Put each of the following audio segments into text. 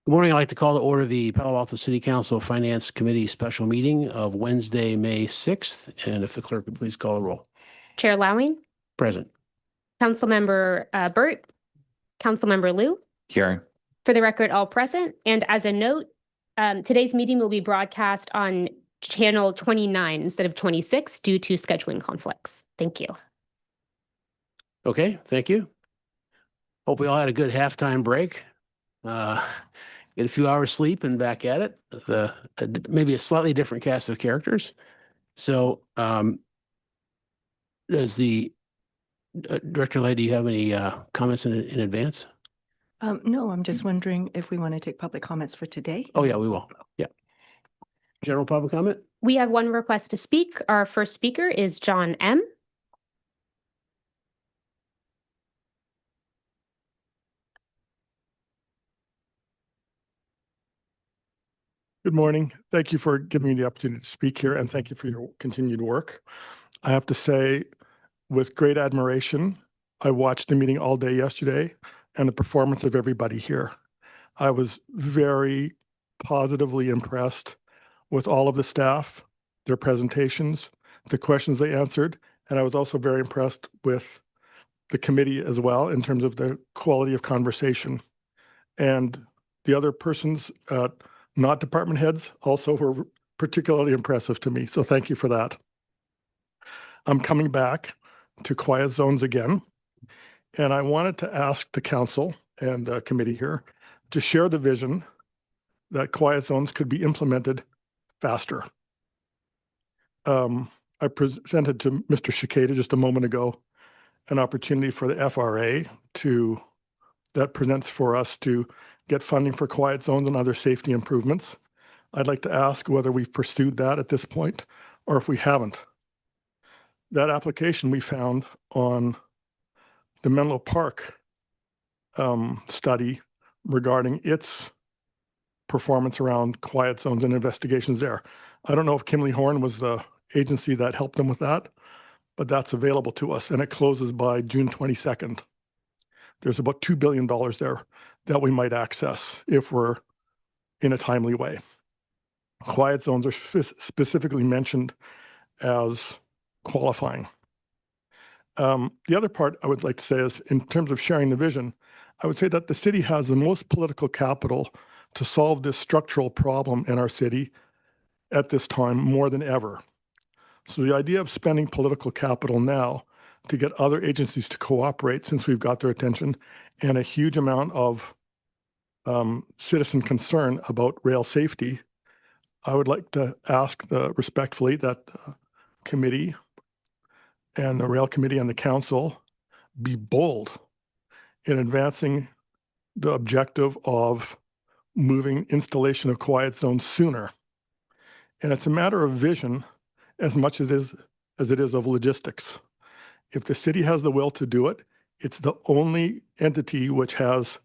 Good morning. I'd like to call to order the Palo Alto City Council Finance Committee special meeting of Wednesday, May 6th. And if the clerk would please call a roll. Chair Lowing, Present. Councilmember Burt, Councilmember Liu. Here. For the record, all present. And as a note, today's meeting will be broadcast on channel 29 instead of 26 due to scheduling conflicts. Thank you. Okay, thank you. Hope we all had a good halftime break. Get a few hours sleep and back at it. Maybe a slightly different cast of characters. So does the Director Lay, do you have any comments in advance? No, I'm just wondering if we want to take public comments for today. Oh, yeah, we will. Yeah. General public comment? We have one request to speak. Our first speaker is John M. Good morning. Thank you for giving me the opportunity to speak here, and thank you for your continued work. I have to say, with great admiration, I watched the meeting all day yesterday and the performance of everybody here. I was very positively impressed with all of the staff, their presentations, the questions they answered, and I was also very impressed with the committee as well in terms of the quality of conversation. And the other persons, not department heads, also were particularly impressive to me. So thank you for that. I'm coming back to quiet zones again. And I wanted to ask the council and the committee here to share the vision that quiet zones could be implemented faster. I presented to Mr. Shiketa just a moment ago an opportunity for the FRA that presents for us to get funding for quiet zones and other safety improvements. I'd like to ask whether we've pursued that at this point or if we haven't. That application we found on the Menlo Park study regarding its performance around quiet zones and investigations there. I don't know if Kimley Horn was the agency that helped them with that, but that's available to us and it closes by June 22nd. There's about $2 billion there that we might access if we're in a timely way. Quiet zones are specifically mentioned as qualifying. The other part I would like to say is, in terms of sharing the vision, I would say that the city has the most political capital to solve this structural problem in our city at this time more than ever. So the idea of spending political capital now to get other agencies to cooperate, since we've got their attention, and a huge amount of citizen concern about rail safety, I would like to ask respectfully that the committee and the rail committee and the council be bold in advancing the objective of moving installation of quiet zones sooner. And it's a matter of vision as much as it is of logistics. If the city has the will to do it, it's the only entity which has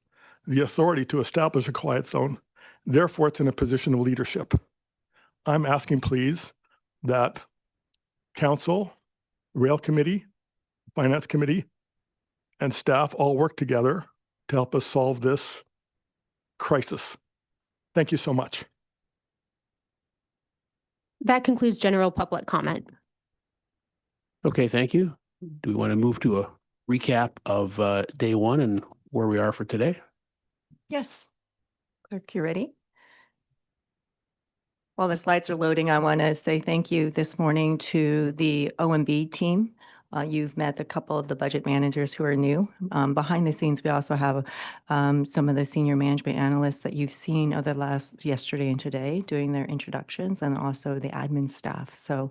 the authority to establish a quiet zone. Therefore, it's in a position of leadership. I'm asking, please, that council, rail committee, finance committee, and staff all work together to help us solve this crisis. Thank you so much. That concludes general public comment. Okay, thank you. Do we want to move to a recap of day one and where we are for today? Yes. Clerk, you ready? While the slides are loading, I want to say thank you this morning to the OMB team. You've met a couple of the budget managers who are new. Behind the scenes, we also have some of the senior management analysts that you've seen over the last yesterday and today doing their introductions, and also the admin staff. So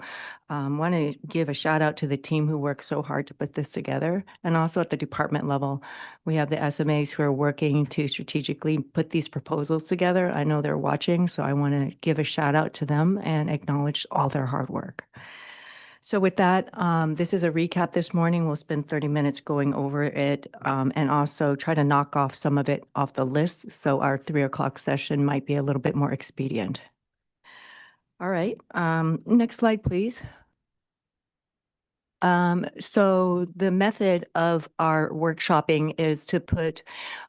want to give a shout out to the team who worked so hard to put this together. And also at the department level, we have the SMAs who are working to strategically put these proposals together. I know they're watching, so I want to give a shout out to them and acknowledge all their hard work. So with that, this is a recap this morning. We'll spend 30 minutes going over it and also try to knock off some of it off the list. So our 3 o'clock session might be a little bit more expedient. All right, next slide, please. So the method of our workshopping is to put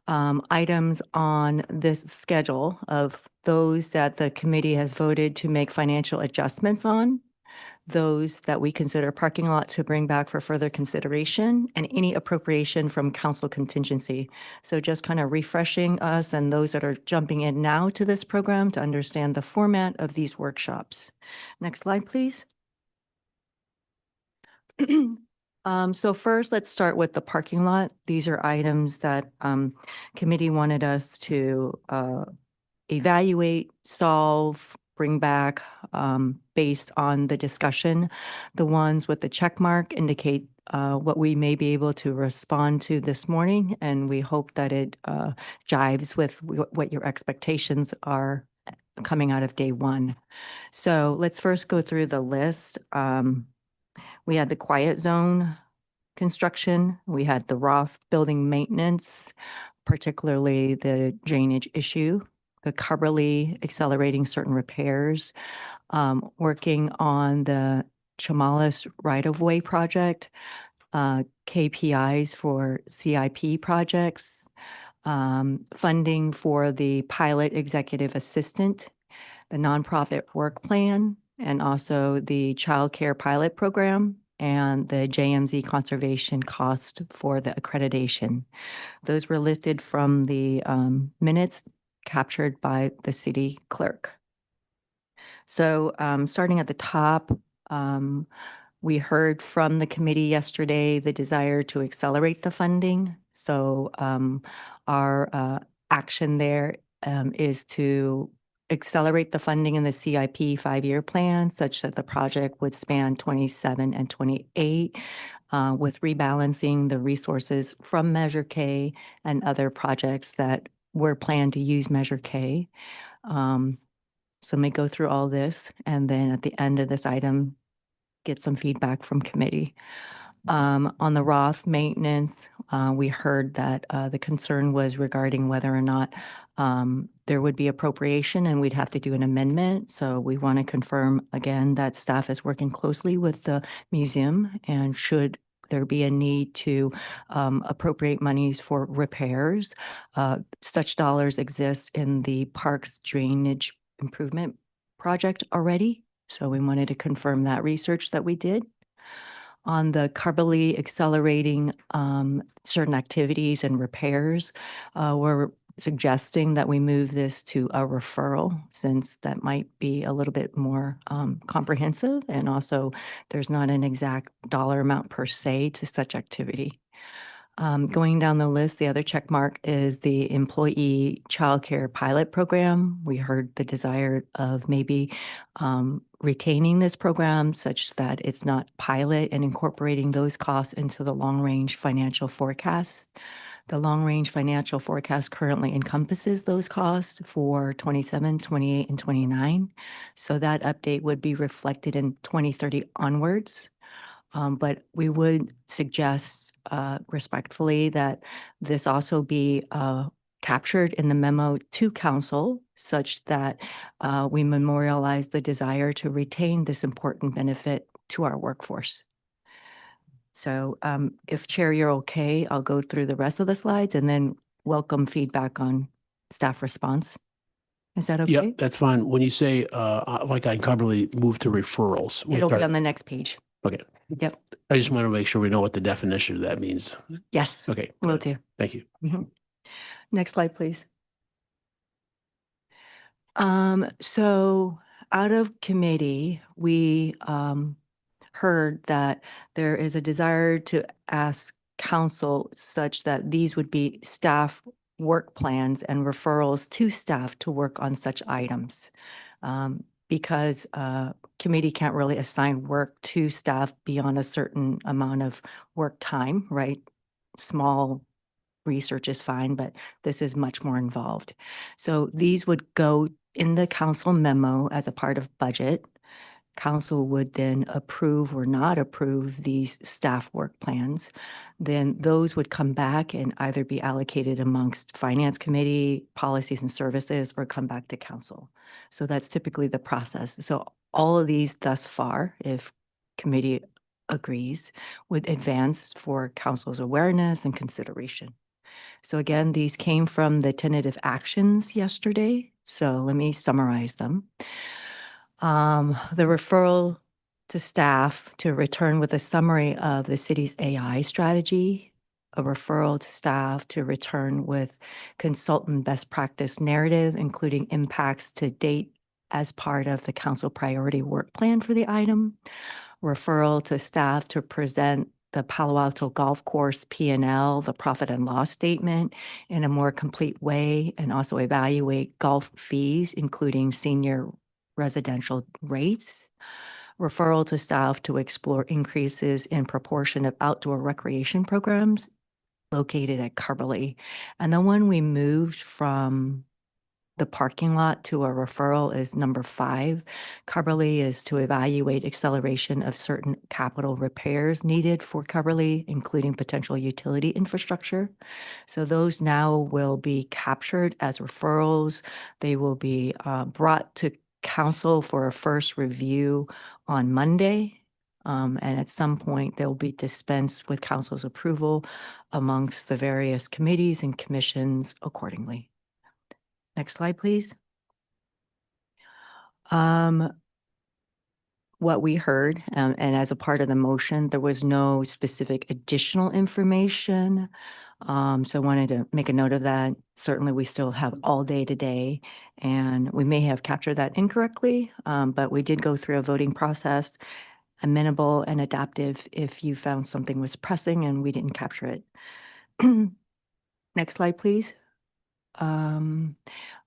items on this schedule of those that the committee has voted to make financial adjustments on, those that we consider parking lot to bring back for further consideration, and any appropriation from council contingency. So just kind of refreshing us and those that are jumping in now to this program to understand the format of these workshops. Next slide, please. So first, let's start with the parking lot. These are items that committee wanted us to evaluate, solve, bring back based on the discussion. The ones with the check mark indicate what we may be able to respond to this morning, and we hope that it jives with what your expectations are coming out of day one. So let's first go through the list. We had the quiet zone construction. We had the Roth building maintenance, particularly the drainage issue, the Carberly accelerating certain repairs, working on the Chamalis right-of-way project, KPIs for CIP projects, funding for the pilot executive assistant, the nonprofit work plan, and also the child care pilot program and the JMZ conservation cost for the accreditation. Those were lifted from the minutes captured by the city clerk. So starting at the top, we heard from the committee yesterday the desire to accelerate the funding. So our action there is to accelerate the funding in the CIP 5-year plan such that the project would span 27 and 28 with rebalancing the resources from Measure K and other projects that were planned to use Measure K. So may go through all this and then at the end of this item, get some feedback from committee. On the Roth maintenance, we heard that the concern was regarding whether or not there would be appropriation and we'd have to do an amendment. So we want to confirm again that staff is working closely with the museum, and should there be a need to appropriate monies for repairs, such dollars exist in the parks drainage improvement project already. So we wanted to confirm that research that we did. On the Carberly accelerating certain activities and repairs, we're suggesting that we move this to a referral, since that might be a little bit more comprehensive, and also there's not an exact dollar amount per se to such activity. Going down the list, the other check mark is the employee childcare pilot program. We heard the desire of maybe retaining this program such that it's not pilot, and incorporating those costs into the long-range financial forecast. The long-range financial forecast currently encompasses those costs for 27, 28, and 29. So that update would be reflected in 2030 onwards. But we would suggest respectfully that this also be captured in the memo to council, such that we memorialize the desire to retain this important benefit to our workforce. So if Chair, you're okay, I'll go through the rest of the slides and then welcome feedback on staff response. Is that okay? Yep, that's fine. When you say, like I can probably move to referrals. It'll be on the next page. Okay. Yep. I just want to make sure we know what the definition of that means. Yes. Okay. Will good. do. Thank you. Mhm. Next slide, please. So out of committee, we heard that there is a desire to ask council such that these would be staff work plans and referrals to staff to work on such items. Because committee can't really assign work to staff beyond a certain amount of work time, right? Small research is fine, but this is much more involved. So these would go in the council memo as a part of budget. Council would then approve or not approve these staff work plans. Then those would come back and either be allocated amongst finance committee, policies and services, or come back to council. So that's typically the process. So all of these thus far, if committee agrees with advanced for council's awareness and consideration. So again, these came from the tentative actions yesterday. So let me summarize them. The referral to staff to return with a summary of the city's AI strategy, a referral to staff to return with consultant best practice narrative, including impacts to date as part of the council priority work plan for the item, referral to staff to present the Palo Alto Golf Course P&L, the profit and loss statement in a more complete way, and also evaluate golf fees, including senior residential rates. Referral to staff to explore increases in proportion of outdoor recreation programs located at Carberly. And the one we moved from the parking lot to a referral is number 5. Carberly is to evaluate acceleration of certain capital repairs needed for Carberly, including potential utility infrastructure. So those now will be captured as referrals. They will be brought to council for a first review on Monday. And at some point, they'll be dispensed with council's approval amongst the various committees and commissions accordingly. Next slide, please. What we heard, and as a part of the motion, there was no specific additional information. So I wanted to make a note of that. Certainly, we still have all day today, and we may have captured that incorrectly, but we did go through a voting process, amenable and adaptive if you found something was pressing and we didn't capture it. Next slide, please.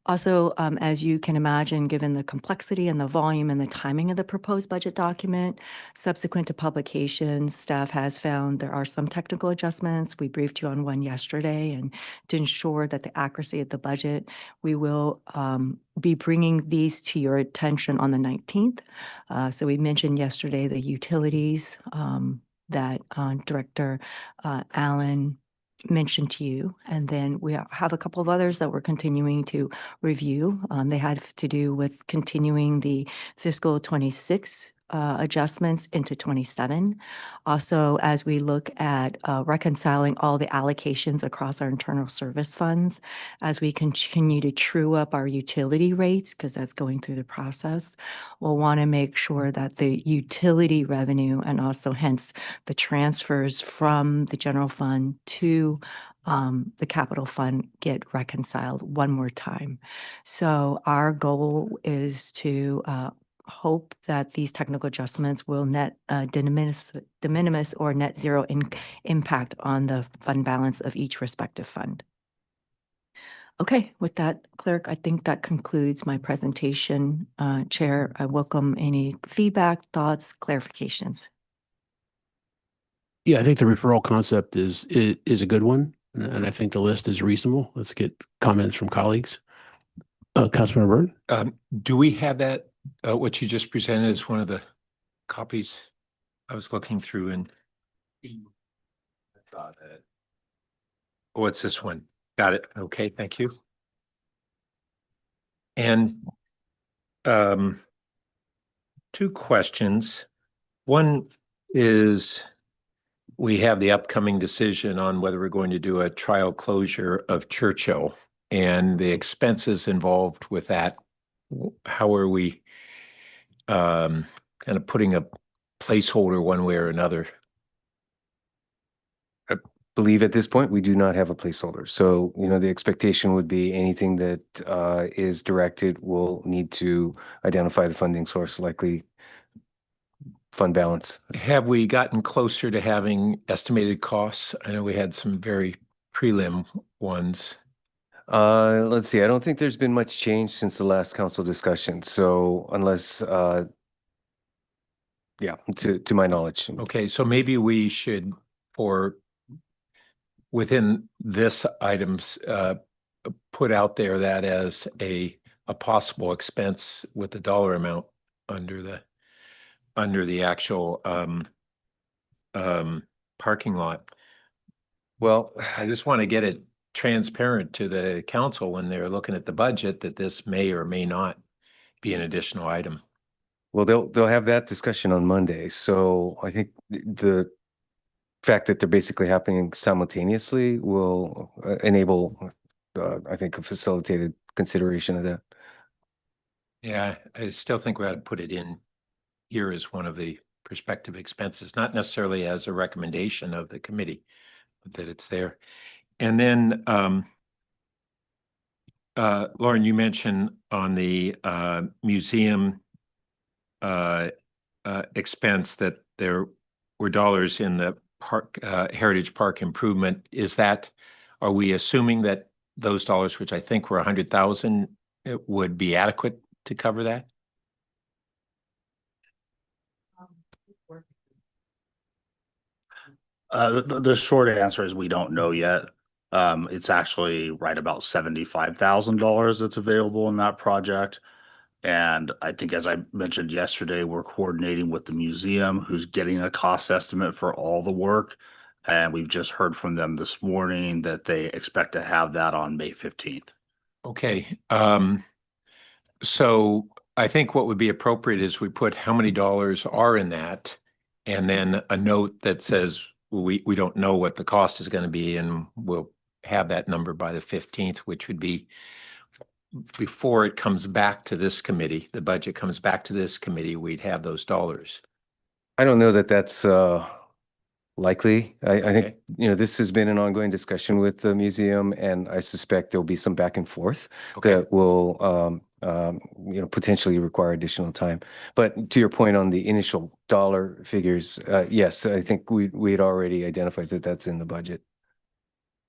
Also, as you can imagine, given the complexity and the volume and the timing of the proposed budget document, subsequent to publication, staff has found there are some technical adjustments. We briefed you on one yesterday, and to ensure that the accuracy of the budget, we will be bringing these to your attention on the 19th. So we mentioned yesterday the utilities that Director Allen mentioned to you, and then we have a couple of others that we're continuing to review. They had to do with continuing the fiscal 26 adjustments into 27. Also, as we look at reconciling all the allocations across our internal service funds, as we continue to true up our utility rates, because that's going through the process, we'll want to make sure that the utility revenue and also hence the transfers from the general fund to the capital fund get reconciled one more time. So our goal is to hope that these technical adjustments will net de minimis or net zero impact on the fund balance of each respective fund. Okay, with that, Clerk, I think that concludes my presentation. Chair, I welcome any feedback, thoughts, clarifications. Yeah, I think the referral concept is a good one, and I think the list is reasonable. Let's get comments from colleagues. Councilmember Byrd? Do we have that, what you just presented as one of the copies I was looking through and oh, it's this one. Got it. Okay, thank you. And 2 questions. One is we have the upcoming decision on whether we're going to do a trial closure of Churchill and the expenses involved with that. How are we kind of putting a placeholder one way or another? I believe at this point we do not have a placeholder. So, the expectation would be anything that is directed will need to identify the funding source, likely fund balance. Have we gotten closer to having estimated costs? I know we had some very prelim ones. Let's see. I don't think there's been much change since the last council discussion. So unless, yeah, to my knowledge. Okay, so maybe we should, for within this items, put out there that as a possible expense with the dollar amount under the actual parking lot. Well, I just want to get it transparent to the council when they're looking at the budget that this may or may not be an additional item. Well, they'll have that discussion on Monday. So I think the fact that they're basically happening simultaneously will enable, I think, a facilitated consideration of that. Yeah, I still think we ought to put it in here as one of the prospective expenses, not necessarily as a recommendation of the committee, but that it's there. And then, Lauren, you mentioned on the museum expense that there were dollars in the park, Heritage Park improvement. Are we assuming that those dollars, which I think were 100,000, would be adequate to cover that? The short answer is we don't know yet. It's actually right about $75,000 that's available in that project. And I think, as I mentioned yesterday, we're coordinating with the museum, who's getting a cost estimate for all the work. And we've just heard from them this morning that they expect to have that on May 15th. Okay, so I think what would be appropriate is we put how many dollars are in that, and then a note that says we don't know what the cost is going to be, and we'll have that number by the 15th, which would be before it comes back to this committee. The budget comes back to this committee, we'd have those dollars. I don't know that that's likely. I think, Okay. this has been an ongoing discussion with the museum, and I suspect there'll be some back and forth Okay. that will, potentially require additional time. But to your point on the initial dollar figures, yes, I think we had already identified that that's in the budget.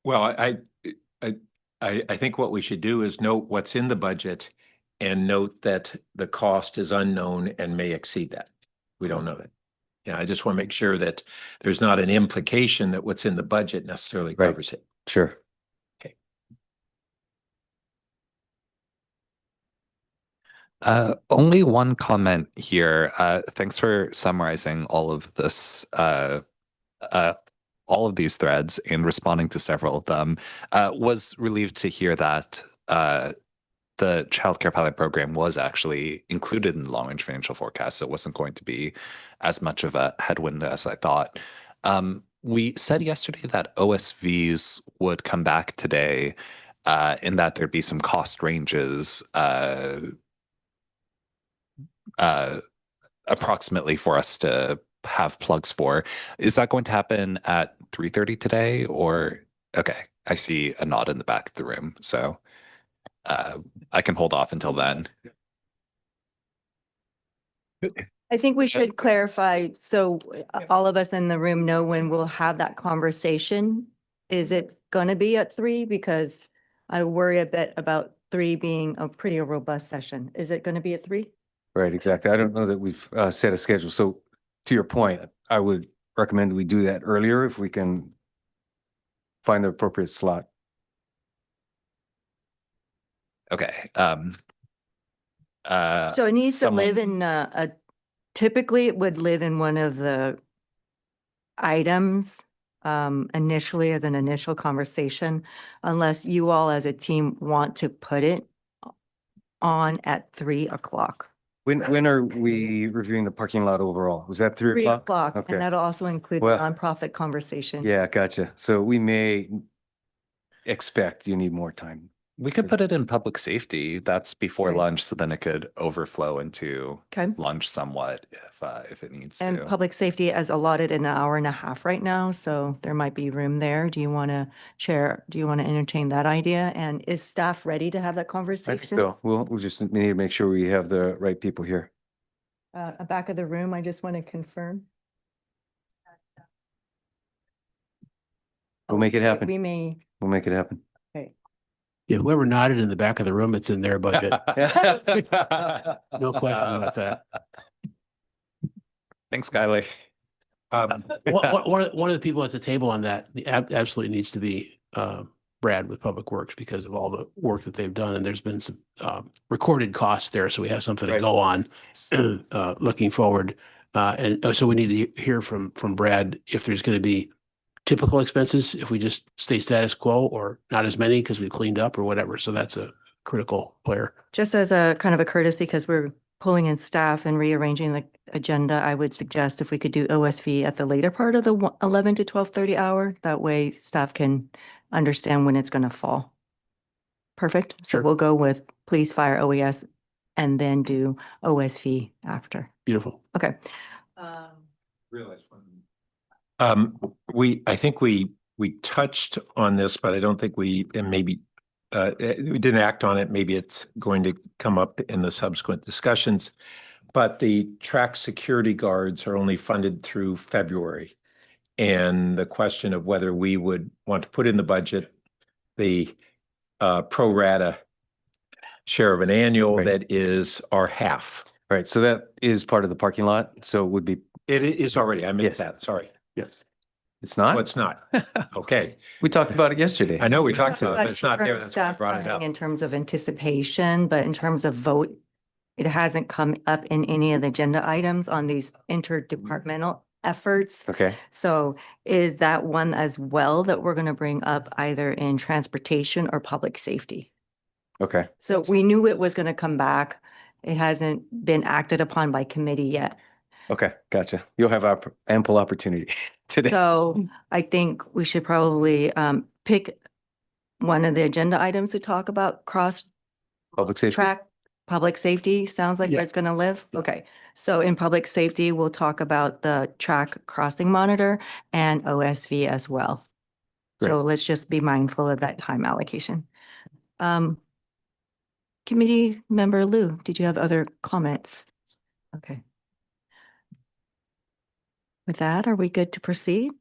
Well, I think what we should do is note what's in the budget and note that the cost is unknown and may exceed that. We don't know that. Yeah, I just want to make sure that there's not an implication that what's in the budget necessarily Right. covers it. Sure. Only one comment here. Thanks for summarizing all of this, all of these threads and responding to several of them. Was relieved to hear that the childcare pilot program was actually included in the long-range financial forecast, so it wasn't going to be as much of a headwind as I thought. We said yesterday that OSVs would come back today, in that there'd be some cost ranges approximately for us to have plugs for. Is that going to happen at 3:30 today, or okay? I see a nod in the back of the room, so I can hold off until then. I think we should clarify, so all of us in the room know when we'll have that conversation. Is it going to be at 3? Because I worry a bit about 3 being a pretty robust session. Is it going to be at 3? Right, exactly. I don't know that we've set a schedule. So to your point, I would recommend we do that earlier if we can find the appropriate slot. Okay. So it needs to someone- live in typically it would live in one of the items initially as an initial conversation, unless you all as a team want to put it on at 3 o'clock. When are we reviewing the parking lot overall? Was that 3 3 o'clock? o'clock, Okay. and that'll also include the Well, nonprofit conversation. Yeah, gotcha. So we may expect you need more time. We could put it in public safety. That's before Right. lunch, so then it could overflow into Okay. lunch somewhat if it needs And to. public safety is allotted an hour and a half right now, so there might be room there. Do you want to entertain that idea? And is staff ready to have that I conversation? think so. We'll just need to make sure we have the right people here. Back of the room, I just want to confirm. We'll make it Okay, happen. We may, We'll make it happen. okay. Yeah, whoever nodded in the back of the room, it's in their budget. No question about that. Thanks, Kylie. One of the people at the table on that absolutely needs to be Brad with Public Works because of all the work that they've done. And there's been some recorded costs there. So we have something to Right. go on looking forward. And so we need to hear from Brad if there's going to be typical expenses, if we just stay status quo, or not as many because we've cleaned up or whatever. So that's a critical player. Just as a kind of a courtesy, because we're pulling in staff and rearranging the agenda, I would suggest if we could do OSV at the later part of the 11 to 12:30 hour. That way staff can understand when it's going to fall. Perfect. So Sure. we'll go with police, fire, OES, and then do OSV after. Beautiful. Okay. I think we touched on this, but I don't think we didn't act on it. Maybe it's going to come up in the subsequent discussions. But the track security guards are only funded through February. And the question of whether we would want to put in the budget the pro rata share of an annual Right. that is our half. Right, so that is part of the parking lot, so it would be, It is already, I missed Yes. that, sorry. Yes. it's Oh, not? it's not. Okay. We talked about it yesterday. I know we talked about it, About but it's not there. short-term That's why I staff brought it funding up. in terms of anticipation, but in terms of vote, it hasn't come up in any of the agenda items on these interdepartmental efforts. Okay, So is that one as well that we're going to bring up either in transportation or public safety? okay. So we knew it was going to come back. It hasn't been acted upon by committee yet. Okay, gotcha. You'll have ample opportunity today. So I think we should probably pick one of the agenda items to talk about Public safety. track public safety. Sounds like Yeah. where it's going to live. Okay. So in public safety, we'll talk about the track crossing monitor and OSV as well. So let's just be mindful of that time allocation. Committee member Lou, did you have other comments? Okay. With that, are we good to proceed?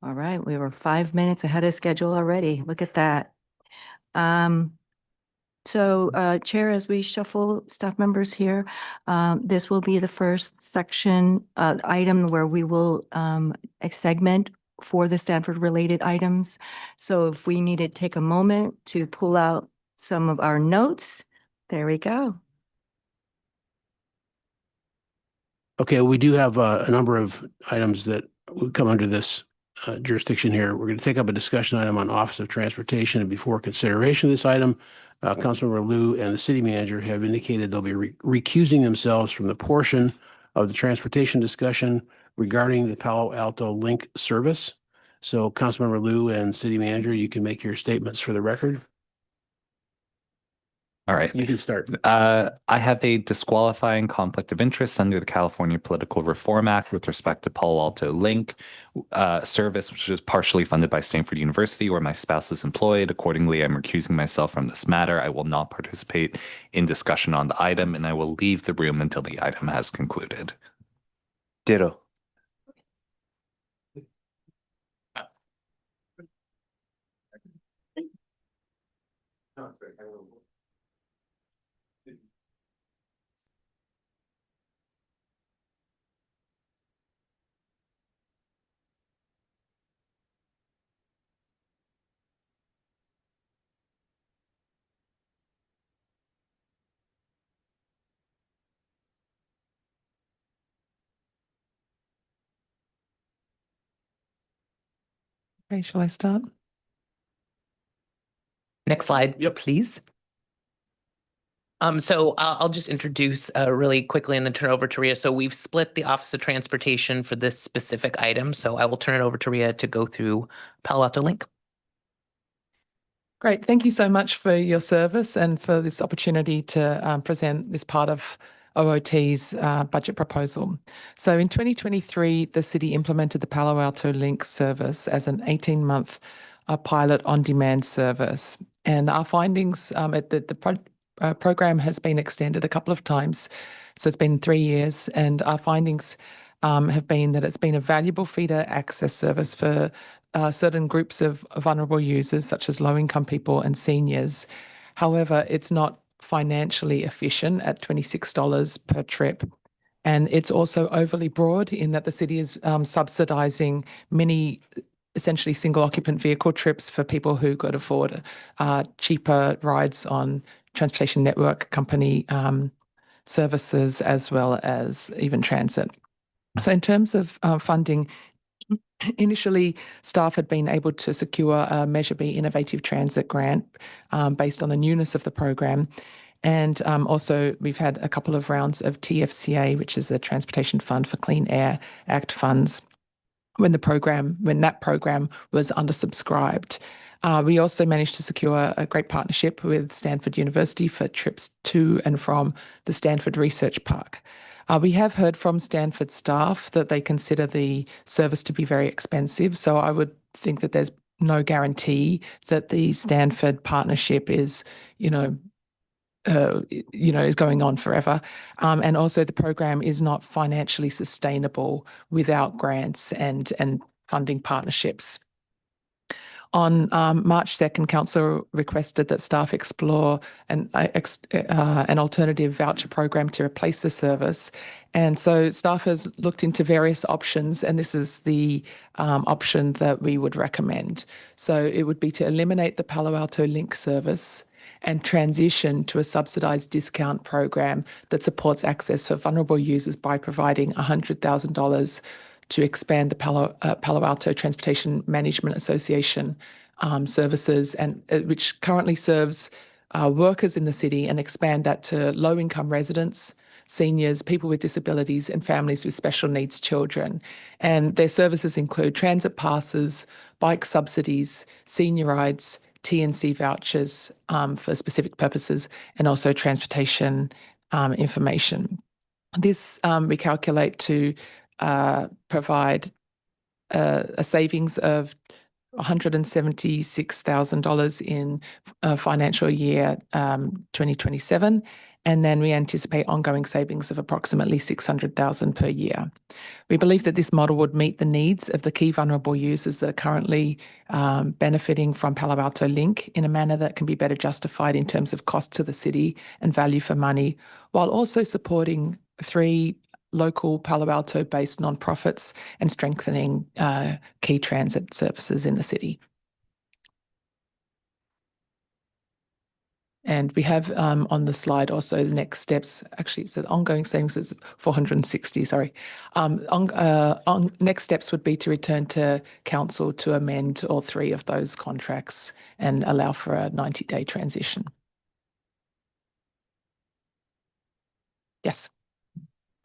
All right, we were 5 minutes ahead of schedule already. Look at that. Chair, as we shuffle staff members here, this will be the first section, item where we will segment for the Stanford related items. So if we need to take a moment to pull out some of our notes, there we go. Okay, we do have a number of items that would come under this jurisdiction here. We're going to take up a discussion item on Office of Transportation, and before consideration of this item, Councilmember Liu and the city manager have indicated they'll be recusing themselves from the portion of the transportation discussion regarding the Palo Alto Link service. So Councilmember Liu and city manager, you can make your statements for the record. All right. You can start. I have a disqualifying conflict of interest under the California Political Reform Act with respect to Palo Alto Link service, which is partially funded by Stanford University, where my spouse is employed. Accordingly, I'm recusing myself from this matter. I will not participate in discussion on the item, and I will leave the room until the item has concluded. Ditto. Okay, shall I start? Next slide, Yep. please. So I'll just introduce really quickly and then turn it over to Ria. So we've split the Office of Transportation for this specific item. So I will turn it over to Ria to go through Palo Alto Link. Great. Thank you so much for your service and for this opportunity to present this part of OOT's budget proposal. So in 2023, the city implemented the Palo Alto Link service as an 18-month pilot on-demand service. And our findings at the program has been extended a couple of times. So it's been 3 years, and our findings have been that it's been a valuable feeder access service for certain groups of vulnerable users, such as low-income people and seniors. However, it's not financially efficient at $26 per trip. And it's also overly broad in that the city is subsidizing many essentially single occupant vehicle trips for people who could afford cheaper rides on transportation network company services, as well as even transit. So in terms of funding, initially, staff had been able to secure a Measure B Innovative Transit grant based on the newness of the program. And also, we've had a couple of rounds of TFCA, which is a Transportation Fund for Clean Air Act funds, when that program was undersubscribed. We also managed to secure a great partnership with Stanford University for trips to and from the Stanford Research Park. We have heard from Stanford staff that they consider the service to be very expensive. So I would think that there's no guarantee that the Stanford partnership is, is going on forever. And also the program is not financially sustainable without grants and funding partnerships. On March 2nd, Council requested that staff explore an alternative voucher program to replace the service. And so staff has looked into various options, and this is the option that we would recommend. So it would be to eliminate the Palo Alto Link service and transition to a subsidised discount program that supports access for vulnerable users by providing $100,000 to expand the Palo Alto Transportation Management Association services, and which currently serves workers in the city, and expand that to low-income residents, seniors, people with disabilities, and families with special needs children. And their services include transit passes, bike subsidies, senior rides, TNC vouchers for specific purposes, and also transportation information. This we calculate to provide a savings of $176,000 in financial year 2027, and then we anticipate ongoing savings of approximately $600,000 per year. We believe that this model would meet the needs of the key vulnerable users that are currently benefiting from Palo Alto Link in a manner that can be better justified in terms of cost to the city and value for money, while also supporting 3 local Palo Alto-based nonprofits and strengthening key transit services in the city. And we have on the slide also the next steps. Actually, it says ongoing savings is 460, sorry. Next steps would be to return to council to amend all 3 of those contracts and allow for a 90-day transition. Yes.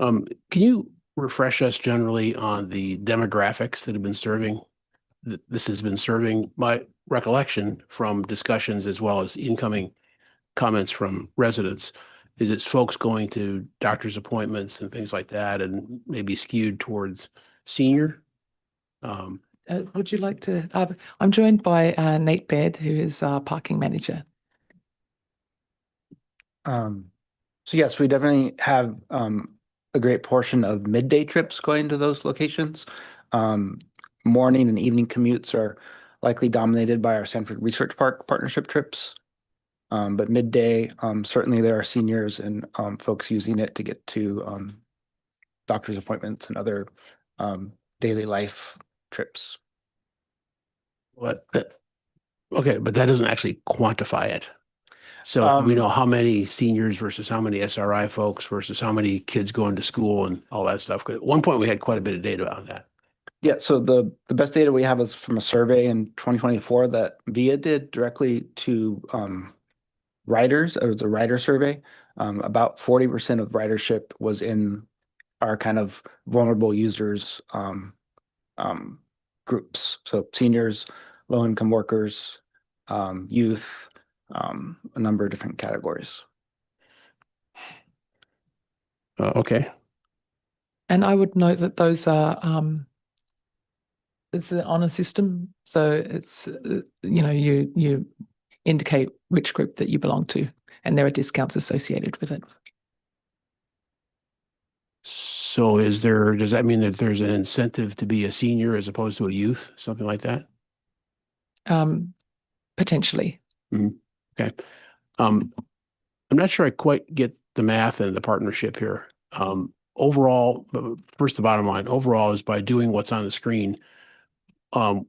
Can you refresh us generally on the demographics that have been serving? This has been serving, my recollection from discussions as well as incoming comments from residents, is it's folks going to doctor's appointments and things like that, and maybe skewed towards senior. Would you like to? I'm joined by Nate Baird, who is our parking manager. So yes, we definitely have a great portion of midday trips going to those locations. Morning and evening commutes are likely dominated by our Stanford Research Park partnership trips. But midday, certainly there are seniors and folks using it to get to doctor's appointments and other daily life trips. Okay, but that doesn't actually quantify it. So we know how many seniors versus how many SRI folks versus how many kids going to school and all that stuff. At one point, we had quite a bit of data on that. Yeah, so the best data we have is from a survey in 2024 that VIA did directly to riders. It was a rider survey. About 40% of ridership was in our kind of vulnerable users groups. So seniors, low-income workers, youth, a number of different categories. Okay. And I would note that those are it's an honor system, so it's you indicate which group that you belong to, and there are discounts associated with it. So does that mean that there's an incentive to be a senior as opposed to a youth, something like that? Potentially. Okay. I'm not sure I quite get the math and the partnership here. Overall, first, the bottom line, overall is by doing what's on the screen,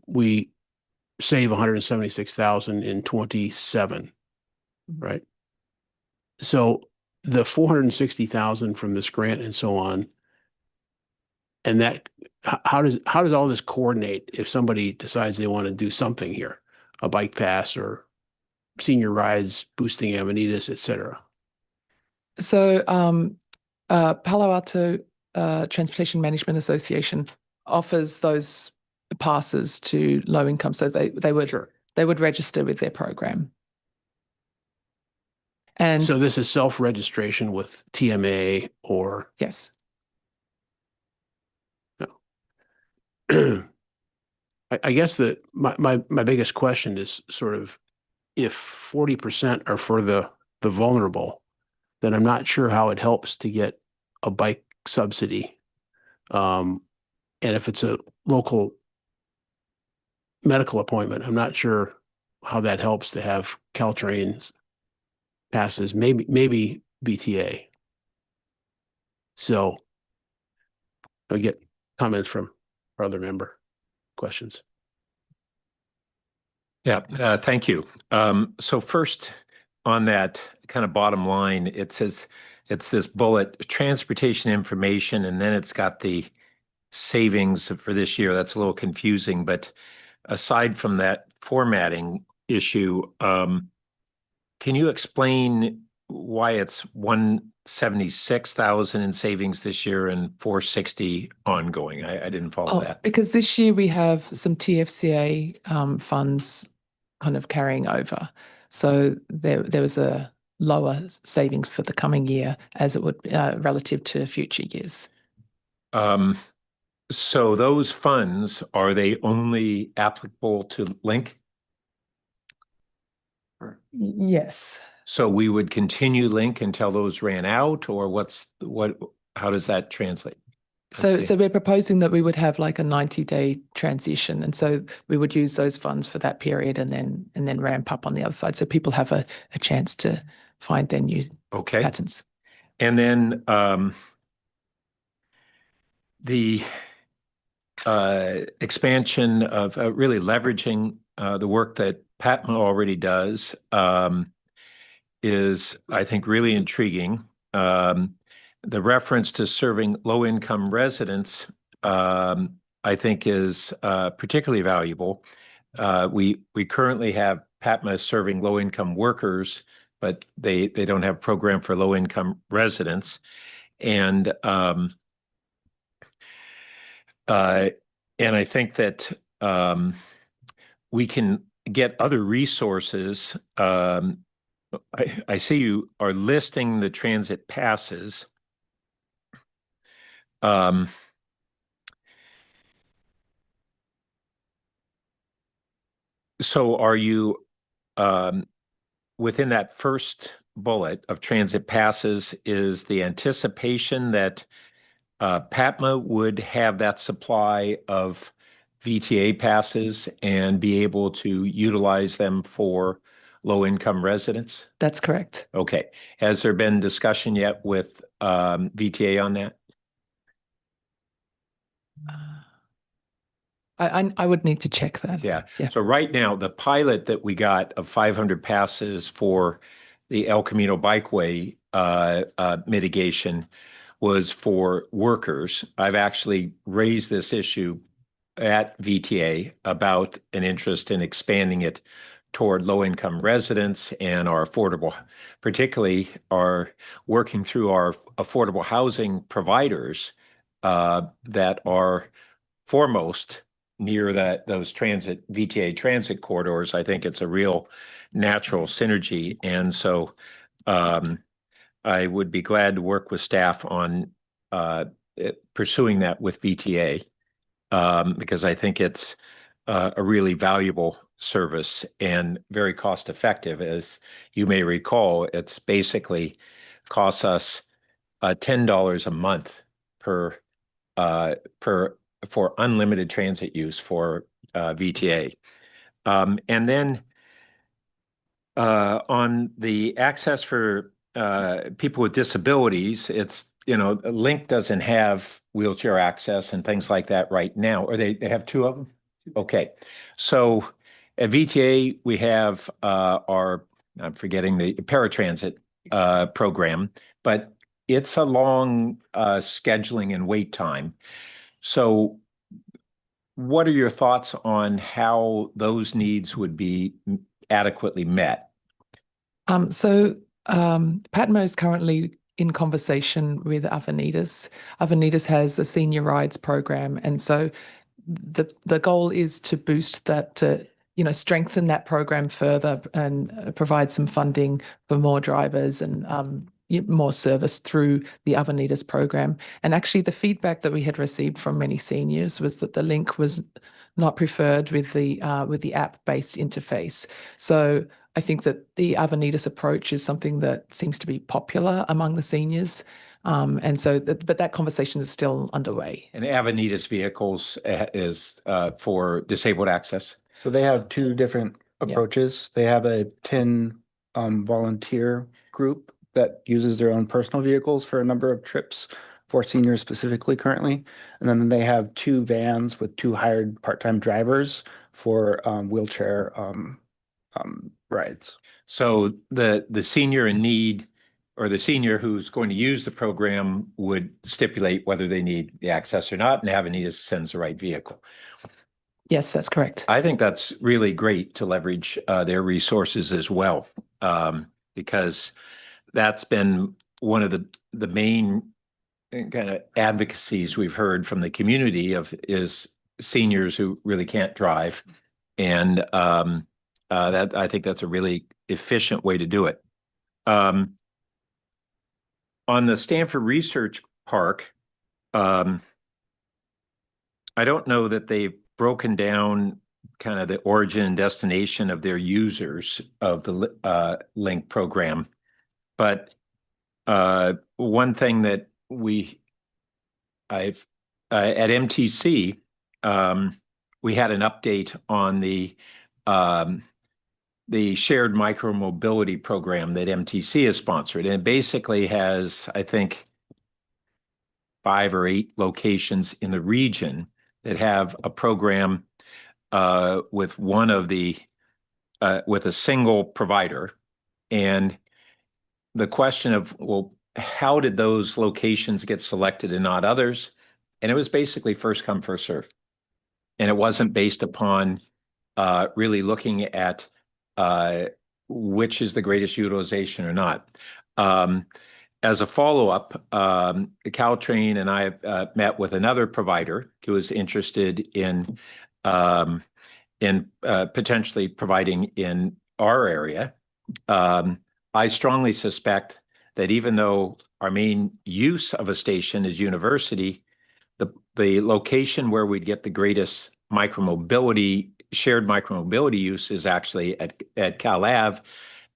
we save 176,000 in 27, right? So the 460,000 from this grant and so on, and that, how does all this coordinate if somebody decides they want to do something here, a bike pass or senior rides, boosting amenities, et cetera? So Palo Alto Transportation Management Association offers those passes to low income, so they would register with their program. And So this is self-registration with TMA or yes, I guess that my biggest question is sort of if 40% are for the vulnerable, then I'm not sure how it helps to get a bike subsidy. And if it's a local medical appointment, I'm not sure how that helps to have Caltrain's passes, maybe VTA. So I get comments from our other member questions. Yeah, thank you. So first on that kind of bottom line, it says it's this bullet, transportation information, and then it's got the savings for this year. That's a little confusing, but aside from that formatting issue, can you explain why it's 176,000 in savings this year and 460 ongoing? I didn't follow that. Because this year we have some TFCA funds kind of carrying over. So there was a lower savings for the coming year as it would relative to future years. So those funds, are they only applicable to Link? Yes. So we would continue Link until those ran out, or how does that translate? So we're proposing that we would have like a 90-day transition. And so we would use those funds for that period and then ramp up on the other side. So people have a chance to find their new patterns. And then the expansion of really leveraging the work that PATMA already does is, I think, really intriguing. The reference to serving low-income residents, I think, is particularly valuable. We currently have PATMA serving low-income workers, but they don't have a program for low-income residents. And I think that we can get other resources. I see you are listing the transit passes. So are you within that first bullet of transit passes, is the anticipation that PATMA would have that supply of VTA passes and be able to utilize them for low-income residents? That's correct. Okay. Has there been discussion yet with VTA on that? I would need to check that. Yeah. So right now, the pilot that we got of 500 passes for the El Camino Bikeway mitigation was for workers. I've actually raised this issue at VTA about an interest in expanding it toward low-income residents and our affordable, particularly our working through our affordable housing providers that are foremost near those VTA transit corridors. I think it's a real natural synergy. And so I would be glad to work with staff on pursuing that with VTA because I think it's a really valuable service and very cost effective. As you may recall, it's basically costs us $10 a month for unlimited transit use for VTA. And then on the access for people with disabilities, it's, Link doesn't have wheelchair access and things like that right now, or they have two of them? Okay. So at VTA, we have I'm forgetting the paratransit program, but it's a long scheduling and wait time. So what are your thoughts on how those needs would be adequately met? PATMA is currently in conversation with Avenidas. Avenidas has a senior rides program, and so the goal is to boost that, to strengthen that program further and provide some funding for more drivers and more service through the Avenidas program. And actually, the feedback that we had received from many seniors was that the link was not preferred with the app-based interface. So I think that the Avenidas approach is something that seems to be popular among the seniors. And so, but that conversation is still underway. And Avenidas vehicles is for disabled access. So they have two different approaches. They have a 10 volunteer group that uses their own personal vehicles for a number of trips for seniors specifically currently. And then they have 2 vans with 2 hired part-time drivers for wheelchair rides. So the senior in need, or the senior who's going to use the program, would stipulate whether they need the access or not, and Avenidas sends the right vehicle. Yes, that's correct. I think that's really great to leverage their resources as well, because that's been one of the main kind of advocacies we've heard from the community is seniors who really can't drive. And that, I think that's a really efficient way to do it. On the Stanford Research Park, I don't know that they've broken down kind of the origin and destination of their users of the Link program. But one thing that at MTC, we had an update on the shared micromobility program that MTC has sponsored. And it basically has, I think, 5 or 8 locations in the region that have a program with with a single provider. And the question of, well, how did those locations get selected and not others? And it was basically first come, first serve. And it wasn't based upon really looking at which is the greatest utilization or not. As a follow-up, Caltrain and I met with another provider who was interested in potentially providing in our area. I strongly suspect that even though our main use of a station is university, the location where we'd get the greatest shared micromobility use is actually at Cal Ave,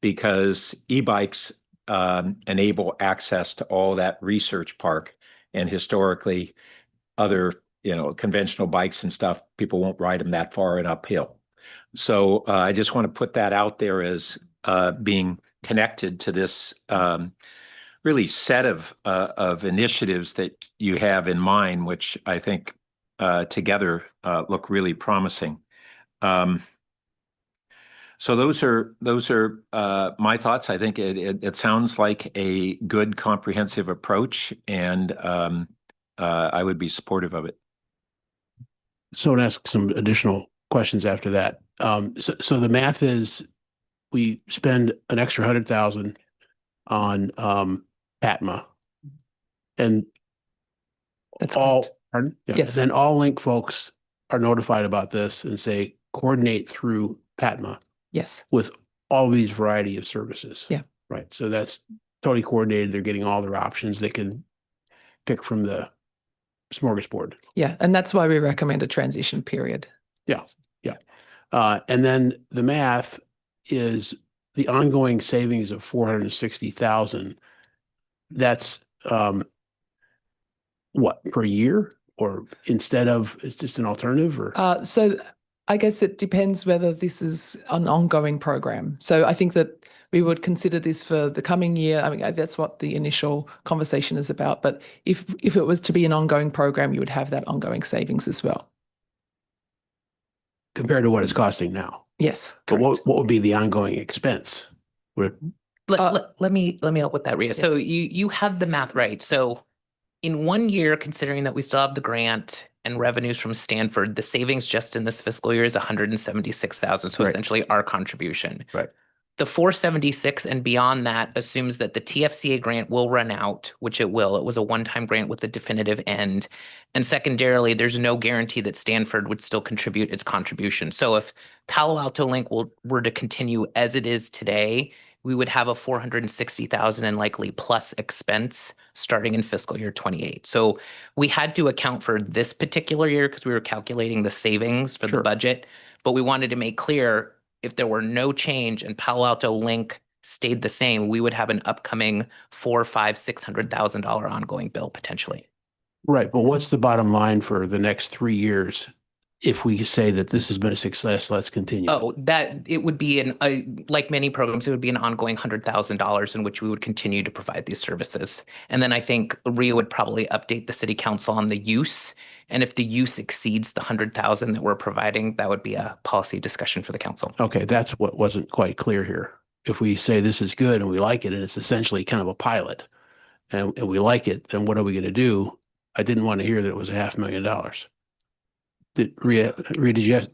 because e-bikes enable access to all that research park, and historically other conventional bikes and stuff, people won't ride them that far and uphill. So I just want to put that out there as being connected to this really set of initiatives that you have in mind, which I think together look really promising. So those are my thoughts. I think it sounds like a good comprehensive approach, and I would be supportive of it. So to ask some additional questions after that. So the math is we spend an extra 100,000 on PATMA, and That's all, correct. pardon? Yeah. Yes. Then all Link folks are notified about this and say, coordinate through PATMA Yes. with all these variety of services. Yeah. Right. So that's totally coordinated. They're getting all their options. They can pick from the smorgasbord. Yeah. And that's why we recommend a transition period. Yeah. Yeah. And then the math is the ongoing savings of 460,000. That's what, per year, or instead of, it's just an alternative, or? So I guess it depends whether this is an ongoing program. So I think that we would consider this for the coming year. I mean, that's what the initial conversation is about. But if it was to be an ongoing program, you would have that ongoing savings as well. Compared to what it's costing now. Yes. But what would be the ongoing expense? Let me help with that, Rhea. So you have the math right. So in 1 year, considering that we still have the grant and revenues from Stanford, the savings just in this fiscal year is 176,000. So Right. essentially our contribution. Right. The 476 and beyond that assumes that the TFCA grant will run out, which it will. It was a one-time grant with a definitive end. And secondarily, there's no guarantee that Stanford would still contribute its contribution. So if Palo Alto Link were to continue as it is today, we would have a 460,000 and likely plus expense starting in fiscal year 28. So we had to account for this particular year because we were calculating the savings for the Sure. budget, but we wanted to make clear if there were no change and Palo Alto Link stayed the same, we would have an upcoming $600,000 ongoing bill potentially. Right, but what's the bottom line for the next 3 years? If we say that this has been a success, let's continue. Oh, that it would be like many programs, it would be an ongoing $100,000 in which we would continue to provide these services. And then I think Rhea would probably update the city council on the use. And if the use exceeds the 100,000 that we're providing, that would be a policy discussion for the council. Okay, that's what wasn't quite clear here. If we say this is good and we like it, and it's essentially kind of a pilot, and we like it, then what are we going to do? I didn't want to hear that it was $500,000. Rhea, did you have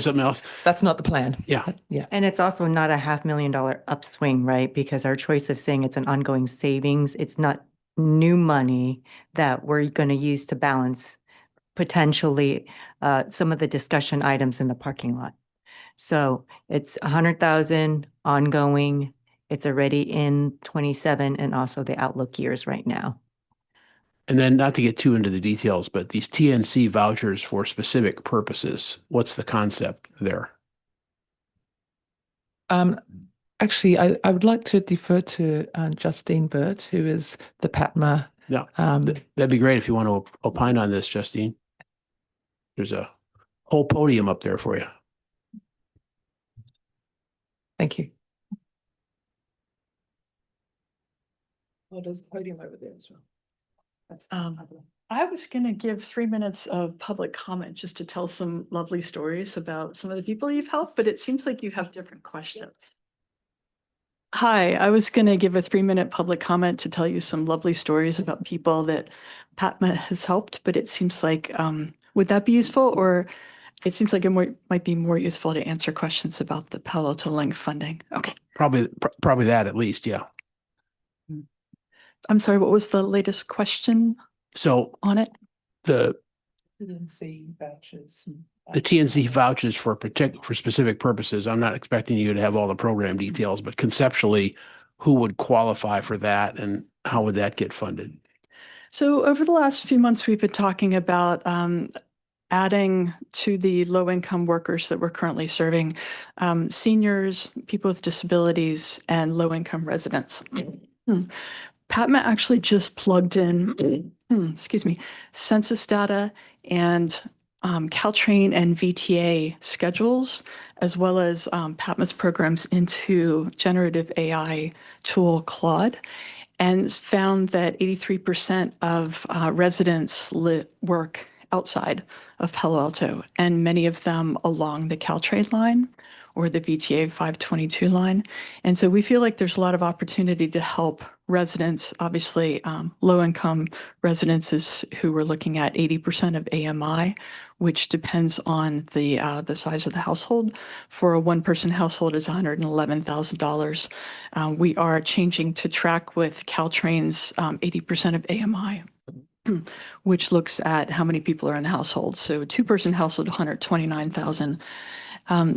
something else? That's not the plan. Yeah. Yeah. And it's also not a $500,000 upswing, right? Because our choice of saying it's an ongoing savings, it's not new money that we're going to use to balance potentially some of the discussion items in the parking lot. So it's 100,000 ongoing. It's already in 27 and also the outlook years right now. And then not to get too into the details, but these TNC vouchers for specific purposes, what's the concept there? Actually, I would like to defer to Justine Burt, who is the PATMA. No, that'd be great if you want to opine on this, Justine. There's a whole podium up there for you. Thank you. Well, there's a podium over there as well. I was going to give 3 minutes of public comment just to tell some lovely stories about some of the people you've helped, but it seems like you have different questions. Hi, I was going to give a 3-minute public comment to tell you some lovely stories about people that PATMA has helped, but it seems like, would that be useful? Or it seems like it might be more useful to answer questions about the Palo Alto Link funding. Okay. Probably that at least, yeah. I'm sorry, what was the latest question So on it? the TNC vouchers. TNC vouchers for specific purposes. I'm not expecting you to have all the program details, but conceptually, who would qualify for that and how would that get funded? So over the last few months, we've been talking about adding to the low-income workers that we're currently serving, seniors, people with disabilities, and low-income residents. PATMA actually just plugged in, excuse me, census data and Caltrain and VTA schedules, as well as PATMA's programs into generative AI tool Claude, and found that 83% of residents work outside of Palo Alto, and many of them along the Caltrain line or the VTA 522 line. And so we feel like there's a lot of opportunity to help residents, obviously low-income residents who we're looking at 80% of AMI, which depends on the size of the household. For a one-person household is $111,000. We are changing to track with Caltrain's 80% of AMI, which looks at how many people are in the household. So a two-person household, 129,000.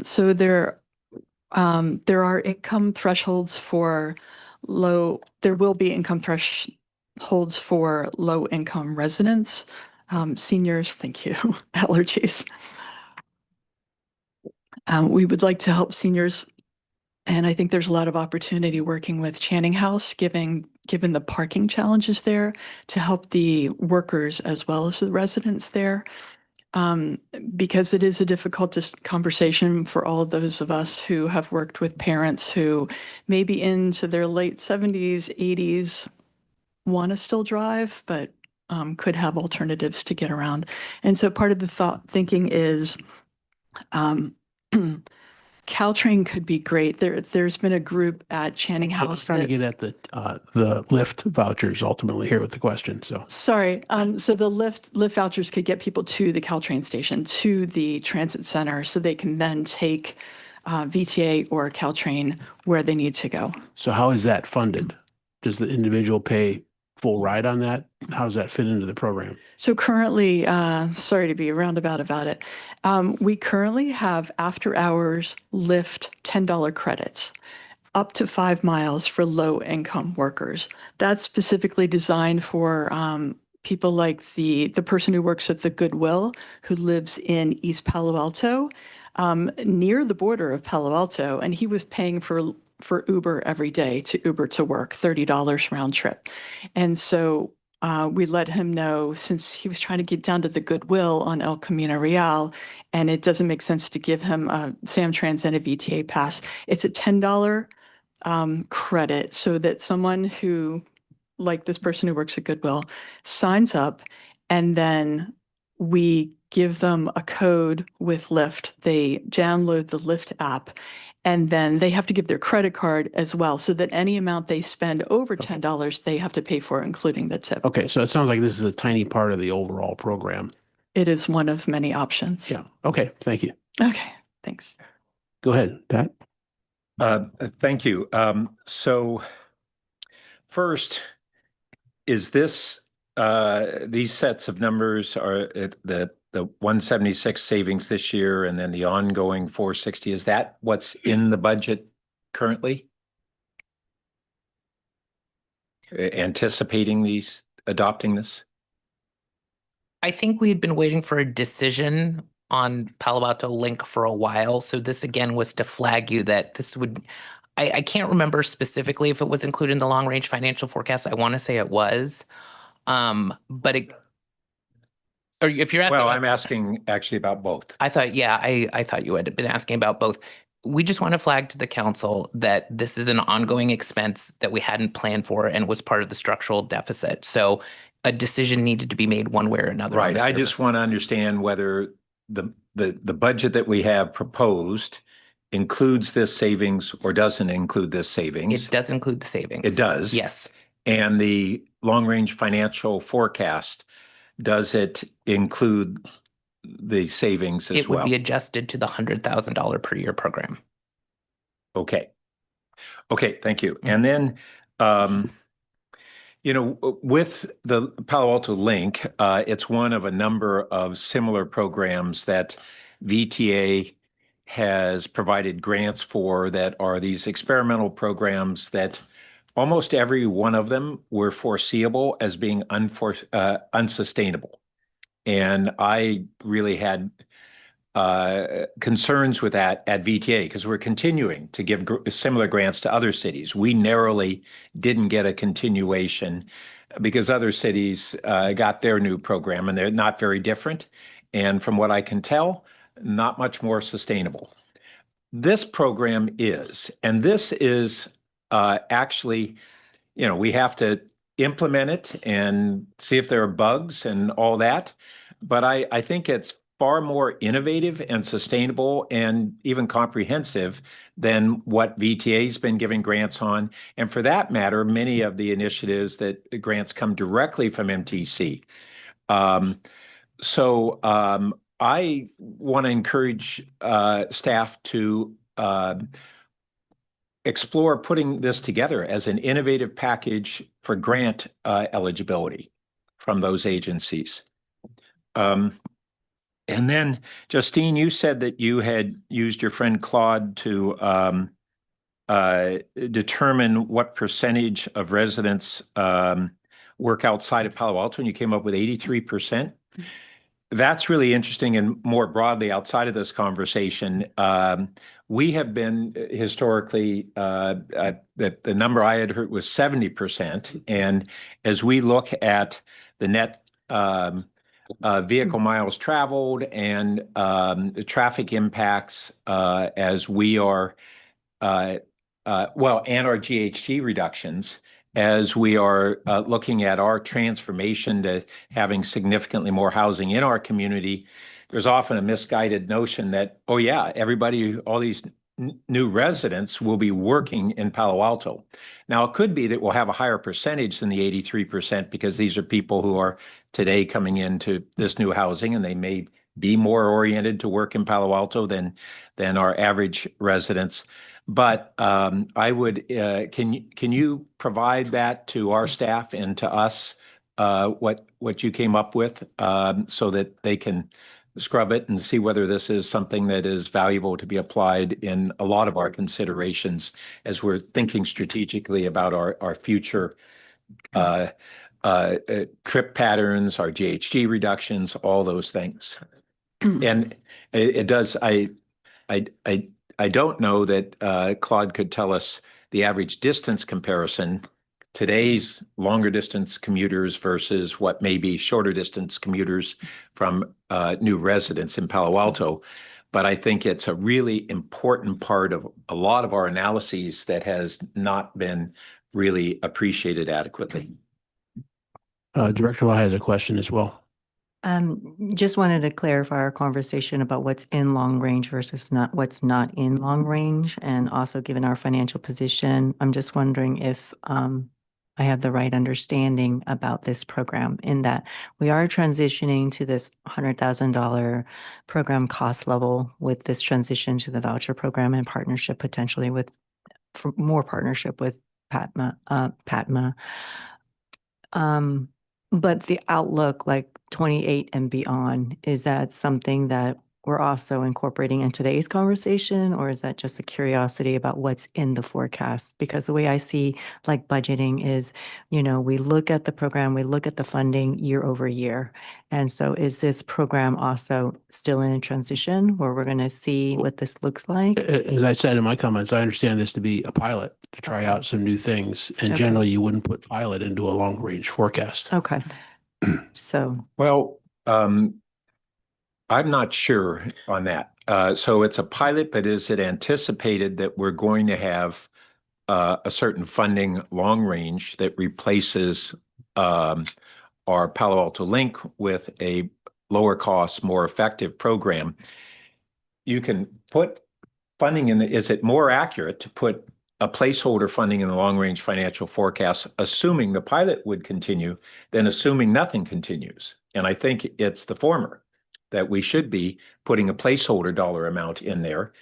So there are income thresholds for there will be income thresholds for low-income residents, seniors, thank you, allergies. We would like to help seniors, and I think there's a lot of opportunity working with Channing House, given the parking challenges there, to help the workers as well as the residents there. Because it is a difficult conversation for all of those of us who have worked with parents who may be into their late 70s, 80s, want to still drive, but could have alternatives to get around. And so part of the thinking is Caltrain could be great. There's been a group at Channing House. I was trying to get at the Lyft vouchers ultimately here with the question. So sorry. So the Lyft vouchers could get people to the Caltrain station, to the transit center, so they can then take VTA or Caltrain where they need to go. So how is that funded? Does the individual pay full ride on that? How does that fit into the program? So currently, sorry to be roundabout about it, we currently have after hours Lyft $10 credits up to 5 miles for low income workers. That's specifically designed for people like the person who works at the Goodwill who lives in East Palo Alto, near the border of Palo Alto, and he was paying for Uber every day to Uber to work, $30 round trip. And so we let him know, since he was trying to get down to the Goodwill on El Camino Real, and it doesn't make sense to give him a Samtrans and a VTA pass. It's a $10 credit so that someone who, like this person who works at Goodwill, signs up, and then we give them a code with Lyft. They download the Lyft app, and then they have to give their credit card as well, so that any amount they spend over $10, they have to pay for, including the tip. Okay, so it sounds like this is a tiny part of the overall program. It is one of many options. Yeah. Okay, thank you. Okay, thanks. Go ahead, Pat. Thank you. So first, is this these sets of numbers are the 176 savings this year and then the ongoing 460? Is that what's in the budget currently? Anticipating adopting this? I think we had been waiting for a decision on Palo Alto Link for a while. So this again was to flag you that this would, I can't remember specifically if it was included in the long range financial forecast. I want to say it was. But it, or if you're asking, Well, I'm asking actually about both. I thought, yeah, I thought you had been asking about both. We just want to flag to the council that this is an ongoing expense that we hadn't planned for and was part of the structural deficit. So a decision needed to be made one way or another. Right. I just want to understand whether the budget that we have proposed includes this savings or doesn't include this savings. It does include the savings. It does. Yes. And the long-range financial forecast, does it include the savings as well? It would be adjusted to the $100,000 per year program. Okay. Okay, thank you. And then, you know, with the Palo Alto Link, it's one of a number of similar programs that VTA has provided grants for that are these experimental programs that almost every one of them were foreseeable as being unsustainable. And I really had concerns with that at VTA because we're continuing to give similar grants to other cities. We narrowly didn't get a continuation because other cities got their new program and they're not very different. And from what I can tell, not much more sustainable. This program is, and this is actually, you know, we have to implement it and see if there are bugs and all that. But I think it's far more innovative and sustainable and even comprehensive than what VTA's been giving grants on. And for that matter, many of the initiatives that grants come directly from MTC. So I want to encourage staff to explore putting this together as an innovative package for grant eligibility from those agencies. And then, Justine, you said that you had used your friend Claude to determine what percentage of residents work outside of Palo Alto, and you came up with 83%. That's really interesting, and more broadly outside of this conversation, we have been historically, the number I had heard was 70%. And as we look at the net vehicle miles traveled and the traffic impacts as we are, and our GHG reductions, as we are looking at our transformation to having significantly more housing in our community, there's often a misguided notion that, oh yeah, everybody, all these new residents will be working in Palo Alto. Now, it could be that we'll have a higher percentage than the 83% because these are people who are today coming into this new housing and they may be more oriented to work in Palo Alto than our average residents. But I would, can you provide that to our staff and to us, what you came up with, so that they can scrub it and see whether this is something that is valuable to be applied in a lot of our considerations as we're thinking strategically about our future trip patterns, our GHG reductions, all those things. And it does, I don't know that Claude could tell us the average distance comparison, today's longer distance commuters versus what may be shorter distance commuters from new residents in Palo Alto. But I think it's a really important part of a lot of our analyses that has not been really appreciated adequately. Director Law has a question as well. Just wanted to clarify our conversation about what's in long range versus what's not in long range. And also given our financial position, I'm just wondering if I have the right understanding about this program, in that we are transitioning to this $100,000 program cost level with this transition to the voucher program and partnership potentially with, for more partnership with PATMA. But the outlook, like 28 and beyond, is that something that we're also incorporating in today's conversation, or is that just a curiosity about what's in the forecast? Because the way I see like budgeting is, you know, we look at the program, we look at the funding year over year. And so is this program also still in a transition where we're going to see what this looks like? As I said in my comments, I understand this to be a pilot to try out some new things. And Okay. generally, you wouldn't put pilot into a long range forecast. Okay. So, Well, I'm not sure on that. So it's a pilot, but is it anticipated that we're going to have a certain funding long range that replaces our Palo Alto Link with a lower cost, more effective program? You can put funding in is it more accurate to put a placeholder funding in the long range financial forecast, assuming the pilot would continue, than assuming nothing continues? And I think it's the former, that we should be putting a placeholder dollar amount in there.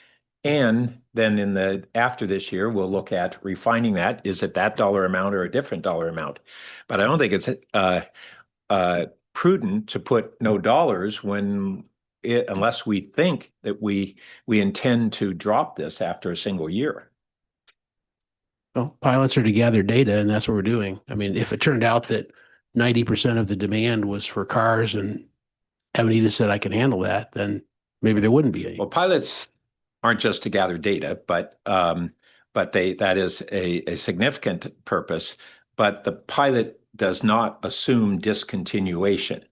And then after this year, we'll look at refining that. Is it that dollar amount or a different dollar amount? But I don't think it's prudent to put no dollars unless we think that we intend to drop this after a single year. Well, pilots are to gather data, and that's what we're doing. I mean, if it turned out that 90% of the demand was for cars and Avenida said I can handle that, then maybe there wouldn't be any. Well, pilots aren't just to gather data, but that is a significant purpose. But the pilot does not assume discontinuation,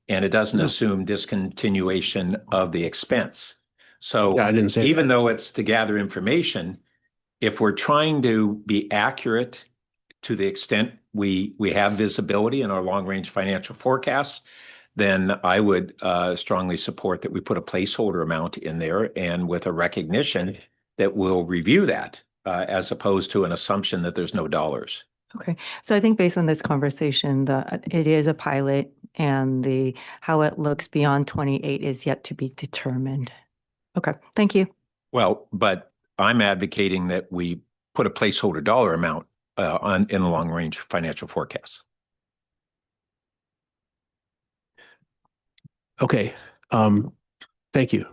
and it doesn't assume discontinuation of the expense. So Yeah, I didn't say even that. though it's to gather information, if we're trying to be accurate to the extent we have visibility in our long range financial forecasts, then I would strongly support that we put a placeholder amount in there, and with a recognition that we'll review that as opposed to an assumption that there's no dollars. okay. So I think based on this conversation, it is a pilot, and how it looks beyond 28 is yet to be determined. Okay, thank you. Well, but I'm advocating that we put a placeholder dollar amount in the long range financial forecasts. Okay. Thank you.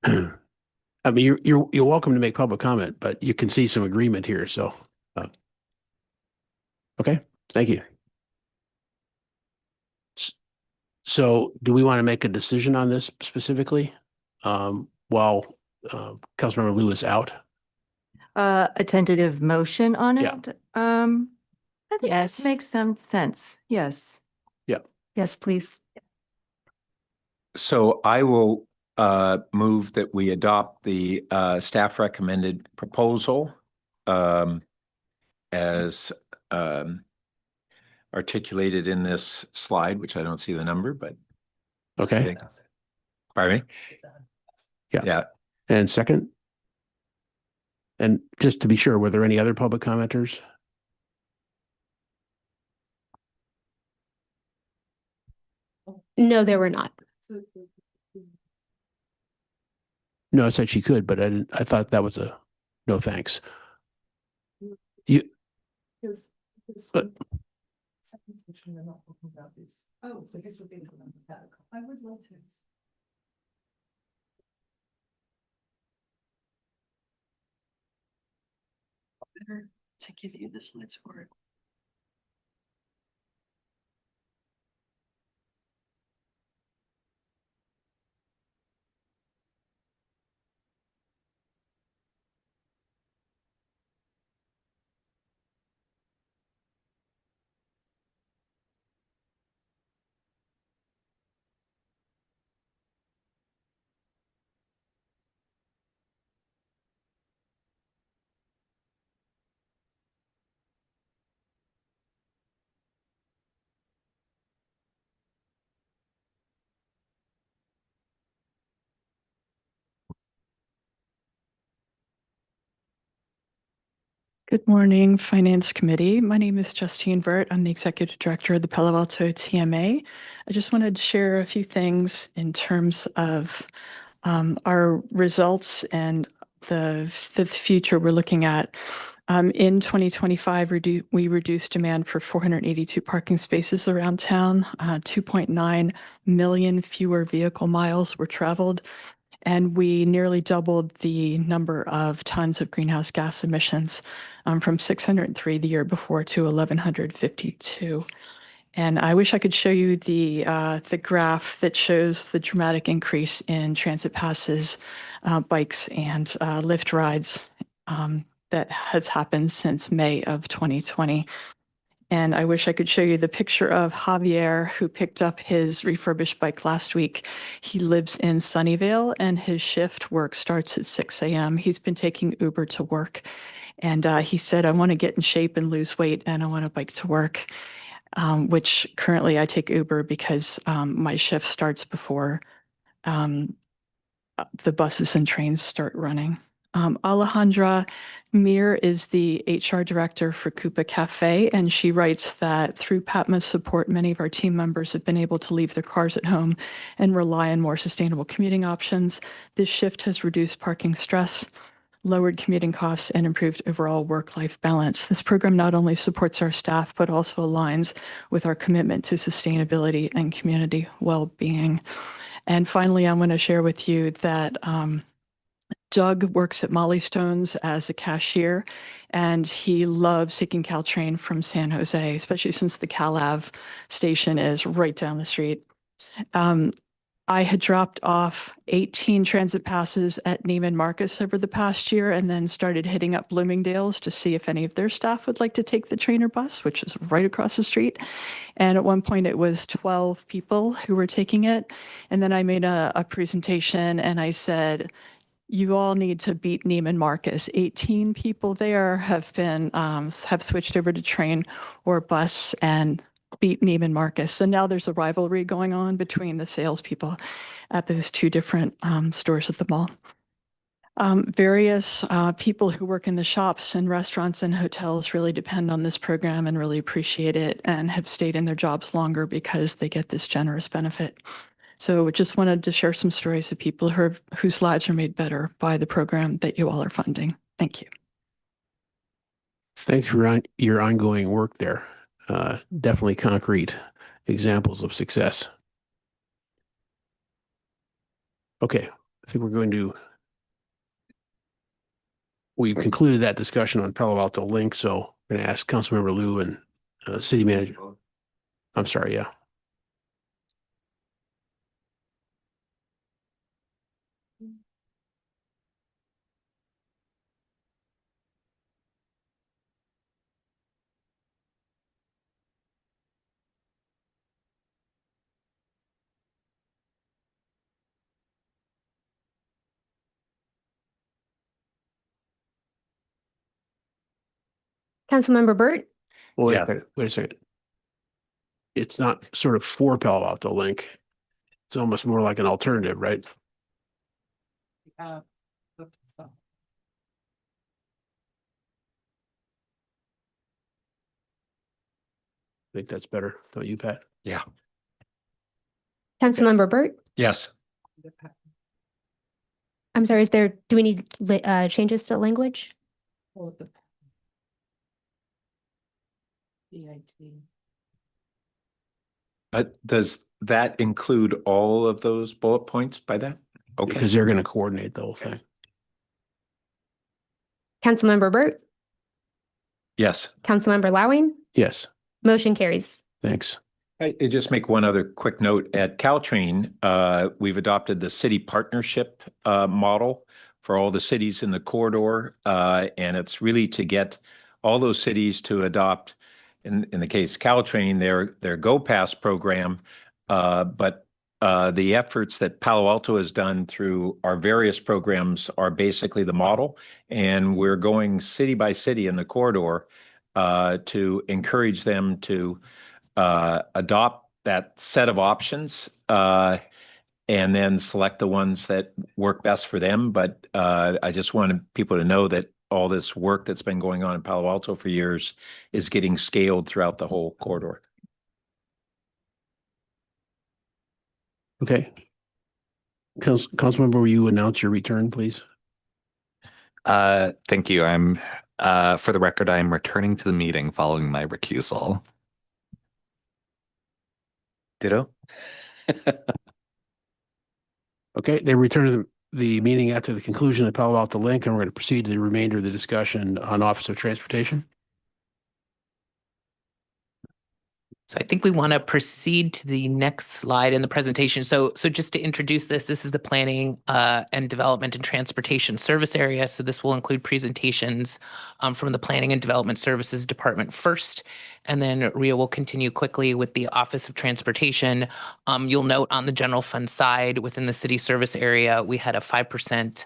I mean, you're welcome to make public comment, but you can see some agreement here. So, okay. Thank you. So, do we want to make a decision on this specifically while Councilmember Liu is out? A tentative motion on Yeah. it? I think Yes. that makes some sense. Yes. Yeah. Yes, please. So I will move that we adopt the staff recommended proposal as articulated in this slide, which I don't see the number, but I Okay. think, pardon me? Yeah. Yeah. And second? And just to be sure, were there any other public commenters? No, there were not. No, I said she could, but I thought that was a no thanks. You, but Oh, so this would be I would love to. Better to give you the slides for it. Good morning, Finance Committee. My name is Justine Vert. I'm the Executive Director of the Palo Alto TMA. I just wanted to share a few things in terms of our results and the future we're looking at. In 2025, we reduced demand for 482 parking spaces around town. 2.9 million fewer vehicle miles were traveled, and we nearly doubled the number of tons of greenhouse gas emissions from 603 the year before to 1,152. And I wish I could show you the graph that shows the dramatic increase in transit passes, bikes, and Lyft rides that has happened since May of 2020. And I wish I could show you the picture of Javier, who picked up his refurbished bike last week. He lives in Sunnyvale, and his shift work starts at 6 a.m. He's been taking Uber to work. And he said, I want to get in shape and lose weight, and I want a bike to work, which currently I take Uber because my shift starts before the buses and trains start running. Alejandra Mir is the HR director for Coupa Cafe, and she writes that through PATMA's support, many of our team members have been able to leave their cars at home and rely on more sustainable commuting options. This shift has reduced parking stress, lowered commuting costs, and improved overall work-life balance. This program not only supports our staff, but also aligns with our commitment to sustainability and community well-being. And finally, I want to share with you that Doug works at Molly Stone's as a cashier, and he loves taking Caltrain from San Jose, especially since the CalAV station is right down the street. I had dropped off 18 transit passes at Neiman Marcus over the past year and then started hitting up Bloomingdale's to see if any of their staff would like to take the train or bus, which is right across the street. And at one point it was 12 people who were taking it. And then I made a presentation and I said, you all need to beat Neiman Marcus. 18 people there have been have switched over to train or bus and beat Neiman Marcus. So now there's a rivalry going on between the salespeople at those two different stores at the mall. Various people who work in the shops and restaurants and hotels really depend on this program and really appreciate it and have stayed in their jobs longer because they get this generous benefit. So just wanted to share some stories of people whose lives are made better by the program that you all are funding. Thank you. thanks for your ongoing work there. Definitely concrete examples of success. Okay, I think we've concluded that discussion on Palo Alto Link, so I'm going to ask Councilmember Liu and City Manager. I'm sorry, yeah. Councilmember Burt? Well, Yeah. wait a second. It's not sort of for Palo Alto Link. It's almost more like an alternative, right? I think that's better. Don't you, Pat? Yeah. Councilmember Burt? Yes. I'm sorry, do we need changes to language? Does that include all of those bullet points by that? Okay. Because they're going to coordinate the whole thing. Councilmember Burt, Yes. Councilmember Lowing, Yes, motion carries. thanks. I just make one other quick note. At Caltrain, we've adopted the city partnership model for all the cities in the corridor. And it's really to get all those cities to adopt, in the case of Caltrain, their Go Pass program. But the efforts that Palo Alto has done through our various programs are basically the model. And we're going city by city in the corridor to encourage them to adopt that set of options and then select the ones that work best for them. But I just wanted people to know that all this work that's been going on in Palo Alto for years is getting scaled throughout the whole corridor. Okay. Councilmember, will you announce your return, please? Thank you. For the record, I'm returning to the meeting following my recusal. Ditto. Okay, they return to the meeting after the conclusion of Palo Alto Link, and we're going to proceed to the remainder of the discussion on Office of Transportation. So I think we want to proceed to the next slide in the presentation. So just to introduce this is the Planning and Development and Transportation Service Area. So this will include presentations from the Planning and Development Services Department first, and then Ria will continue quickly with the Office of Transportation. You'll note on the general fund side within the city service area, we had a 5%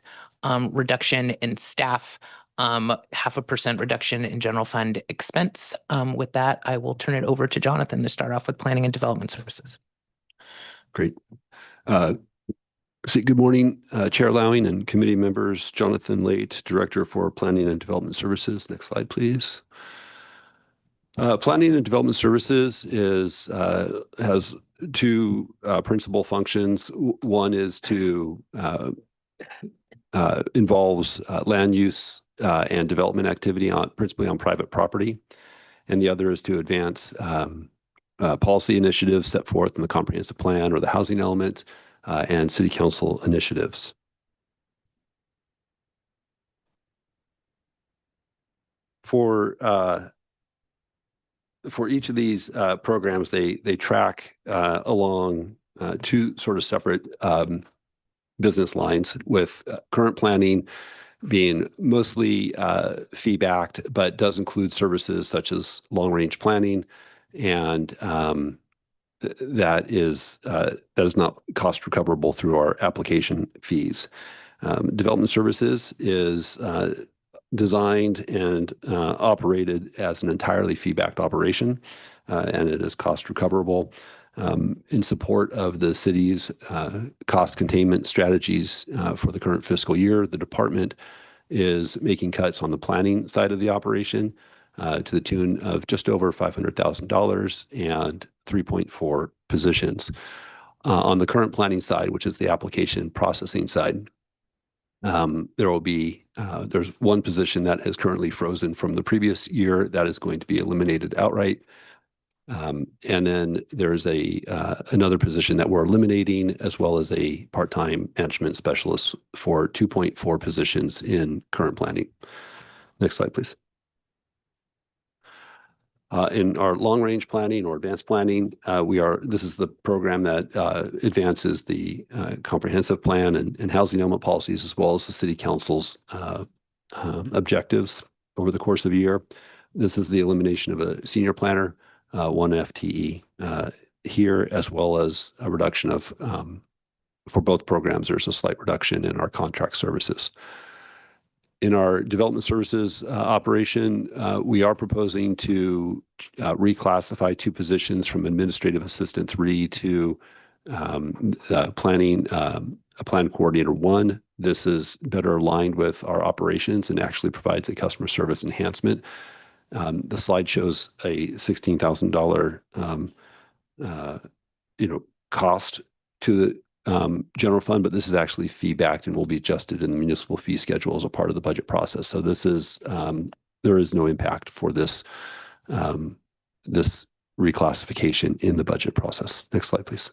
reduction in staff. 0.5% reduction in general fund expense. With that, I will turn it over to Jonathan to start off with Planning and Development Services. Great. Good morning, Chair Lowing and committee members. Jonathan Late, Director for Planning and Development Services. Next slide, please. Planning and Development Services has two principal functions. One is to involves land use and development activity principally on private property, and the other is to advance policy initiatives set forth in the comprehensive plan or the housing element and city council initiatives. For each of these programs, they track along two sort of separate business lines, with current planning being mostly fee-backed, but does include services such as long-range planning, and that is not cost recoverable through our application fees. Development services is designed and operated as an entirely fee-backed operation, and it is cost recoverable. In support of the city's cost containment strategies for the current fiscal year, the department is making cuts on the planning side of the operation to the tune of just over $500,000 and 3.4 positions. On the current planning side, which is the application processing side, there's one position that is currently frozen from the previous year that is going to be eliminated outright. And then there's another position that we're eliminating, as well as a part-time management specialist for 2.4 positions in current planning. Next slide, please. In our long-range planning or advanced planning, this is the program that advances the comprehensive plan and housing element policies, as well as the city council's objectives over the course of a year. This is the elimination of a senior planner, 1 FTE here, as well as a reduction of, for both programs, there's a slight reduction in our contract services. In our development services operation, we are proposing to reclassify 2 positions from administrative assistant 3 to planning, a plan coordinator 1. This is better aligned with our operations and actually provides a customer service enhancement. The slide shows a $16,000 cost to general fund, but this is actually fee backed and will be adjusted in the municipal fee schedule as a part of the budget process. So this is there is no impact for this this reclassification in the budget process. Next slide, please.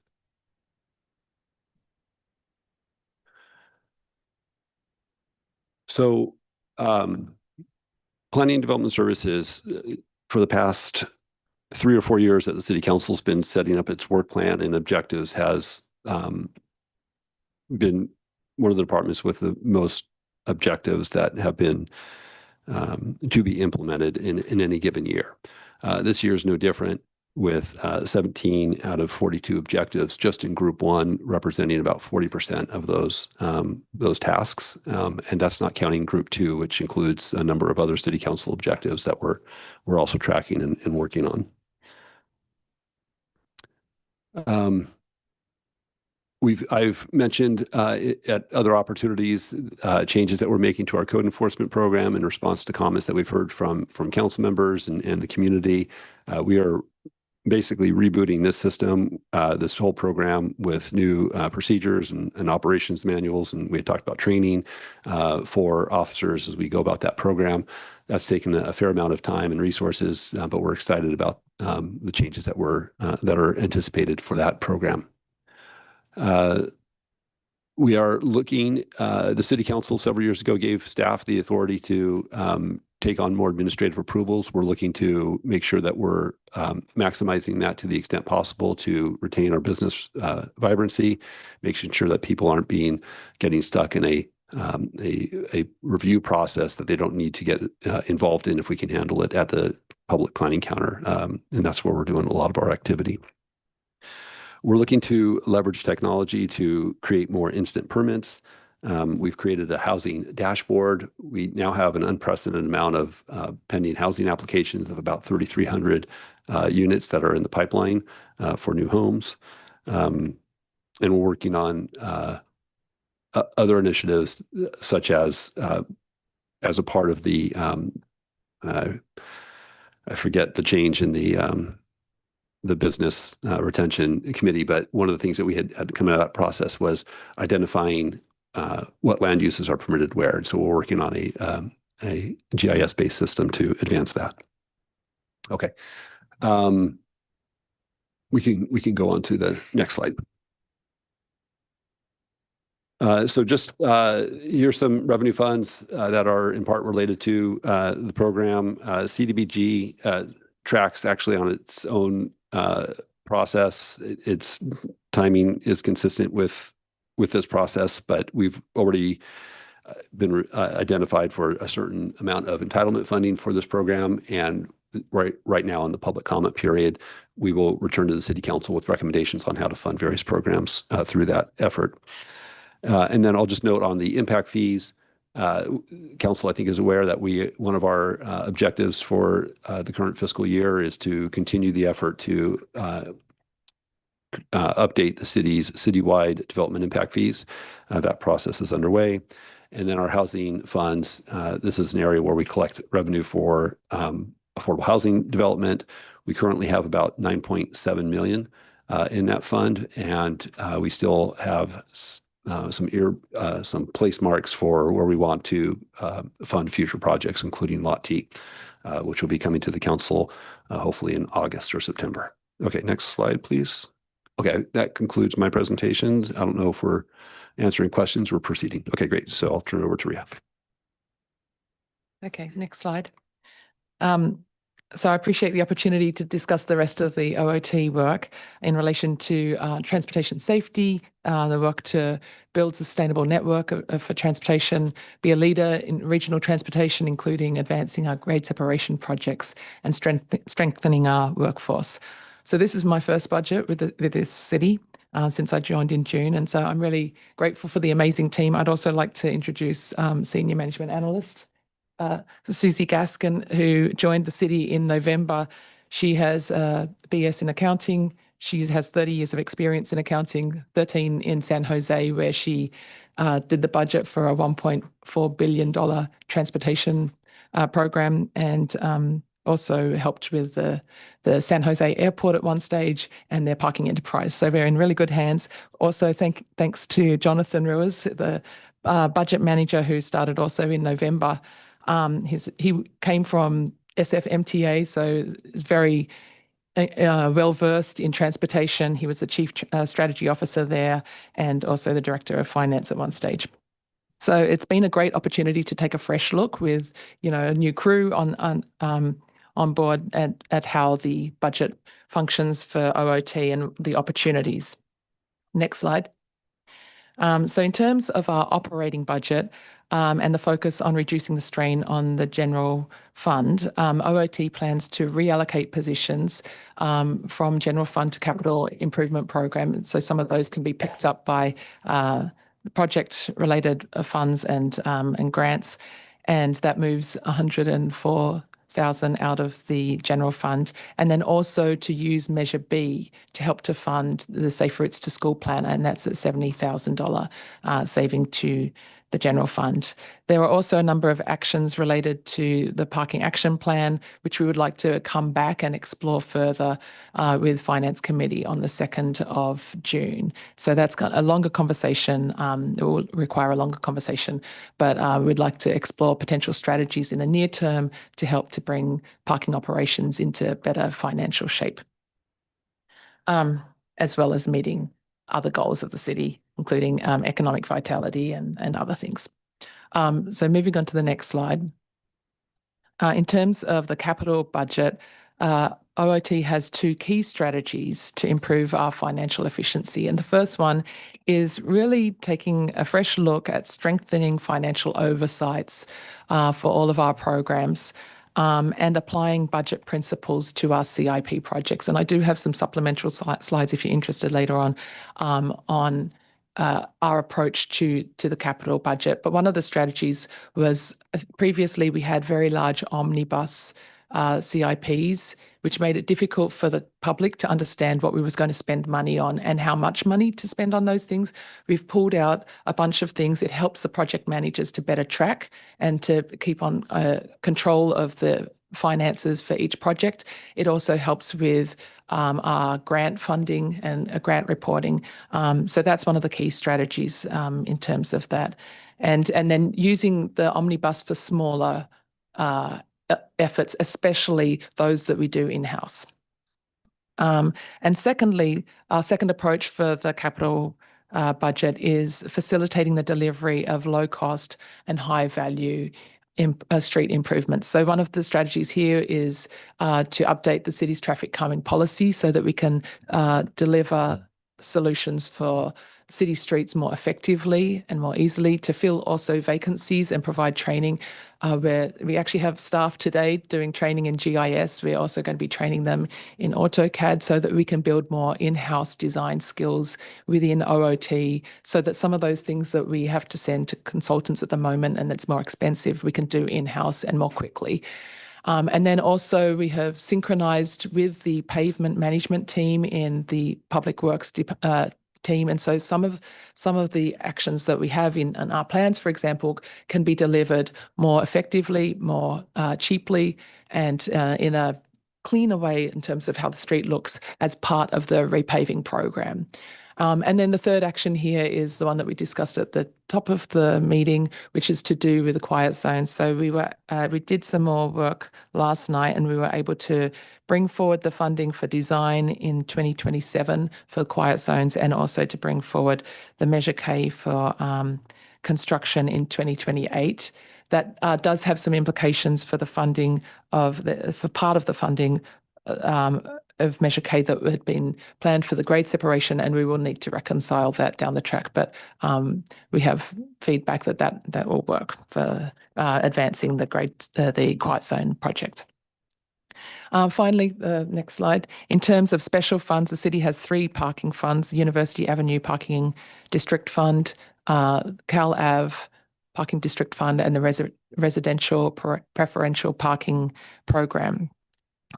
So planning and development services for the past 3 or 4 years that the city council's been setting up its work plan and objectives has been one of the departments with the most objectives that have been to be implemented in any given year. This year is no different, with 17 out of 42 objectives just in Group 1, representing about 40% of those tasks. And that's not counting Group 2, which includes a number of other city council objectives that we're also tracking and working on. I've mentioned at other opportunities changes that we're making to our code enforcement program in response to comments that we've heard from council members and the community. We are basically rebooting this system, this whole program, with new procedures and operations manuals. And we had talked about training for officers as we go about that program. That's taken a fair amount of time and resources, but we're excited about the changes that are anticipated for that program. We are looking, the city council several years ago gave staff the authority to take on more administrative approvals. We're looking to make sure that we're maximizing that to the extent possible to retain our business vibrancy, making sure that people aren't getting stuck in a review process that they don't need to get involved in if we can handle it at the public planning counter. And that's where we're doing a lot of our activity. We're looking to leverage technology to create more instant permits. We've created a housing dashboard. We now have an unprecedented amount of pending housing applications of about 3,300 units that are in the pipeline for new homes. And we're working on other initiatives, such as a part of the, I forget the change in the business retention committee, but one of the things that we had come out of that process was identifying what land uses are permitted where. And so we're working on a GIS-based system to advance that. Okay. We can go on to the next slide. So just here's some revenue funds that are in part related to the program. CDBG tracks actually on its own process. Its timing is consistent with this process, but we've already been identified for a certain amount of entitlement funding for this program. And right now in the public comment period, we will return to the city council with recommendations on how to fund various programs through that effort. And then I'll just note on the impact fees, council, I think, is aware that one of our objectives for the current fiscal year is to continue the effort to update the city's citywide development impact fees. That process is underway. And then our housing funds, this is an area where we collect revenue for affordable housing development. We currently have about 9.7 million in that fund, and we still have some place marks for where we want to fund future projects, including Lot T, which will be coming to the council hopefully in August or September. Okay, next slide, please. Okay, that concludes my presentation. I don't know if we're answering questions or proceeding. Okay, great. So I'll turn it over to Ria. Okay, next slide. So I appreciate the opportunity to discuss the rest of the OOT work in relation to transportation safety, the work to build sustainable network for transportation, be a leader in regional transportation, including advancing our grade separation projects and strengthening our workforce. So this is my first budget with this city since I joined in June. And so I'm really grateful for the amazing team. I'd also like to introduce Senior Management Analyst, Susie Gaskin, who joined the city in November. She has a BS in accounting. She has 30 years of experience in accounting, 13 in San Jose, where she did the budget for a $1.4 billion transportation program, and also helped with the San Jose airport at one stage and their parking enterprise. So we're in really good hands. Also, thanks to Jonathan Ruiz, the budget manager who started also in November. He came from SFMTA, so is very well versed in transportation. He was the chief strategy officer there and also the director of finance at one stage. So it's been a great opportunity to take a fresh look with, a new crew on board at how the budget functions for OOT and the opportunities. Next slide. So in terms of our operating budget and the focus on reducing the strain on the general fund, OOT plans to reallocate positions from general fund to capital improvement program. So some of those can be picked up by project-related funds and grants, and that moves 104,000 out of the general fund, and then also to use Measure B to help to fund the Safe Routes to School plan, and that's at $70,000 saving to the general fund. There are also a number of actions related to the parking action plan, which we would like to come back and explore further with Finance Committee on the 2nd of June. So that's got a longer conversation. It will require a longer conversation, but we'd like to explore potential strategies in the near term to help to bring parking operations into better financial shape, as well as meeting other goals of the city, including economic vitality and other things. So moving on to the next slide. In terms of the capital budget, OOT has two key strategies to improve our financial efficiency. And the first one is really taking a fresh look at strengthening financial oversights for all of our programs, and applying budget principles to our CIP projects. And I do have some supplemental slides if you're interested later on our approach to the capital budget. But one of the strategies was previously we had very large omnibus CIPs, which made it difficult for the public to understand what we was going to spend money on and how much money to spend on those things. We've pulled out a bunch of things. It helps the project managers to better track and to keep on control of the finances for each project. It also helps with our grant funding and grant reporting. So that's one of the key strategies in terms of that. And then using the omnibus for smaller efforts, especially those that we do in-house. And secondly, our second approach for the capital budget is facilitating the delivery of low-cost and high-value street improvements. So one of the strategies here is to update the city's traffic calming policy so that we can deliver solutions for city streets more effectively and more easily, to fill also vacancies and provide training where we actually have staff today doing training in GIS. We're also going to be training them in AutoCAD so that we can build more in-house design skills within OOT, so that some of those things that we have to send to consultants at the moment and that's more expensive, we can do in-house and more quickly. And then also we have synchronized with the pavement management team in the public works team. And so some of the actions that we have in our plans, for example, can be delivered more effectively, more cheaply, and in a cleaner way in terms of how the street looks as part of the repaving program. And then the third action here is the one that we discussed at the top of the meeting, which is to do with the quiet zones. So we did some more work last night, and we were able to bring forward the funding for design in 2027 for quiet zones, and also to bring forward the Measure K for construction in 2028. That does have some implications for the funding for part of the funding of Measure K that had been planned for the grade separation, and we will need to reconcile that down the track. But we have feedback that will work for advancing the quiet zone project. Finally, the next slide. In terms of special funds, the city has 3 parking funds: University Avenue Parking District Fund, Cal Ave Parking District Fund, and the Residential Preferential Parking Program.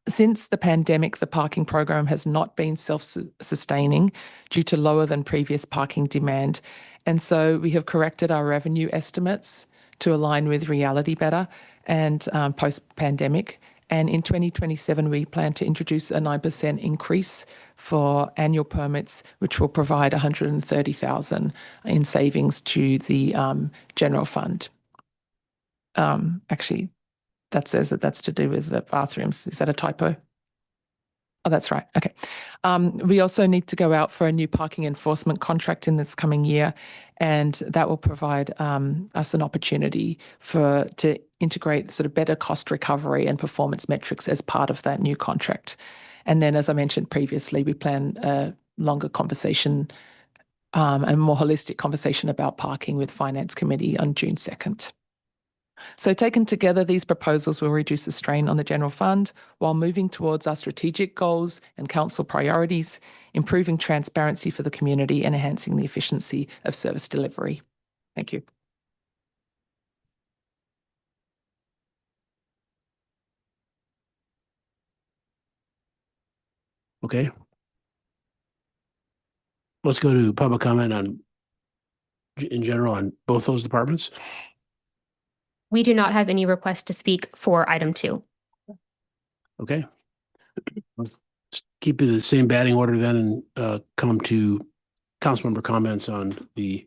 Since the pandemic, the parking program has not been self-sustaining due to lower than previous parking demand. And so we have corrected our revenue estimates to align with reality better and post-pandemic. And in 2027, we plan to introduce a 9% increase for annual permits, which will provide 130,000 in savings to the general fund. Actually, that says that that's to do with the bathrooms. Is that a typo? Oh, that's right. Okay. We also need to go out for a new parking enforcement contract in this coming year, and that will provide us an opportunity to integrate sort of better cost recovery and performance metrics as part of that new contract. And then, as I mentioned previously, we plan a longer conversation and more holistic conversation about parking with Finance Committee on June 2nd. So taken together, these proposals will reduce the strain on the general fund while moving towards our strategic goals and council priorities, improving transparency for the community and enhancing the efficiency of service delivery. Thank you. Okay. Let's go to public comment in general on both those departments. We do not have any requests to speak for item 2. Okay. Let's keep it the same batting order then and come to council member comments on the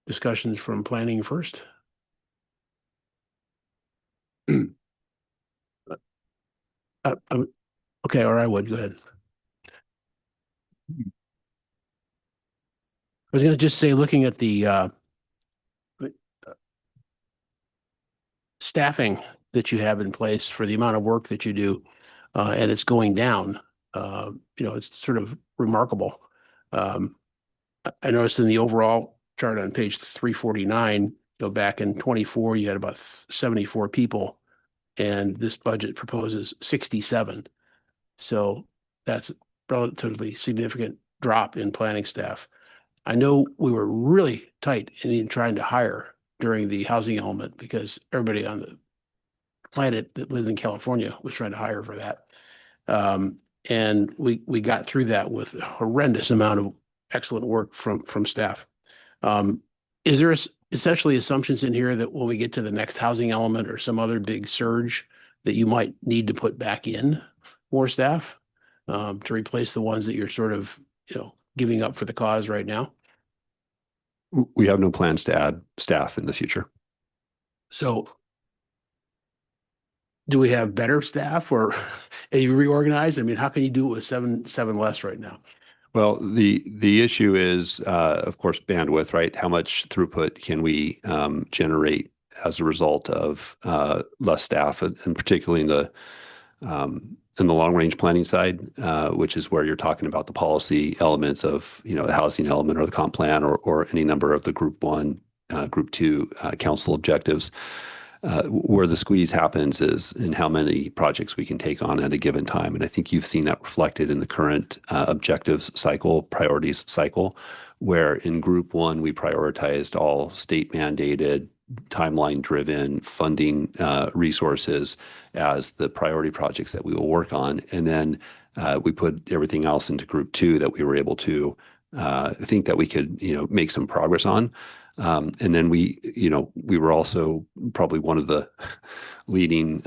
discussions from planning first. Okay, or I would go ahead. I was going to just say, looking at the staffing that you have in place for the amount of work that you do, and it's going down, it's sort of remarkable. I noticed in the overall chart on page 349, back in 24, you had about 74 people, and this budget proposes 67. So that's a relatively significant drop in planning staff. I know we were really tight in trying to hire during the housing element because everybody on the planet that lived in California was trying to hire for that. And we got through that with a horrendous amount of excellent work from staff. Is there essentially assumptions in here that when we get to the next housing element or some other big surge that you might need to put back in more staff to replace the ones that you're sort of, giving up for the cause right now? We have no plans to add staff in the future. So do we have better staff or are you reorganized? I mean, how can you do it with seven less right now? Well, the issue is, of course, bandwidth, right? How much throughput can we generate as a result of less staff, and particularly in the long range planning side, which is where you're talking about the policy elements of, the housing element or the comp plan or any number of the group 1, group 2 council objectives. Where the squeeze happens is in how many projects we can take on at a given time. And I think you've seen that reflected in the current objectives cycle, priorities cycle, where in group 1, we prioritized all state mandated, timeline driven funding resources as the priority projects that we will work on. And then we put everything else into group 2 that we were able to think that we could, make some progress on. And then we were also probably one of the leading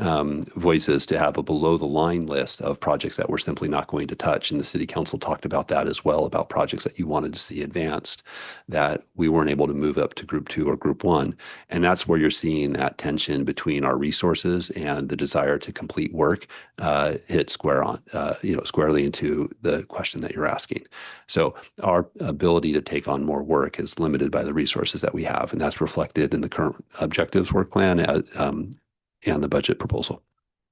voices to have a below the line list of projects that we're simply not going to touch. And the city council talked about that as well, about projects that you wanted to see advanced that we weren't able to move up to group 2 or group 1. And that's where you're seeing that tension between our resources and the desire to complete work hit squarely into the question that you're asking. So our ability to take on more work is limited by the resources that we have. And that's reflected in the current objectives work plan and the budget proposal.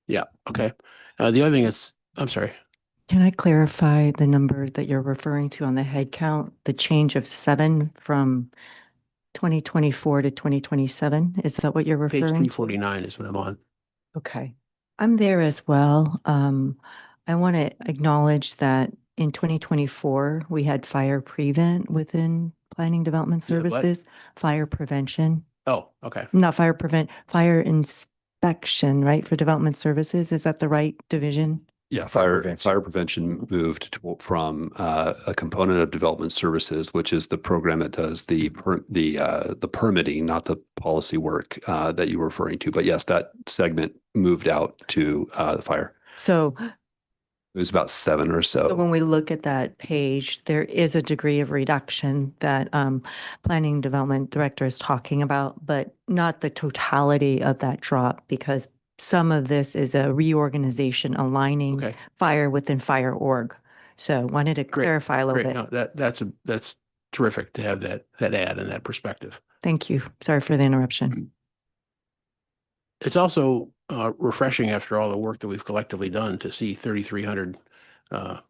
Yeah. Okay. The other thing is, I'm sorry. Can I clarify the number that you're referring to on the head count, the change of 7 from 2024 to 2027? Is that what you're referring Page to? 349 is what I'm on. Okay. I'm there as well. I want to acknowledge that in 2024, we had fire prevent within planning development Yeah, what? services, fire prevention, Oh, okay. not fire inspection, right, for development services. Is that the right division? Fire fire prevention. prevention moved from a component of development services, which is the program that does the permitting, not the policy work that you were referring to. But yes, that segment moved out to the fire. So It was about 7 or so. when we look at that page, there is a degree of reduction that Planning and Development Director is talking about, but not the totality of that drop, because some of this is a reorganization aligning Okay. fire within fire org. So wanted to Great, clarify a little Great. bit. No, that's terrific to have that add and that perspective. Thank you. Sorry for the interruption. It's also refreshing after all the work that we've collectively done to see 3,300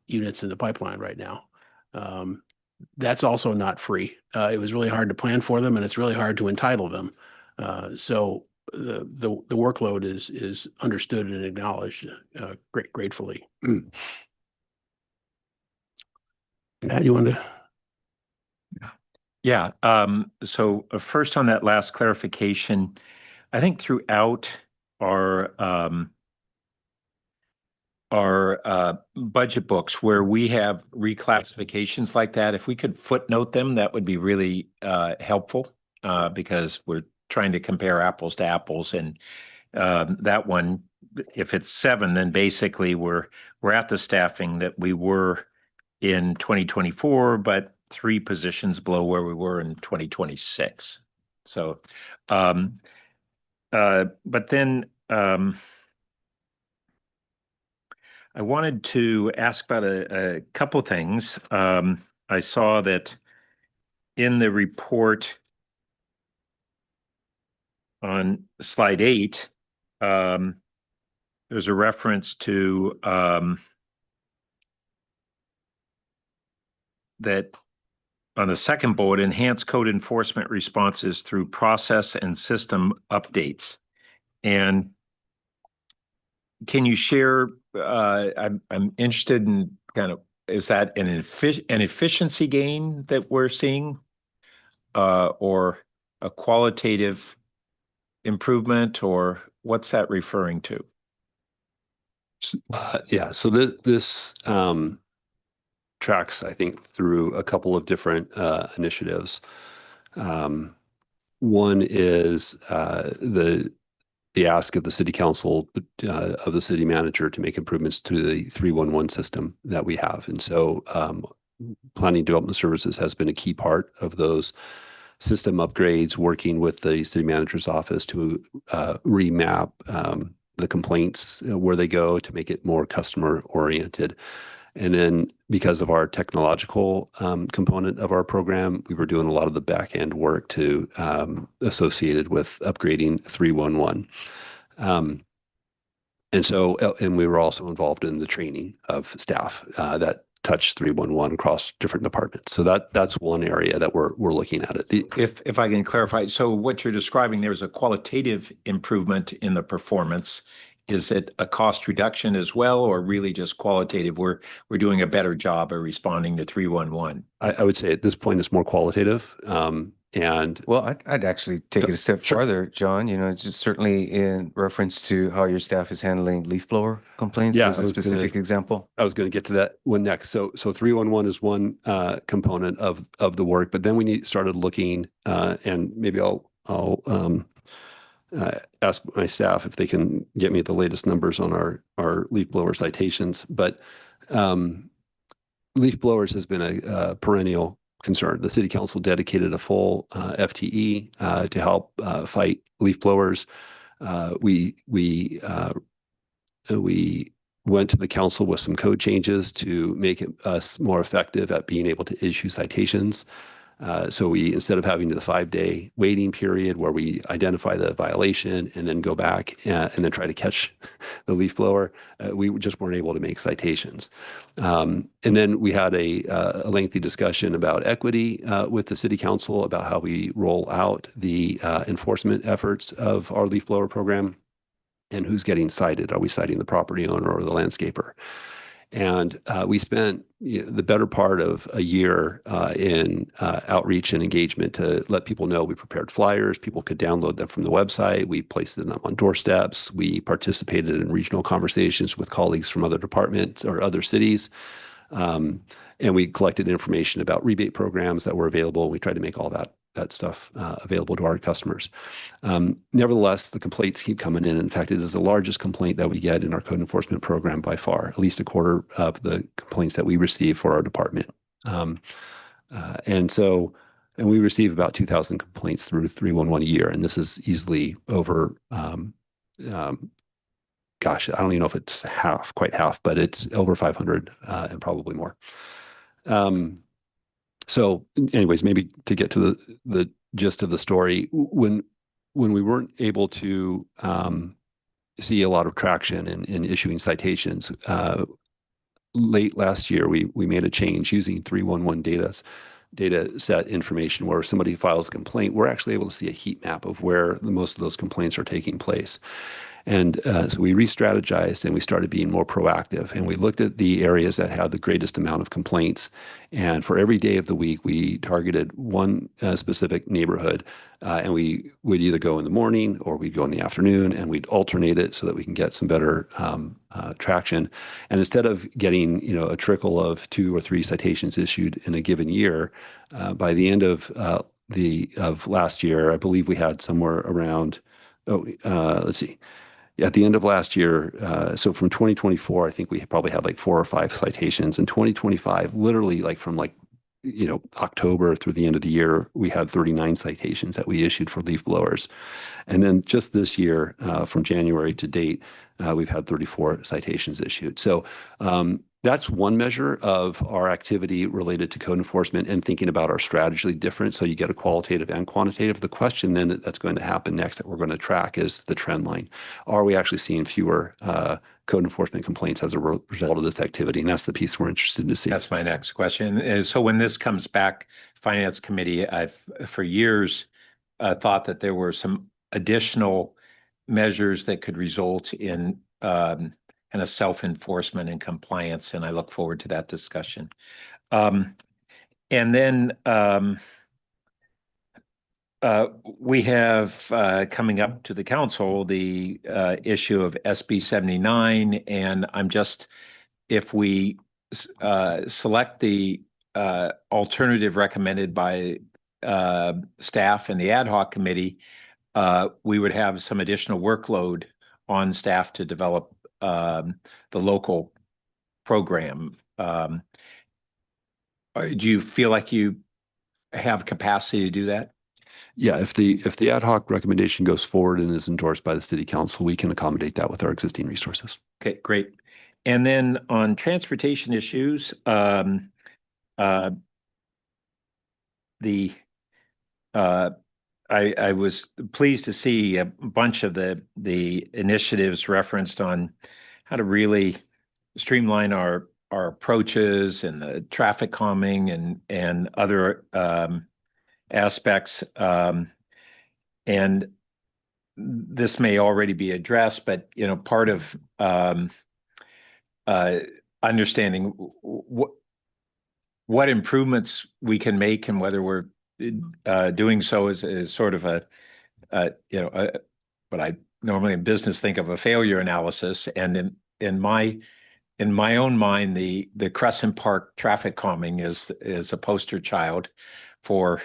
units in the pipeline right now. That's also not free. It was really hard to plan for them, and it's really hard to entitle them. So the workload is understood and acknowledged gratefully. Pat, you want to? Yeah. So first on that last clarification, I think throughout our budget books where we have reclassifications like that, if we could footnote them, that would be really helpful because we're trying to compare apples to apples. And that one, if it's 7, then basically we're at the staffing that we were in 2024, but 3 positions below where we were in 2026. So, but then I wanted to ask about a couple things. I saw that in the report on slide 8, there's a reference to that on the second bullet, enhance code enforcement responses through process and system updates. And can you share, I'm interested in kind of, is that an efficiency gain that we're seeing or a qualitative improvement, or what's that referring to? Yeah, so this tracks, I think, through a couple of different initiatives. One is the ask of the city council of the city manager to make improvements to the 311 system that we have. And so planning development services has been a key part of those system upgrades, working with the city manager's office to remap the complaints where they go to make it more customer oriented. And then because of our technological component of our program, we were doing a lot of the back end work to associated with upgrading 311. And we were also involved in the training of staff that touch 311 across different departments. So that's one area that we're looking at it. If I can clarify, so what you're describing, there's a qualitative improvement in the performance. Is it a cost reduction as well, or really just qualitative? We're doing a better job of responding to 311. I would say at this point it's more qualitative. And well, I'd actually take it a step farther, John. You know, just certainly in reference to how your staff is handling leaf blower complaints as a specific example. I was going to get to that one next. So 311 is one component of the work, but then we started looking, and maybe I'll ask my staff if they can get me the latest numbers on our leaf blower citations. But leaf blowers has been a perennial concern. The city council dedicated a full FTE to help fight leaf blowers. We went to the council with some code changes to make us more effective at being able to issue citations. So we, instead of having the 5-day waiting period where we identify the violation and then go back and then try to catch the leaf blower, we just weren't able to make citations. And then we had a lengthy discussion about equity with the city council about how we roll out the enforcement efforts of our leaf blower program and who's getting cited. Are we citing the property owner or the landscaper? And we spent the better part of a year in outreach and engagement to let people know. We prepared flyers. People could download them from the website. We placed them on doorsteps. We participated in regional conversations with colleagues from other departments or other cities. And we collected information about rebate programs that were available. We tried to make all that stuff available to our customers. Nevertheless, the complaints keep coming in. In fact, it is the largest complaint that we get in our code enforcement program by far, at least a quarter of the complaints that we receive for our department. And we receive about 2,000 complaints through 311 a year. And this is easily over, gosh, I don't even know if it's quite half, but it's over 500 and probably more. So anyways, maybe to get to the gist of the story, when we weren't able to see a lot of traction in issuing citations, late last year, we made a change using 311 data set information where somebody files a complaint, we're actually able to see a heat map of where most of those complaints are taking place. And so we re-strategized and we started being more proactive. And we looked at the areas that had the greatest amount of complaints. And for every day of the week, we targeted one specific neighborhood. And we would either go in the morning or we'd go in the afternoon, and we'd alternate it so that we can get some better traction. And instead of getting a trickle of 2 or 3 citations issued in a given year, by the end of last year, I believe we had somewhere around, let's see. At the end of last year, so from 2024, I think we probably had like 4 or 5 citations. In 2025, literally from October through the end of the year, we had 39 citations that we issued for leaf blowers. And then just this year, from January to date, we've had 34 citations issued. So that's one measure of our activity related to code enforcement and thinking about our strategy different. So you get a qualitative and quantitative. The question then that's going to happen next that we're going to track is the trend line. Are we actually seeing fewer code enforcement complaints as a result of this activity? And that's the piece we're interested to see. That's my next question. So when this comes back, Finance Committee, I've for years thought that there were some additional measures that could result in kind of self-enforcement and compliance, and I look forward to that discussion. And then we have coming up to the council the issue of SB 79, and I'm just, if we select the alternative recommended by staff and the ad hoc committee, we would have some additional workload on staff to develop the local program. Do you feel like you have capacity to do that? Yeah, if the ad hoc recommendation goes forward and is endorsed by the city council, we can accommodate that with our existing resources. Okay, great. And then on transportation issues, I was pleased to see a bunch of the initiatives referenced on how to really streamline our approaches and the traffic calming and other aspects. And this may already be addressed, but part of understanding what improvements we can make and whether we're doing so is sort of what I normally in business think of a failure analysis. And in my own mind, the Crescent Park traffic calming is a poster child for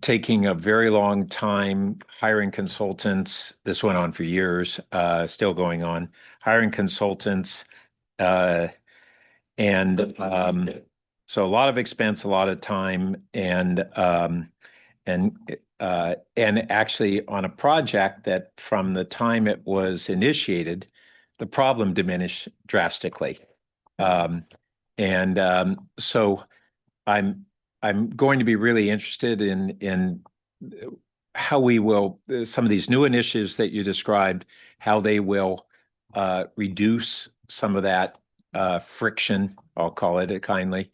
taking a very long time, hiring consultants. This went on for years, still going on, hiring consultants, and so a lot of expense, a lot of time, and actually on a project that from the time it was initiated, the problem diminished drastically. So I'm going to be really interested in how we will, some of these new initiatives that you described, how they will reduce some of that friction, I'll call it kindly,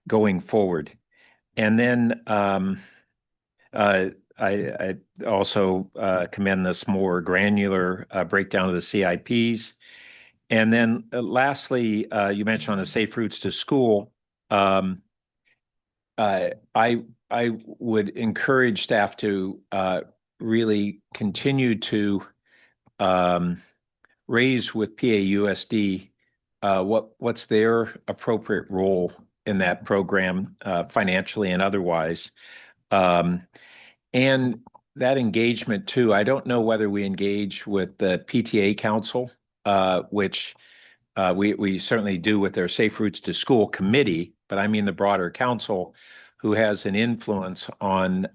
going forward. And then I also commend this more granular breakdown of the CIPs. And then lastly, you mentioned on the safe routes to school. I would encourage staff to really continue to raise with PAUSD what's their appropriate role in that program, financially and otherwise. And that engagement too, I don't know whether we engage with the PTA Council, which we certainly do with their Safe Routes to School committee, but I mean the broader council who has an influence on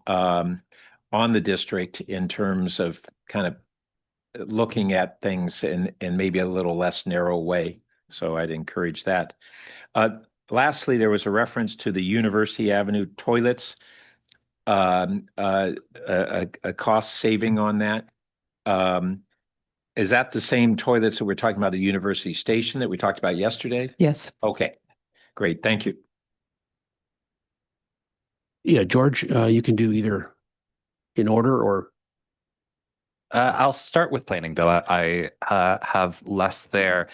the district in terms of kind of looking at things in maybe a little less narrow way. So I'd encourage that. Lastly, there was a reference to the University Avenue toilets, a cost saving on that. Is that the same toilets that we're talking about, the University Station that we talked about yesterday? Yes. Okay, great. Thank you. Yeah, George, you can do either in order or. I'll start with planning, though. I have less there.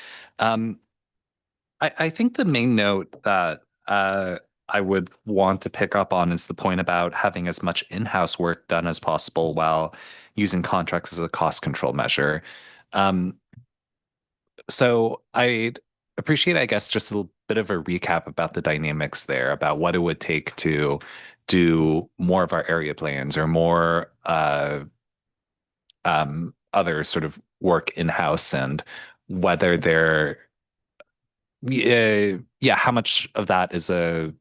I think the main note that I would want to pick up on is the point about having as much in-house work done as possible while using contracts as a cost control measure. So I'd appreciate, I guess, just a bit of a recap about the dynamics there, about what it would take to do more of our area plans or more other sort of work in-house, and whether they're how much of that is a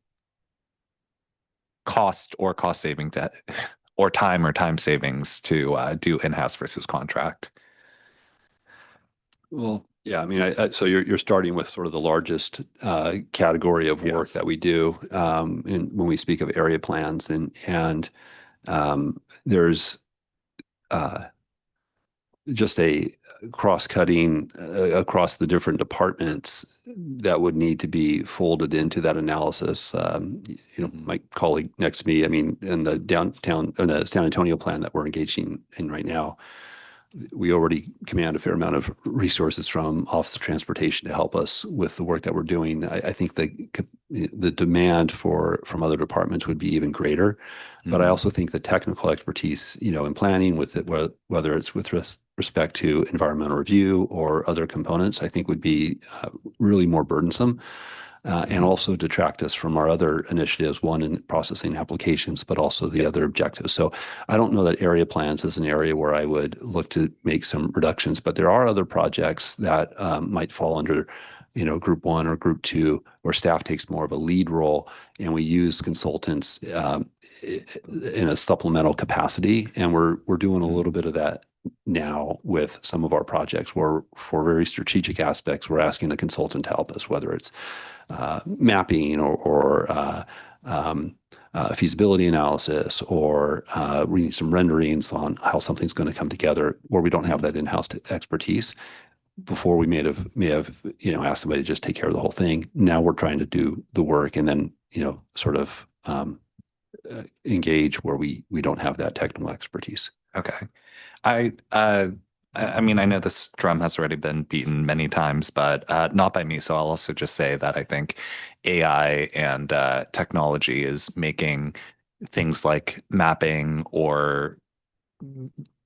cost or cost saving to or time savings to do in-house versus contract. Well, yeah, I mean, so you're starting with sort of the largest category of work that we do when we speak of area plans, and there's just a cross-cutting across the different departments that would need to be folded into that analysis. My colleague next to me, I mean, in the downtown or the San Antonio plan that we're engaging in right now, we already command a fair amount of resources from Office of Transportation to help us with the work that we're doing. I think the demand from other departments would be even greater, but I also think the technical expertise, in planning with it, whether it's with respect to environmental review or other components, I think would be really more burdensome. And also detract us from our other initiatives, one in processing applications, but also the other objectives. So I don't know that area plans is an area where I would look to make some reductions, but there are other projects that might fall under, group 1 or group 2, where staff takes more of a lead role, and we use consultants in a supplemental capacity. And we're doing a little bit of that now with some of our projects, where for very strategic aspects, we're asking a consultant to help us, whether it's mapping or feasibility analysis, or we need some renderings on how something's going to come together, where we don't have that in-house expertise. Before we may have asked somebody to just take care of the whole thing. Now we're trying to do the work and then sort of engage where we don't have that technical expertise. Okay. I mean, I know this drum has already been beaten many times, but not by me. So I'll also just say that I think AI and technology is making things like mapping or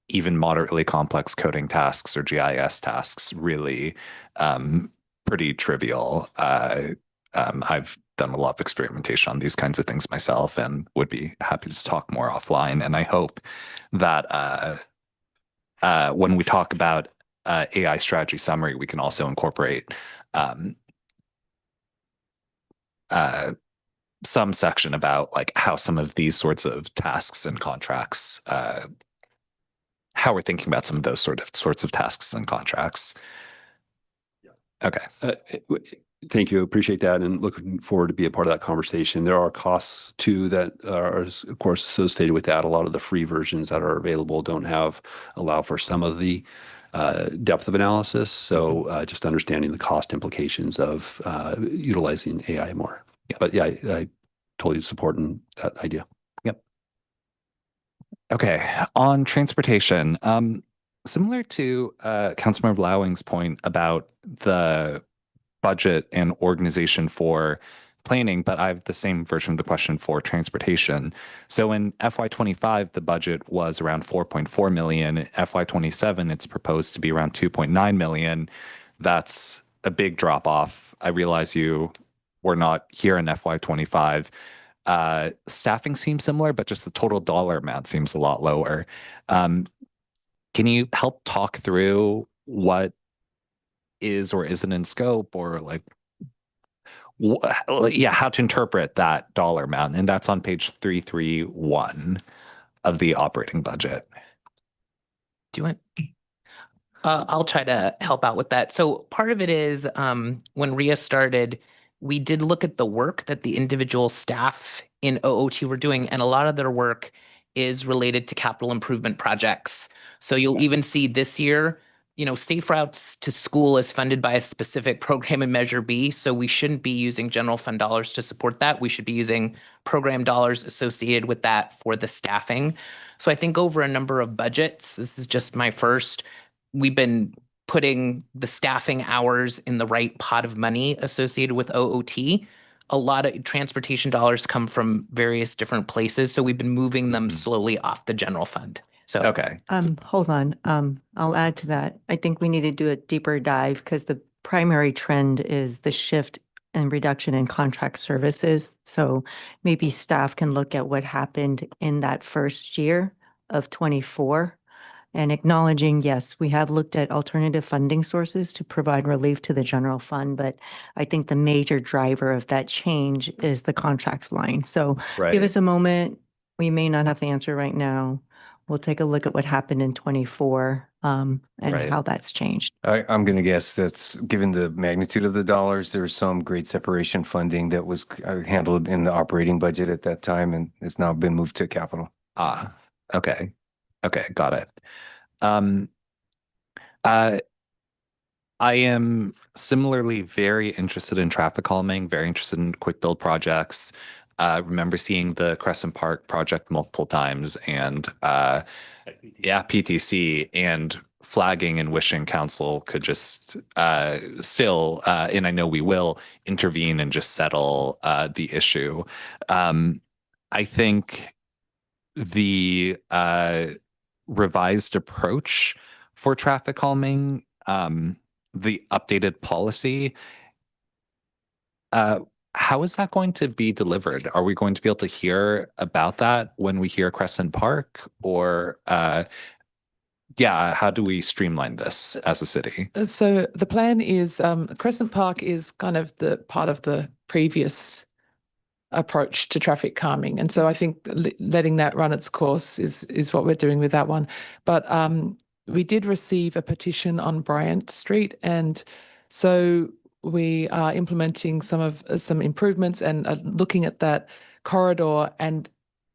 even moderately complex coding tasks or GIS tasks really pretty trivial. I've done a lot of experimentation on these kinds of things myself, and would be happy to talk more offline. And I hope that when we talk about AI strategy summary, we can also incorporate some section about like how some of these sorts of tasks and contracts, how we're thinking about some of those sorts of tasks and contracts. Okay. Thank you. Appreciate that, and looking forward to be a part of that conversation. There are costs too that are, of course, associated with that. A lot of the free versions that are available don't allow for some of the depth of analysis. So just understanding the cost implications of utilizing AI more. Yeah. But yeah, I totally support that idea. Yep. Okay. On transportation, Similar to Councilmember Lowing's point about the budget and organization for planning, but I have the same version of the question for transportation. So in FY25, the budget was around 4.4 million. In FY27, it's proposed to be around 2.9 million. That's a big drop off. I realize you were not here in FY25. Staffing seems similar, but just the total dollar amount seems a lot lower. Can you help talk through what is or isn't in scope, or like, how to interpret that dollar amount? And that's on page 331 of the operating budget. Do you want? I'll try to help out with that. So part of it is when RIA started, we did look at the work that the individual staff in OOT were doing, and a lot of their work is related to capital improvement projects. So you'll even see this year, Safe Routes to School is funded by a specific program in Measure B. So we shouldn't be using general fund dollars to support that. We should be using program dollars associated with that for the staffing. So I think over a number of budgets, this is just my first, we've been putting the staffing hours in the right pot of money associated with OOT. A lot of transportation dollars come from various different places. So we've been moving them slowly off the general fund. So Okay. Hold on. I'll add to that. I think we need to do a deeper dive because the primary trend is the shift and reduction in contract services. So maybe staff can look at what happened in that first year of 24 and acknowledging, yes, we have looked at alternative funding sources to provide relief to the general fund, but I think the major driver of that change is the contracts line. So give us a moment. We may not have the answer right now. We'll take a look at what happened in 24 and how that's changed. I'm going to guess that's, given the magnitude of the dollars, there's some great separation funding that was handled in the operating budget at that time and has now been moved to capital. Okay. Okay, got it. I am similarly very interested in traffic calming, very interested in quick build projects. Remember seeing the Crescent Park project multiple times, and PTC, and flagging and wishing council could just still, and I know we will, intervene and just settle the issue. I think the revised approach for traffic calming, the updated policy, how is that going to be delivered? Are we going to be able to hear about that when we hear Crescent Park, or how do we streamline this as a city? So the plan is Crescent Park is kind of the part of the previous approach to traffic calming. And so I think letting that run its course is what we're doing with that one. But we did receive a petition on Bryant Street, and so we are implementing some improvements and looking at that corridor and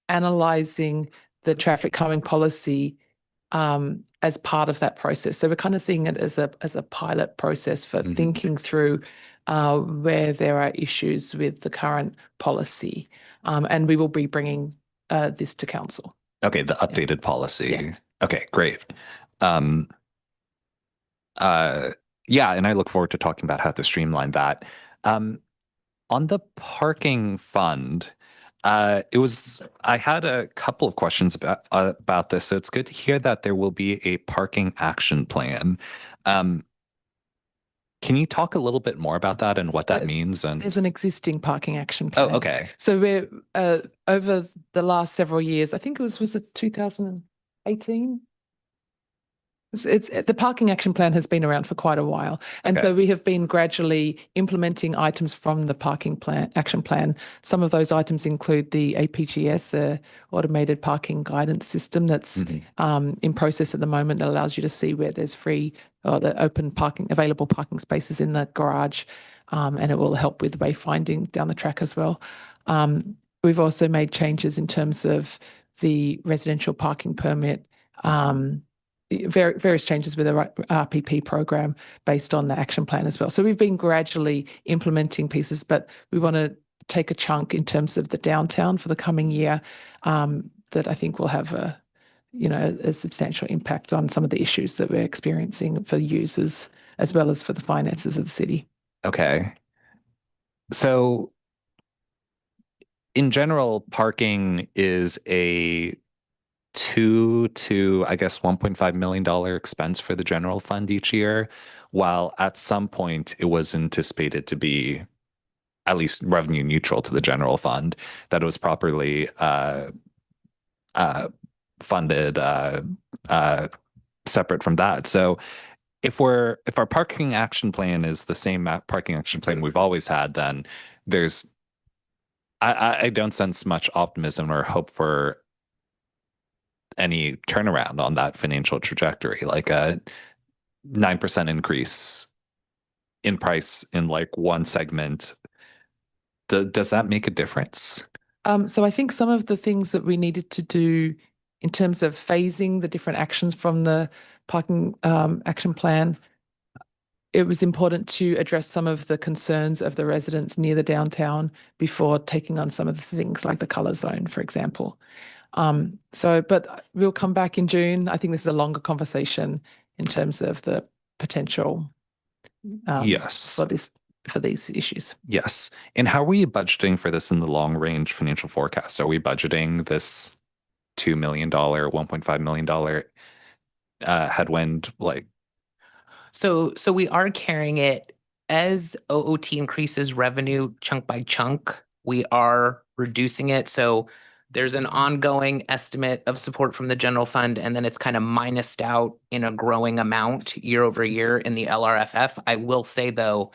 analysing the traffic calming policy as part of that process. So we're kind of seeing it as a pilot process for thinking through where there are issues with the current policy. And we will be bringing this to council. Okay, the updated policy. Yes. Okay, great. And I look forward to talking about how to streamline that. On the parking fund, I had a couple of questions about this. So it's good to hear that there will be a parking action plan. Can you talk a little bit more about that and what that means? And there's an existing parking action plan. Oh, okay. So we're over the last several years, I think was it 2018? It's the parking action plan has been around for quite a while, and so we have been gradually implementing items from the parking plan action plan. Some of those items include the APGS, the automated parking guidance system, that's in process at the moment, that allows you to see where there's free or the open parking, available parking spaces in the garage, and it will help with wayfinding down the track as well. We've also made changes in terms of the residential parking permit. Various changes with the RPP program based on the action plan as well. So we've been gradually implementing pieces, but we want to take a chunk in terms of the downtown for the coming year that I think will have a substantial impact on some of the issues that we're experiencing for users as well as for the finances of the city. Okay. So in general, parking is a $2 to, I guess, $1.5 million expense for the general fund each year, while at some point it was anticipated to be at least revenue neutral to the general fund, that it was properly funded separate from that. So if our parking action plan is the same parking action plan we've always had, then I don't sense much optimism or hope for any turnaround on that financial trajectory, like a 9% increase in price in like one segment. Does that make a difference? So I think some of the things that we needed to do in terms of phasing the different actions from the parking action plan, it was important to address some of the concerns of the residents near the downtown before taking on some of the things like the colour zone, for example. But we'll come back in June. I think this is a longer conversation in terms of the potential Yes. for these issues. Yes. And how are we budgeting for this in the long range financial forecast? Are we budgeting this $2 million, $1.5 million headwind? So we are carrying it as OOT increases revenue chunk by chunk. We are reducing it. So there's an ongoing estimate of support from the general fund, and then it's kind of minused out in a growing amount year over year in the LRFF. I will say, though,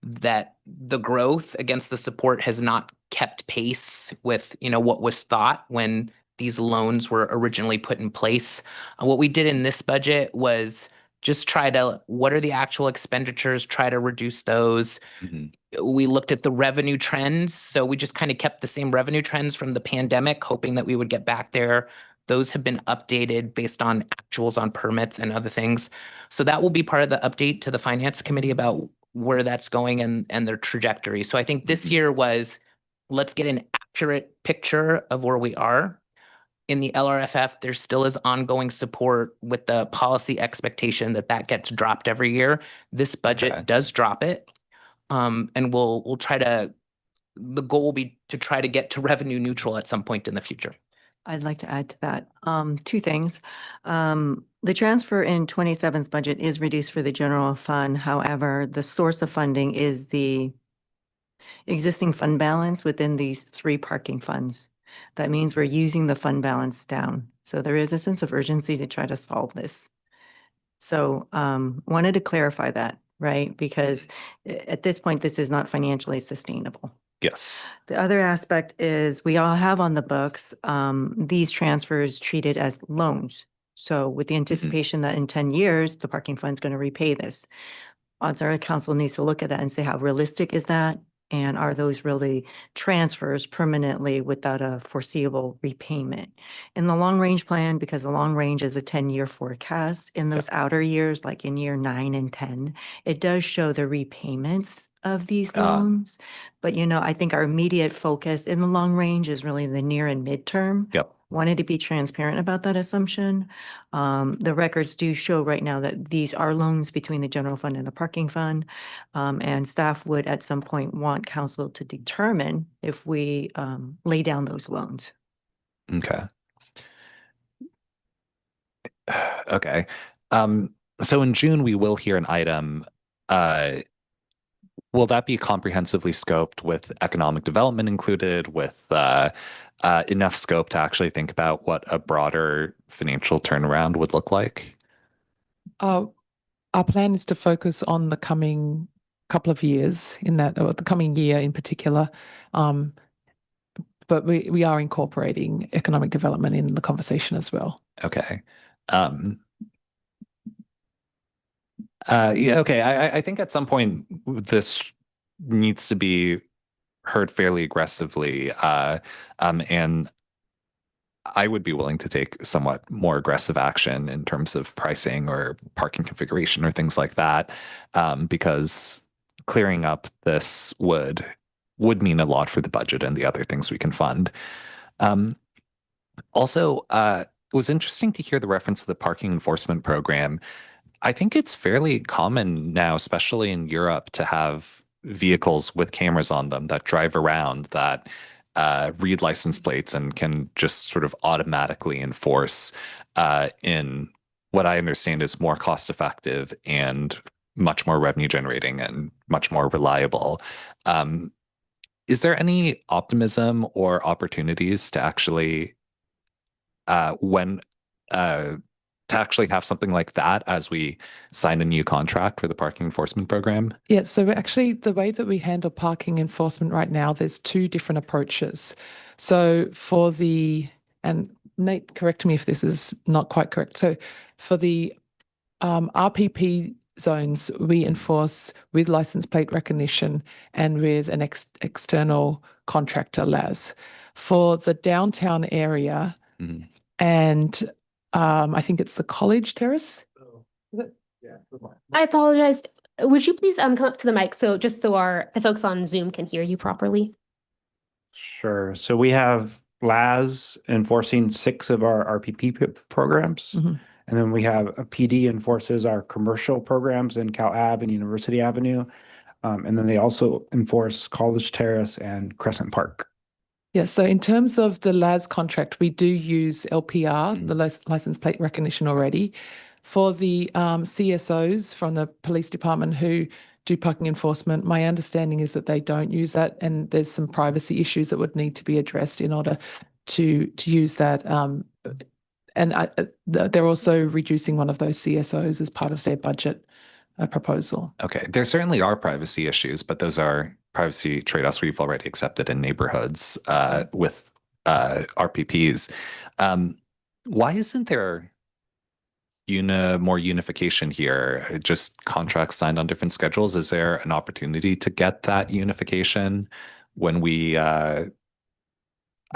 that the growth against the support has not kept pace with, what was thought when these loans were originally put in place. What we did in this budget was just what are the actual expenditures, try to reduce those. We looked at the revenue trends. So we just kind of kept the same revenue trends from the pandemic, hoping that we would get back there. Those have been updated based on actuals on permits and other things. So that will be part of the update to the finance committee about where that's going and their trajectory. So I think this year was, let's get an accurate picture of where we are. In the LRFF, there still is ongoing support with the policy expectation that gets dropped every year. This budget does drop it. And we'll try the goal will be to try to get to revenue neutral at some point in the future. I'd like to add to that. Two things. The transfer in 27's budget is reduced for the general fund. However, the source of funding is the existing fund balance within these 3 parking funds. That means we're using the fund balance down. So there is a sense of urgency to try to solve this. So wanted to clarify that, right? Because at this point, this is not financially sustainable. Yes. The other aspect is we all have on the books these transfers treated as loans. So with the anticipation that in 10 years, the parking fund is going to repay this. Odds are council needs to look at that and say, how realistic is that? And are those really transfers permanently without a foreseeable repayment? In the long range plan, because the long range is a 10-year forecast, in those outer years, like in year 9 and 10, it does show the repayments of these loans. But, I think our immediate focus in the long range is really the near and midterm. Yep. Wanted to be transparent about that assumption. The records do show right now that these are loans between the general fund and the parking fund. And staff would at some point want council to determine if we lay down those loans. Okay. Okay. So in June, we will hear an item. Will that be comprehensively scoped with economic development included, with enough scope to actually think about what a broader financial turnaround would look like? Our plan is to focus on the coming couple of years or the coming year in particular. But we are incorporating economic development in the conversation as well. Okay. Yeah, okay. I think at some point this needs to be heard fairly aggressively. And I would be willing to take somewhat more aggressive action in terms of pricing or parking configuration or things like that, because clearing up this would mean a lot for the budget and the other things we can fund. Also, was interesting to hear the reference to the parking enforcement program. I think it's fairly common now, especially in Europe, to have vehicles with cameras on them that drive around that read license plates and can just sort of automatically enforce in what I understand is more cost effective and much more revenue generating and much more reliable. Is there any optimism or opportunities to actually to actually have something like that as we sign a new contract for the parking enforcement program? Yeah, so actually the way that we handle parking enforcement right now, there's two different approaches. So for and Nate, correct me if this is not quite correct. So for the RPP zones, we enforce with license plate recognition and with an external contractor, LAS. For the downtown area, and I think it's the College Terrace. I apologize. Would you please come up to the mic so just so the folks on Zoom can hear you properly? Sure. So we have LAS enforcing 6 of our RPP programs. And then we have a PD enforces our commercial programs in Cal Ave and University Avenue. And then they also enforce College Terrace and Crescent Park. Yeah, so in terms of the LAS contract, we do use LPR, the license plate recognition already. For the CSOs from the police department who do parking enforcement, my understanding is that they don't use that, and there's some privacy issues that would need to be addressed in order to use that. And they're also reducing one of those CSOs as part of their budget proposal. Okay, there certainly are privacy issues, but those are privacy trade-offs we've already accepted in neighborhoods with RPPs. Why isn't there more unification here? Just contracts signed on different schedules? Is there an opportunity to get that unification when we, I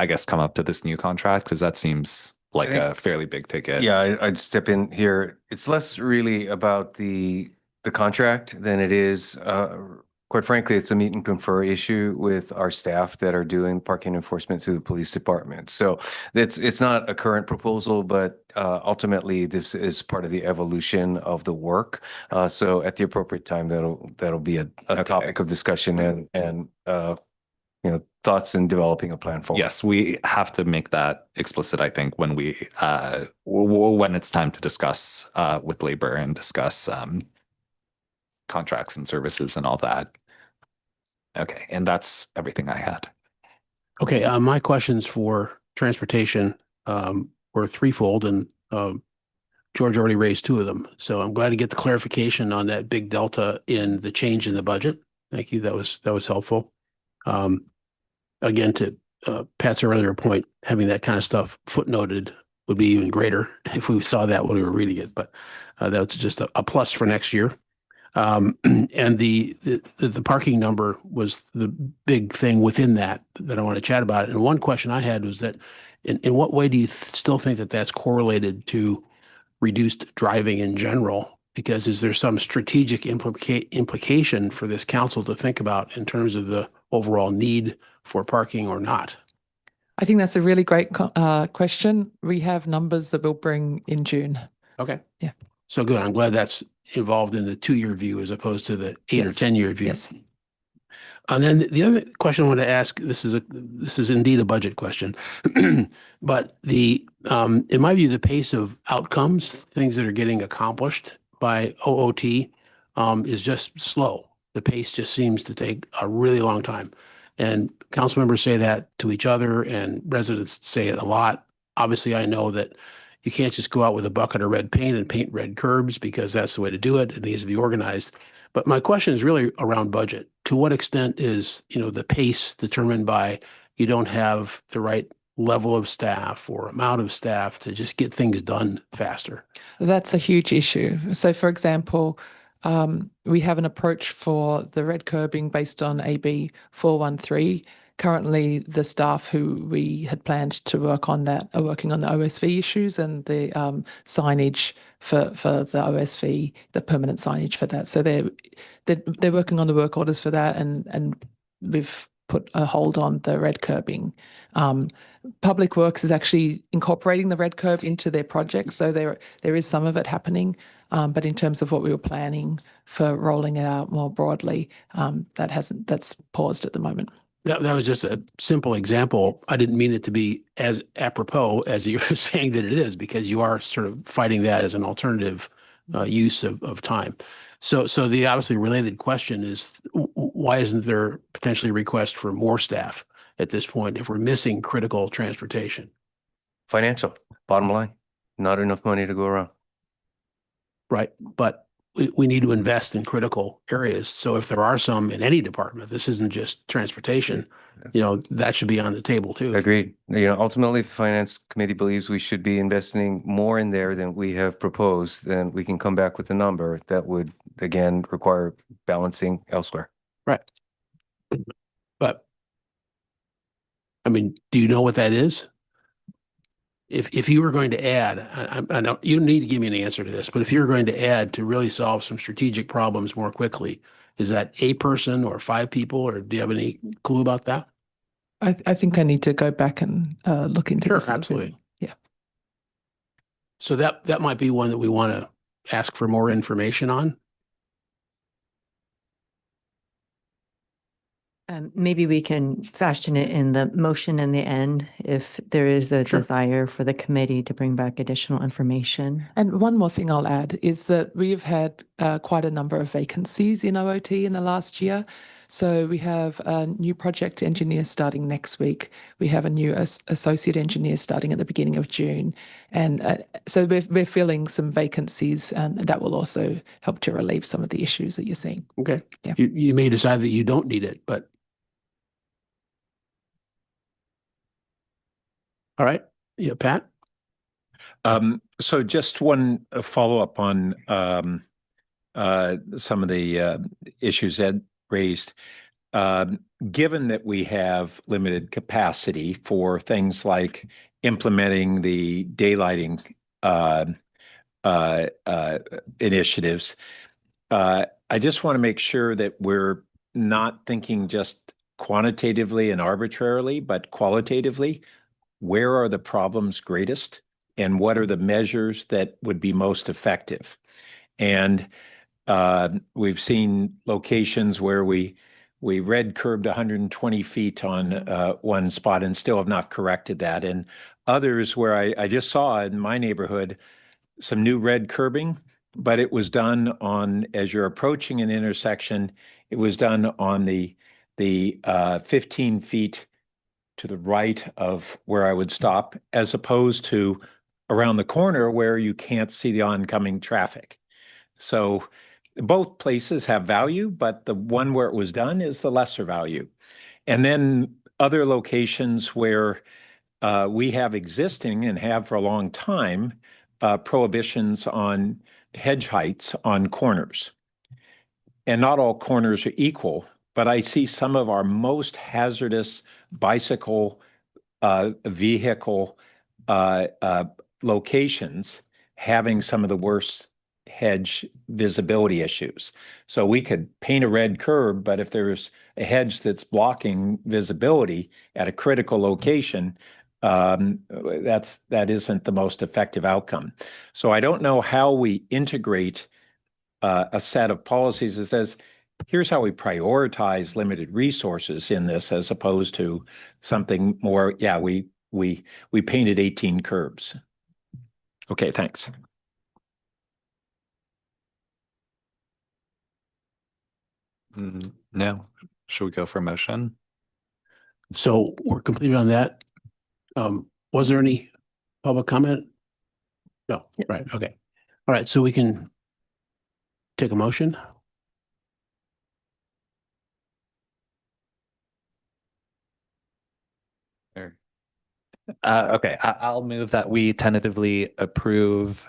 guess, come up to this new contract? Because that seems like a fairly big ticket. Yeah, I'd step in here. It's less really about the contract than it is, quite frankly, it's a meet and confer issue with our staff that are doing parking enforcement through the police department. So it's not a current proposal, but ultimately this is part of the evolution of the work. So at the appropriate time, that'll be a topic of discussion and thoughts in developing a plan forward. Yes, we have to make that explicit, I think, when when it's time to discuss with labor and discuss contracts and services and all that. Okay, and that's everything I had. Okay, my questions for transportation were threefold, and George already raised 2 of them. So I'm glad to get the clarification on that big delta in the change in the budget. Thank you. That was helpful. Again, to Pat's earlier point, having that kind of stuff footnoted would be even greater if we saw that when we were reading it. But that's just a plus for next year. And the parking number was the big thing within that I want to chat about. And one question I had was that in what way do you still think that that's correlated to reduced driving in general? Because is there some strategic implication for this council to think about in terms of the overall need for parking or not? I think that's a really great question. We have numbers that we'll bring in June. Okay. Yeah. So good. I'm glad that's involved in the 2-year view as opposed to the 8 or 10-year view. Yes. And then the other question I want to ask, this is indeed a budget question, but in my view, the pace of outcomes, things that are getting accomplished by OOT, is just slow. The pace just seems to take a really long time. And council members say that to each other, and residents say it a lot. Obviously, I know that you can't just go out with a bucket of red paint and paint red curbs because that's the way to do it. It needs to be organized. But my question is really around budget. To what extent is, the pace determined by you don't have the right level of staff or amount of staff to just get things done faster? That's a huge issue. So, for example, we have an approach for the red curbing based on AB 413. Currently, the staff who we had planned to work on that are working on the OSV issues and the signage for the OSV, the permanent signage for that. So they're working on the work orders for that, and we've put a hold on the red curbing. Public Works is actually incorporating the red curb into their project, so there is some of it happening. But in terms of what we were planning for rolling it out more broadly, that's paused at the moment. That was just a simple example. I didn't mean it to be as apropos as you're saying that it is, because you are sort of fighting that as an alternative use of time. So the obviously related question is, why isn't there potentially a request for more staff at this point if we're missing critical transportation? Financial, bottom line, not enough money to go around. Right. But we need to invest in critical areas. So if there are some in any department, this isn't just transportation, that should be on the table too. Agreed. Ultimately, if the finance committee believes we should be investing more in there than we have proposed, then we can come back with a number that would, again, require balancing elsewhere. Right. But I mean, do you know what that is? If you were going to add, I know you don't need to give me an answer to this, but if you're going to add to really solve some strategic problems more quickly, is that a person or 5 people, or do you have any clue about that? I think I need to go back and look into this. Absolutely. Yeah. So that might be one that we want to ask for more information on. Maybe we can fashion it in the motion in the end if there is a desire for the committee to bring back additional information. And one more thing I'll add is that we've had quite a number of vacancies in OOT in the last year. So we have a new project engineer starting next week. We have a new associate engineer starting at the beginning of June. And so we're filling some vacancies, and that will also help to relieve some of the issues that you're seeing. Okay. Yeah. You may decide that you don't need it, but. All right. Yeah, Pat? So just one follow-up on some of the issues Ed raised. Given that we have limited capacity for things like implementing the daylighting initiatives, I just want to make sure that we're not thinking just quantitatively and arbitrarily, but qualitatively. Where are the problems greatest, and what are the measures that would be most effective? And we've seen locations where we red curbed 120 feet on one spot and still have not corrected that. And others where I just saw in my neighborhood some new red curbing, but it was done on, as you're approaching an intersection, it was done on the 15 feet to the right of where I would stop, as opposed to around the corner where you can't see the oncoming traffic. So both places have value, but the one where it was done is the lesser value. And then other locations where we have existing and have for a long time prohibitions on hedge heights on corners. And not all corners are equal, but I see some of our most hazardous bicycle vehicle locations having some of the worst hedge visibility issues. So we could paint a red curb, but if there's a hedge that's blocking visibility at a critical location, that isn't the most effective outcome. So I don't know how we integrate a set of policies that says, here's how we prioritize limited resources in this, as opposed to something more, yeah, we painted 18 curbs. Okay, thanks. No. Should we go for a motion? So we're completed on that. Was there any public comment? No. Right. Okay. All right. So we can take a motion. Okay, I'll move that we tentatively approve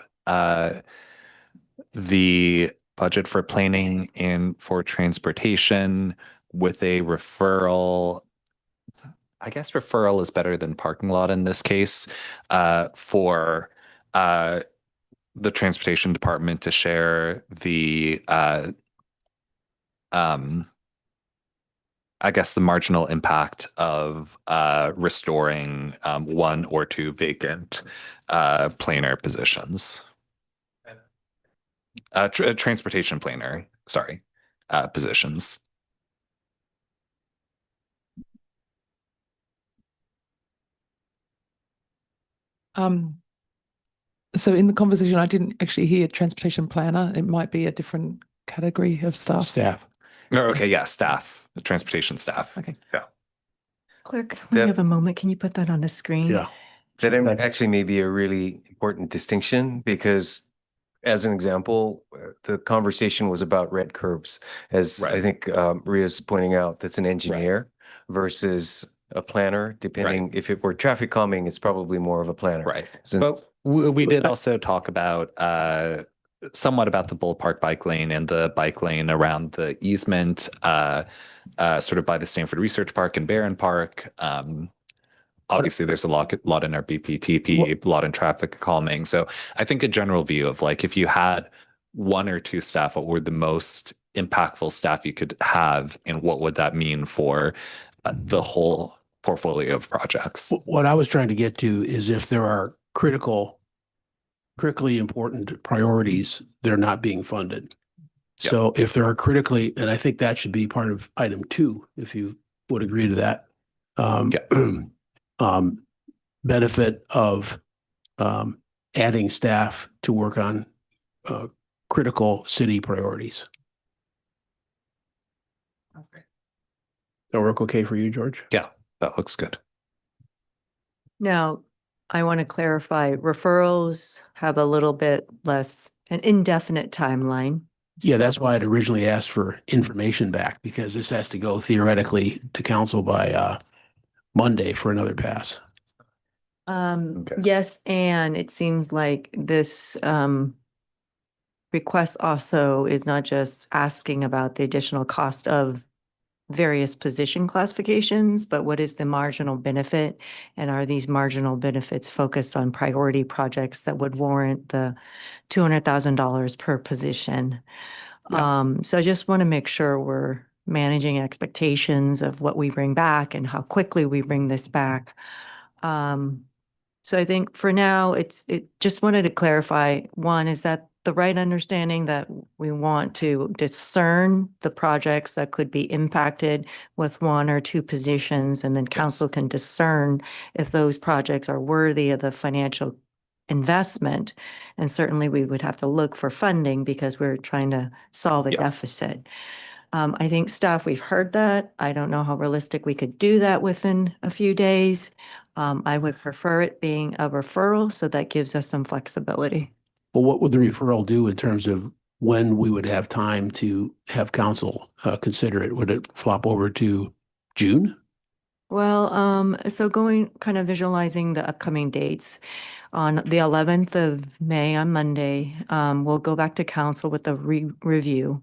the budget for planning and for transportation with a referral. I guess referral is better than parking lot in this case, for the transportation department to share the I guess, the marginal impact of restoring one or two vacant planer positions. Transportation planer, sorry, positions. So in the conversation, I didn't actually hear transportation planner. It might be a different category of staff. Staff. Oh, okay, yeah, staff, the transportation staff. Okay. Yeah. Clerk, when you have a moment, can you put that on the screen? Yeah. That actually may be a really important distinction because, as an example, the conversation was about red curbs. As I Right. think Maria's pointing out, that's an engineer versus a planner. Depending if it were traffic calming, it's probably more of a planner. Right. So- But we did also talk about somewhat about the Bull Park bike lane and the bike lane around the easement, sort of by the Stanford Research Park and Barron Park. Obviously, there's a lot in our BPTP, a lot in traffic calming. So I think a general view of like if you had one or two staff, what were the most impactful staff you could have, and what would that mean for the whole portfolio of projects? What I was trying to get to is if there are critically important priorities, they're not being funded. Yep. So if there are critically, and I think that should be part of item 2, if you would agree to that. Benefit of adding staff to work on critical city priorities. That work okay for you, George? Yeah, that looks good. Now, I want to clarify, referrals have a little bit less, an indefinite timeline. Yeah, that's why I'd originally asked for information back, because this has to go theoretically to council by Monday for another pass. Okay. Yes, and it seems like this request also is not just asking about the additional cost of various position classifications, but what is the marginal benefit? And are these marginal benefits focused on priority projects that would warrant the $200,000 per position? Yeah. So I just want to make sure we're managing expectations of what we bring back and how quickly we bring this back. So I think for now, it just wanted to clarify, one, is that the right understanding that we want to discern the projects that could be impacted with one or two positions, and then council can discern if those projects are worthy of the financial investment. And certainly we would have to look for funding because we're trying to solve a deficit. I think staff, we've heard that. I don't know how realistic we could do that within a few days. I would prefer it being a referral, so that gives us some flexibility. Well, what would the referral do in terms of when we would have time to have council consider it? Would it flop over to June? Well, so going kind of visualizing the upcoming dates. On the 11th of May, on Monday, we'll go back to council with a review.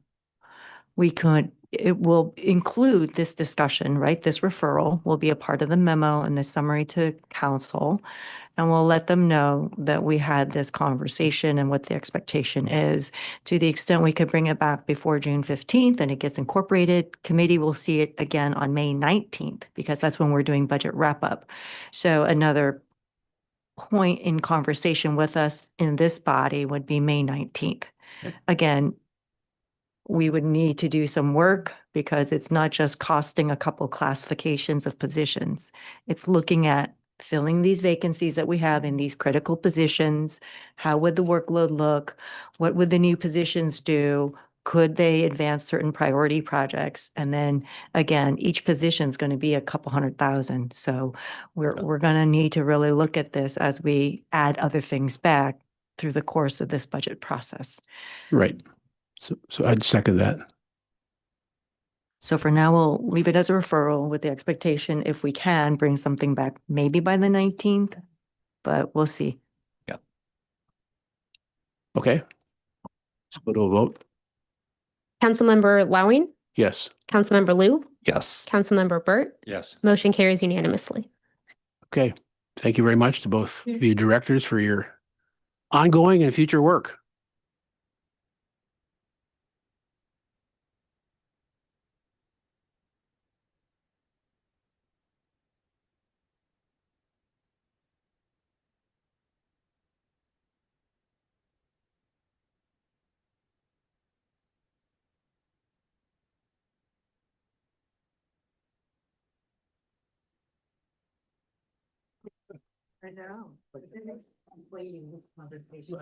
It will include this discussion, right? This referral will be a part of the memo and the summary to council. And we'll let them know that we had this conversation and what the expectation is. To the extent we could bring it back before June 15th and it gets incorporated, committee will see it again on May 19th, because that's when we're doing budget wrap up. So another point in conversation with us in this body would be May 19th. Again, we would need to do some work because it's not just costing a couple classifications of positions. It's looking at filling these vacancies that we have in these critical positions. How would the workload look? What would the new positions do? Could they advance certain priority projects? And then again, each position is going to be a couple $100,000. So we're going to need to really look at this as we add other things back through the course of this budget process. Right. So I'd second that. So for now, we'll leave it as a referral with the expectation, if we can, bring something back maybe by the 19th, but we'll see. Okay. Let's go to a vote. Councilmember Lowing, Yes. Councilmember Liu, Yes. Councilmember Burt, Yes. motion carries unanimously. Okay. Thank you very much to both of you directors for your ongoing and future work.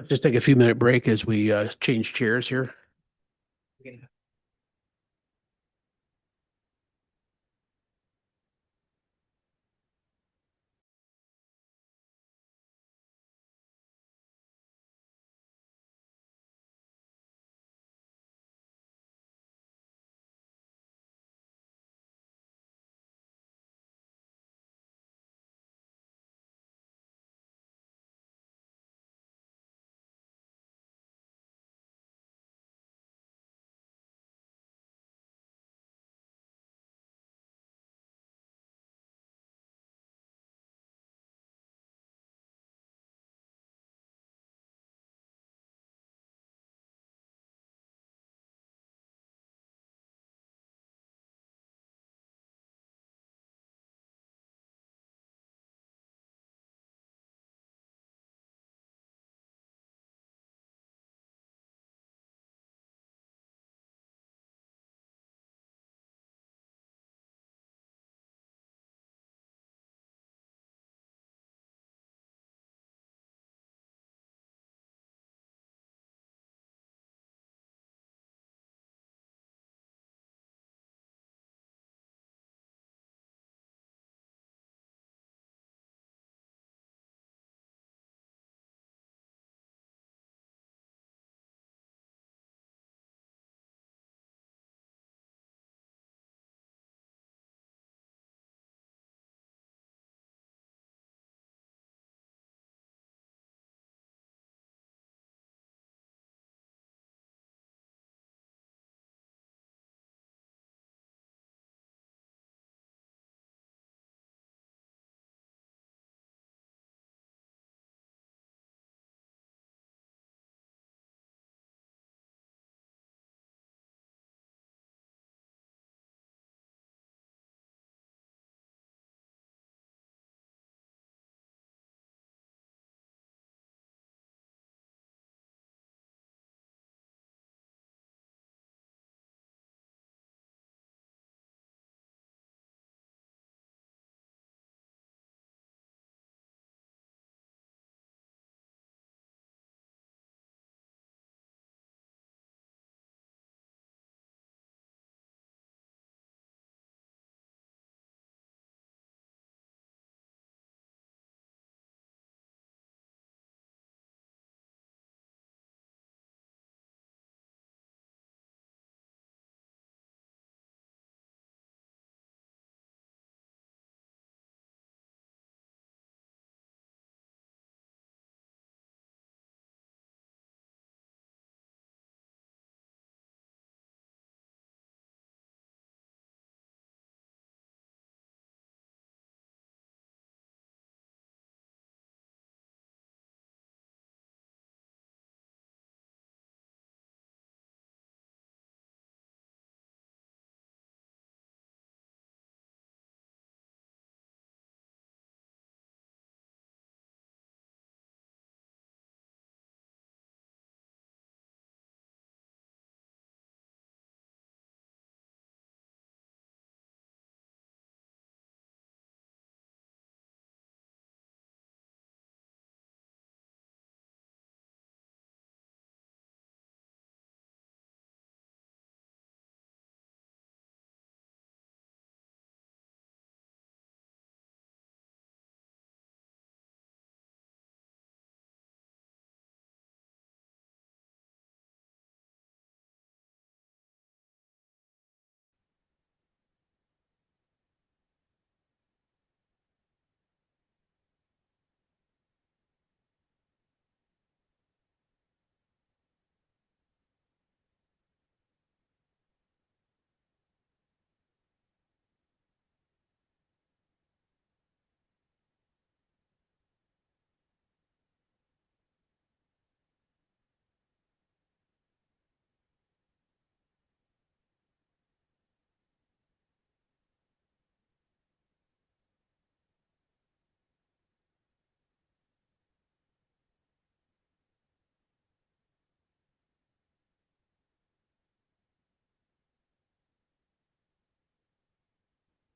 Just take a few minute break as we change chairs here.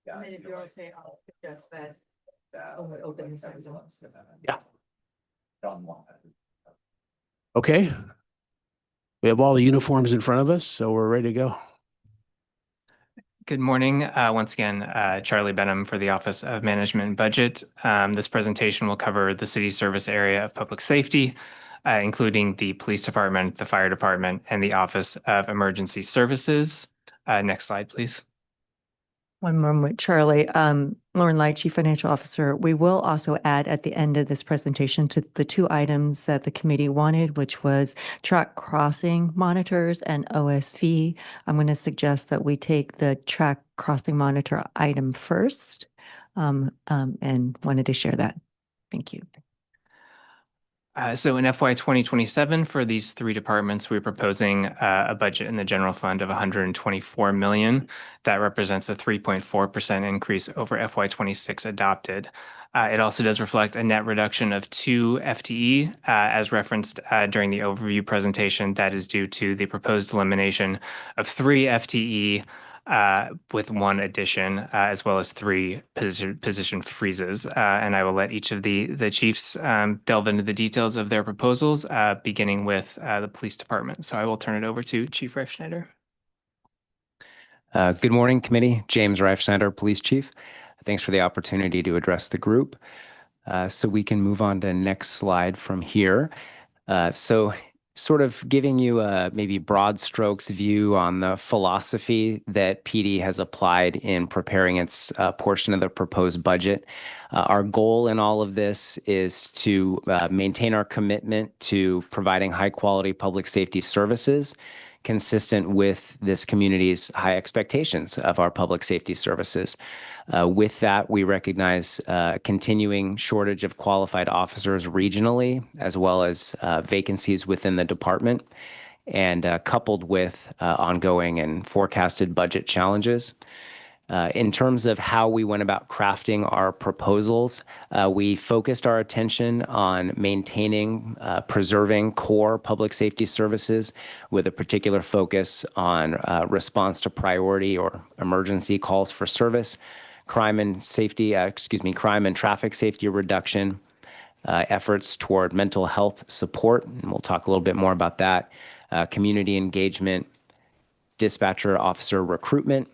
If you're okay, I'll suggest that Yeah. Okay. We have all the uniforms in front of us, so we're ready to go. Good morning. Once again, Charlie Benham for the Office of Management and Budget. This presentation will cover the city service area of public safety, including the police department, the fire department, and the Office of Emergency Services. Next slide, please. One moment, Charlie. Lauren Light, Chief Financial Officer. We will also add at the end of this presentation to the two items that the committee wanted, which was track crossing monitors and OSV. I'm going to suggest that we take the track crossing monitor item first, and wanted to share that. Thank you. So in FY 2027, for these three departments, we're proposing a budget in the general fund of 124 million. That represents a 3.4% increase over FY 26 adopted. It also does reflect a net reduction of 2 FTE, as referenced during the overview presentation. That is due to the proposed elimination of 3 FTE with 1 addition, as well as 3 position freezes. And I will let each of the chiefs delve into the details of their proposals, beginning with the police department. So I will turn it over to Chief Reifschneider. Good morning, committee. James Reifschneider, Police Chief. Thanks for the opportunity to address the group. So we can move on to next slide from here. So sort of giving you a maybe broad strokes view on the philosophy that PD has applied in preparing its portion of the proposed budget. Our goal in all of this is to maintain our commitment to providing high quality public safety services consistent with this community's high expectations of our public safety services. With that, we recognize continuing shortage of qualified officers regionally, as well as vacancies within the department, and coupled with ongoing and forecasted budget challenges. In terms of how we went about crafting our proposals, we focused our attention on maintaining, preserving core public safety services with a particular focus on response to priority or emergency calls for service, crime and traffic safety reduction, efforts toward mental health support, and we'll talk a little bit more about that, community engagement, dispatcher officer recruitment,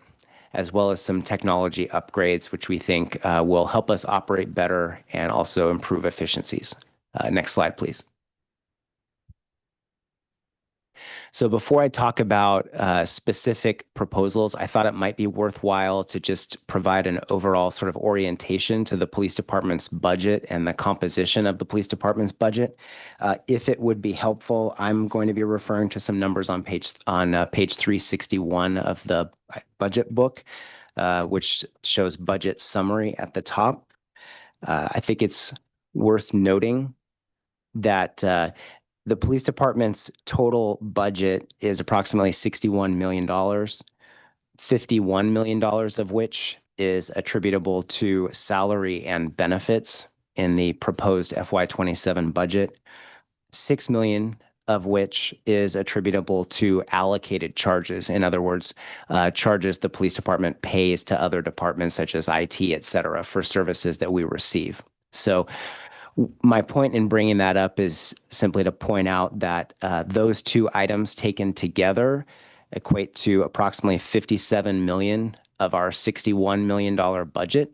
as well as some technology upgrades, which we think will help us operate better and also improve efficiencies. Next slide, please. So before I talk about specific proposals, I thought it might be worthwhile to just provide an overall sort of orientation to the police department's budget and the composition of the police department's budget. If it would be helpful, I'm going to be referring to some numbers on page 361 of the budget book, which shows budget summary at the top. I think it's worth noting that the police department's total budget is approximately $61 million, $51 million of which is attributable to salary and benefits in the proposed FY27 budget, $6 million of which is attributable to allocated charges. In other words, charges the police department pays to other departments such as IT, et cetera, for services that we receive. So my point in bringing that up is simply to point out that those two items taken together equate to approximately $57 million of our $61 million budget.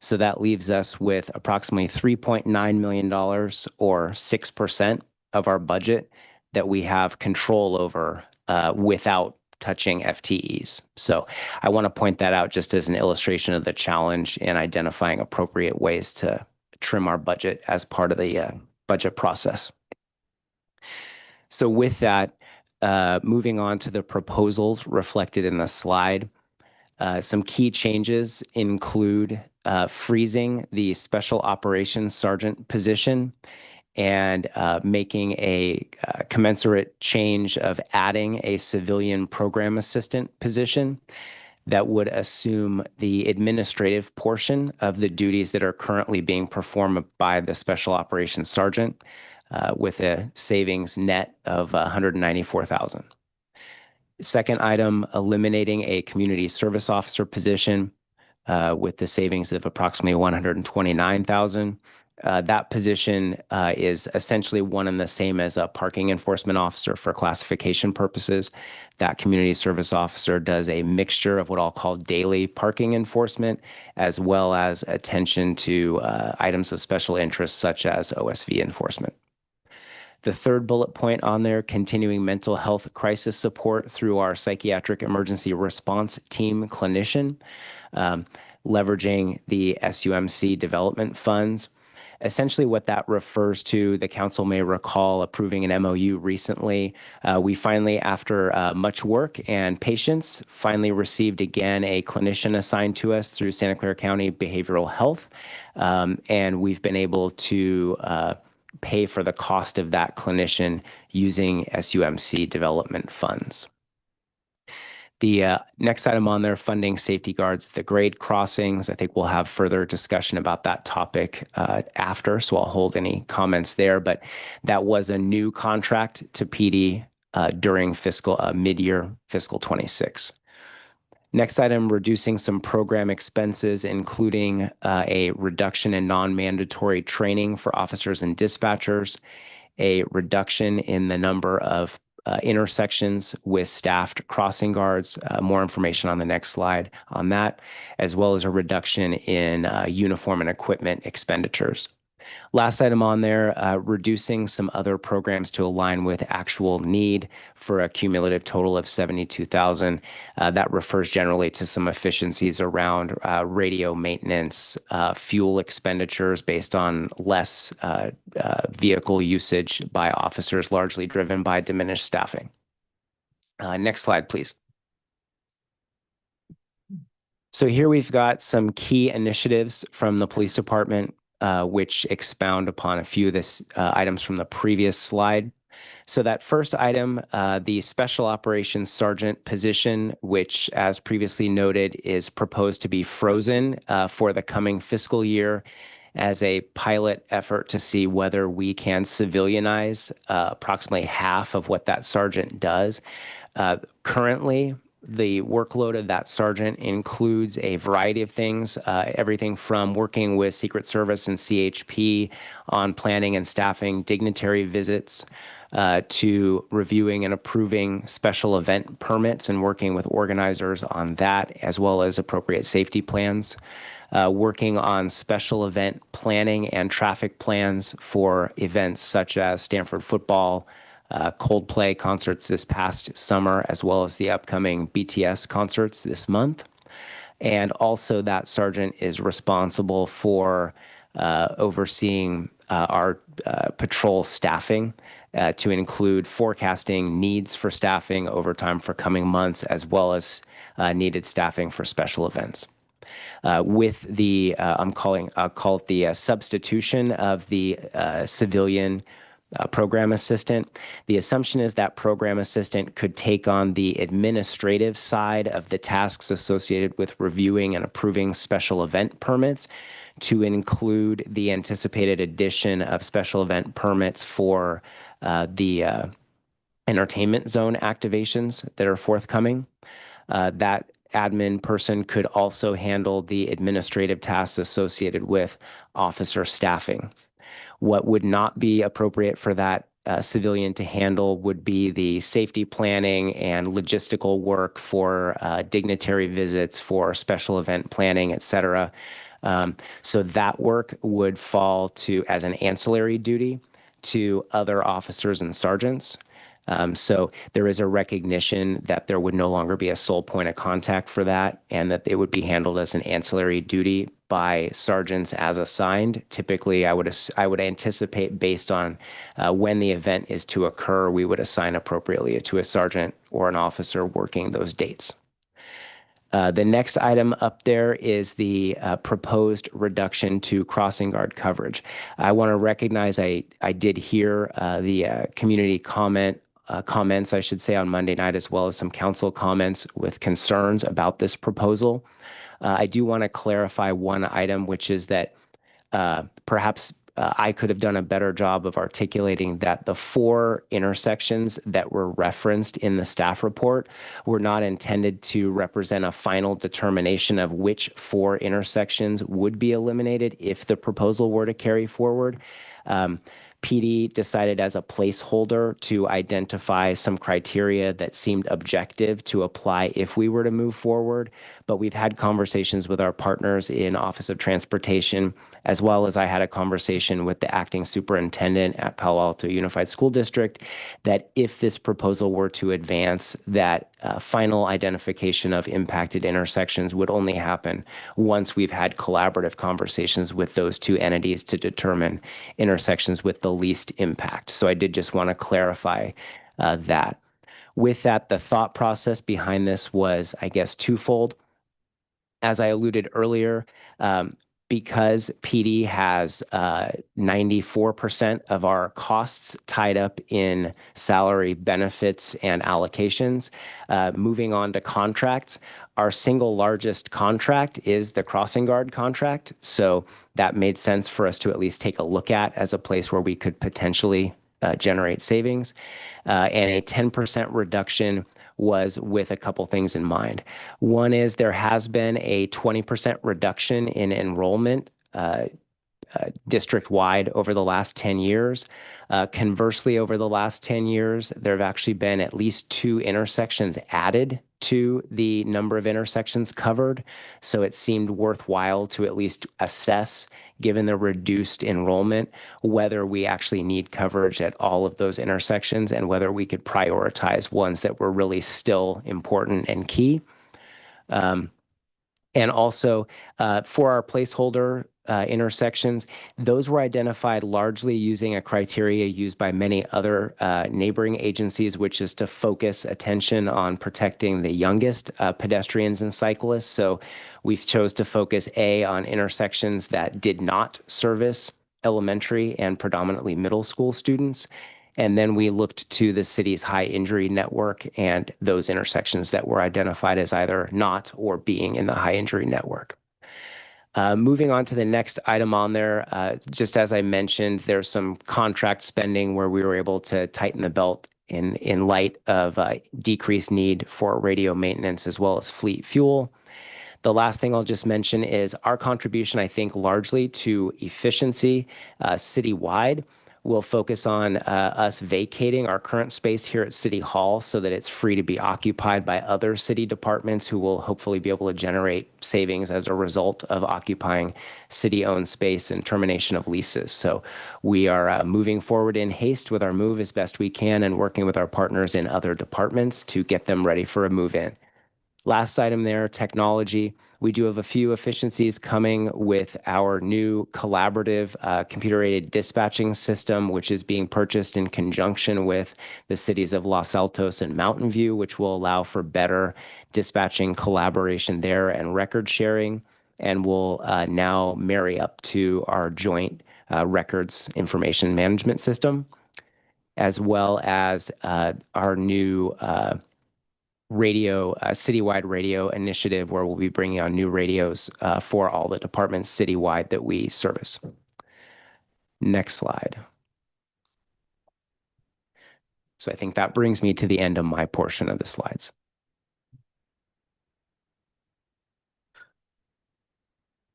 So that leaves us with approximately $3.9 million or 6% of our budget that we have control over without touching FTEs. So I want to point that out just as an illustration of the challenge in identifying appropriate ways to trim our budget as part of the budget process. So with that, moving on to the proposals reflected in the slide, some key changes include freezing the special operations sergeant position and making a commensurate change of adding a civilian program assistant position that would assume the administrative portion of the duties that are currently being performed by the special operations sergeant, with a savings net of $194,000. Second item, eliminating a community service officer position. with the savings of approximately 129,000. That position is essentially one and the same as a parking enforcement officer for classification purposes. That community service officer does a mixture of what I'll call daily parking enforcement, as well as attention to items of special interest such as OSV enforcement. The third bullet point on there, continuing mental health crisis support through our psychiatric emergency response team clinician, leveraging the SUMC development funds. Essentially what that refers to, the council may recall approving an MOU recently. We finally, after much work and patience, finally received again a clinician assigned to us through Santa Clara County Behavioral Health. And we've been able to pay for the cost of that clinician using SUMC development funds. The next item on there, funding safety guards at the grade crossings. I think we'll have further discussion about that topic after, so I'll hold any comments there. But that was a new contract to PD during mid-year fiscal 26. Next item, reducing some program expenses, including a reduction in non-mandatory training for officers and dispatchers, a reduction in the number of intersections with staffed crossing guards. More information on the next slide on that, as well as a reduction in uniform and equipment expenditures. Last item on there, reducing some other programs to align with actual need for a cumulative total of 72,000. That refers generally to some efficiencies around radio maintenance, fuel expenditures based on less vehicle usage by officers, largely driven by diminished staffing. Next slide, please. So here we've got some key initiatives from the police department, which expound upon a few of the items from the previous slide. So that first item, the Special Operations Sergeant position, which as previously noted, is proposed to be frozen for the coming fiscal year as a pilot effort to see whether we can civilianize approximately half of what that sergeant does. Currently, the workload of that sergeant includes a variety of things, everything from working with Secret Service and CHP on planning and staffing dignitary visits, to reviewing and approving special event permits and working with organizers on that, as well as appropriate safety plans, working on special event planning and traffic plans for events such as Stanford football, Coldplay concerts this past summer, as well as the upcoming BTS concerts this month. And also that sergeant is responsible for overseeing our patrol staffing to include forecasting needs for staffing, overtime for coming months, as well as needed staffing for special events. With the, I'll call it the substitution of the civilian program assistant. The assumption is that program assistant could take on the administrative side of the tasks associated with reviewing and approving special event permits, to include the anticipated addition of special event permits for the entertainment zone activations that are forthcoming. That admin person could also handle the administrative tasks associated with officer staffing. What would not be appropriate for that civilian to handle would be the safety planning and logistical work for dignitary visits, for special event planning, et cetera. So that work would fall to as an ancillary duty to other officers and sergeants. So there is a recognition that there would no longer be a sole point of contact for that, and that it would be handled as an ancillary duty by sergeants as assigned. Typically, I would anticipate, based on when the event is to occur, we would assign appropriately to a sergeant or an officer working those dates. The next item up there is the proposed reduction to crossing guard coverage. I want to recognize I did hear the community comments, I should say, on Monday night, as well as some council comments with concerns about this proposal. I do want to clarify one item, which is that perhaps I could have done a better job of articulating that the 4 intersections that were referenced in the staff report were not intended to represent a final determination of which 4 intersections would be eliminated if the proposal were to carry forward. PD decided as a placeholder to identify some criteria that seemed objective to apply if we were to move forward. But we've had conversations with our partners in Office of Transportation, as well as I had a conversation with the acting superintendent at Palo Alto Unified School District, that if this proposal were to advance, that final identification of impacted intersections would only happen once we've had collaborative conversations with those 2 entities to determine intersections with the least impact. So I did just want to clarify that. With that, the thought process behind this was, I guess, twofold. As I alluded earlier, because PD has 94% of our costs tied up in salary, benefits, and allocations, moving on to contracts, our single largest contract is the crossing guard contract. So that made sense for us to at least take a look at as a place where we could potentially generate savings. And a 10% reduction was with a couple things in mind. One is there has been a 20% reduction in enrollment district-wide over the last 10 years. Conversely, over the last 10 years, there have actually been at least 2 intersections added to the number of intersections covered. So it seemed worthwhile to at least assess, given the reduced enrollment, whether we actually need coverage at all of those intersections and whether we could prioritize ones that were really still important and key. And also for our placeholder intersections, those were identified largely using a criteria used by many other neighboring agencies, which is to focus attention on protecting the youngest pedestrians and cyclists. So we've chose to focus on intersections that did not service elementary and predominantly middle school students. And then we looked to the city's high injury network and those intersections that were identified as either not or being in the high injury network. Moving on to the next item on there, just as I mentioned, there's some contract spending where we were able to tighten the belt in light of decreased need for radio maintenance as well as fleet fuel. The last thing I'll just mention is our contribution, I think, largely to efficiency citywide will focus on us vacating our current space here at City Hall so that it's free to be occupied by other city departments who will hopefully be able to generate savings as a result of occupying city-owned space and termination of leases. So we are moving forward in haste with our move as best we can and working with our partners in other departments to get them ready for a move-in. Last item there, technology. We do have a few efficiencies coming with our new collaborative computer-aided dispatching system, which is being purchased in conjunction with the cities of Los Altos and Mountain View, which will allow for better dispatching collaboration there and record sharing, and will now marry up to our joint records information management system, as well as our new citywide radio initiative where we'll be bringing on new radios for all the departments citywide that we service. Next slide. So I think that brings me to the end of my portion of the slides.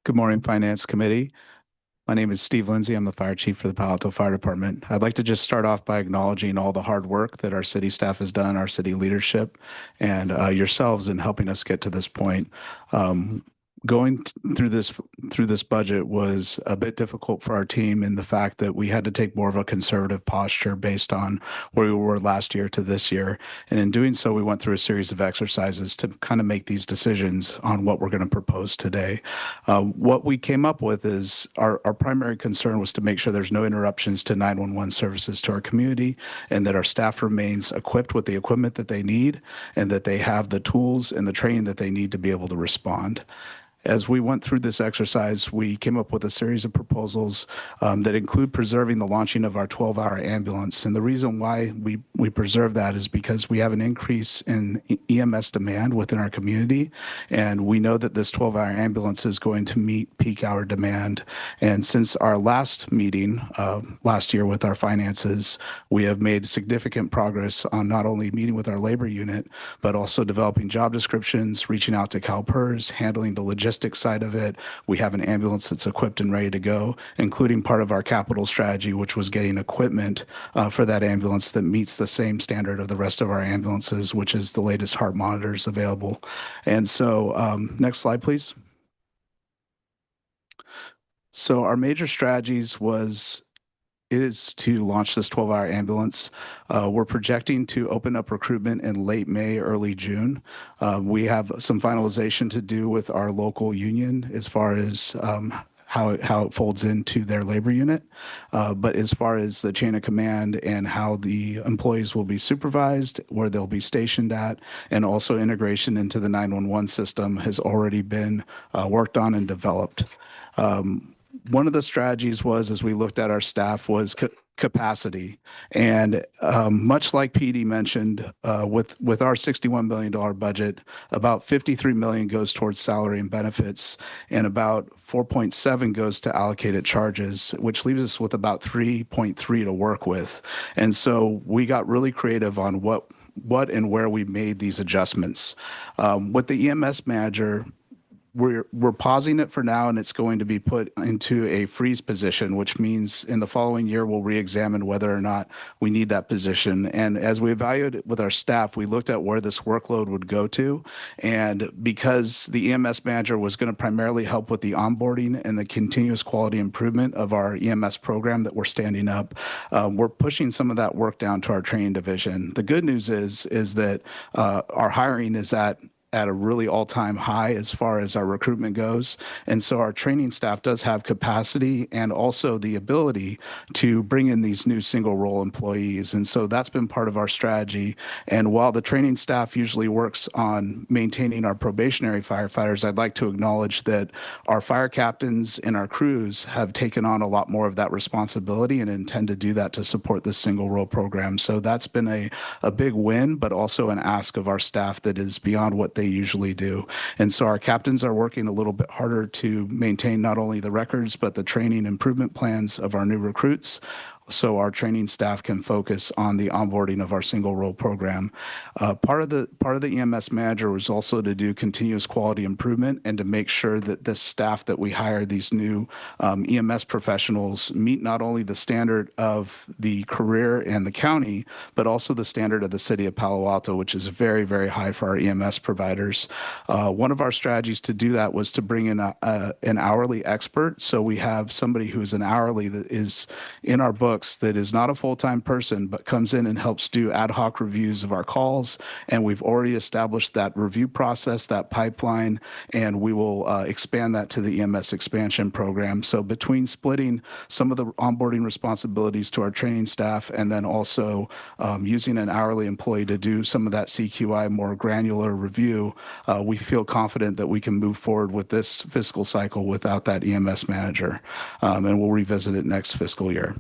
Good morning, Finance Committee. My name is Steve Lindsay. I'm the fire chief for the Palo Alto Fire Department. I'd like to just start off by acknowledging all the hard work that our city staff has done, our city leadership, and yourselves in helping us get to this point. Going through this budget was a bit difficult for our team in the fact that we had to take more of a conservative posture based on where we were last year to this year. And in doing so, we went through a series of exercises to kind of make these decisions on what we're going to propose today. What we came up with is our primary concern was to make sure there's no interruptions to 911 services to our community and that our staff remains equipped with the equipment that they need and that they have the tools and the training that they need to be able to respond. As we went through this exercise, we came up with a series of proposals that include preserving the launching of our 12-hour ambulance. And the reason why we preserve that is because we have an increase in EMS demand within our community. And we know that this 12-hour ambulance is going to meet peak hour demand. And since our last meeting last year with our finances, we have made significant progress on not only meeting with our labor unit, but also developing job descriptions, reaching out to CalPERS, handling the logistics side of it. We have an ambulance that's equipped and ready to go, including part of our capital strategy, which was getting equipment for that ambulance that meets the same standard of the rest of our ambulances, which is the latest heart monitors available. And so next slide, please. So our major strategies is to launch this 12-hour ambulance. We're projecting to open up recruitment in late May, early June. We have some finalization to do with our local union as far as how it folds into their labor unit. But as far as the chain of command and how the employees will be supervised, where they'll be stationed at, and also integration into the 911 system has already been worked on and developed. One of the strategies was, as we looked at our staff, was capacity. And much like PD mentioned, with our $61 million budget, about $53 million goes towards salary and benefits, and about 4.7 goes to allocated charges, which leaves us with about 3.3 to work with. And so we got really creative on what and where we made these adjustments. With the EMS manager, we're pausing it for now, and it's going to be put into a freeze position, which means in the following year, we'll re-examine whether or not we need that position. And as we evaluated it with our staff, we looked at where this workload would go to. And because the EMS manager was going to primarily help with the onboarding and the continuous quality improvement of our EMS program that we're standing up, we're pushing some of that work down to our training division. The good news is that our hiring is at a really all-time high as far as our recruitment goes. And so our training staff does have capacity and also the ability to bring in these new single role employees. And so that's been part of our strategy. And while the training staff usually works on maintaining our probationary firefighters, I'd like to acknowledge that our fire captains and our crews have taken on a lot more of that responsibility and intend to do that to support this single role program. So that's been a big win, but also an ask of our staff that is beyond what they usually do. And so our captains are working a little bit harder to maintain not only the records, but the training improvement plans of our new recruits, so our training staff can focus on the onboarding of our single role program. Part of the EMS manager was also to do continuous quality improvement and to make sure that this staff that we hire, these new EMS professionals, meet not only the standard of the career and the county, but also the standard of the city of Palo Alto, which is very, very high for our EMS providers. One of our strategies to do that was to bring in an hourly expert. So we have somebody who is an hourly that is in our book that is not a full-time person, but comes in and helps do ad hoc reviews of our calls. And we've already established that review process, that pipeline, and we will expand that to the EMS expansion program. So between splitting some of the onboarding responsibilities to our training staff and then also using an hourly employee to do some of that CQI more granular review, we feel confident that we can move forward with this fiscal cycle without that EMS manager. And we'll revisit it next fiscal year.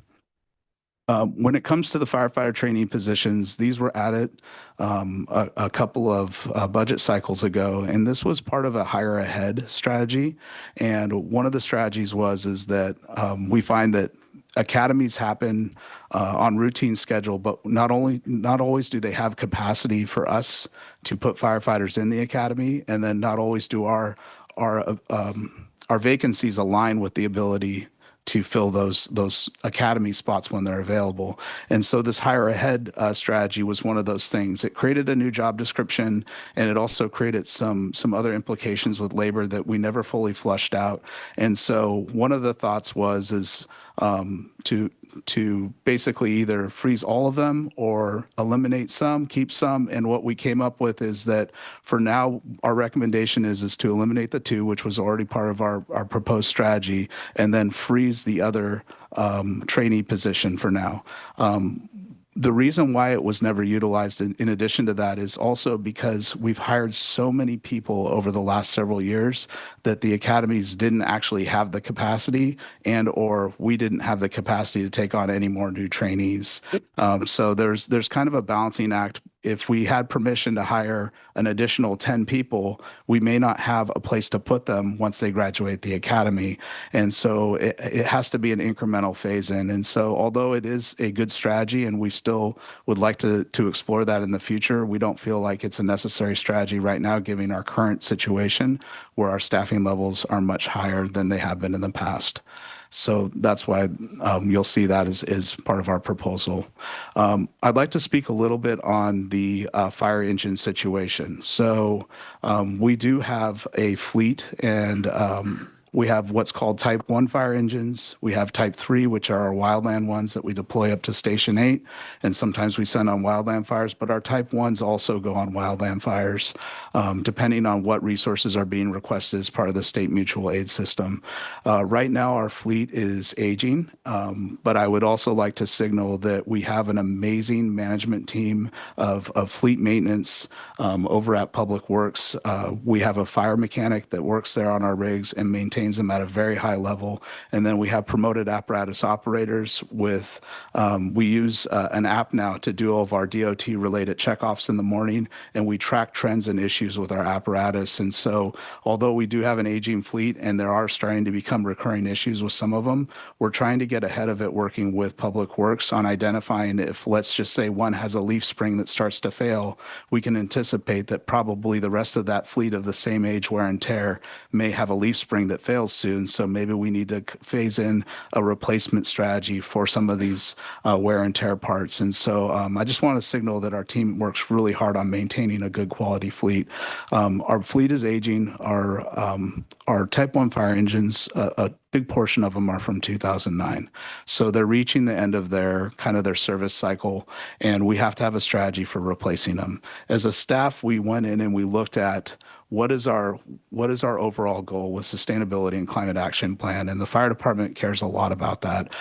When it comes to the firefighter training positions, these were added a couple of budget cycles ago, and this was part of a hire ahead strategy. And one of the strategies is that we find that academies happen on routine schedule, but not always do they have capacity for us to put firefighters in the academy, and then not always do our vacancies align with the ability to fill those academy spots when they're available. And so this hire ahead strategy was one of those things. It created a new job description, and it also created some other implications with labor that we never fully flushed out. And so one of the thoughts is to basically either freeze all of them or eliminate some, keep some. And what we came up with is that for now, our recommendation is to eliminate the two, which was already part of our proposed strategy, and then freeze the other trainee position for now. The reason why it was never utilized in addition to that is also because we've hired so many people over the last several years that the academies didn't actually have the capacity and or we didn't have the capacity to take on any more new trainees. So there's kind of a balancing act. If we had permission to hire an additional 10 people, we may not have a place to put them once they graduate the academy. And so it has to be an incremental phase in. And so although it is a good strategy and we still would like to explore that in the future, we don't feel like it's a necessary strategy right now, given our current situation where our staffing levels are much higher than they have been in the past. So that's why you'll see that as part of our proposal. I'd like to speak a little bit on the fire engine situation. So we do have a fleet, and we have what's called Type 1 fire engines. We have Type 3, which are our wildland ones that we deploy up to Station 8, and sometimes we send on wildland fires, but our Type 1s also go on wildland fires, depending on what resources are being requested as part of the state mutual aid system. Right now, our fleet is aging, but I would also like to signal that we have an amazing management team of fleet maintenance over at Public Works. We have a fire mechanic that works there on our rigs and maintains them at a very high level. And then we have promoted apparatus operators with, we use an app now to do all of our DOT related checkoffs in the morning, and we track trends and issues with our apparatus. And so although we do have an aging fleet and there are starting to become recurring issues with some of them, we're trying to get ahead of it working with Public Works on identifying if, let's just say, one has a leaf spring that starts to fail, we can anticipate that probably the rest of that fleet of the same age wear and tear may have a leaf spring that fails soon. So maybe we need to phase in a replacement strategy for some of these wear and tear parts. And so I just want to signal that our team works really hard on maintaining a good quality fleet. Our fleet is aging. Our Type 1 fire engines, a big portion of them are from 2009. So they're reaching the end of their service cycle, and we have to have a strategy for replacing them. As a staff, we went in and we looked at what is our overall goal with sustainability and climate action plan, and the fire department cares a lot about that.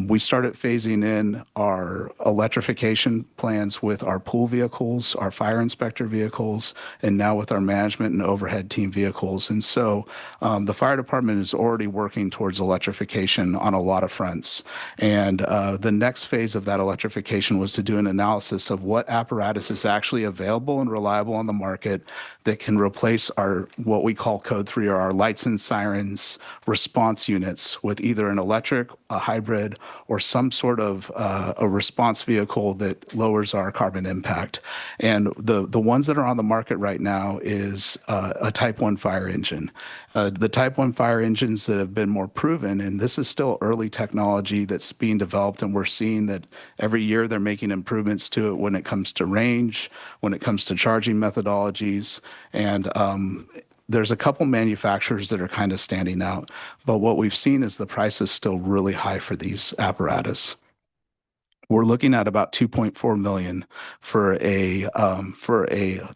We started phasing in our electrification plans with our pool vehicles, our fire inspector vehicles, and now with our management and overhead team vehicles. And so the fire department is already working towards electrification on a lot of fronts. And the next phase of that electrification was to do an analysis of what apparatus is actually available and reliable on the market that can replace our, what we call Code 3, or our lights and sirens response units, with either an electric, a hybrid, or some sort of a response vehicle that lowers our carbon impact. And the ones that are on the market right now is a Type 1 fire engine. The Type 1 fire engines that have been more proven, and this is still early technology that's being developed, and we're seeing that every year they're making improvements to it when it comes to range, when it comes to charging methodologies, and there's a couple manufacturers that are kind of standing out, but what we've seen is the price is still really high for these apparatus. We're looking at about 2.4 million for a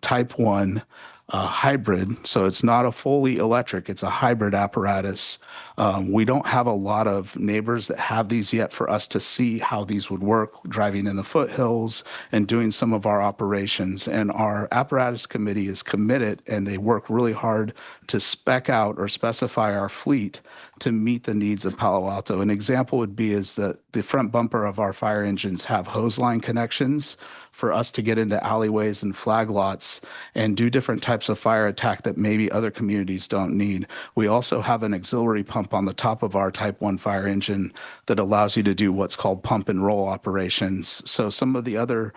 Type 1 hybrid. So it's not a fully electric, it's a hybrid apparatus. We don't have a lot of neighbors that have these yet for us to see how these would work driving in the foothills and doing some of our operations. And our apparatus committee is committed, and they work really hard to spec out or specify our fleet to meet the needs of Palo Alto. An example would be is that the front bumper of our fire engines have hose line connections for us to get into alleyways and flag lots and do different types of fire attack that maybe other communities don't need. We also have an auxiliary pump on the top of our Type 1 fire engine that allows you to do what's called pump and roll operations. So some of the other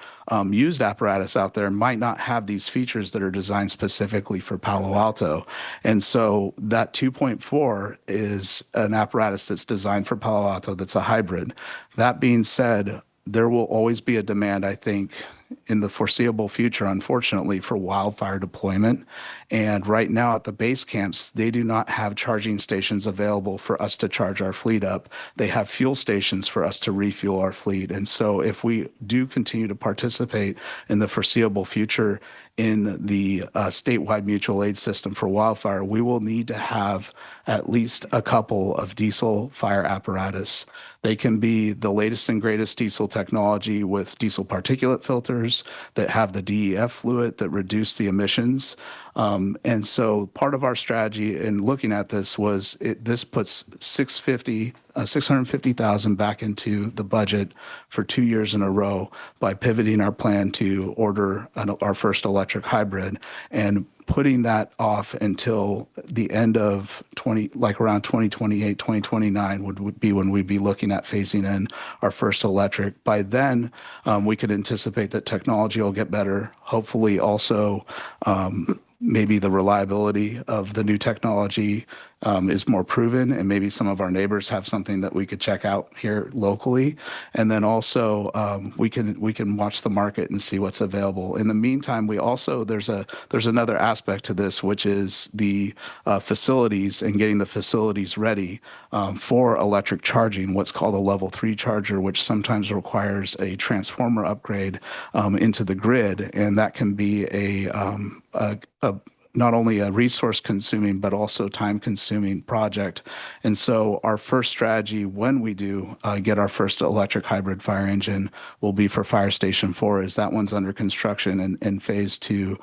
used apparatus out there might not have these features that are designed specifically for Palo Alto. And so that 2.4 is an apparatus that's designed for Palo Alto that's a hybrid. That being said, there will always be a demand, I think, in the foreseeable future, unfortunately, for wildfire deployment. And right now at the base camps, they do not have charging stations available for us to charge our fleet up. They have fuel stations for us to refuel our fleet. And so if we do continue to participate in the foreseeable future in the statewide mutual aid system for wildfire, we will need to have at least a couple of diesel fire apparatus. They can be the latest and greatest diesel technology with diesel particulate filters that have the DEF fluid that reduce the emissions. And so part of our strategy in looking at this was this puts 650,000 back into the budget for 2 years in a row by pivoting our plan to order our first electric hybrid and putting that off until the end of around 2028, 2029 would be when we'd be looking at phasing in our first electric. By then, we could anticipate that technology will get better. Hopefully also, maybe the reliability of the new technology is more proven, and maybe some of our neighbors have something that we could check out here locally. And then also we can watch the market and see what's available. In the meantime, there's another aspect to this, which is the facilities and getting the facilities ready for electric charging, what's called a level 3 charger, which sometimes requires a transformer upgrade into the grid. And that can be not only a resource consuming, but also time consuming project. And so our first strategy when we do get our first electric hybrid fire engine will be for Fire Station 4, is that one's under construction and phase 2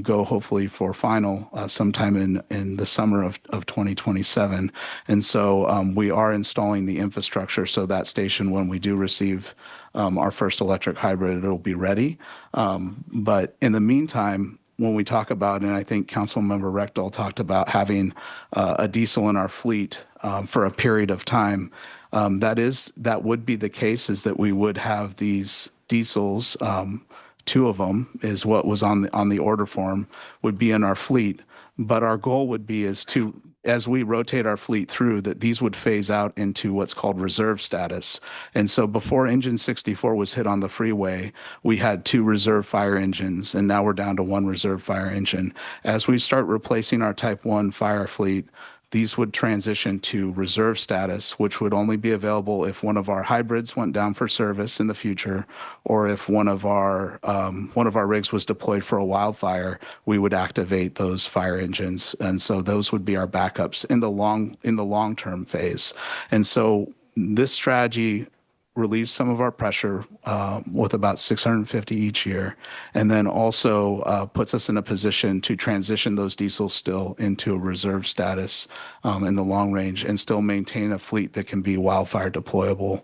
go hopefully for final sometime in the summer of 2027. And so we are installing the infrastructure so that station, when we do receive our first electric hybrid, it'll be ready. But in the meantime, when we talk about, and I think Councilmember Rectal talked about having a diesel in our fleet for a period of time, that would be the case, is that we would have these diesels, 2 of them is what was on the order form, would be in our fleet. But our goal would be as we rotate our fleet through, that these would phase out into what's called reserve status. And so before Engine 64 was hit on the freeway, we had 2 reserve fire engines, and now we're down to 1 reserve fire engine. As we start replacing our Type 1 fire fleet, these would transition to reserve status, which would only be available if one of our hybrids went down for service in the future, or if one of our rigs was deployed for a wildfire, we would activate those fire engines. And so those would be our backups in the long-term phase. And so this strategy relieves some of our pressure with about 650 each year, and then also puts us in a position to transition those diesels still into a reserve status in the long range, and still maintain a fleet that can be wildfire deployable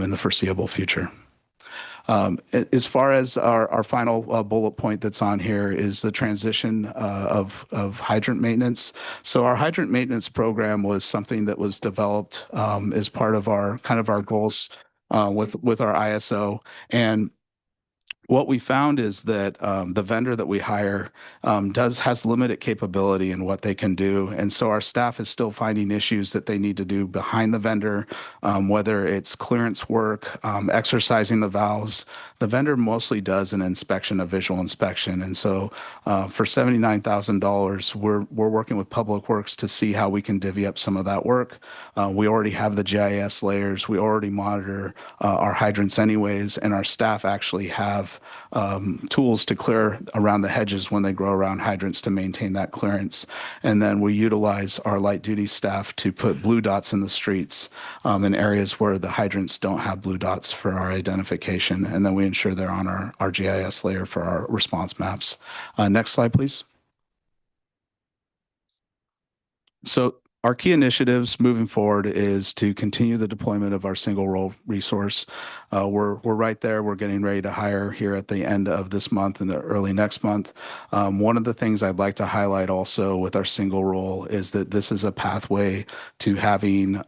in the foreseeable future. As far as our final bullet point that's on here is the transition of hydrant maintenance. So our hydrant maintenance program was something that was developed as part of our goals with our ISO. And what we found is that the vendor that we hire has limited capability in what they can do. And so our staff is still finding issues that they need to do behind the vendor, whether it's clearance work, exercising the valves. The vendor mostly does an inspection, a visual inspection. And so for $79,000, we're working with Public Works to see how we can divvy up some of that work. We already have the GIS layers. We already monitor our hydrants anyways, and our staff actually have tools to clear around the hedges when they grow around hydrants to maintain that clearance. And then we utilize our light duty staff to put blue dots in the streets in areas where the hydrants don't have blue dots for our identification. And then we ensure they're on our GIS layer for our response maps. Next slide, please. So our key initiatives moving forward is to continue the deployment of our single role resource. We're right there. We're getting ready to hire here at the end of this month and the early next month. One of the things I'd like to highlight also with our single role is that this is a pathway to having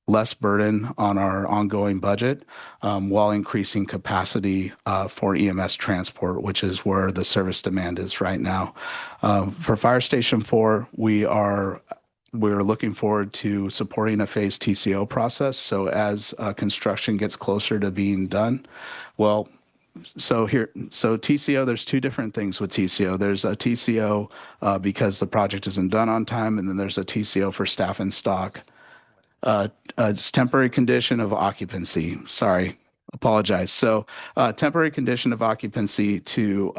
less burden on our ongoing budget while increasing capacity for EMS transport, which is where the service demand is right now. For Fire Station 4, we're looking forward to supporting a phased TCO process. So as construction gets closer to being done, well, So TCO, there's two different things with TCO. There's a TCO because the project isn't done on time, and then there's a TCO for staff in stock. It's temporary condition of occupancy. Sorry, apologize. So temporary condition of occupancy to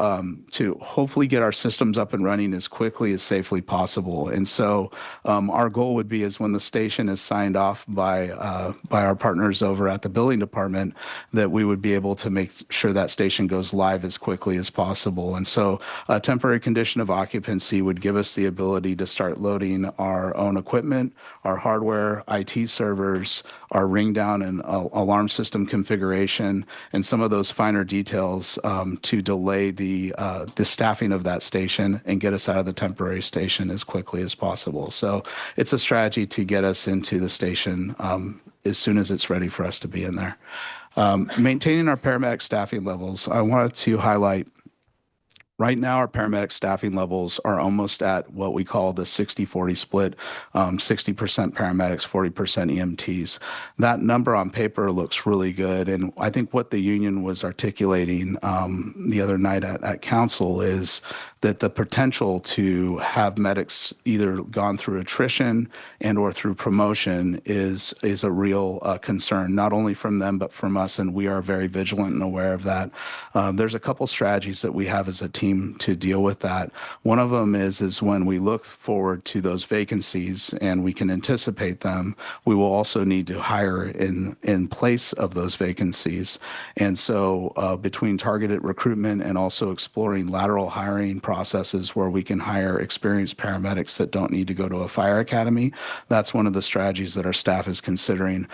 hopefully get our systems up and running as quickly as safely possible. And so our goal would be is when the station is signed off by our partners over at the building department, that we would be able to make sure that station goes live as quickly as possible. And so a temporary condition of occupancy would give us the ability to start loading our own equipment, our hardware, IT servers, our ring down and alarm system configuration, and some of those finer details to delay the staffing of that station and get us out of the temporary station as quickly as possible. So it's a strategy to get us into the station as soon as it's ready for us to be in there. Maintaining our paramedic staffing levels, I wanted to highlight right now, our paramedic staffing levels are almost at what we call the 60-40 split, 60% paramedics, 40% EMTs. That number on paper looks really good. And I think what the union was articulating the other night at council is that the potential to have medics either gone through attrition and or through promotion is a real concern, not only from them, but from us. And we are very vigilant and aware of that. There's a couple strategies that we have as a team to deal with that. One of them is when we look forward to those vacancies and we can anticipate them, we will also need to hire in place of those vacancies. And so between targeted recruitment and also exploring lateral hiring processes where we can hire experienced paramedics that don't need to go to a fire academy, that's one of the strategies that our staff is considering.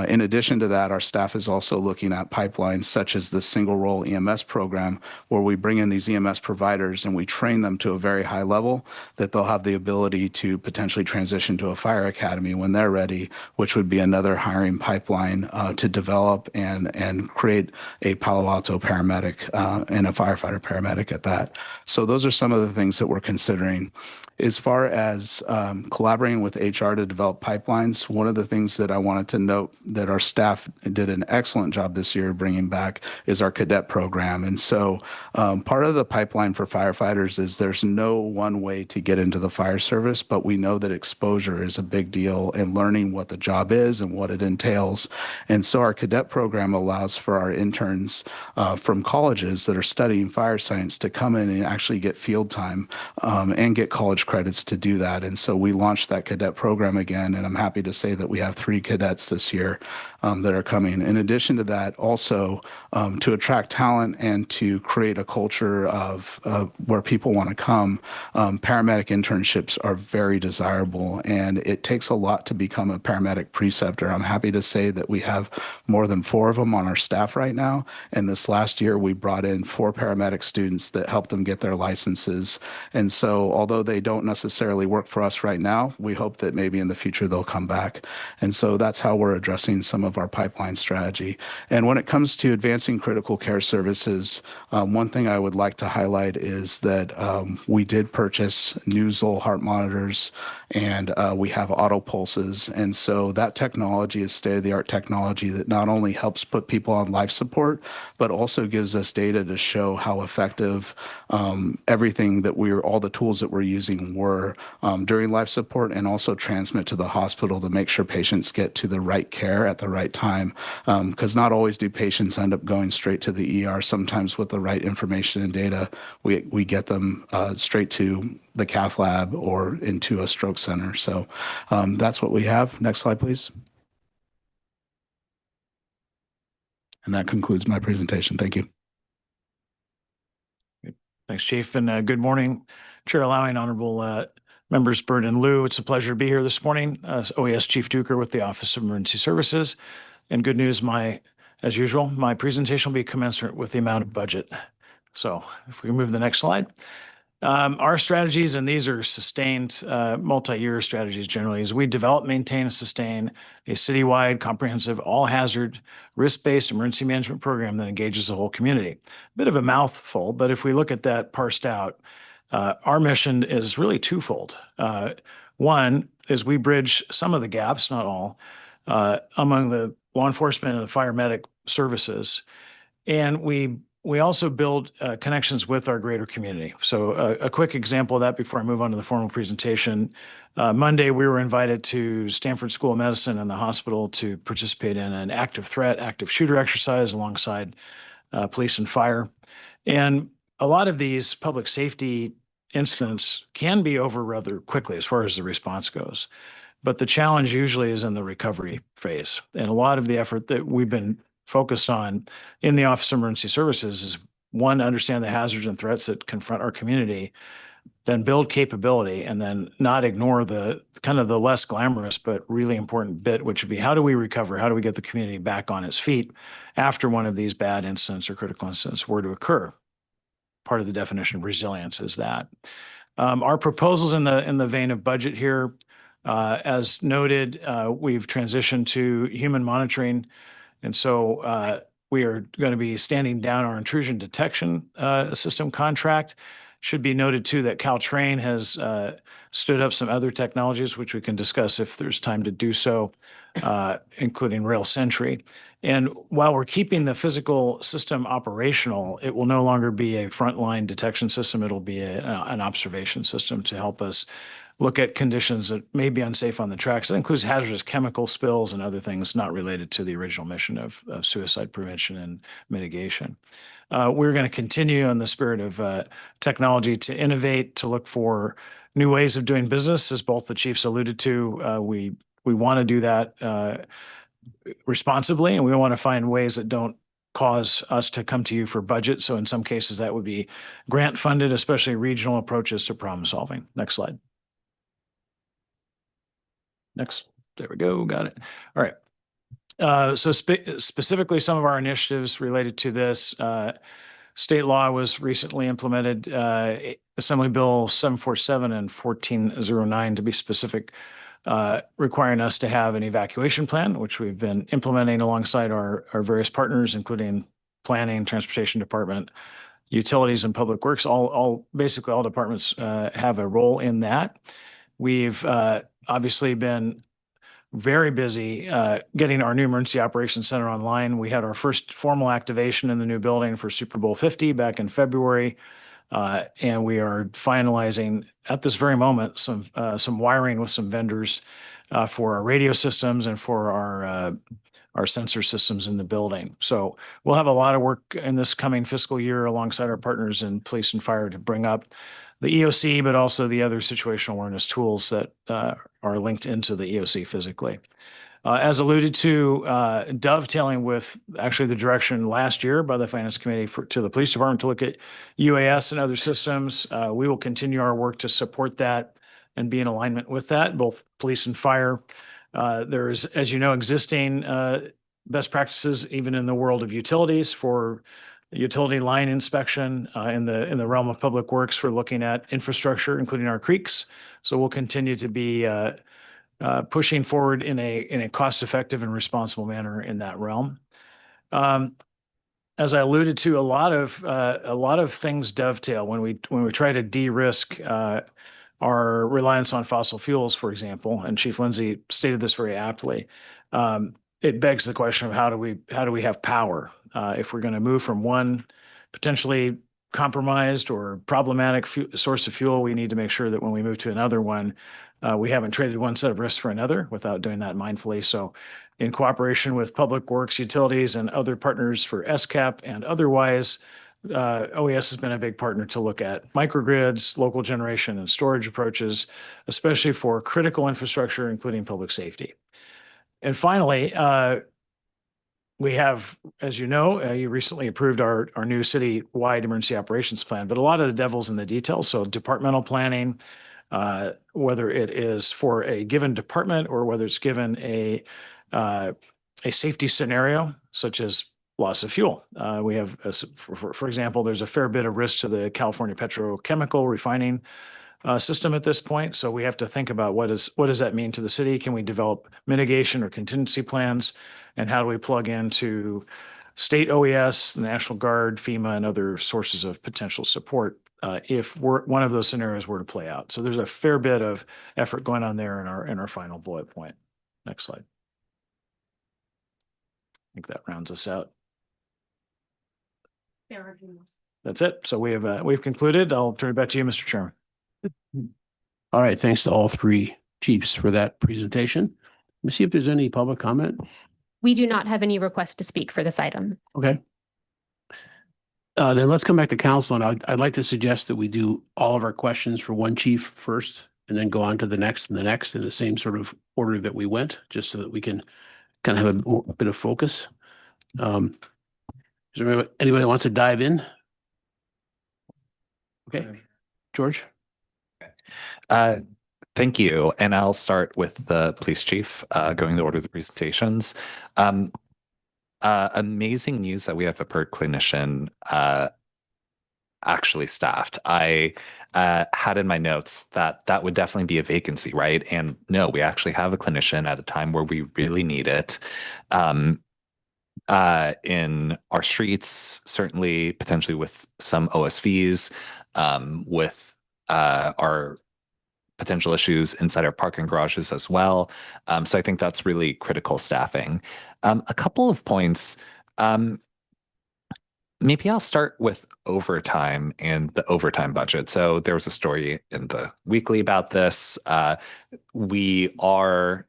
In addition to that, our staff is also looking at pipelines such as the single role EMS program, where we bring in these EMS providers and we train them to a very high level that they'll have the ability to potentially transition to a fire academy when they're ready, which would be another hiring pipeline to develop and create a Palo Alto paramedic and a firefighter paramedic at that. So those are some of the things that we're considering. As far as collaborating with HR to develop pipelines, one of the things that I wanted to note that our staff did an excellent job this year bringing back is our cadet program. And so part of the pipeline for firefighters is there's no one way to get into the fire service, but we know that exposure is a big deal and learning what the job is and what it entails. And so our cadet program allows for our interns from colleges that are studying fire science to come in and actually get field time and get college credits to do that. And so we launched that cadet program again, and I'm happy to say that we have 3 cadets this year that are coming. In addition to that, also to attract talent and to create a culture of where people want to come, paramedic internships are very desirable, and it takes a lot to become a paramedic preceptor. I'm happy to say that we have more than 4 of them on our staff right now, and this last year we brought in 4 paramedic students that helped them get their licenses. And so although they don't necessarily work for us right now, we hope that maybe in the future they'll come back. And so that's how we're addressing some of our pipeline strategy. And when it comes to advancing critical care services, one thing I would like to highlight is that we did purchase new Zoll heart monitors, and we have auto pulses. And so that technology is state-of-the-art technology that not only helps put people on life support, but also gives us data to show how effective everything that all the tools that we're using were during life support, and also transmit to the hospital to make sure patients get to the right care at the right time. Because not always do patients end up going straight to the ER. Sometimes with the right information and data, we get them straight to the cath lab or into a stroke center. So that's what we have. Next slide, please. And that concludes my presentation. Thank you. Thanks, Chief, and good morning, Chair Allowing, Honorable Members Byrd and Liu. It's a pleasure to be here this morning. OES Chief Duker with the Office of Emergency Services. And good news, as usual, my presentation will be commensurate with the amount of budget. So if we can move to the next slide. Our strategies, and these are sustained multi-year strategies generally, is we develop, maintain, and sustain a citywide, comprehensive, all-hazard, risk-based emergency management program that engages the whole community. Bit of a mouthful, but if we look at that parsed out, our mission is really twofold. One is we bridge some of the gaps, not all, among the law enforcement and the fire medic services. And we we also build connections with our greater community. So a quick example of that before I move on to the formal presentation. Monday, we were invited to Stanford School of Medicine and the hospital to participate in an active threat, active shooter exercise alongside police and fire. And a lot of these public safety incidents can be over rather quickly as far as the response goes. But the challenge usually is in the recovery phase. And a lot of the effort that we've been focused on in the Office of Emergency Services is, one, understand the hazards and threats that confront our community, then build capability, and then not ignore the kind of the less glamorous but really important bit, which would be how do we recover? How do we get the community back on its feet after one of these bad incidents or critical incidents were to occur? Part of the definition of resilience is that. Our proposals in the vein of budget here, as noted, we've transitioned to human monitoring. And so we are going to be standing down our intrusion detection system contract. Should be noted too that Caltrain has stood up some other technologies, which we can discuss if there's time to do so, including Rail Sentry. And while we're keeping the physical system operational, it will no longer be a frontline detection system. It'll be an observation system to help us look at conditions that may be unsafe on the tracks. That includes hazardous chemical spills and other things not related to the original mission of suicide prevention and mitigation. We're going to continue in the spirit of technology to innovate, to look for new ways of doing business, as both the chiefs alluded to. We want to do that responsibly, and we want to find ways that don't cause us to come to you for budget. So in some cases, that would be grant funded, especially regional approaches to problem solving. Next slide. Next, there we go, got it. All right. So specifically, some of our initiatives related to this, state law was recently implemented, Assembly Bill 747 and 1409 to be specific, requiring us to have an evacuation plan, which we've been implementing alongside our various partners, including planning, transportation department, utilities, and public works. Basically all departments have a role in that. We've obviously been very busy getting our new Emergency Operations Center online. We had our first formal activation in the new building for Super Bowl 50 back in February. And we are finalizing at this very moment some wiring with some vendors for our radio systems and for our sensor systems in the building. So we'll have a lot of work in this coming fiscal year alongside our partners in police and fire to bring up the EOC, but also the other situational awareness tools that are linked into the EOC physically. As alluded to, dovetailing with actually the direction last year by the Finance Committee to the Police Department to look at UAS and other systems, we will continue our work to support that and be in alignment with that, both police and fire. There's, as you know, existing best practices even in the world of utilities for utility line inspection. In the realm of public works, we're looking at infrastructure, including our creeks. So we'll continue to be pushing forward in a cost-effective and responsible manner in that realm. As I alluded to, a lot of things dovetail when we try to de-risk our reliance on fossil fuels, for example. And Chief Lindsay stated this very aptly. It begs the question of how do we have power if we're going to move from one potentially compromised or problematic source of fuel. We need to make sure that when we move to another one, we haven't traded one set of risks for another without doing that mindfully. So in cooperation with public works, utilities, and other partners for SCAP and otherwise, OES has been a big partner to look at microgrids, local generation, and storage approaches, especially for critical infrastructure, including public safety. And finally, we have, as you know, you recently approved our new city-wide emergency operations plan, but a lot of the devil's in the details. So departmental planning, whether it is for a given department or whether it's given a safety scenario, such as loss of fuel. We have, for example, there's a fair bit of risk to the California petrochemical refining system at this point. So we have to think about what does that mean to the city? Can we develop mitigation or contingency plans? And how do we plug into state OES, the National Guard, FEMA, and other sources of potential support if one of those scenarios were to play out? So there's a fair bit of effort going on there in our final bullet point. Next slide. I think that rounds us out. That's it. So we've concluded. I'll turn it back to you, Mr. Chairman. All right, thanks to all three chiefs for that presentation. Let me see if there's any public comment. We do not have any requests to speak for this item. Okay. Then let's come back to council, and I'd like to suggest that we do all of our questions for one chief first, and then go on to the next and the next in the same sort of order that we went, just so that we can kind of have a bit of focus. Is there anybody that wants to dive in? Okay, George. Thank you. And I'll start with the police chief, going the order of the presentations. Amazing news that we have a PERT clinician actually staffed. I had in my notes that that would definitely be a vacancy, right? And no, we actually have a clinician at a time where we really need it. In our streets, certainly, potentially with some OSVs, with our potential issues inside our parking garages as well. So I think that's really critical staffing. A couple of points. Maybe I'll start with overtime and the overtime budget. So there was a story in the weekly about this. We are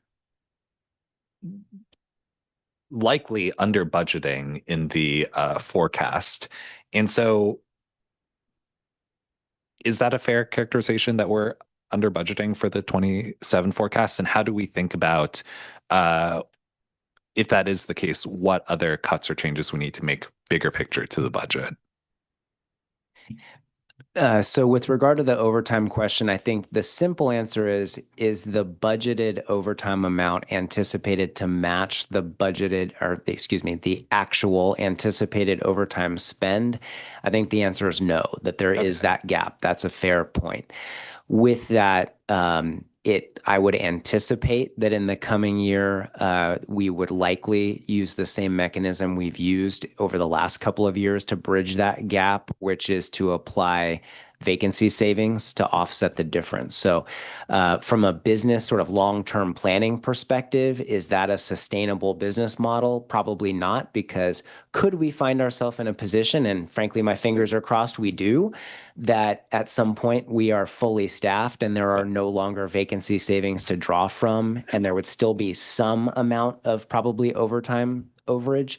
likely under budgeting in the forecast. And so is that a fair characterization that we're under budgeting for the 27 forecast? And how do we think about, if that is the case, what other cuts or changes we need to make bigger picture to the budget? So with regard to the overtime question, I think the simple answer is the budgeted overtime amount anticipated to match the budgeted, or excuse me, the actual anticipated overtime spend? I think the answer is no, that there is that gap. That's a fair point. With that, I would anticipate that in the coming year, we would likely use the same mechanism we've used over the last couple of years to bridge that gap, which is to apply vacancy savings to offset the difference. So from a business sort of long-term planning perspective, is that a sustainable business model? Probably not, because could we find ourselves in a position, and frankly, my fingers are crossed we do, that at some point we are fully staffed and there are no longer vacancy savings to draw from, and there would still be some amount of probably overtime overage.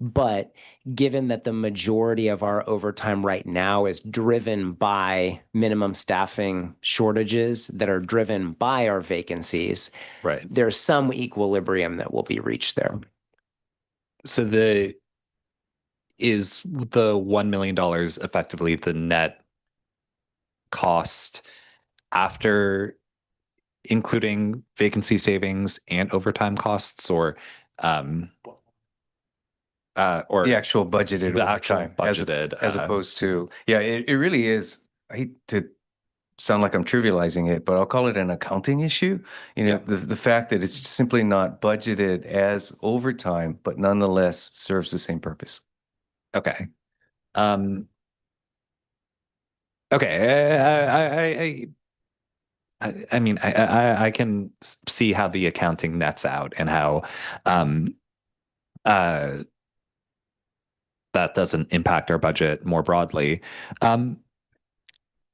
But given that the majority of our overtime right now is driven by minimum staffing shortages that are driven by our vacancies, right, there's some equilibrium that will be reached there. So is the $1 million effectively the net cost after including vacancy savings and overtime costs, or the actual budgeted the actual overtime budgeted, as opposed to, yeah, it really is. I hate to sound like I'm trivializing it, but I'll call it an accounting issue. You know, the fact that it's simply not budgeted as overtime, but nonetheless serves the same purpose. Okay. Okay. I mean, I can see how the accounting nets out and how that doesn't impact our budget more broadly. On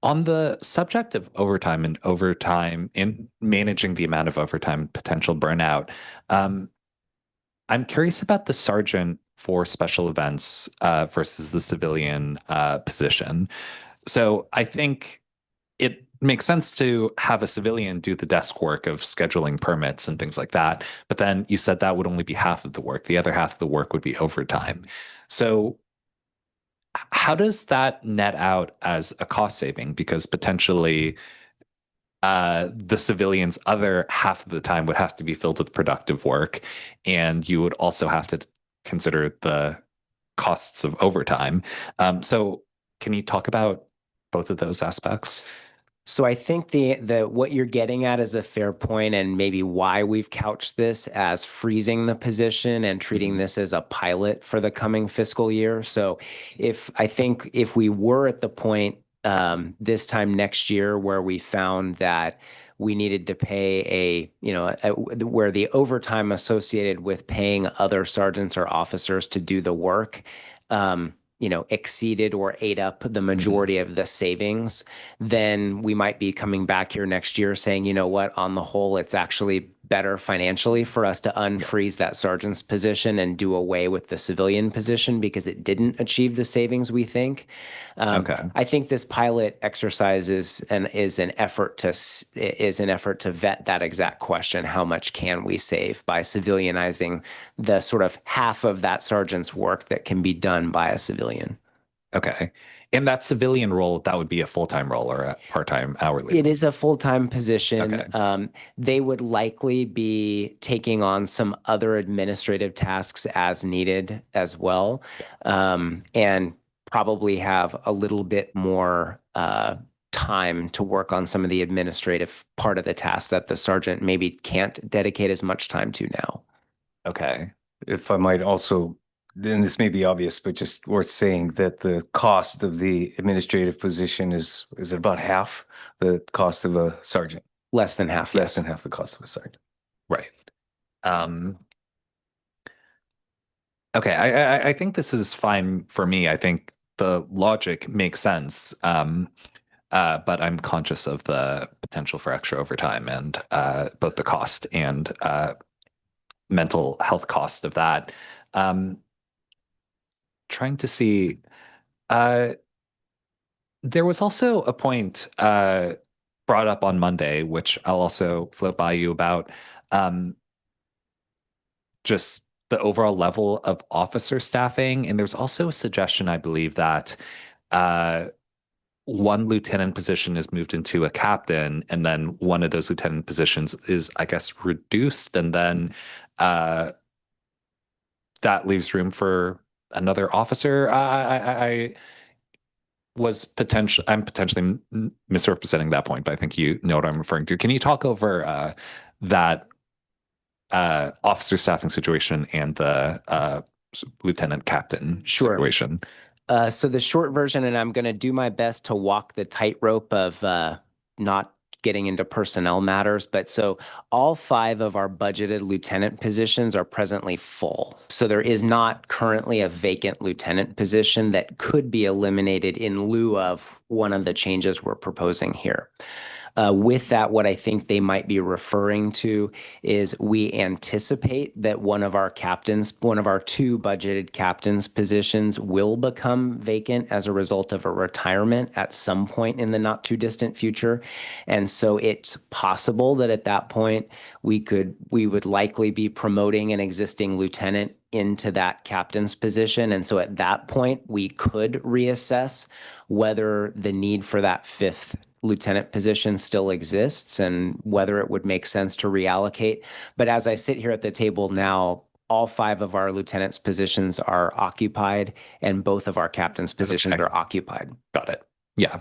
the subject of overtime and managing the amount of overtime potential burnout, I'm curious about the sergeant for special events versus the civilian position. So I think it makes sense to have a civilian do the desk work of scheduling permits and things like that. But then you said that would only be half of the work. The other half of the work would be overtime. So how does that net out as a cost saving? Because potentially the civilians' other half of the time would have to be filled with productive work. And you would also have to consider the costs of overtime. So can you talk about both of those aspects? So I think the what you're getting at is a fair point, and maybe why we've couched this as freezing the position and treating this as a pilot for the coming fiscal year. So if we were at the point this time next year where we found that we needed to pay where the overtime associated with paying other sergeants or officers to do the work exceeded or ate up the majority of the savings, then we might be coming back here next year saying, you know what, on the whole, it's actually better financially for us to unfreeze that sergeant's position and do away with the civilian position because it didn't achieve the savings we think. I think this pilot exercise is an effort to vet that exact question: how much can we save by civilianizing the sort of half of that sergeant's work that can be done by a civilian? Okay. In that civilian role, that would be a full-time role or a part-time hourly? It is a full-time position. Okay. They would likely be taking on some other administrative tasks as needed as well, and probably have a little bit more time to work on some of the administrative part of the tasks that the sergeant maybe can't dedicate as much time to now. Okay. If I might also, then this may be obvious, but just worth saying that the cost of the administrative position is about half the cost of a sergeant. Less than half. Less than half the cost of a sergeant. Right. Okay. I think this is fine for me. I think the logic makes sense. But I'm conscious of the potential for extra overtime and both the cost and mental health cost of that. Trying to see, there was also a point brought up on Monday, which I'll also float by you about, just the overall level of officer staffing. And there's also a suggestion, I believe, that one lieutenant position is moved into a captain, and then one of those lieutenant positions is, I guess, reduced, and then that leaves room for another officer. I'm potentially misrepresenting that point, but I think you know what I'm referring to. Can you talk over that officer staffing situation and the lieutenant captain situation? So the short version, and I'm going to do my best to walk the tightrope of not getting into personnel matters, but so all 5 of our budgeted lieutenant positions are presently full. So there is not currently a vacant lieutenant position that could be eliminated in lieu of one of the changes we're proposing here. With that, what I think they might be referring to is we anticipate that one of our 2 budgeted captains positions will become vacant as a result of a retirement at some point in the not too distant future. And so it's possible that at that point we would likely be promoting an existing lieutenant into that captain's position. And so at that point, we could reassess whether the need for that 5th lieutenant position still exists and whether it would make sense to reallocate. But as I sit here at the table now, all 5 of our lieutenants' positions are occupied and both of our captains' positions are occupied. Got it. Yeah.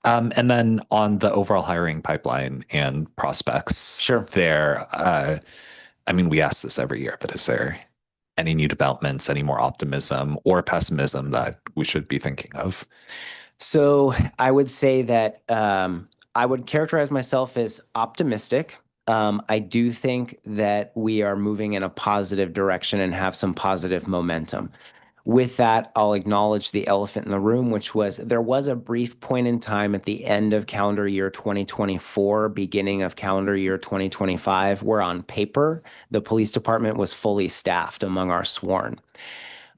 And then on the overall hiring pipeline and prospects, there, I mean, we ask this every year, but is there any new developments, any more optimism or pessimism that we should be thinking of? So I would say that I would characterize myself as optimistic. I do think that we are moving in a positive direction and have some positive momentum. With that, I'll acknowledge the elephant in the room, which was there was a brief point in time at the end of calendar year 2024, beginning of calendar year 2025, where on paper, the police department was fully staffed among our sworn.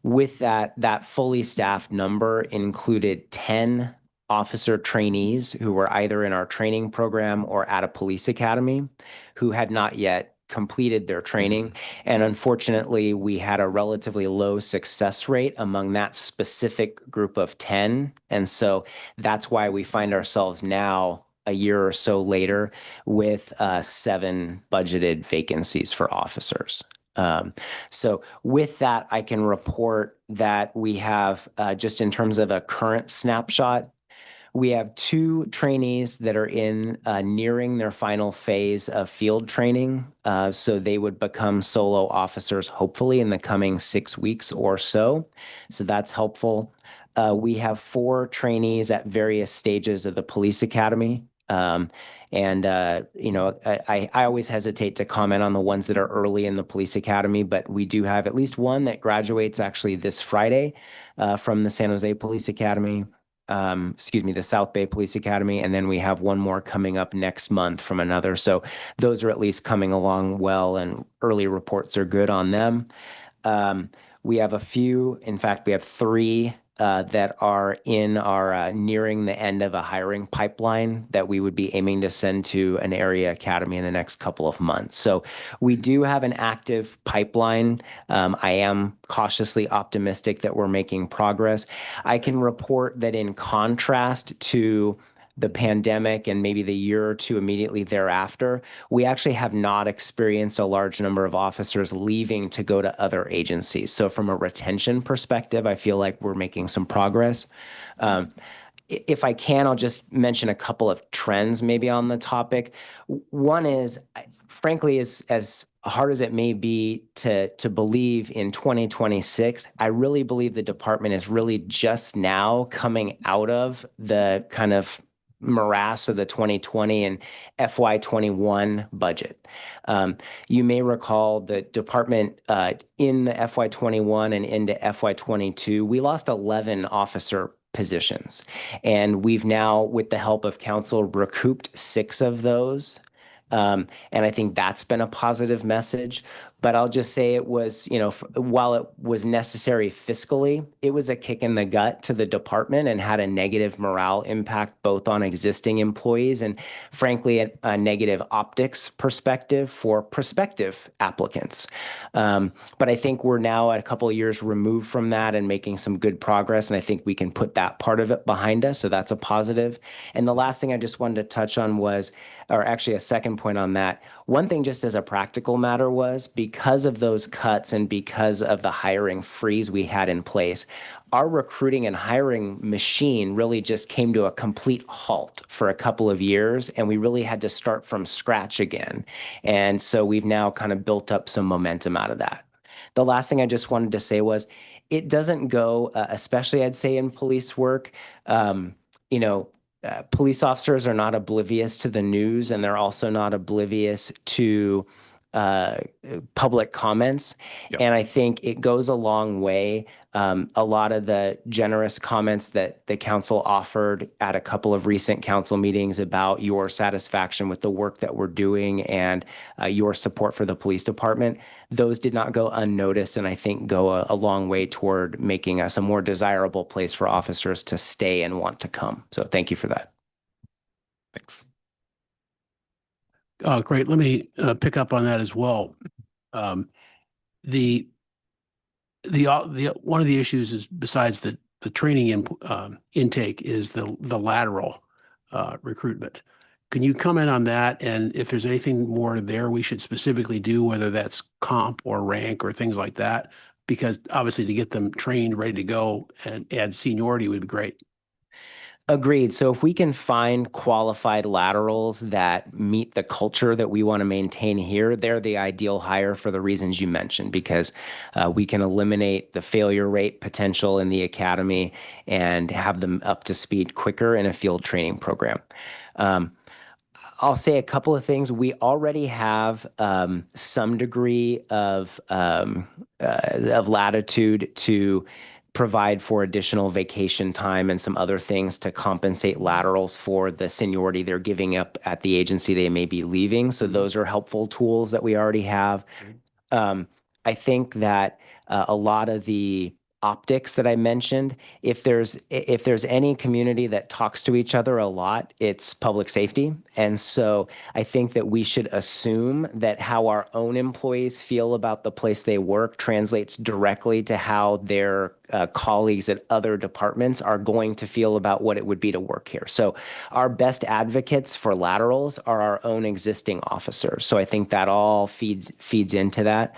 With that fully staffed number included 10 officer trainees who were either in our training program or at a police academy who had not yet completed their training. And unfortunately, we had a relatively low success rate among that specific group of 10. And so that's why we find ourselves now a year or so later with 7 budgeted vacancies for officers. So with that, I can report that we have, just in terms of a current snapshot, we have 2 trainees that are nearing their final phase of field training. So they would become solo officers, hopefully in the coming 6 weeks or so. So that's helpful. We have 4 trainees at various stages of the police academy. I always hesitate to comment on the ones that are early in the police academy, but we do have at least one that graduates actually this Friday from the San Jose Police Academy. The South Bay Police Academy, and then we have one more coming up next month from another. So those are at least coming along well, and early reports are good on them. We have a few, in fact, we have three that are in our nearing the end of a hiring pipeline that we would be aiming to send to an area academy in the next couple of months. So we do have an active pipeline. I am cautiously optimistic that we're making progress. I can report that in contrast to the pandemic and maybe the year or two immediately thereafter, we actually have not experienced a large number of officers leaving to go to other agencies. So from a retention perspective, I feel like we're making some progress. If I can, I'll just mention a couple of trends maybe on the topic. One is, frankly, as hard as it may be to believe in 2026, I really believe the department is really just now coming out of the kind of morass of the 2020 and FY21 budget. You may recall the department in the FY21 and into FY22, we lost 11 officer positions. And we've now, with the help of council, recouped 6 of those. And I think that's been a positive message. But I'll just say it was, while it was necessary fiscally, it was a kick in the gut to the department and had a negative morale impact both on existing employees and, frankly, a negative optics perspective for prospective applicants. But I think we're now at a couple of years removed from that and making some good progress. And I think we can put that part of it behind us. So that's a positive. And the last thing I just wanted to touch on was, or actually a second point on that, one thing just as a practical matter was because of those cuts and because of the hiring freeze we had in place, our recruiting and hiring machine really just came to a complete halt for a couple of years, and we really had to start from scratch again. And so we've now kind of built up some momentum out of that. The last thing I just wanted to say was it doesn't go, especially I'd say in police work, police officers are not oblivious to the news, and they're also not oblivious to public comments. Yep. And I think it goes a long way. A lot of the generous comments that the council offered at a couple of recent council meetings about your satisfaction with the work that we're doing and your support for the police department, those did not go unnoticed, and I think go a long way toward making us a more desirable place for officers to stay and want to come. So thank you for that. Thanks. Great. Let me pick up on that as well. The one of the issues is, besides the training intake, is the lateral recruitment. Can you comment on that? And if there's anything more there we should specifically do, whether that's comp or rank or things like that, because obviously to get them trained, ready to go and add seniority would be great. Agreed. So if we can find qualified laterals that meet the culture that we want to maintain here, they're the ideal hire for the reasons you mentioned, because we can eliminate the failure rate potential in the academy and have them up to speed quicker in a field training program. I'll say a couple of things. We already have some degree of latitude to provide for additional vacation time and some other things to compensate laterals for the seniority they're giving up at the agency they may be leaving. So those are helpful tools that we already have. I think that a lot of the optics that I mentioned, if there's any community that talks to each other a lot, it's public safety. And so I think that we should assume that how our own employees feel about the place they work translates directly to how their colleagues at other departments are going to feel about what it would be to work here. So our best advocates for laterals are our own existing officers. So I think that all feeds into that.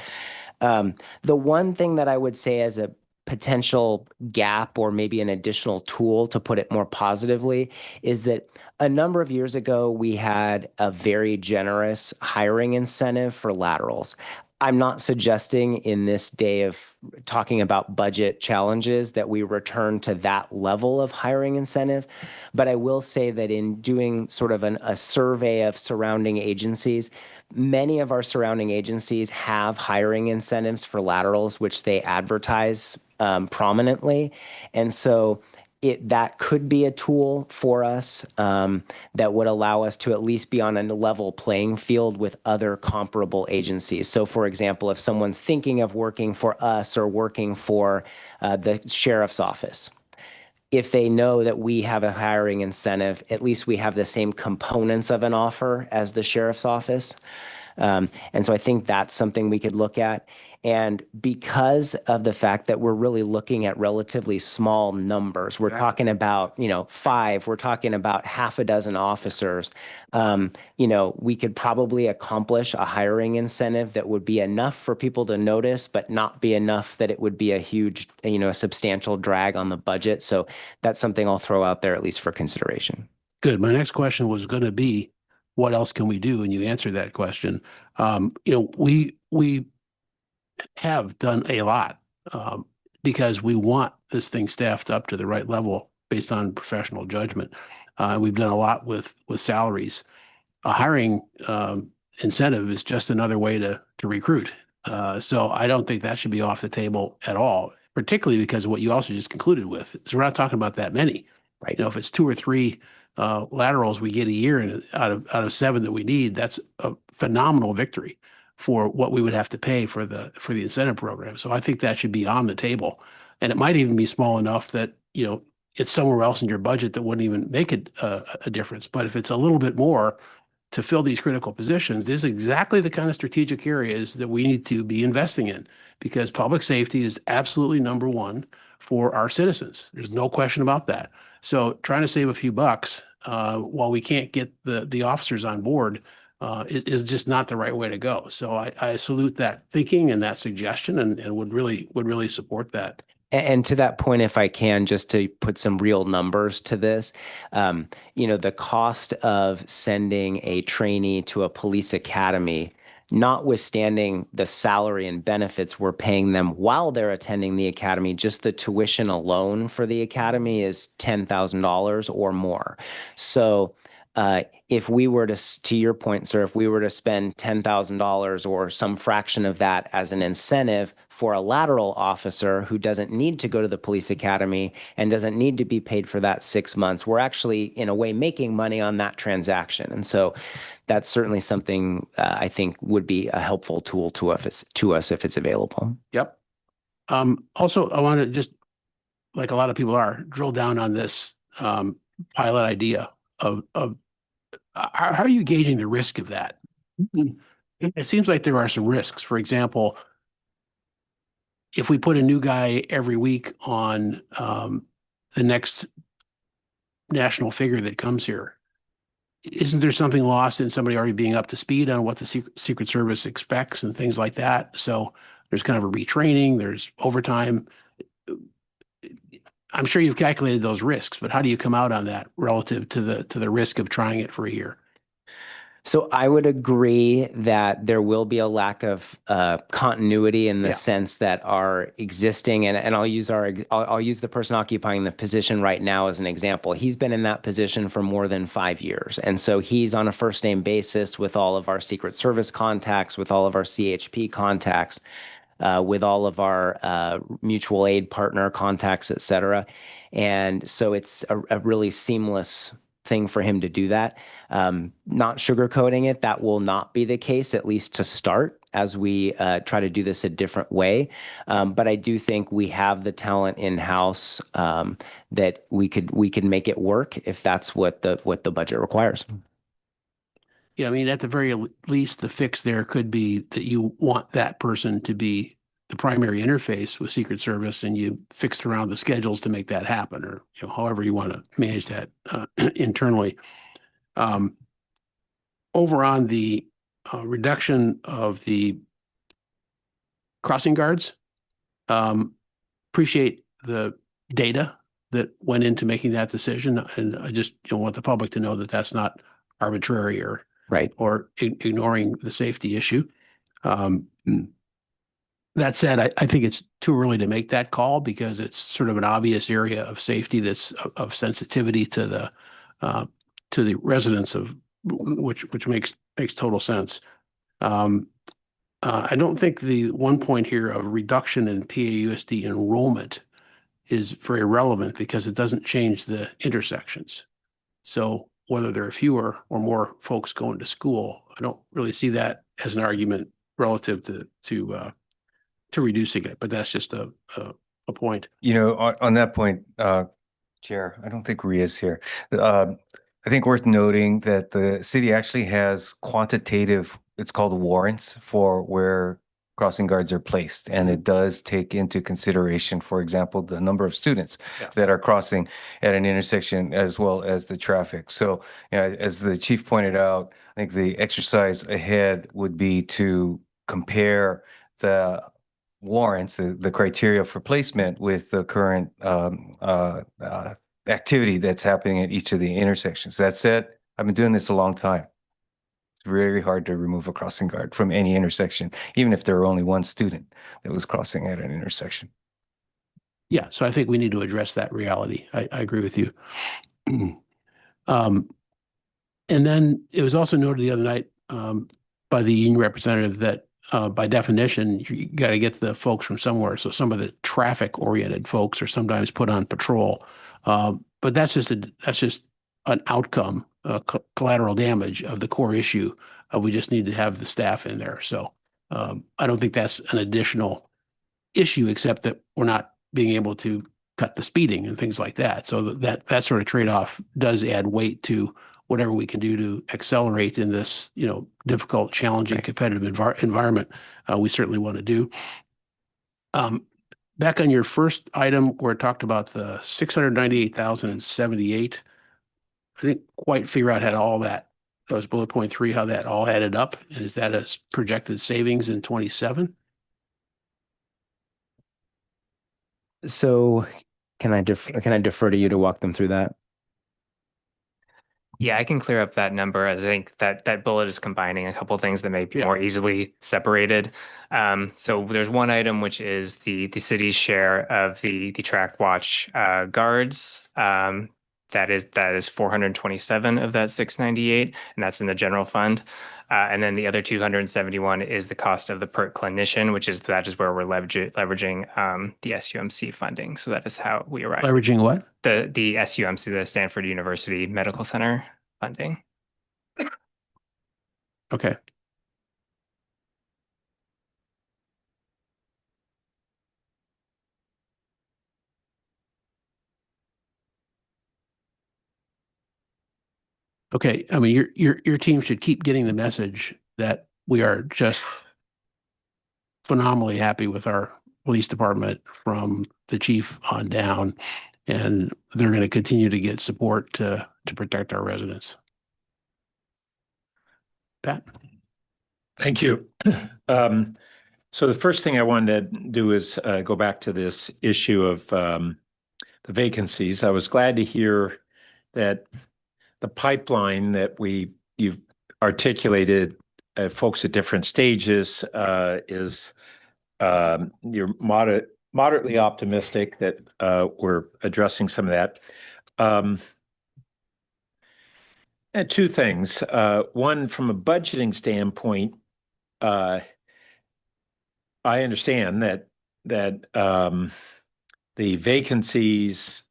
The one thing that I would say as a potential gap or maybe an additional tool, to put it more positively, is that a number of years ago, we had a very generous hiring incentive for laterals. I'm not suggesting in this day of talking about budget challenges that we return to that level of hiring incentive. But I will say that in doing sort of a survey of surrounding agencies, many of our surrounding agencies have hiring incentives for laterals, which they advertise prominently. And so that could be a tool for us that would allow us to at least be on a level playing field with other comparable agencies. So, for example, if someone's thinking of working for us or working for the sheriff's office, if they know that we have a hiring incentive, at least we have the same components of an offer as the sheriff's office. And so I think that's something we could look at. And because of the fact that we're really looking at relatively small numbers, we're talking about, 5, we're talking about half a dozen officers, we could probably accomplish a hiring incentive that would be enough for people to notice, but not be enough that it would be a huge, a substantial drag on the budget. So that's something I'll throw out there at least for consideration. Good. My next question was going to be, what else can we do? And you answered that question. We have done a lot because we want this thing staffed up to the right level based on professional judgment. We've done a lot with salaries. A hiring incentive is just another way to recruit. So I don't think that should be off the table at all, particularly because of what you also just concluded with. So we're not talking about that many. Right. If it's 2 or 3 laterals we get a year and out of 7 that we need, that's a phenomenal victory for what we would have to pay for the incentive program. So I think that should be on the table, and it might even be small enough that it's somewhere else in your budget that wouldn't even make it a difference. But if it's a little bit more to fill these critical positions, this is exactly the kind of strategic areas that we need to be investing in, because public safety is absolutely number one for our citizens. There's no question about that. So trying to save a few bucks while we can't get the officers on board is just not the right way to go. So I salute that thinking and that suggestion, and would really support that. And to that point, if I can, just to put some real numbers to this, the cost of sending a trainee to a police academy, notwithstanding the salary and benefits we're paying them while they're attending the academy, just the tuition alone for the academy is $10,000 or more. So if we were to your point, sir, if we were to spend $10,000 or some fraction of that as an incentive for a lateral officer who doesn't need to go to the police academy and doesn't need to be paid for that 6 months, we're actually, in a way, making money on that transaction. And so that's certainly something I think would be a helpful tool to us if it's available. Yep. Also, I want to just, like a lot of people are, drill down on this pilot idea of how are you gauging the risk of that? It seems like there are some risks. For example, if we put a new guy every week on the next national figure that comes here, isn't there something lost in somebody already being up to speed on what the Secret Service expects and things like that? So there's kind of a retraining, there's overtime. I'm sure you've calculated those risks, but how do you come out on that relative to the risk of trying it for a year? So I would agree that there will be a lack of continuity in the sense that our existing, and I'll use the person occupying the position right now as an example. He's been in that position for more than 5 years. And so he's on a first name basis with all of our Secret Service contacts, with all of our CHP contacts, with all of our mutual aid partner contacts, et cetera. And so it's a really seamless thing for him to do that. Not sugarcoating it, that will not be the case, at least to start, as we try to do this a different way. But I do think we have the talent in-house that we could make it work if that's what the budget requires. Yeah, I mean, at the very least, the fix there could be that you want that person to be the primary interface with Secret Service, and you fixed around the schedules to make that happen, or however you want to manage that internally. Over on the reduction of the crossing guards, appreciate the data that went into making that decision, and I just want the public to know that that's not arbitrary or right, or ignoring the safety issue. That said, I think it's too early to make that call because it's sort of an obvious area of safety that's of sensitivity to the residents of which makes total sense. I don't think the one point here of reduction in PAUSD enrollment is very relevant because it doesn't change the intersections. So whether there are fewer or more folks going to school, I don't really see that as an argument relative to reducing it, but that's just a point. You know, on that point, Chair, I don't think Ria's here. I think worth noting that the city actually has quantitative, it's called warrants for where crossing guards are placed. And it does take into consideration, for example, the number of students that are crossing at an intersection as well as the traffic. So, you know, as the chief pointed out, I think the exercise ahead would be to compare the warrants, the criteria for placement with the current activity that's happening at each of the intersections. That said, I've been doing this a long time. It's very hard to remove a crossing guard from any intersection, even if there were only one student that was crossing at an intersection. Yeah, so I think we need to address that reality. I agree with you. And then it was also noted the other night by the union representative that by definition, you got to get the folks from somewhere. So some of the traffic-oriented folks are sometimes put on patrol, but that's just an outcome, collateral damage of the core issue. We just need to have the staff in there. So I don't think that's an additional issue, except that we're not being able to cut the speeding and things like that. So that sort of trade-off does add weight to whatever we can do to accelerate in this, you know, difficult, challenging, competitive environment. We certainly want to do. Back on your first item where it talked about the 698,078, I didn't quite figure out how all that was bullet point 3, how that all added up. And is that a projected savings in 27? So can I defer to you to walk them through that? Yeah, I can clear up that number, as I think that bullet is combining a couple of things that may be more easily separated. So there's one item which is the city's share of the track watch guards. That is 427 of that 698, and that's in the general fund. And then the other 271 is the cost of the PERT clinician, that is where we're leveraging the SUMC funding. So that is how we arrive. Leveraging what? The SUMC, the Stanford University Medical Center funding. Okay. Okay, I mean, your team should keep getting the message that we are just phenomenally happy with our police department from the chief on down, and they're going to continue to get support to protect our residents. Pat? Thank you. So the first thing I wanted to do is go back to this issue of the vacancies. I was glad to hear that the pipeline that you've articulated, folks at different stages, is you're moderately optimistic that we're addressing some of that. And two things. One, from a budgeting standpoint, I understand that the vacancies,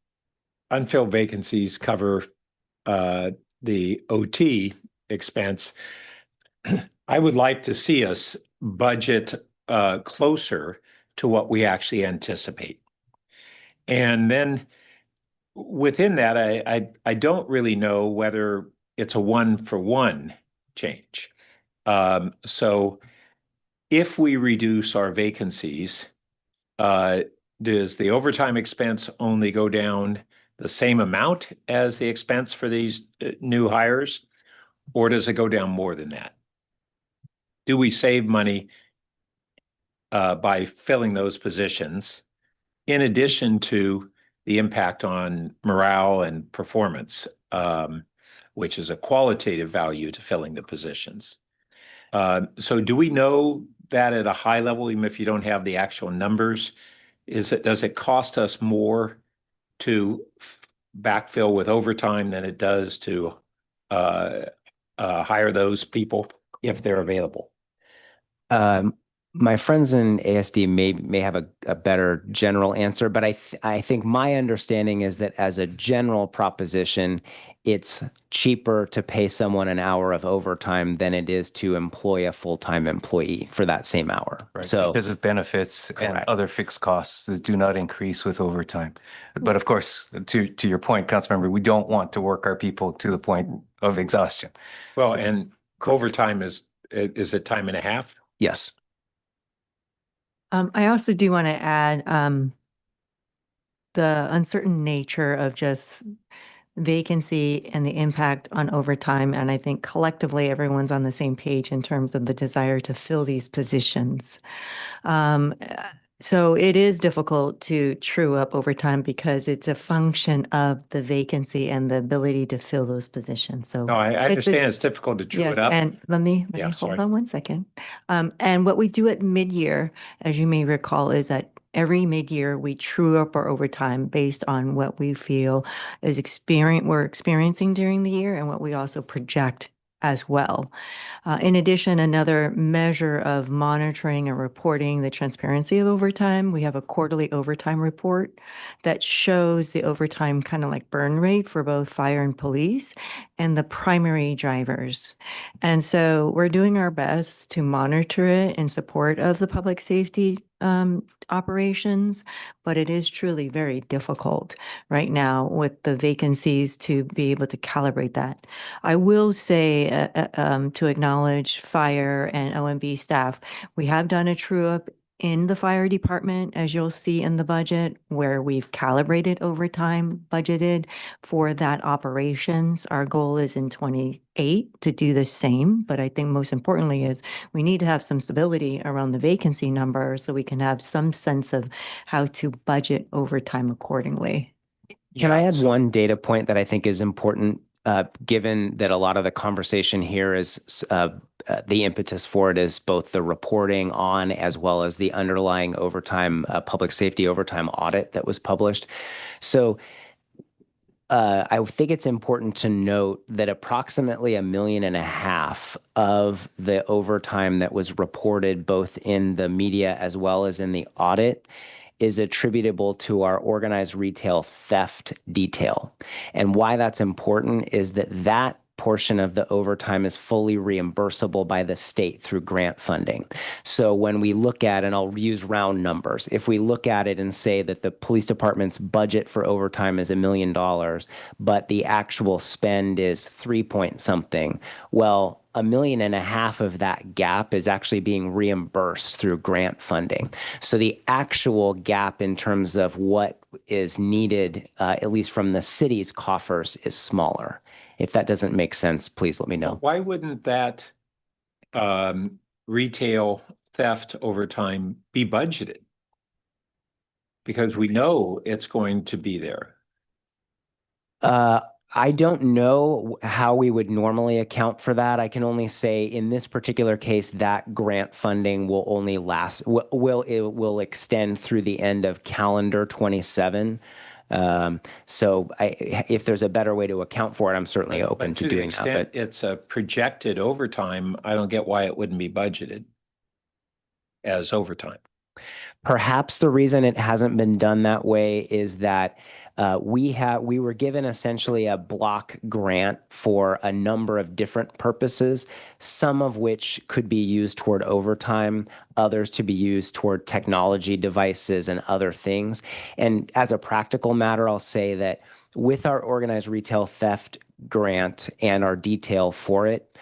unfilled vacancies, cover the OT expense. I would like to see us budget closer to what we actually anticipate. And then within that, I don't really know whether it's a 1-for-1 change. So if we reduce our vacancies, does the overtime expense only go down the same amount as the expense for these new hires, or does it go down more than that? Do we save money by filling those positions, in addition to the impact on morale and performance, which is a qualitative value to filling the positions? So do we know that at a high level, even if you don't have the actual numbers, does it cost us more to backfill with overtime than it does to hire those people if they're available? My friends in ASD may have a better general answer, but I think my understanding is that as a general proposition, it's cheaper to pay someone an hour of overtime than it is to employ a full-time employee for that same hour. Right, So because of benefits and Correct. other fixed costs that do not increase with overtime. But of course, to your point, Councilmember, we don't want to work our people to the point of exhaustion. Well, and overtime is it time and a half? yes. I also do want to add the uncertain nature of just vacancy and the impact on overtime. And I think collectively, everyone's on the same page in terms of the desire to fill these positions. So it is difficult to true up overtime because it's a function of the vacancy and the ability to fill those positions. So No, I it's a- understand it's difficult to true Yes, it up. and let me Yeah, hold sorry. on one second. And what we do at mid-year, as you may recall, is that every mid-year we true up our overtime based on what we feel is we're experiencing during the year and what we also project as well. In addition, another measure of monitoring and reporting the transparency of overtime, we have a quarterly overtime report that shows the overtime kind of like burn rate for both fire and police and the primary drivers. And so we're doing our best to monitor it in support of the public safety operations, but it is truly very difficult right now with the vacancies to be able to calibrate that. I will say to acknowledge fire and OMB staff, we have done a true up in the fire department, as you'll see in the budget, where we've calibrated overtime budgeted for that operations. Our goal is in 28 to do the same, but I think most importantly is we need to have some stability around the vacancy number so we can have some sense of how to budget overtime accordingly. Can I add one data point that I think is important, given that a lot of the conversation here is the impetus for it is both the reporting on as well as the underlying overtime, public safety overtime audit that was published. So I think it's important to note that approximately $1.5 million of the overtime that was reported both in the media as well as in the audit is attributable to our organized retail theft detail. And why that's important is that portion of the overtime is fully reimbursable by the state through grant funding. So when we look at, and I'll use round numbers, if we look at it and say that the police department's budget for overtime is $1 million, but the actual spend is 3 point something, well, $1.5 million of that gap is actually being reimbursed through grant funding. So the actual gap in terms of what is needed, at least from the city's coffers, is smaller. If that doesn't make sense, please let me know. Why wouldn't that retail theft overtime be budgeted? Because we know it's going to be there. I don't know how we would normally account for that. I can only say in this particular case that grant funding will only last, it will extend through the end of calendar 27. So if there's a better way to account for it, I'm certainly open to doing that. To the extent it's a projected overtime, I don't get why it wouldn't be budgeted as overtime. Perhaps the reason it hasn't been done that way is that we were given essentially a block grant for a number of different purposes, some of which could be used toward overtime, others to be used toward technology devices and other things. And as a practical matter, I'll say that with our organized retail theft grant and our detail for it,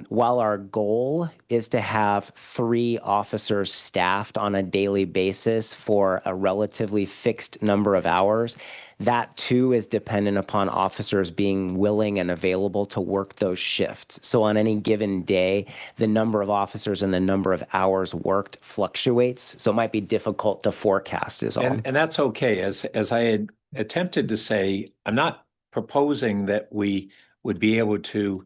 while our goal is to have 3 officers staffed on a daily basis for a relatively fixed number of hours, that too is dependent upon officers being willing and available to work those shifts. So on any given day, the number of officers and the number of hours worked fluctuates. So it might be difficult to forecast is all. And that's okay. As I had attempted to say, I'm not proposing that we would be able to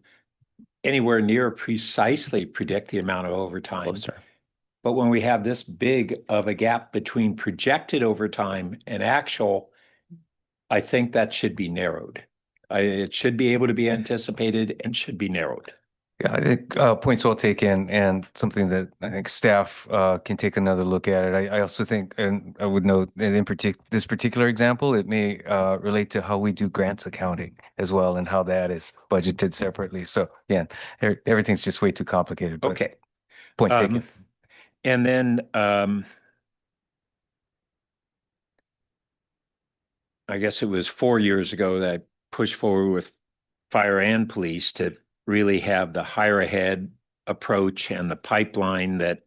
anywhere near precisely predict the amount of overtime. Closer. But when we have this big of a gap between projected overtime and actual, I think that should be narrowed. It should be able to be anticipated and should be narrowed. Yeah, I think points well taken, and something that I think staff can take another look at it. I also think, and I would note that in this particular example, it may relate to how we do grants accounting as well, and how that is budgeted separately. So yeah, everything's just way too complicated. But Okay. point taken. And then I guess it was 4 years ago that I pushed forward with fire and police to really have the hire ahead approach and the pipeline that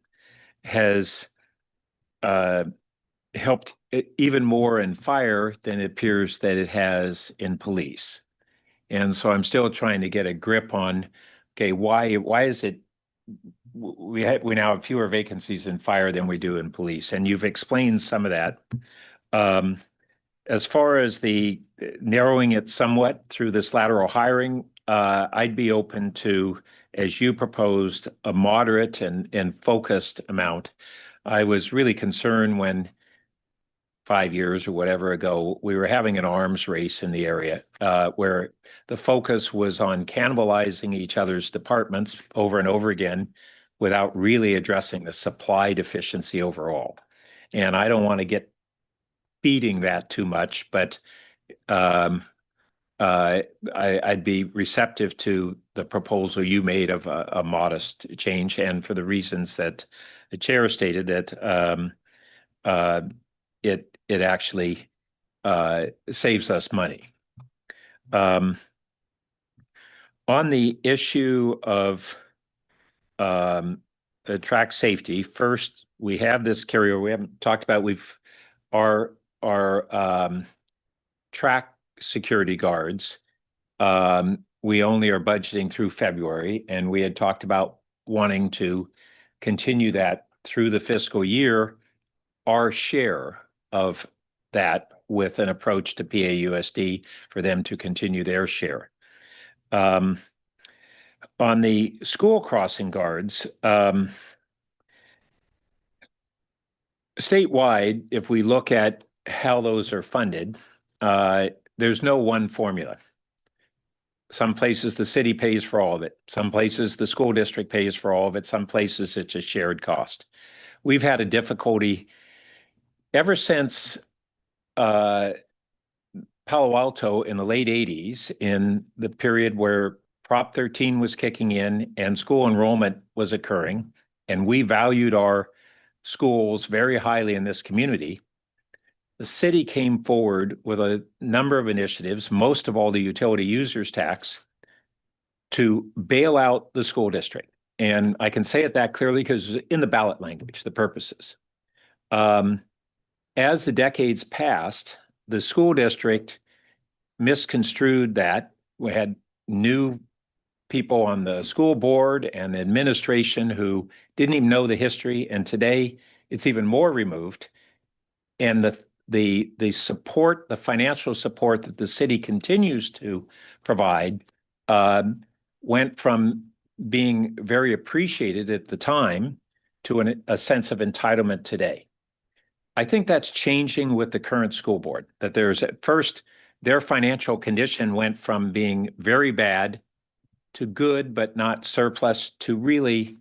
has helped even more in fire than it appears that it has in police. And so I'm still trying to get a grip on, okay, why is it we now have fewer vacancies in fire than we do in police? And you've explained some of that. As far as the narrowing it somewhat through this lateral hiring, I'd be open to, as you proposed, a moderate and focused amount. I was really concerned when 5 years or whatever ago, we were having an arms race in the area where the focus was on cannibalizing each other's departments over and over again without really addressing the supply deficiency overall. And I don't want to get feeding that too much, but I'd be receptive to the proposal you made of a modest change, and for the reasons that the chair stated, that it actually saves us money. On the issue of the track safety, first we have this carryover. We haven't talked about. Our track security guards, we only are budgeting through February, and we had talked about wanting to continue that through the fiscal year, our share of that with an approach to PAUSD for them to continue their share. On the school crossing guards, statewide, if we look at how those are funded, there's no one formula. Some places the city pays for all of it. Some places the school district pays for all of it. Some places it's a shared cost. We've had a difficulty ever since Palo Alto in the late 80s, in the period where Prop 13 was kicking in and school enrollment was occurring, and we valued our schools very highly in this community. The city came forward with a number of initiatives, most of all the utility users tax, to bail out the school district. And I can say it that clearly because in the ballot language, the purposes. As the decades passed, the school district misconstrued that. We had new people on the school board and the administration who didn't even know the history. And today it's even more removed. And the support, the financial support that the city continues to provide went from being very appreciated at the time to a sense of entitlement today. I think that's changing with the current school board, that there's at first their financial condition went from being very bad to good, but not surplus, to really,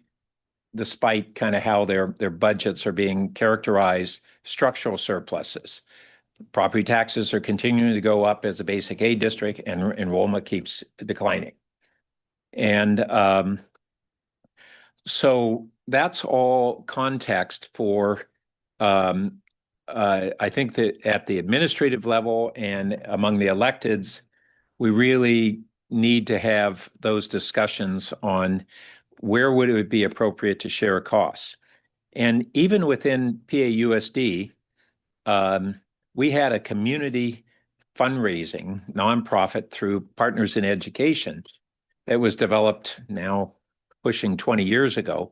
despite kind of how their budgets are being characterized, structural surpluses. Property taxes are continuing to go up as a basic aid district, and enrollment keeps declining. And so that's all context for, I think that at the administrative level and among the electeds, we really need to have those discussions on where would it be appropriate to share costs. And even within PAUSD, we had a community fundraising nonprofit through Partners in Education that was developed now pushing 20 years ago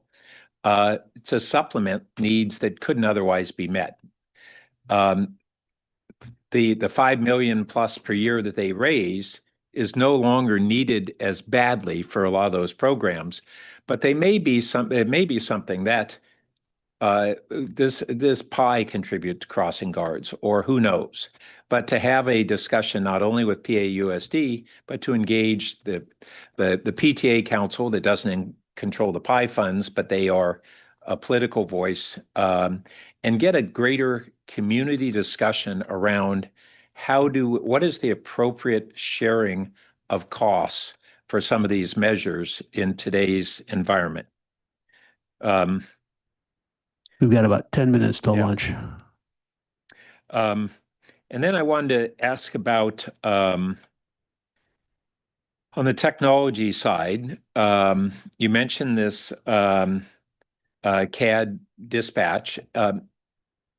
to supplement needs that couldn't otherwise be met. The 5 million plus per year that they raise is no longer needed as badly for a lot of those programs, but it may be something that this pie contribute to crossing guards, or who knows? But to have a discussion not only with PAUSD, but to engage the PTA council that doesn't control the pie funds, but they are a political voice, and get a greater community discussion around what is the appropriate sharing of costs for some of these measures in today's environment. We've got about 10 minutes till lunch. And then I wanted to ask about on the technology side, you mentioned this CAD dispatch.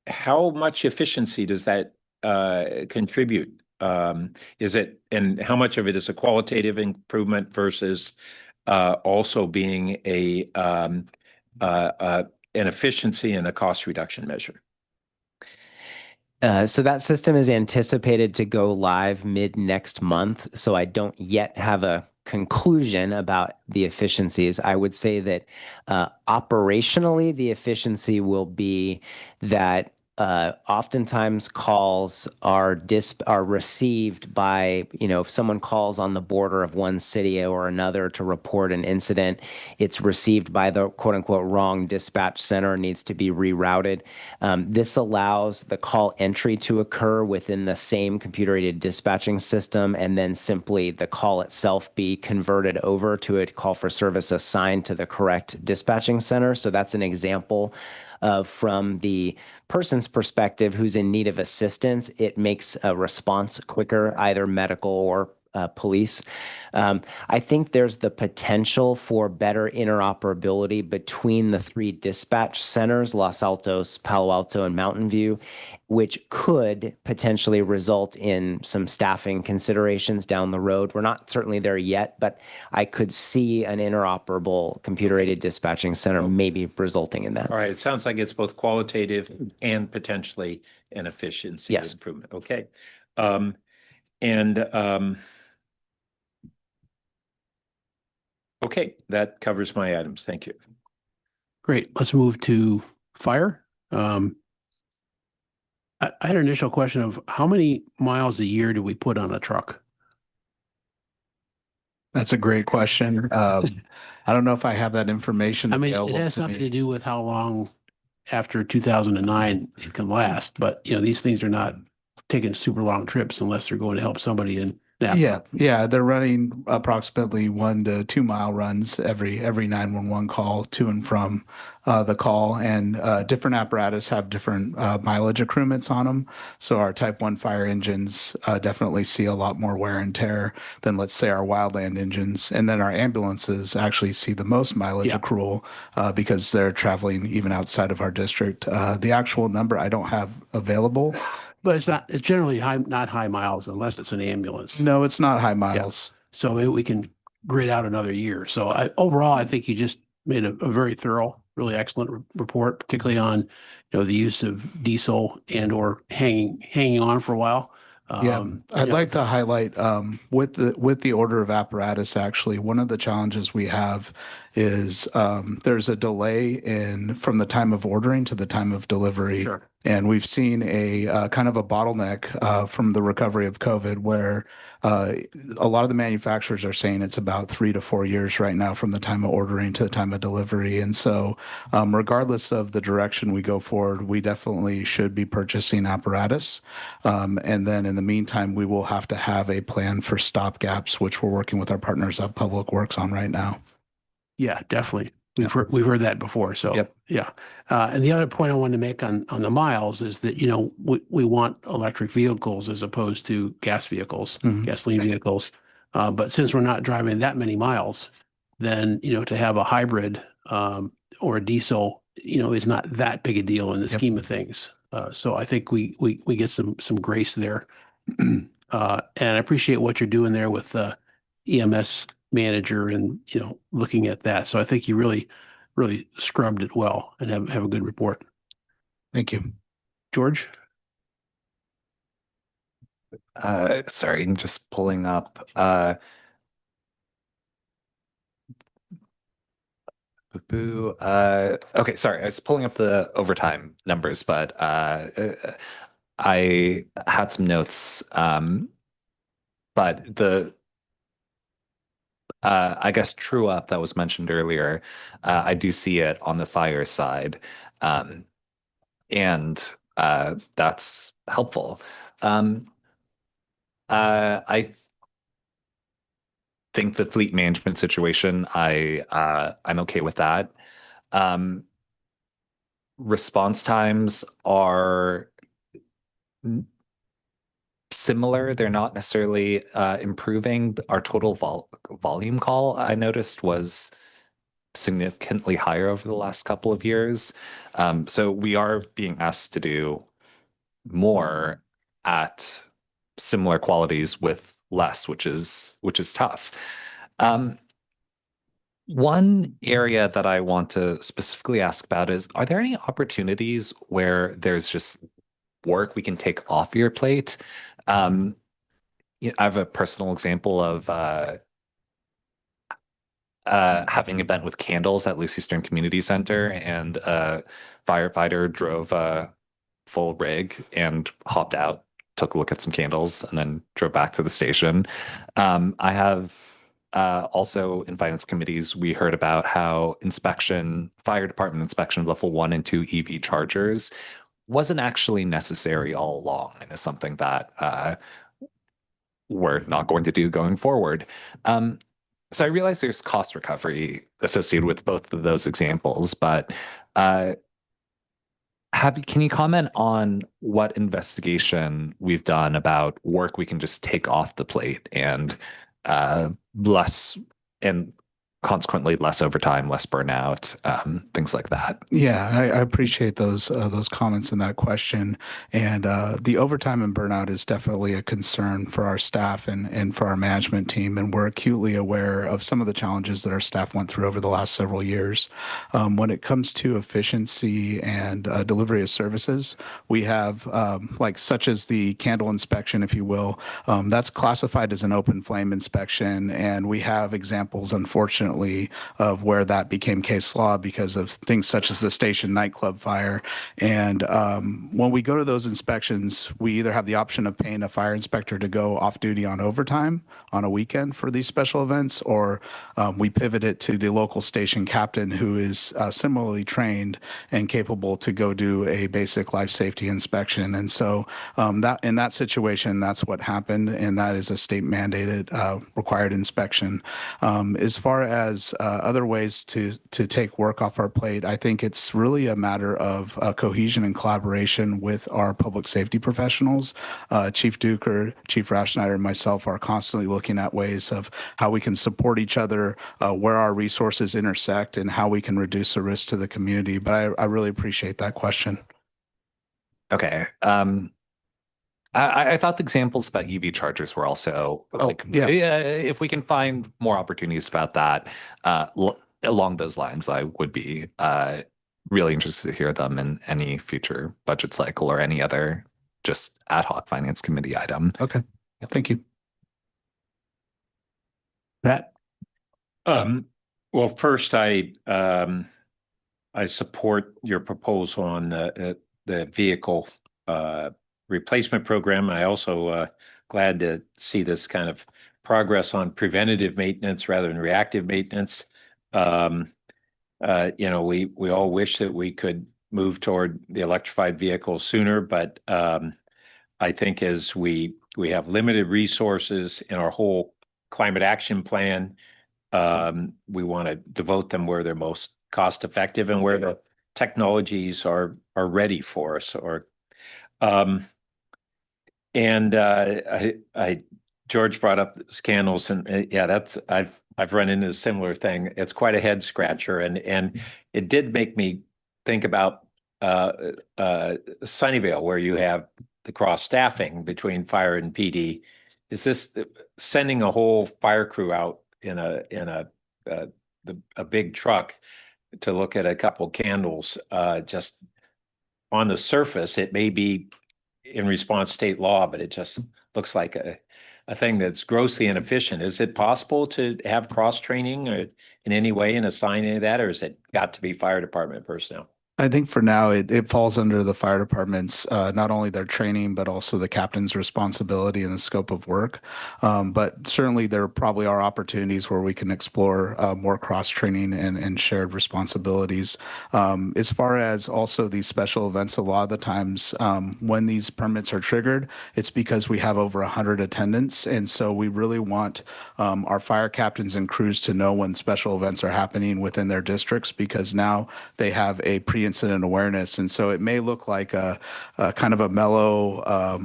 How much efficiency does that contribute? And how much of it is a qualitative improvement versus also being an efficiency and a cost reduction measure? So that system is anticipated to go live mid next month. So I don't yet have a conclusion about the efficiencies. I would say that operationally, the efficiency will be that oftentimes calls are received by, if someone calls on the border of one city or another to report an incident, it's received by the quote unquote wrong dispatch center and needs to be rerouted. This allows the call entry to occur within the same computer-aided dispatching system, and then simply the call itself be converted over to a call for service assigned to the correct dispatching center. So that's an example of, from the person's perspective who's in need of assistance, it makes a response quicker, either medical or police. I think there's the potential for better interoperability between the three dispatch centers, Los Altos, Palo Alto, and Mountain View, which could potentially result in some staffing considerations down the road. We're not certainly there yet, but I could see an interoperable computer-aided dispatching center maybe resulting in that. All right. It sounds like it's both qualitative and potentially an efficiency improvement. Okay. Okay, that covers my items. Thank you. Great. Let's move to fire. I had an initial question of how many miles a year do we put on a truck? That's a great question. I don't know if I have that information. I mean, it available has to something me. to do with how long after 2009 it can last, but these things are not taking super long trips unless they're going to help somebody in Napa. Yeah, they're running approximately 1 to 2 mile runs every 911 call to and from the call, and different apparatus have different mileage accruements on them. So our Type 1 fire engines definitely see a lot more wear and tear than, let's say, our wildland engines, and then our ambulances actually see the most mileage accrual because they're traveling even outside of our district. The actual number I don't have available. But it's generally not high miles unless it's an ambulance. No, it's not high miles. Yeah. So maybe we can grid out another year. So overall, I think you just made a very thorough, really excellent report, particularly on the use of diesel and or hanging on for a while. I'd like to highlight with the order of apparatus. Actually, one of the challenges we have is there's a delay from the time of ordering to the time of delivery. Sure. And we've seen a kind of a bottleneck from the recovery of COVID, where a lot of the manufacturers are saying it's about 3 to 4 years right now from the time of ordering to the time of delivery. And so regardless of the direction we go forward, we definitely should be purchasing apparatus. And then in the meantime, we will have to have a plan for stop gaps, which we're working with our partners at Public Works on right now. Yeah, definitely. We've heard that before. So yeah. And the other point I wanted to make on the miles is that, we want electric vehicles as opposed to gas vehicles, gasoline vehicles. But since we're not driving that many miles, then, to have a hybrid or a diesel, is not that big a deal in the scheme of things. So I think we get some grace there. And I appreciate what you're doing there with EMS manager and looking at that. So I think you really scrubbed it well and have a good report. Thank you. George? Sorry, I'm just pulling up. Boo. Okay, sorry. I was pulling up the overtime numbers, but I had some notes. But the I guess true up that was mentioned earlier, I do see it on the fire side, and that's helpful. I think the fleet management situation, I'm okay with that. Response times are similar. They're not necessarily improving. Our total volume call, I noticed, was significantly higher over the last couple of years. So we are being asked to do more at similar qualities with less, which is tough. One area that I want to specifically ask about is, are there any opportunities where there's just work we can take off your plate? I have a personal example of having an event with candles at Lucy Stern Community Center, and a firefighter drove a full rig and hopped out, took a look at some candles, and then drove back to the station. I have also in finance committees, we heard about how fire department inspection of level 1 and 2 EV chargers wasn't actually necessary all along, and is something that we're not going to do going forward. So I realize there's cost recovery associated with both of those examples, but can you comment on what investigation we've done about work we can just take off the plate and less, and consequently less overtime, less burnout, things like that? Yeah, I appreciate those comments and that question. And the overtime and burnout is definitely a concern for our staff and for our management team. And we're acutely aware of some of the challenges that our staff went through over the last several years. When it comes to efficiency and delivery of services, we have such as the candle inspection, if you will, that's classified as an open flame inspection. And we have examples, unfortunately, of where that became case law because of things such as the station nightclub fire. And when we go to those inspections, we either have the option of paying a fire inspector to go off duty on overtime on a weekend for these special events, or we pivot it to the local station captain who is similarly trained and capable to go do a basic life safety inspection. And so that in that situation, that's what happened, and that is a state mandated required inspection. As far as other ways to take work off our plate, I think it's really a matter of cohesion and collaboration with our public safety professionals. Chief Duker, Chief Raschneider, and myself are constantly looking at ways of how we can support each other, where our resources intersect, and how we can reduce the risk to the community. But I really appreciate that question. Okay. I thought the examples about EV chargers were also if we can find more opportunities about that along those lines, I would be really interested to hear them in any future budget cycle or any other just ad hoc finance committee item. Okay. Thank you. Pat? Well, first, I support your proposal on the vehicle replacement program. I also glad to see this kind of progress on preventative maintenance rather than reactive maintenance. We all wish that we could move toward the electrified vehicle sooner, but I think as we have limited resources in our whole climate action plan, we want to devote them where they're most cost effective and where the technologies are ready for us. George brought up scandals, and yeah, I've run into a similar thing. It's quite a head scratcher, and it did make me think about Sunnyvale, where you have the cross staffing between fire and PD. Is this sending a whole fire crew out in a big truck to look at a couple candles? Just on the surface, it may be in response to state law, but it just looks like a thing that's grossly inefficient. Is it possible to have cross-training in any way and assign any of that, or is it got to be fire department personnel? I think for now it falls under the fire department's not only their training but also the captain's responsibility and the scope of work. But certainly there probably are opportunities where we can explore more cross training and shared responsibilities. As far as also these special events, a lot of the times when these permits are triggered, it's because we have over 100 attendants, and so we really want our fire captains and crews to know when special events are happening within their districts, because now they have a pre-incident awareness. And so it may look like a kind of a mellow,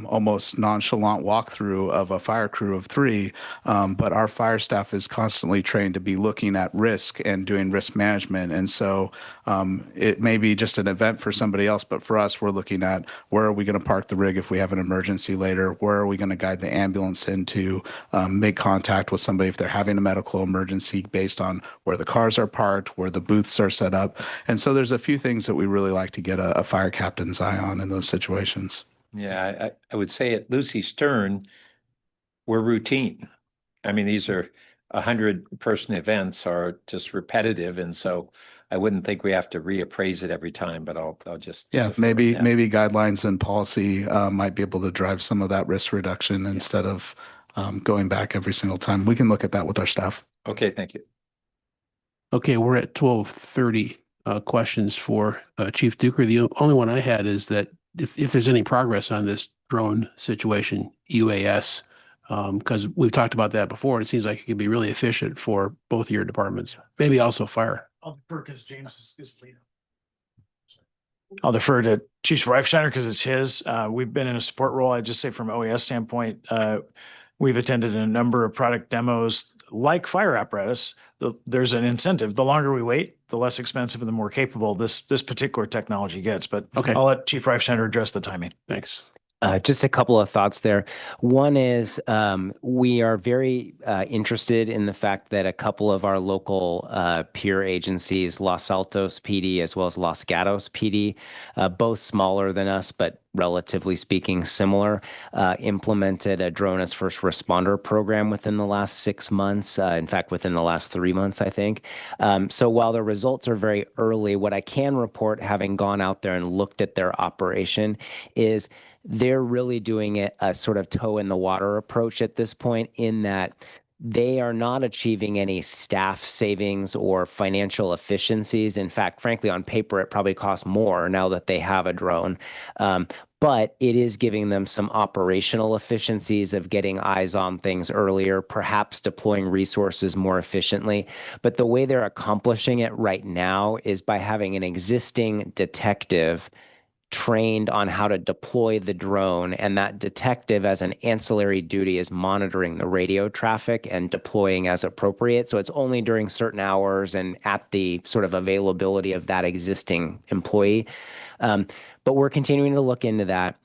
almost nonchalant walkthrough of a fire crew of 3, but our fire staff is constantly trained to be looking at risk and doing risk management. And so it may be just an event for somebody else, but for us, we're looking at where are we going to park the rig if we have an emergency later? Where are we going to guide the ambulance in to make contact with somebody if they're having a medical emergency based on where the cars are parked, where the booths are set up? And so there's a few things that we really like to get a fire captain's eye on in those situations. Yeah, I would say at Lucy Stern, we're routine. I mean, these are 100-person events are just repetitive, and so I wouldn't think we have to reappraise it every time. But I'll just maybe guidelines and policy might be able to drive some of that risk reduction instead of going back every single time. We can look at that with our staff. Okay, thank you. Okay, we're at 12:30. Questions for Chief Duker. The only one I had is that if there's any progress on this drone situation, UAS, because we've talked about that before. It seems like it could be really efficient for both of your departments, maybe also fire. I'll defer because James is leading. I'll defer to Chief Reifsteiner because it's his. We've been in a support role. I'd just say from OAS standpoint, we've attended a number of product demos like fire apparatus. There's an incentive. The longer we wait, the less expensive and the more capable this particular technology gets. But okay, I'll let Chief Reifsteiner address the timing. Thanks. Just a couple of thoughts there. One is we are very interested in the fact that a couple of our local peer agencies, Los Altos PD as well as Los Gatos PD, both smaller than us, but relatively speaking similar, implemented a drone as first responder program within the last 6 months. In fact, within the last 3 months, I think. So while the results are very early, what I can report, having gone out there and looked at their operation, is they're really doing it a sort of toe in the water approach at this point, in that they are not achieving any staff savings or financial efficiencies. In fact, frankly, on paper, it probably costs more now that they have a drone. But it is giving them some operational efficiencies of getting eyes on things earlier, perhaps deploying resources more efficiently. But the way they're accomplishing it right now is by having an existing detective trained on how to deploy the drone, and that detective as an ancillary duty is monitoring the radio traffic and deploying as appropriate. So it's only during certain hours and at the sort of availability of that existing employee. But we're continuing to look into that.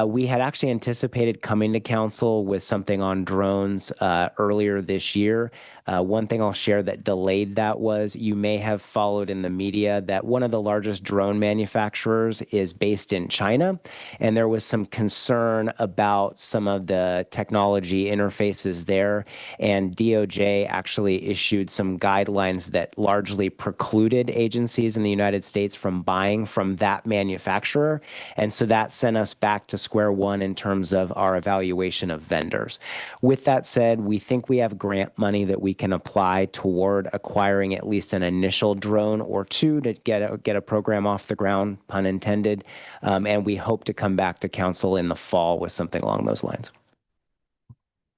We had actually anticipated coming to council with something on drones earlier this year. One thing I'll share that delayed that was, you may have followed in the media that one of the largest drone manufacturers is based in China, and there was some concern about some of the technology interfaces there, and DOJ actually issued some guidelines that largely precluded agencies in the United States from buying from that manufacturer, and so that sent us back to square one in terms of our evaluation of vendors. With that said, we think we have grant money that we can apply toward acquiring at least an initial drone or two to get a program off the ground, pun intended, and we hope to come back to council in the fall with something along those lines.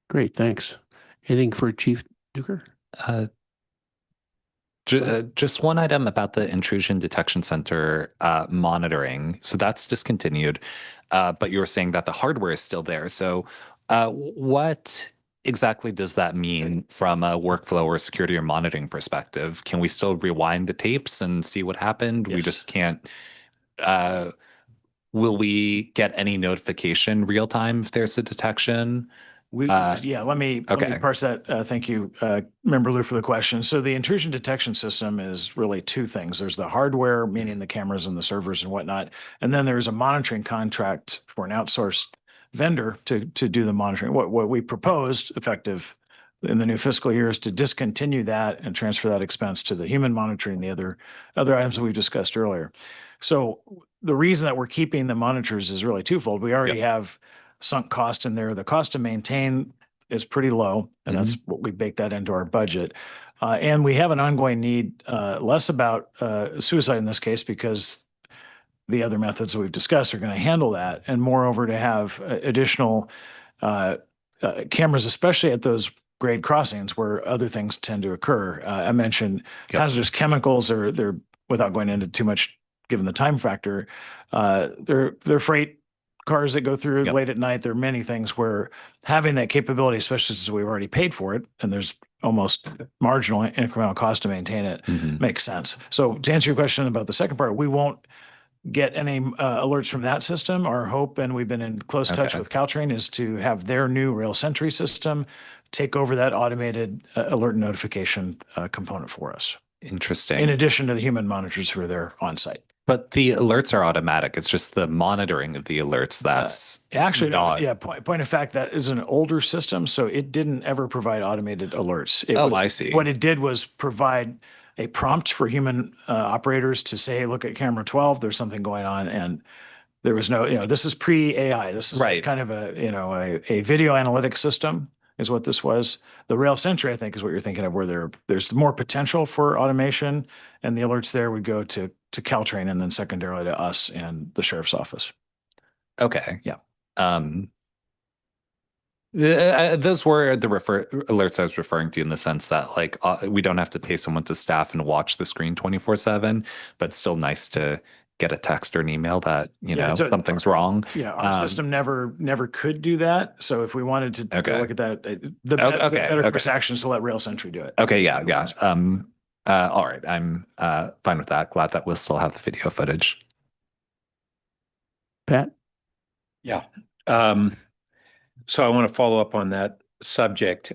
Great, thanks. Anything for Chief Duker? Just one item about the intrusion detection center monitoring. So that's discontinued, but you were saying that the hardware is still there. So what exactly does that mean from a workflow or security or monitoring perspective? Can we still rewind the tapes and see what happened? Yes. We just can't. Will we get any notification real time if there's a detection? Let me parse that. Thank you, Member Liu, for the question. So the intrusion detection system is really two things. There's the hardware, meaning the cameras and the servers and whatnot, and then there's a monitoring contract for an outsourced vendor to do the monitoring. What we proposed effective in the new fiscal year is to discontinue that and transfer that expense to the human monitoring, the other items that we've discussed earlier. So the reason that we're keeping the monitors is really twofold. We already have sunk cost in there. The cost to maintain is pretty low, and that's what we bake that into our budget. And we have an ongoing need, less about suicide in this case, because the other methods that we've discussed are going to handle that, and moreover to have additional cameras, especially at those grade crossings where other things tend to occur. I mentioned hazardous chemicals, or they're, without going into too much, given the time factor, they're freight cars that go through late at night. There are many things where having that capability, especially since we've already paid for it, and there's almost marginal incremental cost to maintain it, makes sense. So to answer your question about the second part, we won't get any alerts from that system. Our hope, and we've been in close touch with Caltrain, is to have their new Rail Sentry system take over that automated alert and notification component for us. Interesting. In addition to the human monitors who are there on site. But the alerts are automatic. It's just the monitoring of the alerts that's actually not. Yeah. Point of fact, that is an older system, so it didn't ever provide automated alerts. I see. What it did was provide a prompt for human operators to say, "Look at camera 12. There's something going on," and there was no. This is pre-AI. This is kind of a video analytics system is what this was. The Rail Sentry, I think, is what you're thinking of, where there's more potential for automation, and the alerts there would go to Caltrain and then secondarily to us and the sheriff's office. Okay. Yeah. Those were the alerts I was referring to, in the sense that, like, we don't have to pay someone to staff and watch the screen 24/7, but still nice to get a text or an email that, something's wrong. Yeah, our system never could do that. So if we wanted to look at that, the better course action is to let Rail Sentry do it. Okay, yeah. All right, I'm fine with that. Glad that we'll still have the video footage. Pat? Yeah. So I want to follow up on that subject.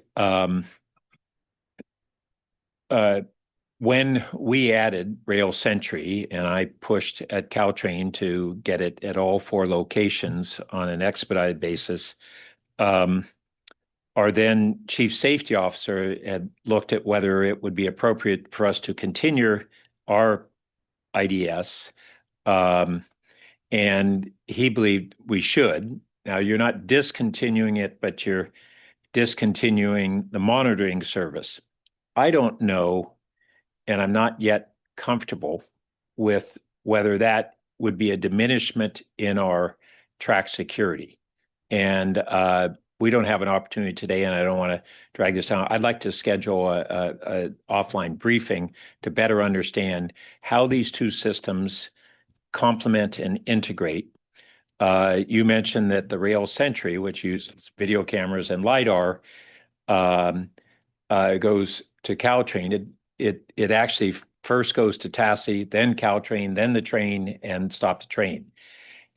When we added Rail Sentry, and I pushed at Caltrain to get it at all 4 locations on an expedited basis, our then chief safety officer had looked at whether it would be appropriate for us to continue our IDS, and he believed we should. Now, you're not discontinuing it, but you're discontinuing the monitoring service. I don't know, and I'm not yet comfortable with whether that would be a diminishment in our track security. And we don't have an opportunity today, and I don't want to drag this down. I'd like to schedule a offline briefing to better understand how these two systems complement and integrate. You mentioned that the Rail Sentry, which uses video cameras and LiDAR, goes to Caltrain. It actually first goes to TASI, then Caltrain, then the train, and stop the train.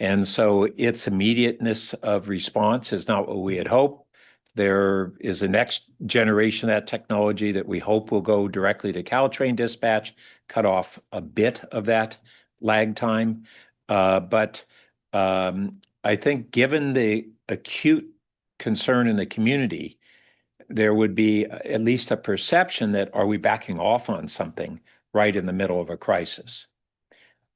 And so its immediateness of response is not what we had hoped. There is a next generation of that technology that we hope will go directly to Caltrain dispatch, cut off a bit of that lag time. But I think given the acute concern in the community, there would be at least a perception that, are we backing off on something right in the middle of a crisis?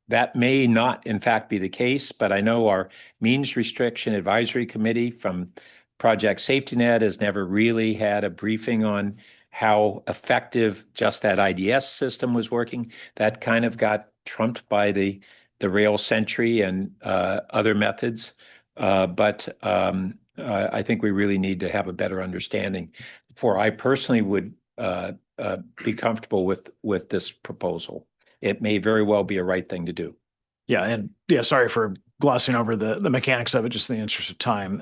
That may not, in fact, be the case, but I know our Means Restriction Advisory Committee from Project Safety Net has never really had a briefing on how effective just that IDS system was working. That kind of got trumped by the Rail Sentry and other methods. But I think we really need to have a better understanding before I personally would be comfortable with this proposal. It may very well be a right thing to do. Yeah, and yeah, sorry for glossing over the mechanics of it, just in the interest of time.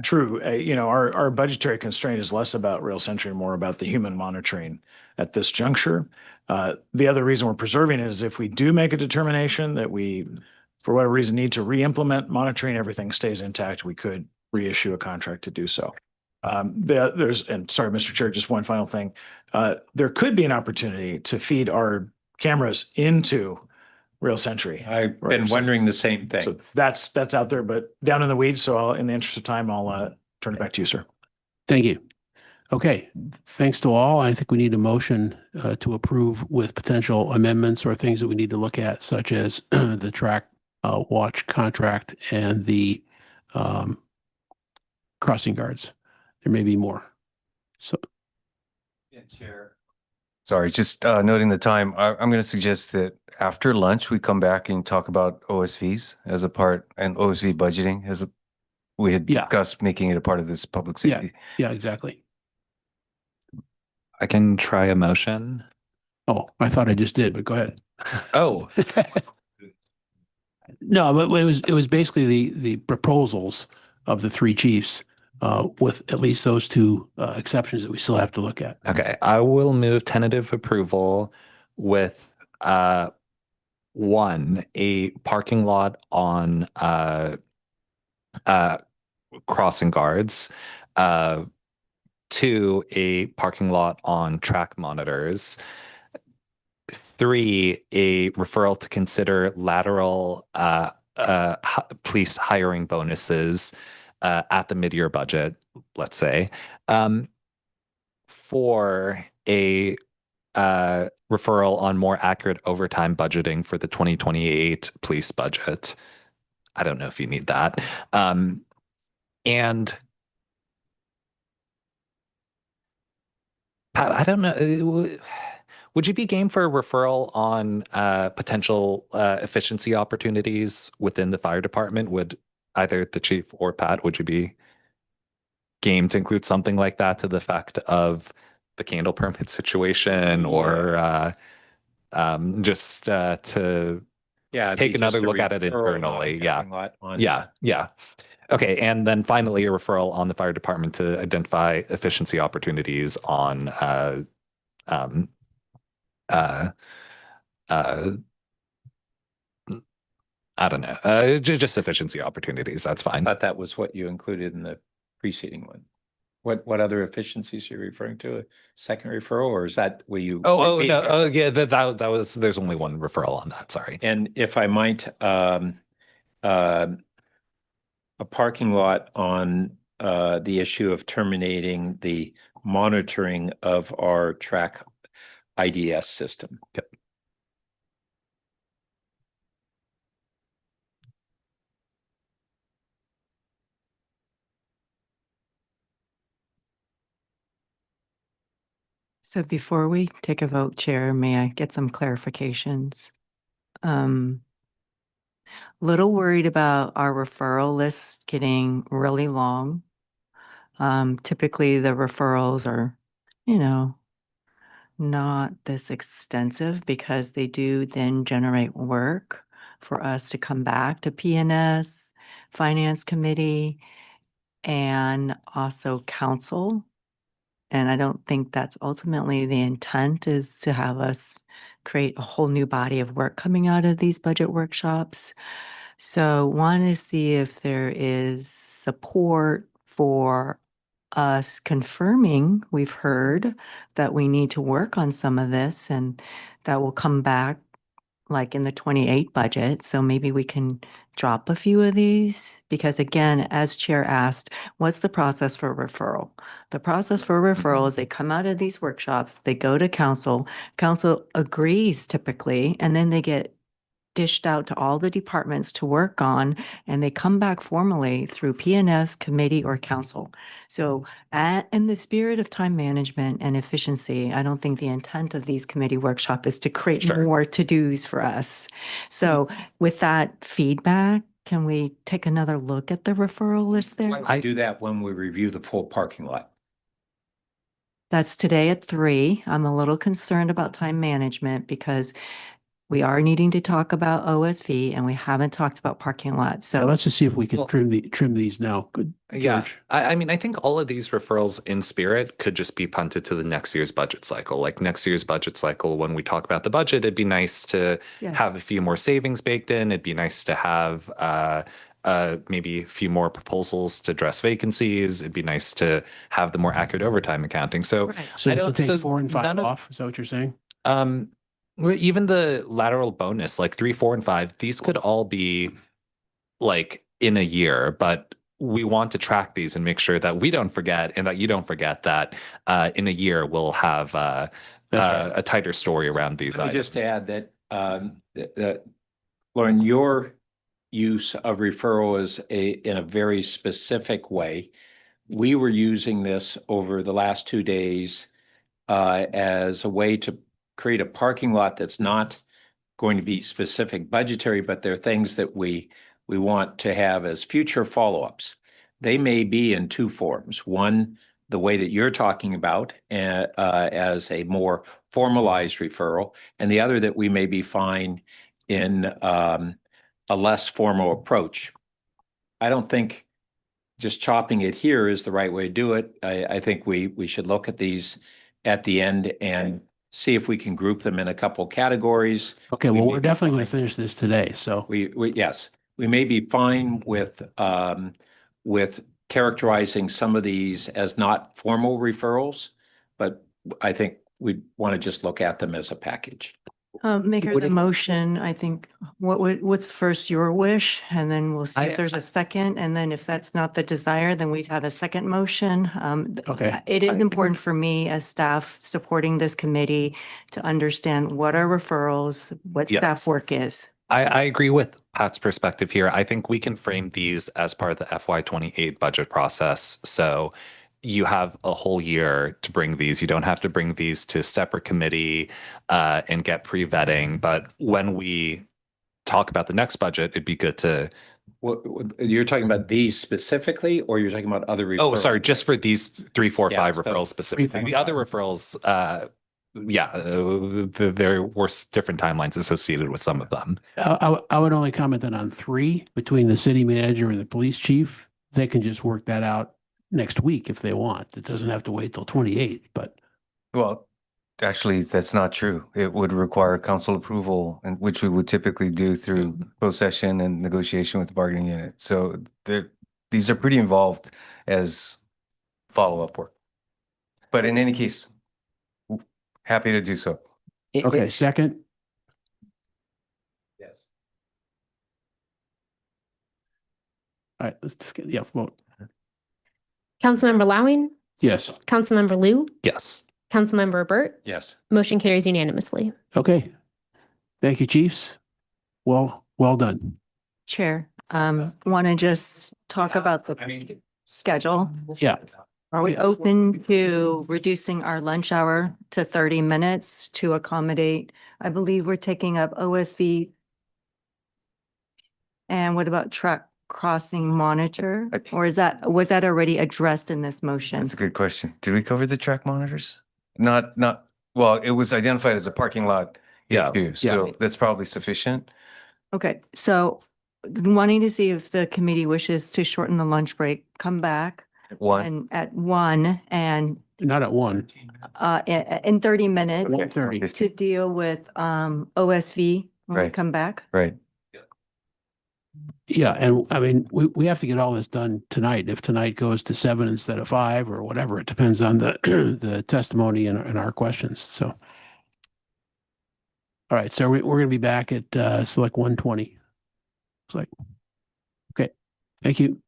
True, our budgetary constraint is less about Rail Sentry and more about the human monitoring at this juncture. The other reason we're preserving it is if we do make a determination that we, for whatever reason, need to re-implement monitoring, everything stays intact, we could reissue a contract to do so. And sorry, Mr. Chair, just one final thing. There could be an opportunity to feed our cameras into Rail Century. I've Right, been so- wondering the same thing. So that's out there, but down in the weeds. So in the interest of time, I'll turn it back to you, sir. Thank you. Okay, thanks to all. I think we need a motion to approve with potential amendments or things that we need to look at, such as the track watch contract and the crossing guards. There may be more. So, Chair. Sorry, just noting the time, I'm going to suggest that after lunch, we come back and talk about OSVs as a part and OSV budgeting as we had Yeah. discussed making it a part of this public yeah, safety. yeah, exactly. I can try a motion. Oh, I thought I just did, but go ahead. Oh, No, but it was basically the proposals of the three chiefs with at least those two exceptions that we still have to look at. okay. I will move tentative approval with one, a parking lot on crossing guards, two, a parking lot on track monitors, three, a referral to consider lateral police hiring bonuses at the mid-year budget, let's say. Four, a referral on more accurate overtime budgeting for the 2028 police budget. I don't know if you need that. And Pat, I don't know. Would you be game for a referral on potential efficiency opportunities within the fire department? Would either the chief or Pat, would you be game to include something like that to the effect of the candle permit situation, or just to take another look at it internally? Yeah. Okay, and then finally, a referral on the fire department to identify efficiency opportunities on I don't know, just efficiency opportunities. That's fine. I thought that was what you included in the preceding one. What other efficiencies you're referring to? A second referral, or is that where you? Oh no, yeah, that was. There's only one referral on that. Sorry. And if I might, a parking lot on the issue of terminating the monitoring of our track IDS system. Yep. So before we take a vote, Chair, may I get some clarifications? Little worried about our referral list getting really long. Typically the referrals are, not this extensive because they do then generate work for us to come back to PNS, Finance Committee, and also Council. And I don't think that's ultimately the intent, is to have us create a whole new body of work coming out of these budget workshops. So want to see if there is support for us confirming we've heard that we need to work on some of this, and that will come back like in the 28 budget. So maybe we can drop a few of these, because again, as Chair asked, what's the process for referral? The process for referral is they come out of these workshops, they go to council agrees typically, and then they get dished out to all the departments to work on, and they come back formally through PNS, committee, or council. So in the spirit of time management and efficiency, I don't think the intent of these committee workshop is to create more to-dos for us. So with that feedback, can we take another look at the referral list there? I do that when we review the full parking lot. That's today at 3. I'm a little concerned about time management because we are needing to talk about OSV and we haven't talked about parking lots. So Let's just see if we can trim these now. Good. Yeah, George. I mean, I think all of these referrals in spirit could just be punted to the next year's budget cycle. Like next year's budget cycle, when we talk about the budget, it'd be nice to have a few more savings baked in. It'd be nice to have maybe a few more proposals to address vacancies. It'd be nice to have the more accurate overtime accounting. So So I don't don't take so 4 and 5 none of- off. Is that what you're saying? Even the lateral bonus, like 3, 4, and 5, these could all be like in a year, but we want to track these and make sure that we don't forget and that you don't forget that in a year we'll have a tighter story around these Let me items. just add that, that Lauren, your use of referral is in a very specific way. We were using this over the last 2 days as a way to create a parking lot that's not going to be specific budgetary, but they're things that we want to have as future follow-ups. They may be in two forms. One, the way that you're talking about as a more formalized referral, and the other that we may be fine in a less formal approach. I don't think just chopping it here is the right way to do it. I think we should look at these at the end and see if we can group them in a couple categories. Okay, well, we're definitely going to finish this today, so. Yes, we may be fine with characterizing some of these as not formal referrals, but I think we want to just look at them as a package. Maker the motion, I think, what's first your wish? And then we'll see if there's a second. And then if that's not the desire, then we'd have a second motion. Okay. It is important for me as staff supporting this committee to understand what are referrals, what Yeah. staff work is. I agree with Pat's perspective here. I think we can frame these as part of the FY28 budget process. So you have a whole year to bring these. You don't have to bring these to separate committee and get pre-vetting. But when we talk about the next budget, it'd be good to. You're talking about these specifically, or you're talking about other referrals? Oh, sorry, just for these 3, 4, 5 so referrals specifically. The other referrals, there were different timelines associated with some of them. I would only comment that on 3 between the city manager and the police chief. They can just work that out next week if they want. It doesn't have to wait till 28, but. Well, actually, that's not true. It would require council approval, and which we would typically do through closed session and negotiation with the bargaining unit. So these are pretty involved as follow-up work. But in any case, happy to do so. Okay, second. Yes. All right, let's just get, yeah, vote. Councilmember Lowing, Yes. Councilmember Liu, Yes. Councilmember Burt, Yes. motion carries unanimously. Okay. Thank you, chiefs. Well done. Chair, want to just talk about the schedule? Yeah. Are we open to reducing our lunch hour to 30 minutes to accommodate? I believe we're taking up OSV. And what about truck crossing monitor? Or was that already addressed in this motion? That's a good question. Did we cover the track monitors? Not, well, it was identified as a parking lot. Yeah. issue, so that's probably sufficient. Okay, so wanting to see if the committee wishes to shorten the lunch break, come back. And at 1 and Not at 1. in 30 minutes 1:30. to deal with OSV when we Right. come back. Right. Yeah, and I mean, we have to get all this done tonight. If tonight goes to 7 instead of 5 or whatever, it depends on the the testimony and our questions. So, all right, so we're going to be back at select 1:20. It's like, okay, thank you.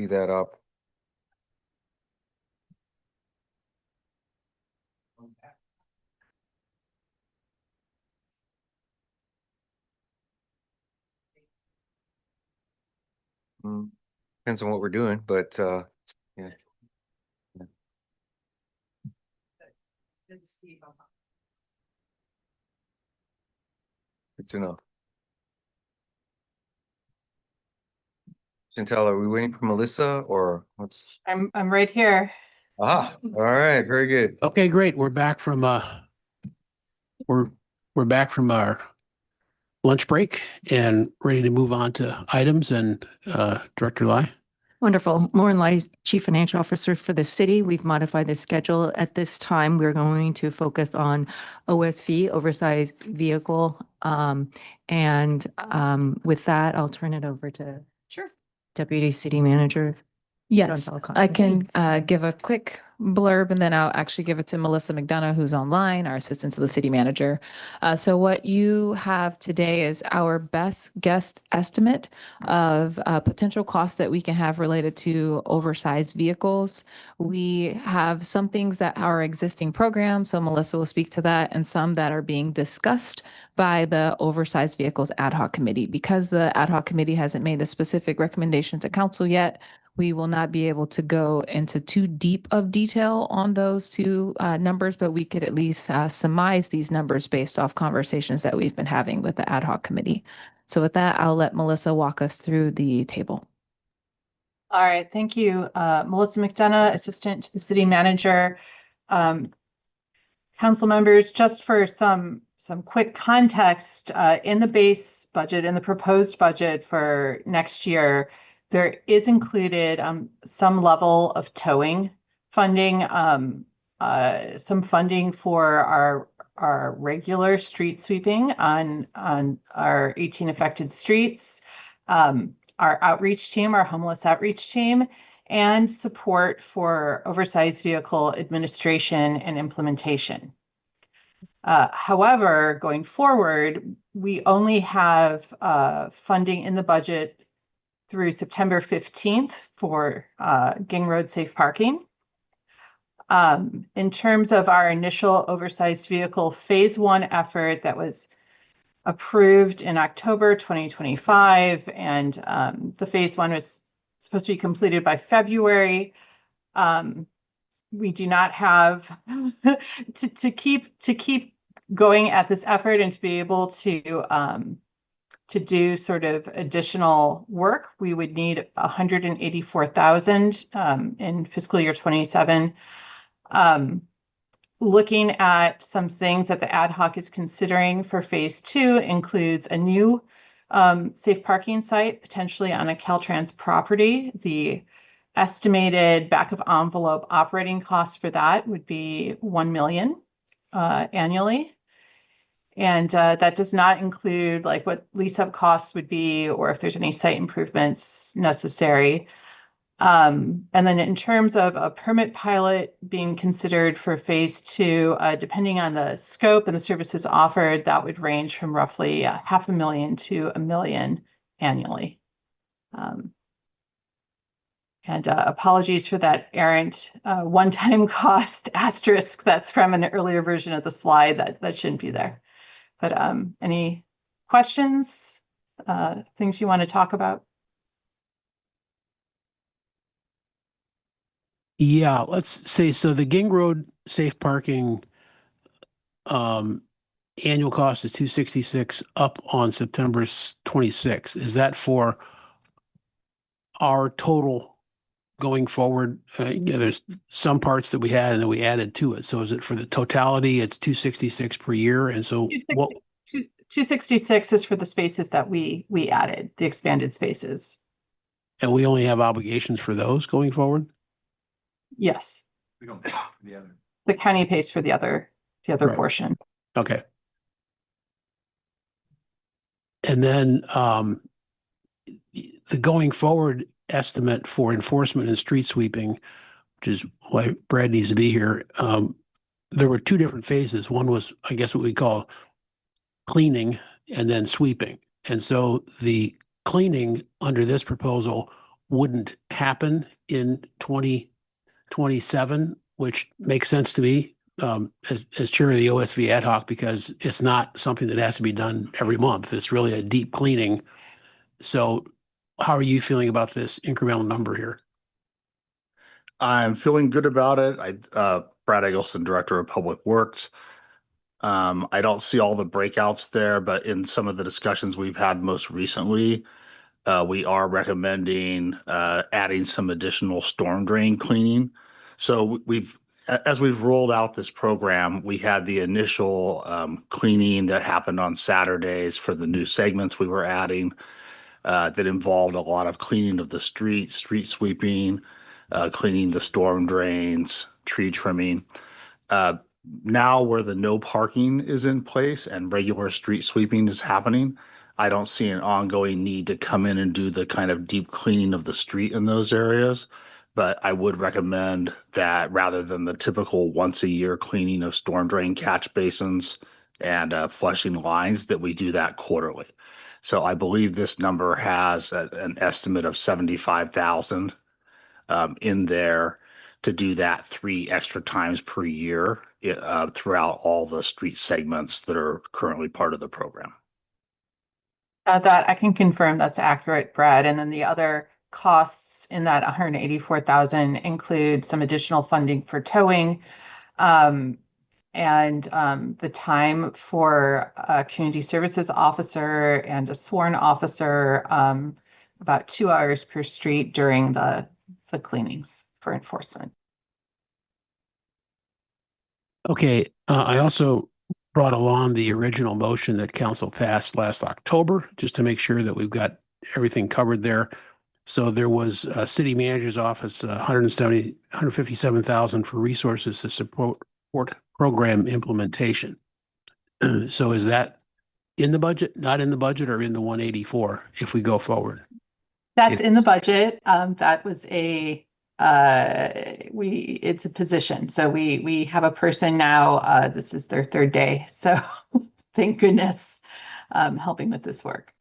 that up. Depends on what we're doing, but yeah. Good to know. Chantel, are we waiting for Melissa or what's? I'm right here. Ah, all right, very good. Okay, great. We're back from we're back from our lunch break and ready to move on to items, and Director Lai. Wonderful. Lauren Lai, Chief Financial Officer for the city. We've modified the schedule. At this time, we're going to focus on OSV, oversized vehicle. With that, I'll turn it over to Deputy City Manager. Yes, Chantal I Constantine. can give a quick blurb and then I'll actually give it to Melissa McDonough, who's online, our assistant to the city manager. So what you have today is our best guess estimate of potential costs that we can have related to oversized vehicles. We have some things that are existing programs, so Melissa will speak to that, and some that are being discussed by the Oversized Vehicles Ad Hoc Committee. Because the Ad Hoc Committee hasn't made a specific recommendation to council yet, we will not be able to go into too deep of detail on those two numbers, but we could at least surmise these numbers based off conversations that we've been having with the ad hoc committee. So with that, I'll let Melissa walk us through the table. All right, thank you. Melissa McDonough, Assistant to the City Manager. Council members, just for some quick context, in the base budget, in the proposed budget for next year, there is included some level of towing funding, some funding for our regular street sweeping on our 18 affected streets, our outreach team, our homeless outreach team, and support for oversized vehicle administration and implementation. However, going forward, we only have funding in the budget through September 15th for Ging Road safe parking. In terms of our initial oversized vehicle phase 1 effort that was approved in October 2025, and the phase 1 was supposed to be completed by February. We do not have to keep going at this effort and to be able to do sort of additional work. We would need 184,000 in fiscal year 27. Looking at some things that the ad hoc is considering for phase 2 includes a new safe parking site, potentially on a Caltrans property. The estimated back of envelope operating costs for that would be $1 million annually. And that does not include like what lease-up costs would be or if there's any site improvements necessary. And then in terms of a permit pilot being considered for phase 2, depending on the scope and the services offered, that would range from roughly $500,000 to $1 million annually. And apologies for that errant one-time cost asterisk that's from an earlier version of the slide that shouldn't be there. But any questions, things you want to talk about? Yeah, let's say so the Ging Road safe parking annual cost is $266 up on September 26th. Is that for our total going forward? There's some parts that we had and then we added to it. So is it for the totality? It's $266 per year. And so what? 266 is for the spaces that we added, the expanded spaces. And we only have obligations for those going forward? Yes. We don't pay for the other. The county pays for the other Right. portion. Okay. And then the going forward estimate for enforcement and street sweeping, which is why Brad needs to be here. There were two different phases. One was, I guess, what we call cleaning and then sweeping. And so the cleaning under this proposal wouldn't happen in 2027, which makes sense to me as chair of the OSV ad hoc, because it's not something that has to be done every month. It's really a deep cleaning. So how are you feeling about this incremental number here? I'm feeling good about it. Brad Eggleston, Director of Public Works. I don't see all the breakouts there, but in some of the discussions we've had most recently, we are recommending adding some additional storm drain cleaning. So as we've rolled out this program, we had the initial cleaning that happened on Saturdays for the new segments we were adding that involved a lot of cleaning of the street sweeping, cleaning the storm drains, tree trimming. Now where the no parking is in place and regular street sweeping is happening, I don't see an ongoing need to come in and do the kind of deep cleaning of the street in those areas. But I would recommend that rather than the typical once a year cleaning of storm drain catch basins and flushing lines, that we do that quarterly. So I believe this number has an estimate of 75,000 in there to do that 3 extra times per year throughout all the street segments that are currently part of the program. That I can confirm that's accurate, Brad. And then the other costs in that 184,000 include some additional funding for towing, and the time for a community services officer and a sworn officer, about 2 hours per street during the cleanings for enforcement. Okay, I also brought along the original motion that council passed last October, just to make sure that we've got everything covered there. So there was a city manager's office, 157,000 for resources to support program implementation. So is that in the budget, not in the budget, or in the 184 if we go forward? That's in the budget. That was it's a position. So we have a person now, this is their 3rd day. So thank goodness, helping with this work.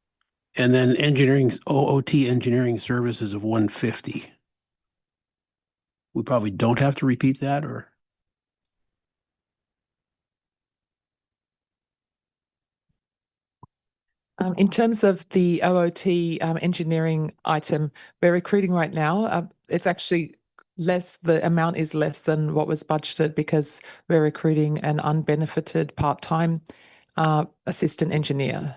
And then OOT engineering services of 150. We probably don't have to repeat that, or? In terms of the OOT engineering item, we're recruiting right now. It's actually the amount is less than what was budgeted because we're recruiting an unbenefited part-time assistant engineer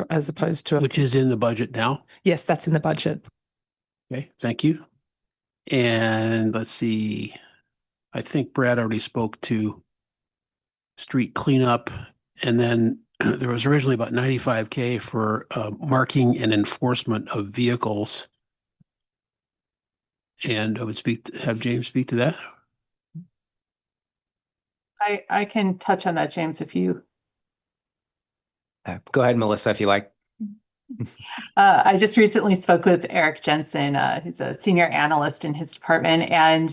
as opposed to Which is in the budget now? Yes, that's in the budget. Okay, thank you. And let's see, I think Brad already spoke to street cleanup, and then there was originally about 95K for marking and enforcement of vehicles. And I would have James speak to that. I can touch on that, James, if you. Go ahead, Melissa, if you like. I just recently spoke with Eric Jensen. He's a senior analyst in his department, and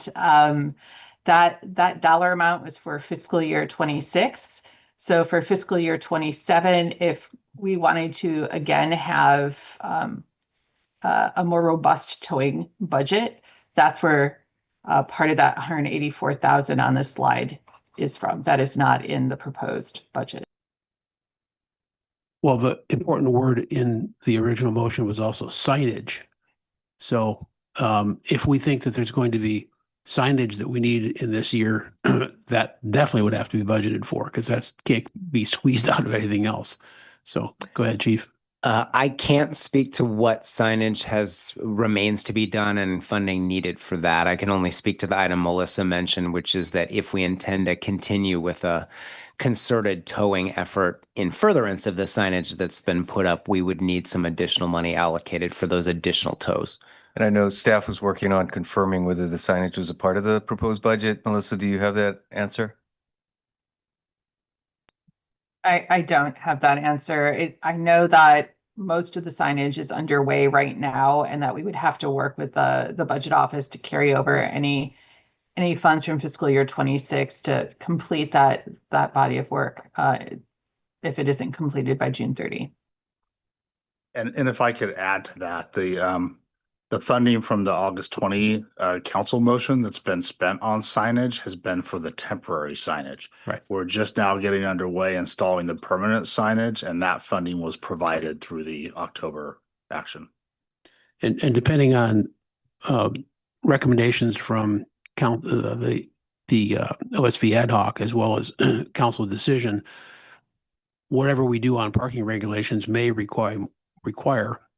that dollar amount was for fiscal year 26. So for fiscal year 27, if we wanted to again have a more robust towing budget, that's where part of that 184,000 on this slide is from. That is not in the proposed budget. Well, the important word in the original motion was also signage. So if we think that there's going to be signage that we need in this year, that definitely would have to be budgeted for, because that can't be squeezed out of anything else. So go ahead, Chief. I can't speak to what signage remains to be done and funding needed for that. I can only speak to the item Melissa mentioned, which is that if we intend to continue with a concerted towing effort in furtherance of the signage that's been put up, we would need some additional money allocated for those additional tows. And I know staff was working on confirming whether the signage was a part of the proposed budget. Melissa, do you have that answer? I don't have that answer. I know that most of the signage is underway right now, and that we would have to work with the budget office to carry over any funds from fiscal year 26 to complete that body of work if it isn't completed by June 30. And if I could add to that, The funding from the August 20 council motion that's been spent on signage has been for the temporary signage. Right. We're just now getting underway installing the permanent signage, and that funding was provided through the October action. And depending on recommendations from the OSV ad hoc as well as council decision, whatever we do on parking regulations may require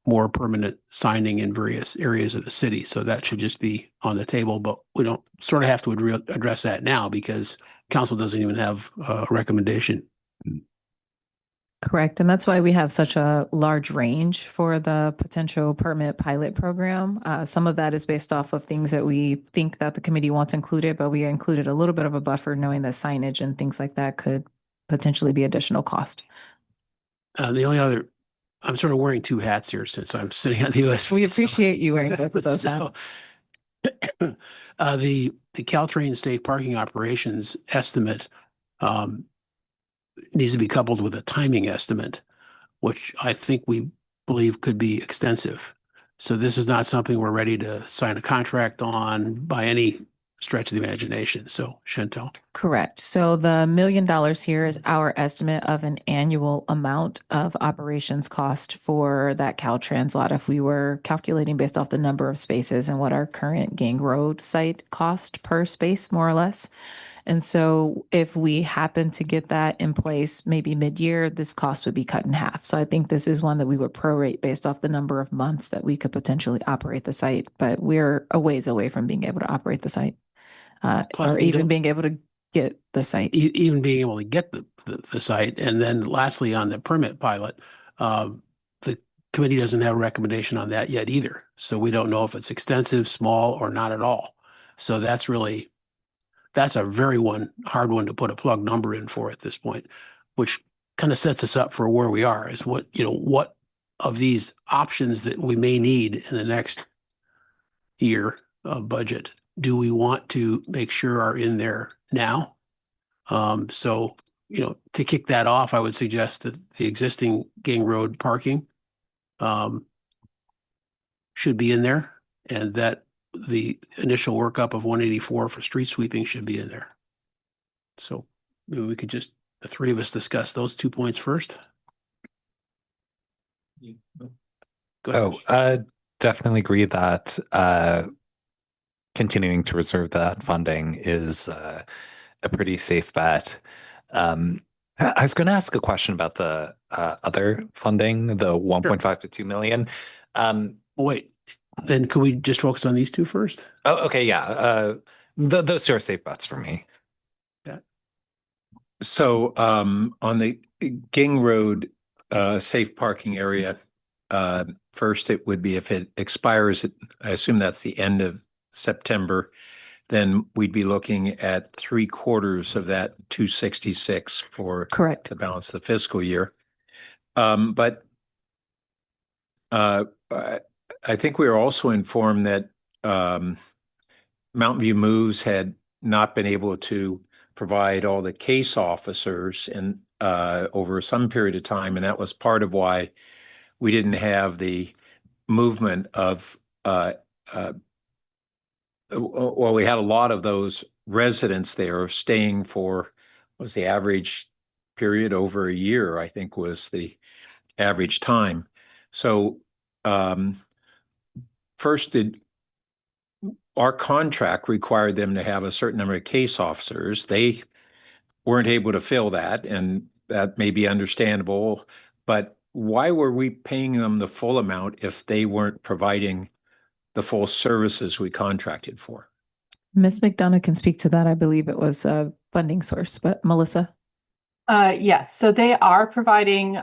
more permanent signing in various areas of the city. So that should just be on the table, but we don't sort of have to address that now because council doesn't even have a recommendation. Correct. And that's why we have such a large range for the potential permit pilot program. Some of that is based off of things that we think that the committee wants included, but we included a little bit of a buffer knowing that signage and things like that could potentially be additional cost. The only other, I'm sort of wearing two hats here since I'm sitting on the OSV. We appreciate you wearing both of those hats. The Caltrain safe parking operations estimate needs to be coupled with a timing estimate, which I think we believe could be extensive. So this is not something we're ready to sign a contract on by any stretch of the imagination. So Chantel. Correct. So the $1 million here is our estimate of an annual amount of operations cost for that Caltrans lot. If we were calculating based off the number of spaces and what our current Gang Road site cost per space, more or less. And so if we happen to get that in place, maybe mid-year, this cost would be cut in half. So I think this is one that we would prorate based off the number of months that we could potentially operate the site, but we're a ways away from being able to operate the site. Plus or we even don't- being able to get the site. Even being able to get the site. And then lastly, on the permit pilot, the committee doesn't have a recommendation on that yet either. So we don't know if it's extensive, small, or not at all. So that's a very hard one to put a plug number in for at this point, which kind of sets us up for where we are is what of these options that we may need in the next year of budget do we want to make sure are in there now? So, to kick that off, I would suggest that the existing Gang Road parking should be in there and that the initial workup of 184 for street sweeping should be in there. So maybe we could just, the three of us discuss those 2 points first. Go ahead. Definitely agree that continuing to reserve that funding is a pretty safe bet. I was going to ask a question about the other funding, the 1.5 to 2 million. Wait, then could we just focus on these two first? Oh, okay, yeah. Those two are safe bets for me. Yeah. So on the Ging Road safe parking area, first it would be if it expires, I assume that's the end of September, then we'd be looking at 3/4 of that 266 for Correct. the balance of the fiscal year. But I think we were also informed that Mountain View Moves had not been able to provide all the case officers and over some period of time, and that was part of why we didn't have the movement of well, we had a lot of those residents there staying for, what was the average period? Over a year, I think was the average time. So first, our contract required them to have a certain number of case officers. They weren't able to fill that, and that may be understandable, but why were we paying them the full amount if they weren't providing the full services we contracted for? Ms. McDonough can speak to that. I believe it was a funding source, but Melissa? Yes, so they are providing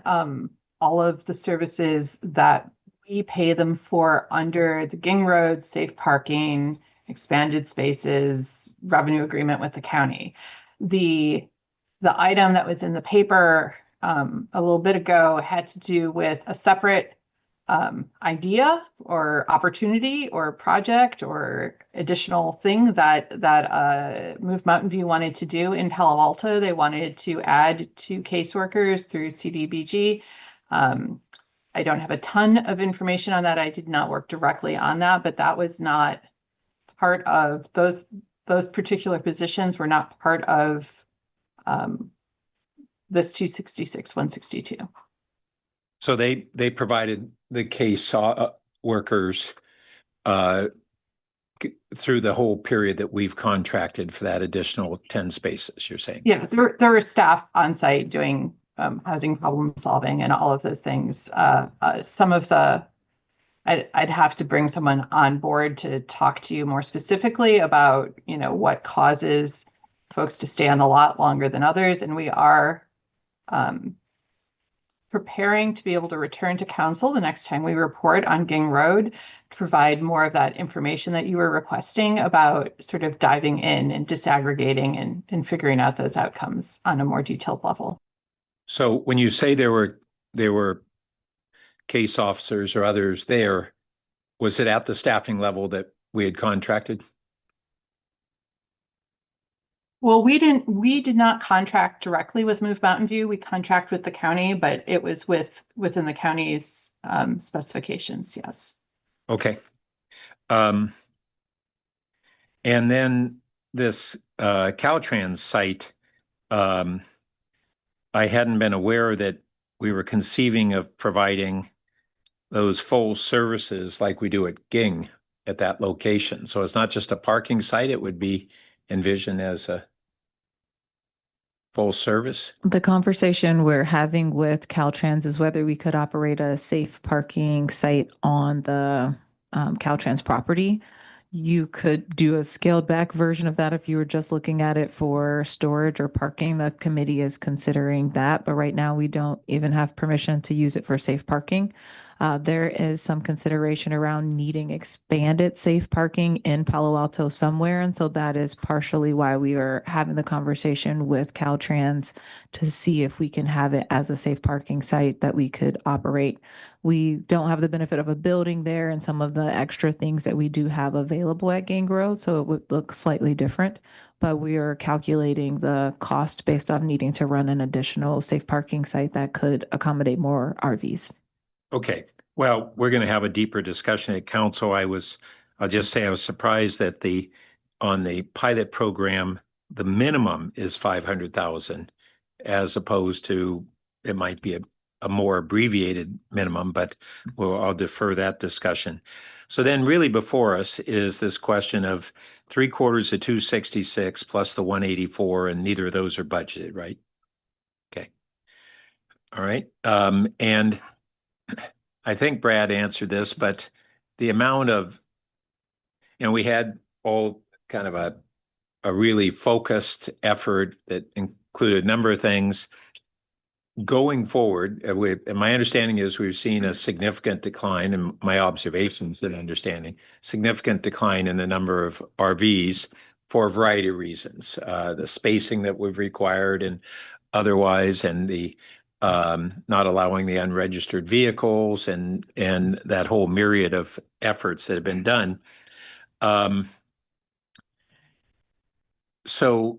all of the services that we pay them for under the Ging Road, safe parking, expanded spaces, revenue agreement with the county. The item that was in the paper a little bit ago had to do with a separate idea or opportunity or project or additional thing that Move Mountain View wanted to do in Palo Alto. They wanted to add 2 caseworkers through CDBG. I don't have a ton of information on that. I did not work directly on that, but that was not part of those particular positions were not part of this 266, 162. So they provided the case workers through the whole period that we've contracted for that additional 10 spaces, you're saying? Yeah, there were staff on site doing housing problem solving and all of those things. Some of the, I'd have to bring someone on board to talk to you more specifically about, you know, what causes folks to stay on the lot longer than others. And we are preparing to be able to return to council the next time we report on Ging Road to provide more of that information that you were requesting about sort of diving in and disaggregating and figuring out those outcomes on a more detailed level. So when you say there were case officers or others there, was it at the staffing level that we had contracted? Well, we did not contract directly with Move Mountain View. We contract with the county, but it was within the county's specifications. Yes. Okay. And then this Caltrans site, I hadn't been aware that we were conceiving of providing those full services like we do at Ging at that location. So it's not just a parking site, it would be envisioned as a full service. The conversation we're having with Caltrans is whether we could operate a safe parking site on the Caltrans property. You could do a scaled back version of that if you were just looking at it for storage or parking. The committee is considering that, but right now we don't even have permission to use it for safe parking. There is some consideration around needing expanded safe parking in Palo Alto somewhere. And so that is partially why we are having the conversation with Caltrans to see if we can have it as a safe parking site that we could operate. We don't have the benefit of a building there and some of the extra things that we do have available at Gang Road, so it would look slightly different. But we are calculating the cost based off needing to run an additional safe parking site that could accommodate more RVs. Okay. Well, we're going to have a deeper discussion at council. I'll just say I was surprised that on the pilot program, the minimum is 500,000 as opposed to it might be a more abbreviated minimum, but I'll defer that discussion. So then really before us is this question of 3/4 of 266 plus the 184, and neither of those are budgeted, right? Okay. All right. And I think Brad answered this, but the amount of, we had all kind of a really focused effort that included a number of things. Going forward, and my understanding is we've seen a significant decline, in my observations and understanding, significant decline in the number of RVs for a variety of reasons. The spacing that we've required and otherwise, and the not allowing the unregistered vehicles and that whole myriad of efforts that have been done. So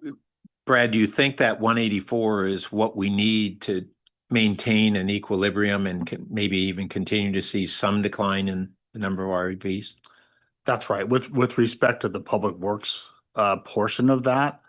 Brad, do you think that 184 is what we need to maintain an equilibrium and maybe even continue to see some decline in the number of RVs? That's right. With respect to the public works portion of that,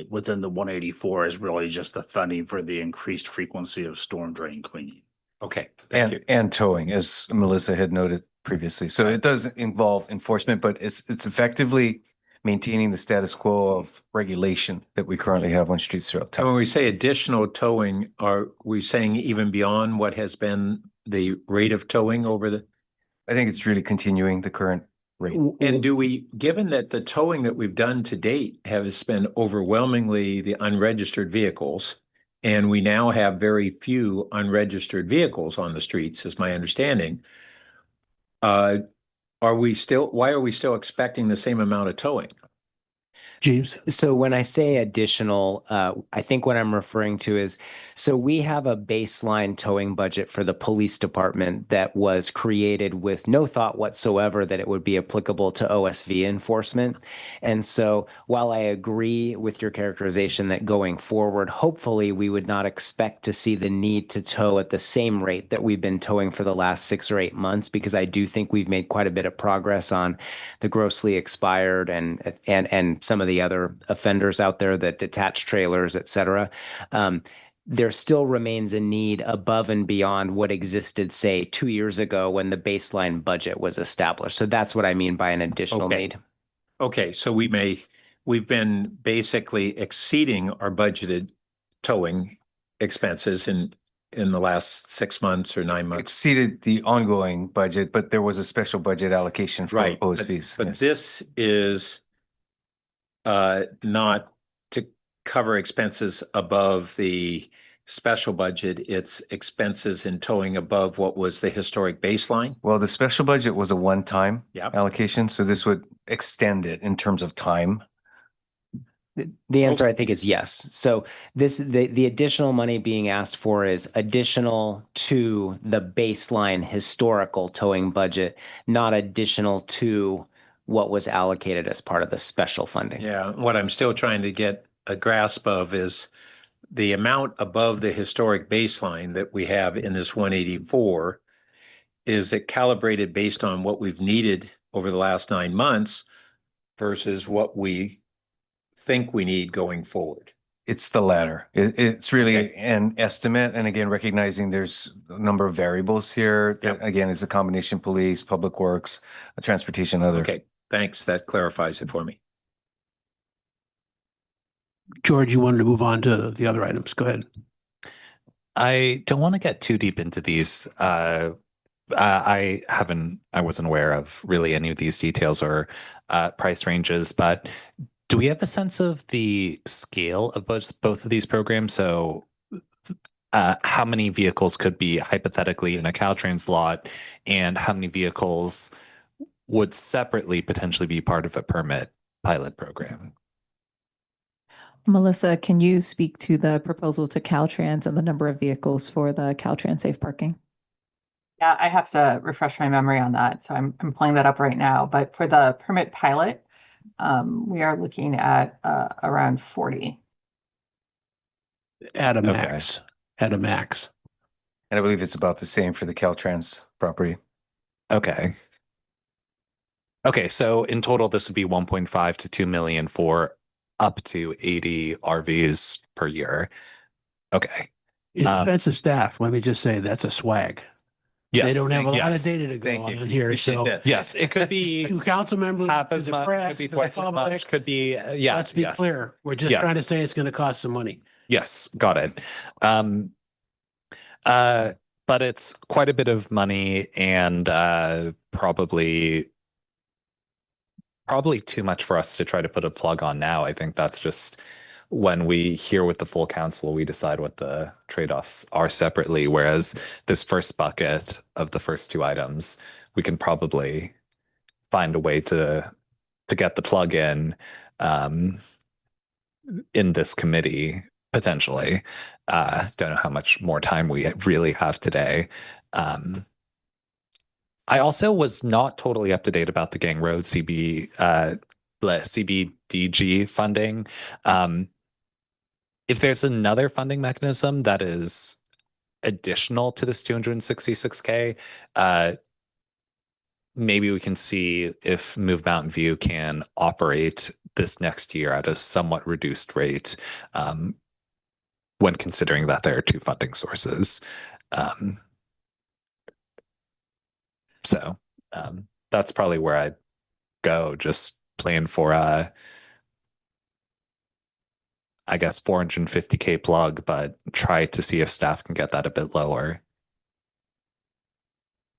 within the 184 is really just the funding for the increased frequency of storm drain cleaning. Okay, thank you. And towing, as Melissa had noted previously. So it does involve enforcement, but it's effectively maintaining the status quo of regulation that we currently have on streets throughout And town. when we say additional towing, are we saying even beyond what has been the rate of towing over the? I think it's really continuing the current rate. And do we, given that the towing that we've done to date has been overwhelmingly the unregistered vehicles, and we now have very few unregistered vehicles on the streets, is my understanding, why are we still expecting the same amount of towing? James? So when I say additional, I think what I'm referring to is, so we have a baseline towing budget for the police department that was created with no thought whatsoever that it would be applicable to OSV enforcement. And so while I agree with your characterization that going forward, hopefully we would not expect to see the need to tow at the same rate that we've been towing for the last 6 or 8 months, because I do think we've made quite a bit of progress on the grossly expired and some of the other offenders out there that detach trailers, et cetera. There still remains a need above and beyond what existed, say, 2 years ago when the baseline budget was established. So that's what I mean by an additional need. Okay, so we've been basically exceeding our budgeted towing expenses in the last 6 months or 9 months. Exceeded the ongoing budget, but there was a special budget allocation for Right, OSVs. but yes. this is not to cover expenses above the special budget. It's expenses in towing above what was the historic baseline. Well, the special budget was a one-time Yep. allocation, so this would extend it in terms of time. The answer, I think, is yes. So the additional money being asked for is additional to the baseline historical towing budget, not additional to what was allocated as part of the special funding. Yeah, what I'm still trying to get a grasp of is the amount above the historic baseline that we have in this 184. Is it calibrated based on what we've needed over the last 9 months versus what we think we need going forward? It's the latter. It's really an estimate. And again, recognizing there's a number of variables here. Yep. Again, it's a combination: police, public works, transportation, other. Okay, thanks. That clarifies it for me. George, you wanted to move on to the other items. Go ahead. I don't want to get too deep into these. I wasn't aware of really any of these details or price ranges, but do we have a sense of the scale of both of these programs? So how many vehicles could be hypothetically in a Caltrans lot, and how many vehicles would separately potentially be part of a permit pilot program? Melissa, can you speak to the proposal to Caltrans and the number of vehicles for the Caltrans safe parking? Yeah, I have to refresh my memory on that. So I'm pulling that up right now. But for the permit pilot, we are looking at around 40. At a max. At a max. And I believe it's about the same for the Caltrans property. Okay. Okay, so in total, this would be 1.5 to 2 million for up to 80 RVs per year. Okay. Expensive staff, let me just say, that's a swag. Yes. They don't have a lot of data to go on here. So yes, it could be two council members, half to as the much, press, could be to the twice as public. much, could be, yeah. Let's be clear. We're just trying to say it's going to cost some money. Yes, got it. But it's quite a bit of money, and probably too much for us to try to put a plug on now. I think that's just when we hear with the full council, we decide what the trade-offs are separately. Whereas this first bucket of the first two items, we can probably find a way to get the plug in this committee potentially. Don't know how much more time we really have today. I also was not totally up to date about the Gang Road CBDG funding. If there's another funding mechanism that is additional to this 266K, maybe we can see if Move Mountain View can operate this next year at a somewhat reduced rate, when considering that there are two funding sources. So that's probably where I'd go, just plan for I guess 450K plug, but try to see if staff can get that a bit lower.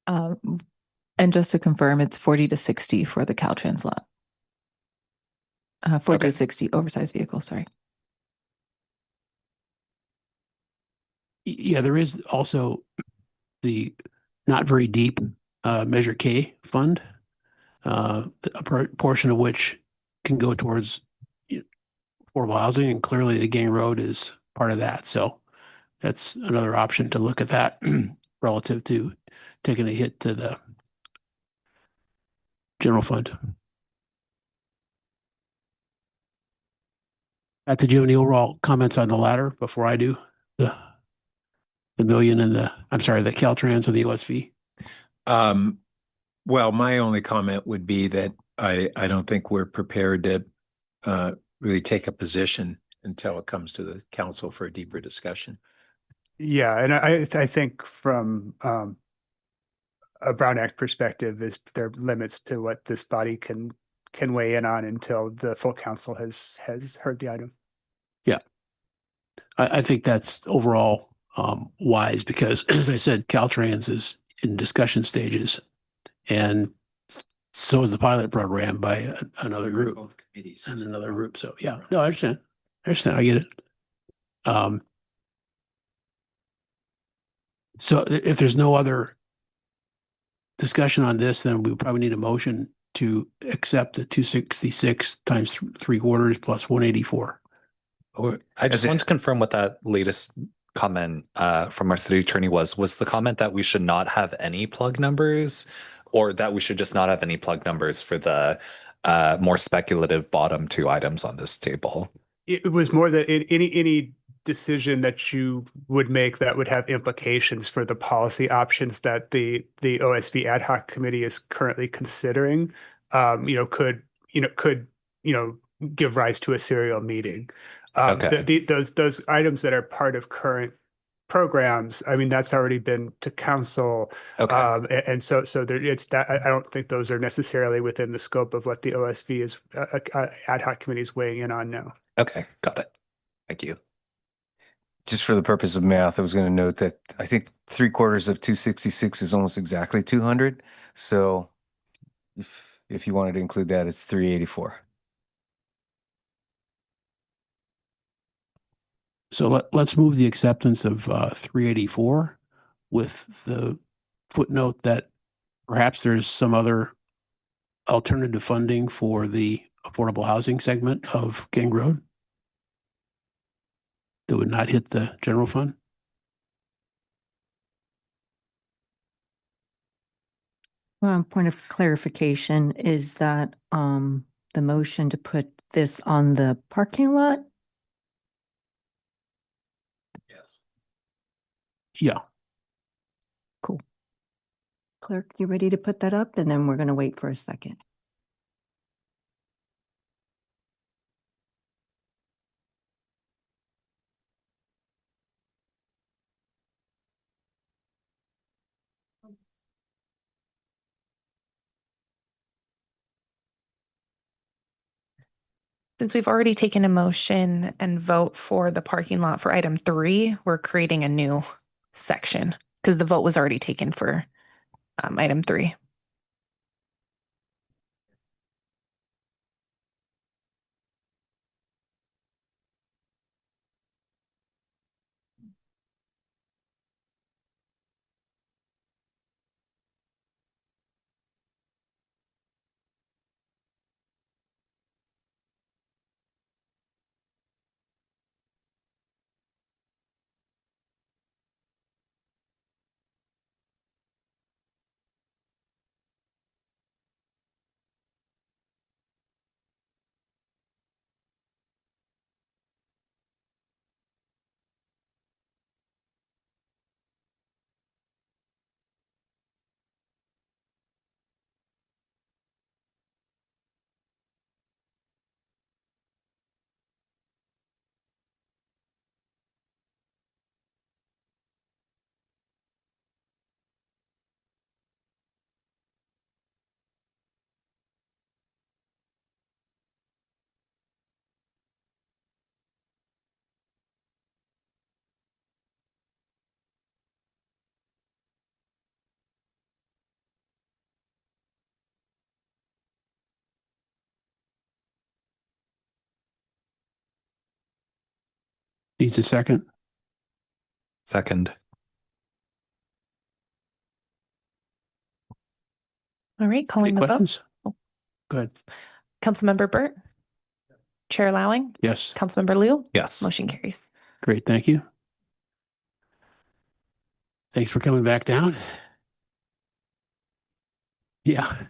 And just to confirm, it's 40 to 60 for the Caltrans lot. 40 to 60 oversized vehicles, sorry. Yeah, there is also the not very deep Measure K fund, a portion of which can go towards affordable housing, and clearly the Gang Road is part of that. So that's another option to look at that relative to taking a hit to the general fund. Did you have any overall comments on the latter before I do? The million and the Caltrans and the OSV? Well, my only comment would be that I don't think we're prepared to really take a position until it comes to the council for a deeper discussion. Yeah, and I think from a Brown Act perspective, is there are limits to what this body can weigh in on until the full council has heard the item. Yeah, I think that's overall wise because, as I said, Caltrans is in discussion stages, and so is the pilot program by another group and another group. So yeah, no, I understand. I get it. So if there's no other discussion on this, then we probably need a motion to accept the 266 times 3/4 plus 184. I just want to confirm what that latest comment from our city attorney was. Was the comment that we should not have any plug numbers, or that we should just not have any plug numbers for the more speculative bottom two items on this table? It was more that any decision that you would make that would have implications for the policy options that the OSV ad hoc committee is currently considering, could give rise to a serial meeting. Those items that are part of current programs, I mean, that's already been to council. And so there, it's that I don't think those are necessarily within the scope of what the OSV is ad hoc committee is weighing in on now. Okay, got it. Thank you. Just for the purpose of math, I was going to note that I think 3/4 of 266 is almost exactly 200. So if you wanted to include that, it's 384. So let's move the acceptance of 384 with the footnote that perhaps there's some other alternative funding for the affordable housing segment of Gang Road that would not hit the general fund. Well, point of clarification is that the motion to put this on the parking lot? Yeah. Cool. Clerk, you ready to put that up? And then we're going to wait for a second. Since we've already taken a motion and vote for the parking lot for item 3, we're creating a new section because the vote was already taken for item 3. Needs a second. Second. All right, calling the vote. Go ahead. Councilmember Burt, Chair Lowing, Yes. Councilmember Liu, Yes. motion carries. Great, thank you. Thanks for coming back down. Yeah.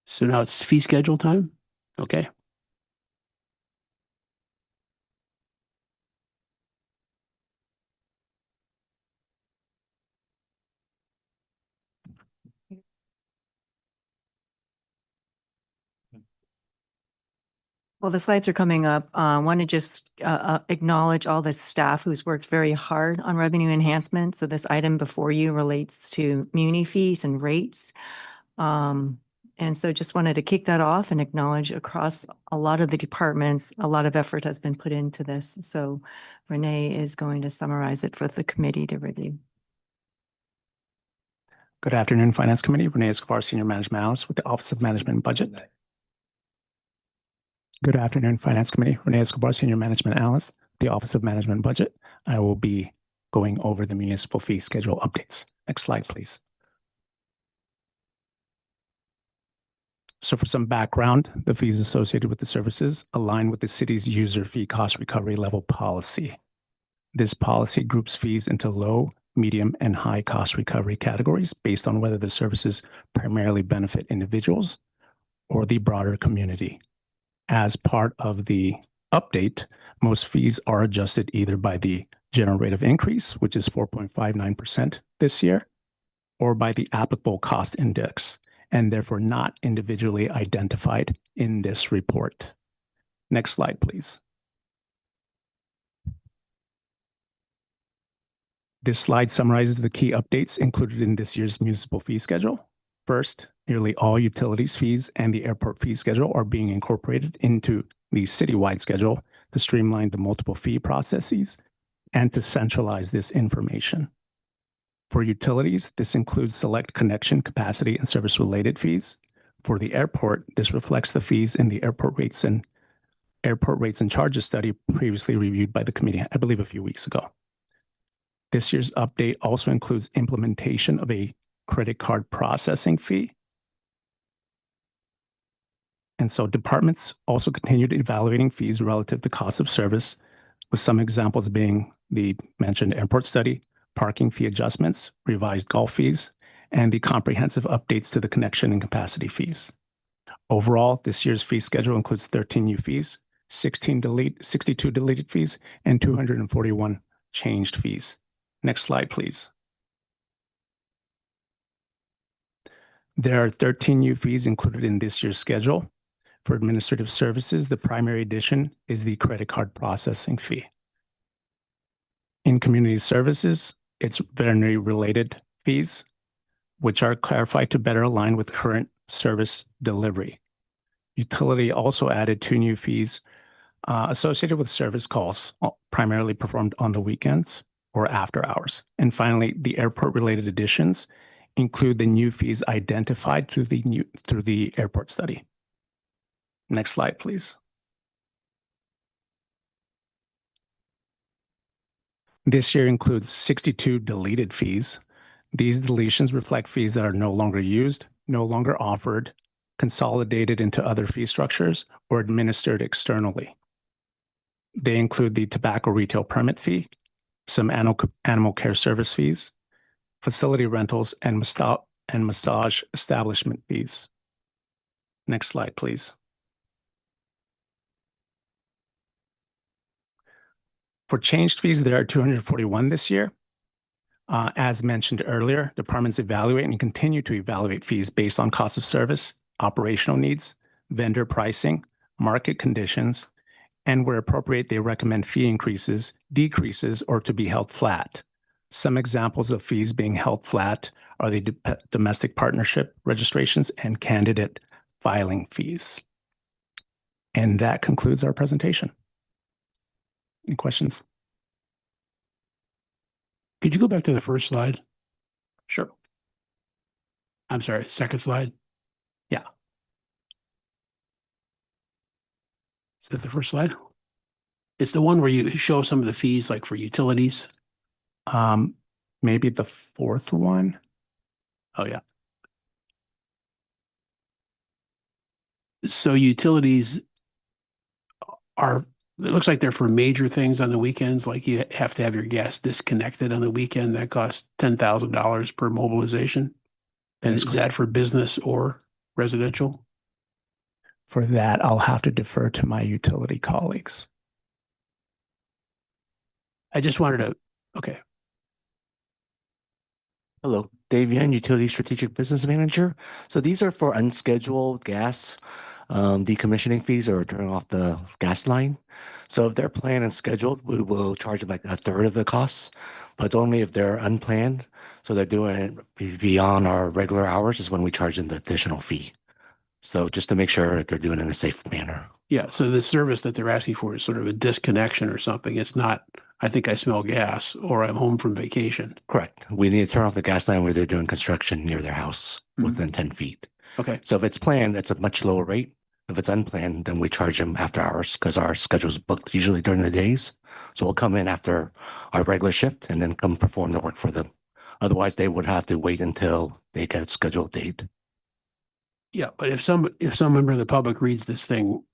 So now it's fee schedule time? Okay. Well, the slides are coming up. I want to just acknowledge all the staff who's worked very hard on revenue enhancement. So this item before you relates to muni fees and rates. And so just wanted to kick that off and acknowledge across a lot of the departments, a lot of effort has been put into this. So Renee is going to summarize it for the committee to review. Good afternoon, Finance Committee. Renee Escobar, Senior Management Analyst with the Office of Management and Budget. Good afternoon, Finance Committee. Renee Escobar, Senior Management Analyst, the Office of Management and Budget. I will be going over the municipal fee schedule updates. Next slide, please. So for some background, the fees associated with the services align with the city's user fee cost recovery level policy. This policy groups fees into low, medium, and high cost recovery categories based on whether the services primarily benefit individuals or the broader community. As part of the update, most fees are adjusted either by the general rate of increase, which is 4.59% this year, or by the applicable cost index, and therefore not individually identified in this report. Next slide, please. This slide summarizes the key updates included in this year's municipal fee schedule. First, nearly all utilities fees and the airport fee schedule are being incorporated into the citywide schedule to streamline the multiple fee processes and to centralize this information. For utilities, this includes select connection, capacity, and service-related fees. For the airport, this reflects the fees in the airport rates and charges study previously reviewed by the committee, I believe a few weeks ago. This year's update also includes implementation of a credit card processing fee. And so departments also continued evaluating fees relative to cost of service, with some examples being the mentioned airport study, parking fee adjustments, revised golf fees, and the comprehensive updates to the connection and capacity fees. Overall, this year's fee schedule includes 13 new fees, 62 deleted fees, and 241 changed fees. Next slide, please. There are 13 new fees included in this year's schedule. For administrative services, the primary addition is the credit card processing fee. In community services, it's veterinary-related fees, which are clarified to better align with current service delivery. Utility also added 2 new fees associated with service calls, primarily performed on the weekends or after hours. And finally, the airport-related additions include the new fees identified through the airport study. Next slide, please. This year includes 62 deleted fees. These deletions reflect fees that are no longer used, no longer offered, consolidated into other fee structures, or administered externally. They include the tobacco retail permit fee, some animal care service fees, facility rentals, and massage establishment fees. Next slide, please. For changed fees, there are 241 this year. As mentioned earlier, departments evaluate and continue to evaluate fees based on cost of service, operational needs, vendor pricing, market conditions, and where appropriate, they recommend fee increases, decreases, or to be held flat. Some examples of fees being held flat are the domestic partnership registrations and candidate filing fees. And that concludes our presentation. Any questions? Could you go back to the first slide? Sure. I'm sorry, second slide? Yeah. Is that the first slide? It's the one where you show some of the fees, like for utilities. Maybe the fourth one. Oh, yeah. So utilities are, it looks like they're for major things on the weekends, like you have to have your gas disconnected on the weekend. That costs $10,000 per mobilization. And That's is that for business or residential? For that, I'll have to defer to my utility colleagues. I just wanted to, okay. Hello, Dave Yan, Utility Strategic Business Manager. So these are for unscheduled gas decommissioning fees or turning off the gas line. So if they're planned and scheduled, we will charge them like a third of the costs, but only if they're unplanned. So they're doing it beyond our regular hours is when we charge them the additional fee. So just to make sure that they're doing it in a safe manner. Yeah, so the service that they're asking for is sort of a disconnection or something. It's not, I think I smell gas or I'm home from vacation. Correct. We need to turn off the gas line where they're doing construction near their house within 10 feet. Okay. So if it's planned, it's a much lower rate. If it's unplanned, then we charge them after hours because our schedule's booked usually during the days. So we'll come in after our regular shift and then come perform the work for them. Otherwise, they would have to wait until they get a scheduled date. Yeah, but if some member of the public reads this thing,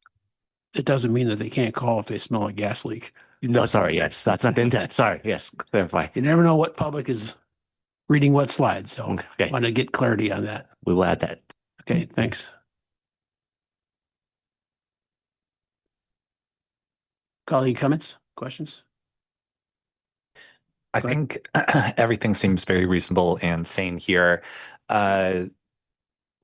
it doesn't mean that they can't call if they smell a gas leak. No, sorry. Yes, that's not the intent. Sorry. Yes, clarify. You never know what public is reading what slides. So Okay. want to get clarity on that. We will add that. Okay, thanks. Colleague comments, questions? I think everything seems very reasonable and sane here.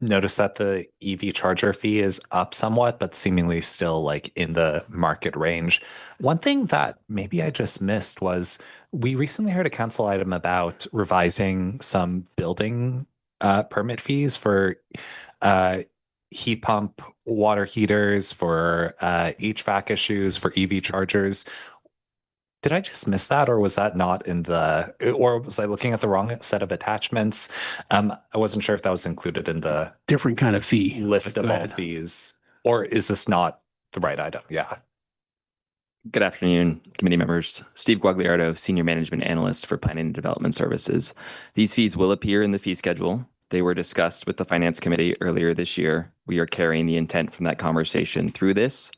Notice that the EV charger fee is up somewhat, but seemingly still like in the market range. One thing that maybe I just missed was we recently heard a council item about revising some building permit fees for heat pump water heaters, for HVAC issues, for EV chargers. Did I just miss that, or was that not in the, or was I looking at the wrong set of attachments? I wasn't sure if that was included in the Different kind of fee. list of Go all ahead. fees, or is this not the right item? Yeah. Good afternoon, committee members. Steve Guagliardo, Senior Management Analyst for Planning and Development Services. These fees will appear in the fee schedule. They were discussed with the Finance Committee earlier this year. We are carrying the intent from that conversation through this.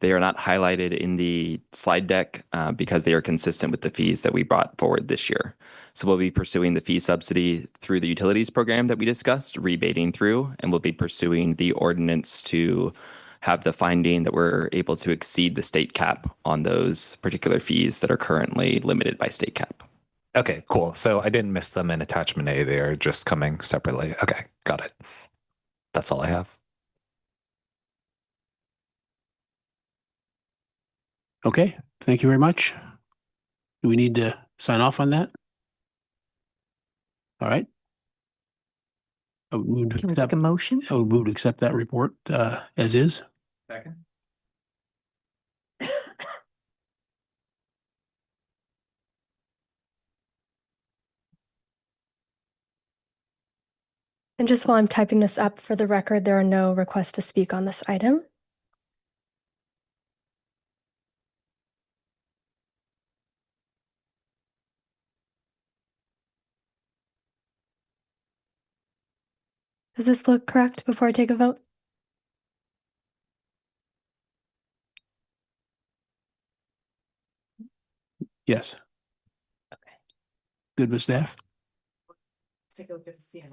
They are not highlighted in the slide deck because they are consistent with the fees that we brought forward this year. So we'll be pursuing the fee subsidy through the utilities program that we discussed, rebating through, and we'll be pursuing the ordinance to have the finding that we're able to exceed the state cap on those particular fees that are currently limited by state cap. Okay, cool. So I didn't miss them in attachment A. They are just coming separately. Okay, got it. That's all I have. Okay, thank you very much. Do we need to sign off on that? All right. I would move to Can we accept make a motion? I would move to accept that report as is. Second. And just while I'm typing this up for the record, there are no requests to speak on this item. Does this look correct before I take a vote? Yes. Okay. Good with staff? Let's take a look at the CM.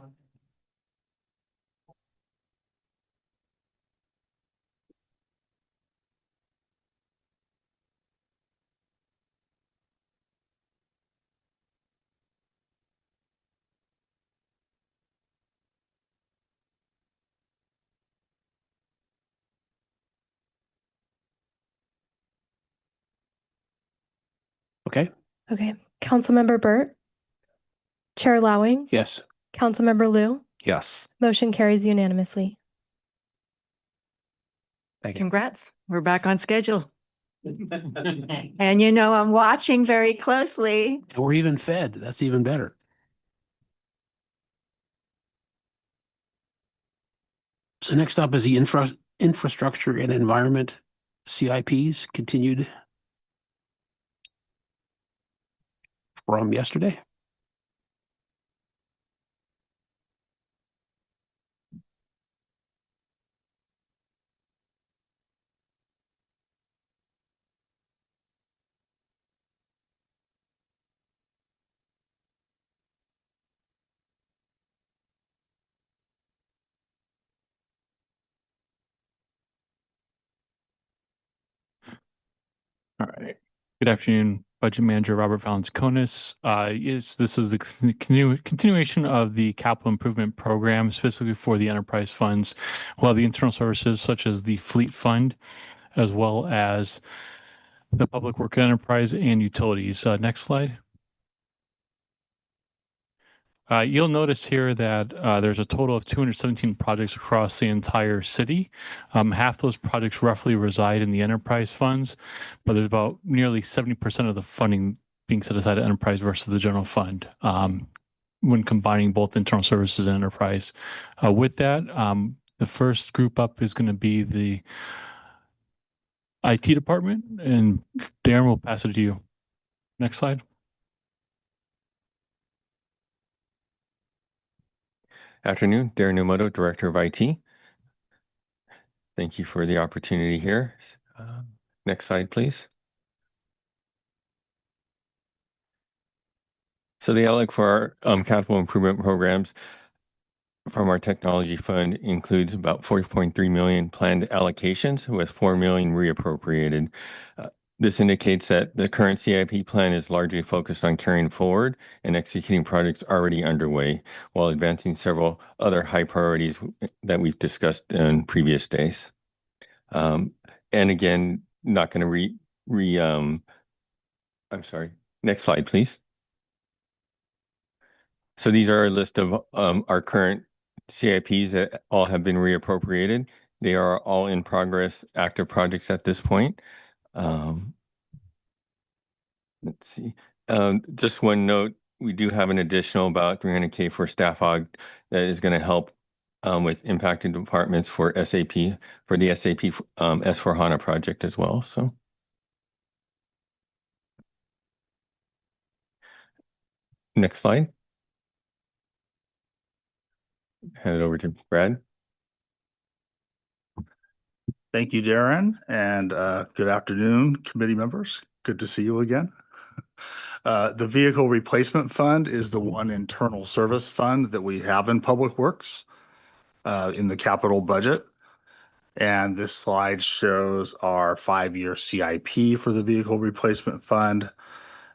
Okay. Okay. Councilmember Burt. Chair Lowing. Yes. Councilmember Liu. Yes. Motion carries unanimously. Thank you. Congrats. We're back on schedule. And you know, I'm watching very closely. And we're even fed. That's even better. So next up is the infrastructure and environment CIPs continued from yesterday. All right. Good afternoon, Budget Manager Robert Valenconis. This is the continuation of the capital improvement program, specifically for the enterprise funds. We'll have the internal services such as the fleet fund, as well as the public work enterprise and utilities. Next slide. You'll notice here that there's a total of 217 projects across the entire city. Half those projects roughly reside in the enterprise funds, but there's about nearly 70% of the funding being set aside at enterprise versus the general fund when combining both internal services and enterprise. With that, the first group up is going to be the IT department, and Darren will pass it to you. Next slide. Afternoon, Darren Numoto, Director of IT. Thank you for the opportunity here. Next slide, please. So the outlook for our capital improvement programs from our technology fund includes about 4.3 million planned allocations with 4 million reappropriated. This indicates that the current CIP plan is largely focused on carrying forward and executing projects already underway while advancing several other high priorities that we've discussed in previous days. And again, not going to I'm sorry. Next slide, please. So these are a list of our current CIPs that all have been reappropriated. They are all in progress, active projects at this point. Let's see. Just one note, we do have an additional about 300K for staff aug that is going to help with impacted departments for SAP, for the SAP S4HANA project as well. So next slide. Hand it over to Brad. Thank you, Darren, and good afternoon, committee members. Good to see you again. The Vehicle Replacement Fund is the one internal service fund that we have in Public Works in the capital budget. And this slide shows our 5-year CIP for the Vehicle Replacement Fund.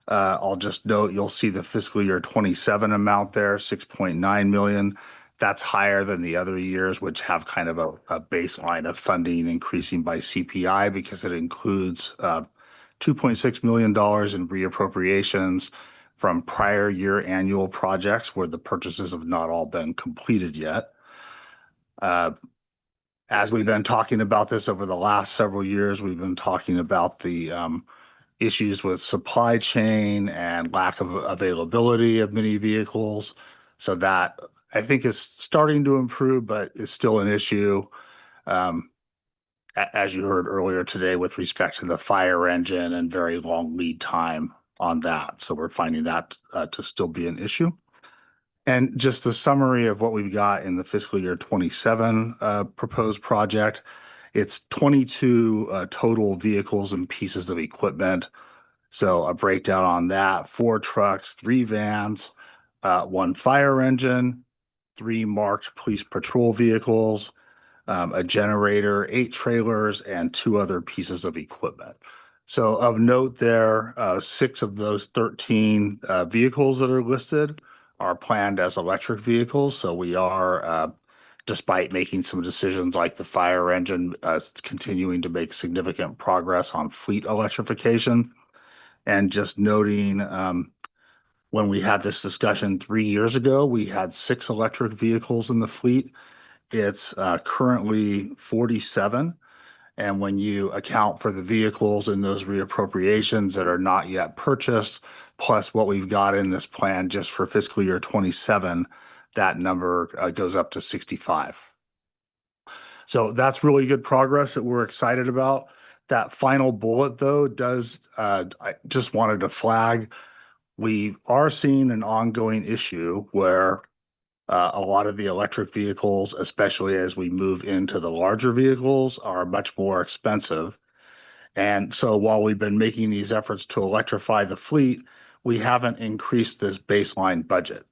I'll just note, you'll see the fiscal year 27 amount there, 6.9 million. That's higher than the other years, which have kind of a baseline of funding increasing by CPI because it includes $2.6 million in reappropriations from prior year annual projects where the purchases have not all been completed yet. As we've been talking about this over the last several years, we've been talking about the issues with supply chain and lack of availability of many vehicles. So that I think is starting to improve, but it's still an issue. As you heard earlier today with respect to the fire engine and very long lead time on that. So we're finding that to still be an issue. And just the summary of what we've got in the fiscal year 27 proposed project, it's 22 total vehicles and pieces of equipment. So a breakdown on that: 4 trucks, 3 vans, 1 fire engine, 3 marked police patrol vehicles, a generator, 8 trailers, and 2 other pieces of equipment. So of note there, 6 of those 13 vehicles that are listed are planned as electric vehicles. So we are, despite making some decisions like the fire engine, continuing to make significant progress on fleet electrification. And just noting, when we had this discussion 3 years ago, we had 6 electric vehicles in the fleet. It's currently 47. And when you account for the vehicles and those reappropriations that are not yet purchased, plus what we've got in this plan just for fiscal year 27, that number goes up to 65. So that's really good progress that we're excited about. That final bullet, though, I just wanted to flag, we are seeing an ongoing issue where a lot of the electric vehicles, especially as we move into the larger vehicles, are much more expensive. And so while we've been making these efforts to electrify the fleet, we haven't increased this baseline budget.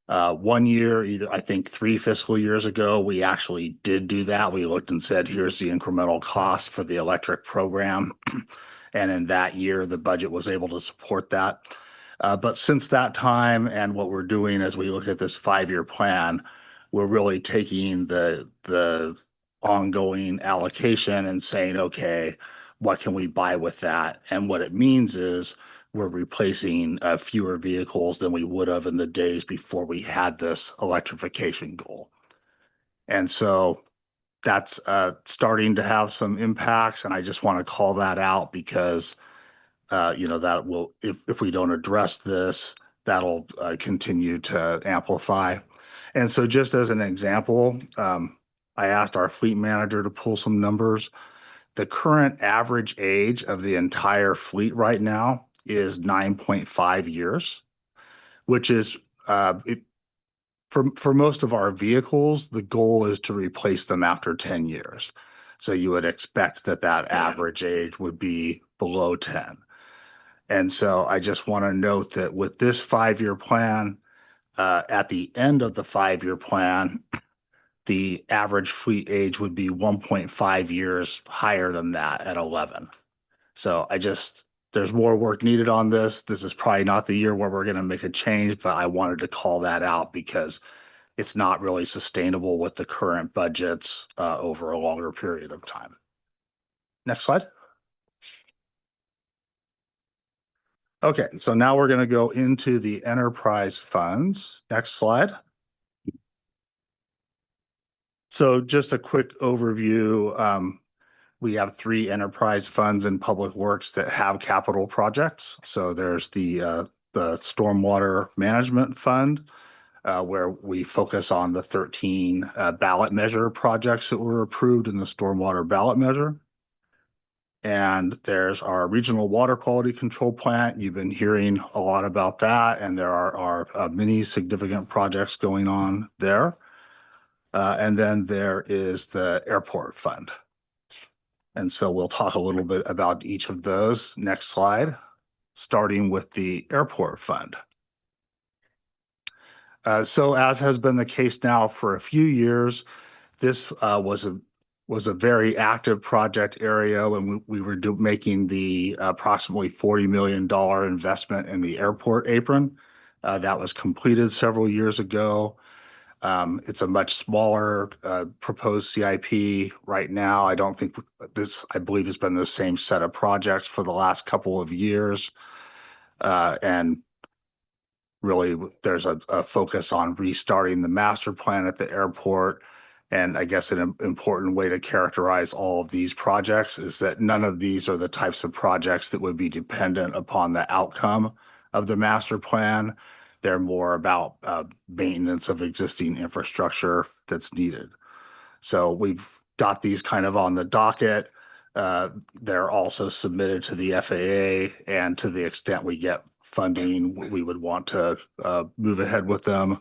1 year, I think 3 fiscal years ago, we actually did do that. We looked and said, here's the incremental cost for the electric program. And in that year, the budget was able to support that. But since that time and what we're doing as we look at this 5-year plan, we're really taking the ongoing allocation and saying, okay, what can we buy with that? And what it means is we're replacing fewer vehicles than we would have in the days before we had this electrification goal. And so that's starting to have some impacts. And I just want to call that out because, that will, if we don't address this, that'll continue to amplify. And so just as an example, I asked our fleet manager to pull some numbers. The current average age of the entire fleet right now is 9.5 years, which is for most of our vehicles, the goal is to replace them after 10 years. So you would expect that average age would be below 10. And so I just want to note that with this 5-year plan, at the end of the 5-year plan, the average fleet age would be 1.5 years higher than that at 11. So there's more work needed on this. This is probably not the year where we're going to make a change, but I wanted to call that out because it's not really sustainable with the current budgets over a longer period of time. Next slide. Okay, so now we're going to go into the enterprise funds. Next slide. So just a quick overview. We have 3 enterprise funds in Public Works that have capital projects. So there's the Stormwater Management Fund, where we focus on the 13 ballot measure projects that were approved in the Stormwater Ballot Measure. And there's our Regional Water Quality Control Plant. You've been hearing a lot about that, and there are many significant projects going on there. And then there is the Airport Fund. And so we'll talk a little bit about each of those. Next slide, starting with the Airport Fund. So as has been the case now for a few years, this was a very active project area when we were making the approximately $40 million investment in the airport apron. That was completed several years ago. It's a much smaller proposed CIP right now. I don't think I believe has been the same set of projects for the last couple of years. And really, there's a focus on restarting the master plan at the airport. And I guess an important way to characterize all of these projects is that none of these are the types of projects that would be dependent upon the outcome of the master plan. They're more about maintenance of existing infrastructure that's needed. So we've got these kind of on the docket. They're also submitted to the FAA, and to the extent we get funding, we would want to move ahead with them.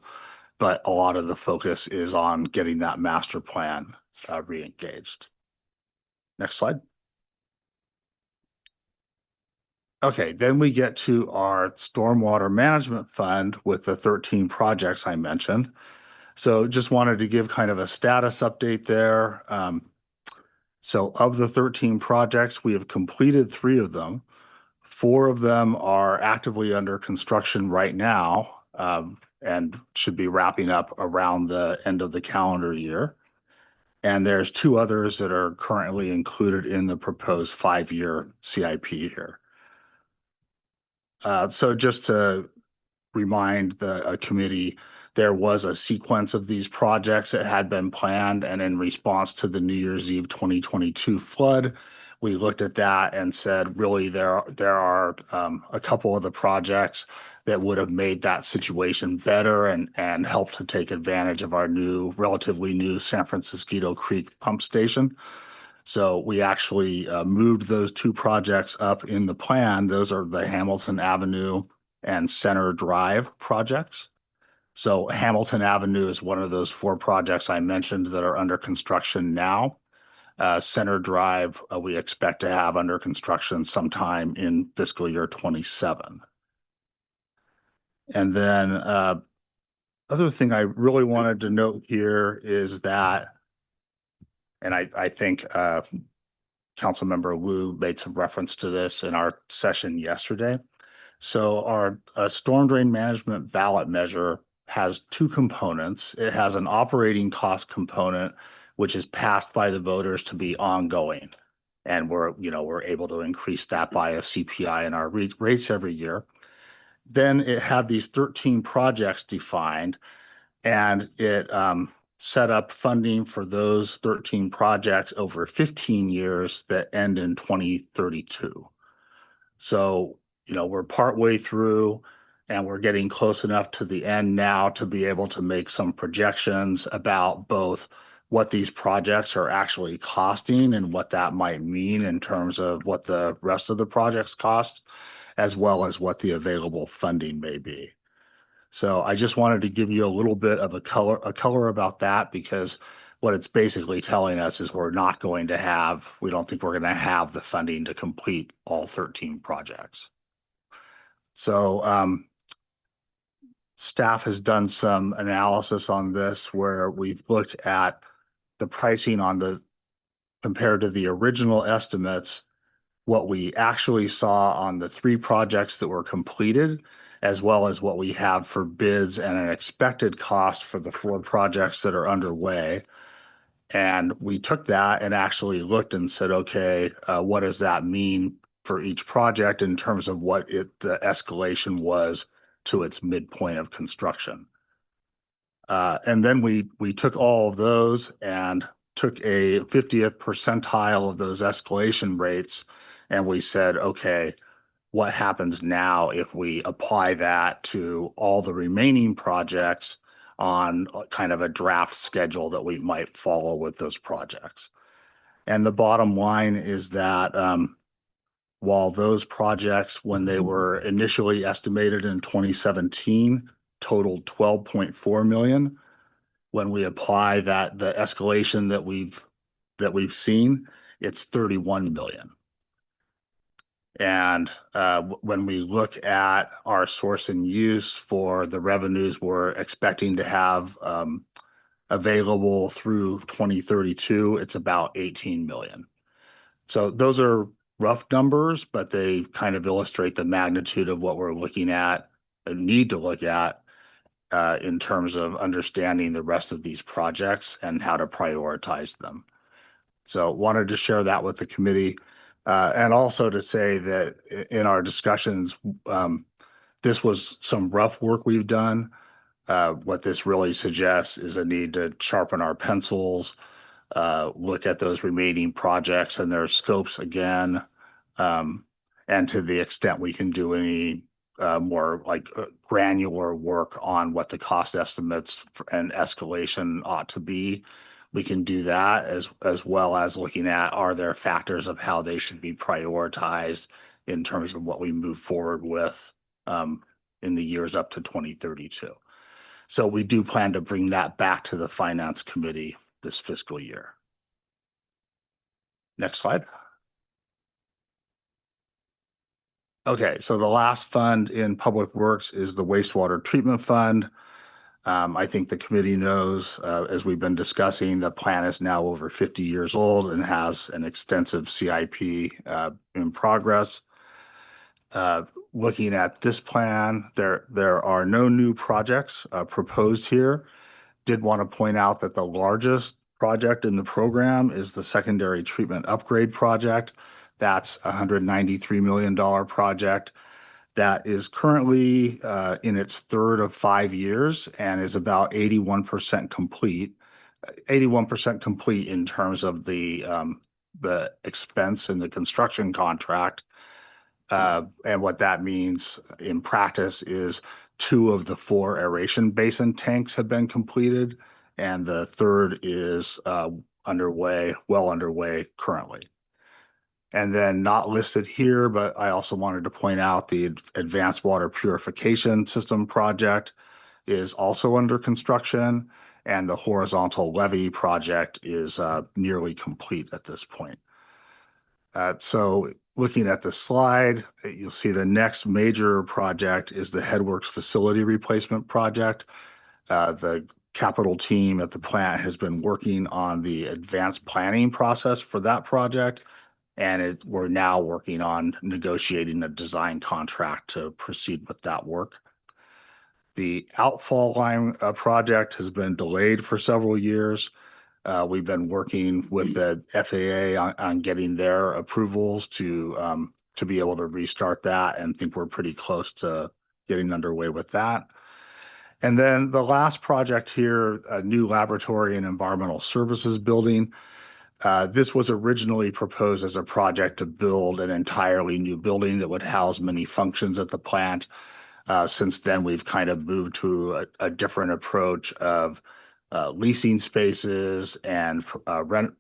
But a lot of the focus is on getting that master plan re-engaged. Next slide. Okay, then we get to our Stormwater Management Fund with the 13 projects I mentioned. So just wanted to give kind of a status update there. So of the 13 projects, we have completed 3 of them. 4 of them are actively under construction right now, and should be wrapping up around the end of the calendar year. And there's 2 others that are currently included in the proposed 5-year CIP here. So just to remind the committee, there was a sequence of these projects that had been planned, and in response to the New Year's Eve 2022 flood, we looked at that and said, really, there are a couple of the projects that would have made that situation better and helped to take advantage of our relatively new San Francisco Creek pump station. So we actually moved those 2 projects up in the plan. Those are the Hamilton Avenue and Center Drive projects. So Hamilton Avenue is one of those 4 projects I mentioned that are under construction now. Center Drive, we expect to have under construction sometime in fiscal year 27. And then other thing I really wanted to note here is that, and I think Councilmember Wu made some reference to this in our session yesterday. So our storm drain management ballot measure has two components. It has an operating cost component, which is passed by the voters to be ongoing. And we're able to increase that by a CPI in our rates every year. Then it had these 13 projects defined, and it set up funding for those 13 projects over 15 years that end in 2032. So, we're partway through and we're getting close enough to the end now to be able to make some projections about both what these projects are actually costing and what that might mean in terms of what the rest of the projects cost, as well as what the available funding may be. So I just wanted to give you a little bit of a color about that, because what it's basically telling us is we don't think we're going to have the funding to complete all 13 projects. So staff has done some analysis on this where we've looked at the pricing compared to the original estimates, what we actually saw on the 3 projects that were completed, as well as what we have for bids and an expected cost for the 4 projects that are underway. And we took that and actually looked and said, okay, what does that mean for each project in terms of what the escalation was to its midpoint of construction? And then we took all of those and took a 50th percentile of those escalation rates, and we said, okay, what happens now if we apply that to all the remaining projects on kind of a draft schedule that we might follow with those projects? And the bottom line is that while those projects, when they were initially estimated in 2017, totaled 12.4 million, when we apply the escalation that we've seen, it's 31 million. And when we look at our source and use for the revenues we're expecting to have available through 2032, it's about 18 million. So those are rough numbers, but they kind of illustrate the magnitude of what we're looking at and need to look at in terms of understanding the rest of these projects and how to prioritize them. So wanted to share that with the committee. And also to say that in our discussions, this was some rough work we've done. What this really suggests is a need to sharpen our pencils, look at those remaining projects and their scopes again, and to the extent we can do any more granular work on what the cost estimates and escalation ought to be. We can do that as well as looking at, are there factors of how they should be prioritized in terms of what we move forward with in the years up to 2032. So we do plan to bring that back to the Finance Committee this fiscal year. Next slide. Okay, so the last fund in Public Works is the Wastewater Treatment Fund. I think the committee knows, as we've been discussing, the plan is now over 50 years old and has an extensive CIP in progress. Looking at this plan, there are no new projects proposed here. Did want to point out that the largest project in the program is the Secondary Treatment Upgrade Project. That's a $193 million project that is currently in its third of 5 years and is about 81% complete. 81% complete in terms of the expense in the construction contract. And what that means in practice is 2 of the 4 aeration basin tanks have been completed, and the third is well underway currently. And then not listed here, but I also wanted to point out the Advanced Water Purification System project is also under construction, and the horizontal levee project is nearly complete at this point. So looking at the slide, you'll see the next major project is the Headworks Facility Replacement Project. The capital team at the plant has been working on the advanced planning process for that project. And we're now working on negotiating a design contract to proceed with that work. The outfall line project has been delayed for several years. We've been working with the FAA on getting their approvals to be able to restart that, and think we're pretty close to getting underway with that. And then the last project here, a new laboratory and environmental services building. This was originally proposed as a project to build an entirely new building that would house many functions at the plant. Since then, we've kind of moved to a different approach of leasing spaces and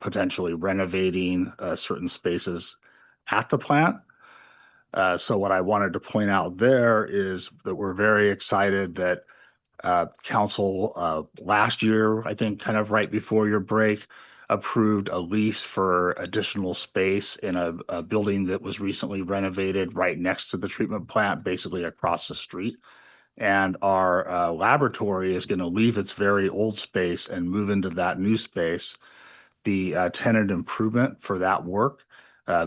potentially renovating certain spaces at the plant. So what I wanted to point out there is that we're very excited that council last year, I think kind of right before your break, approved a lease for additional space in a building that was recently renovated right next to the treatment plant, basically across the street. And our laboratory is going to leave its very old space and move into that new space. The tenant improvement for that work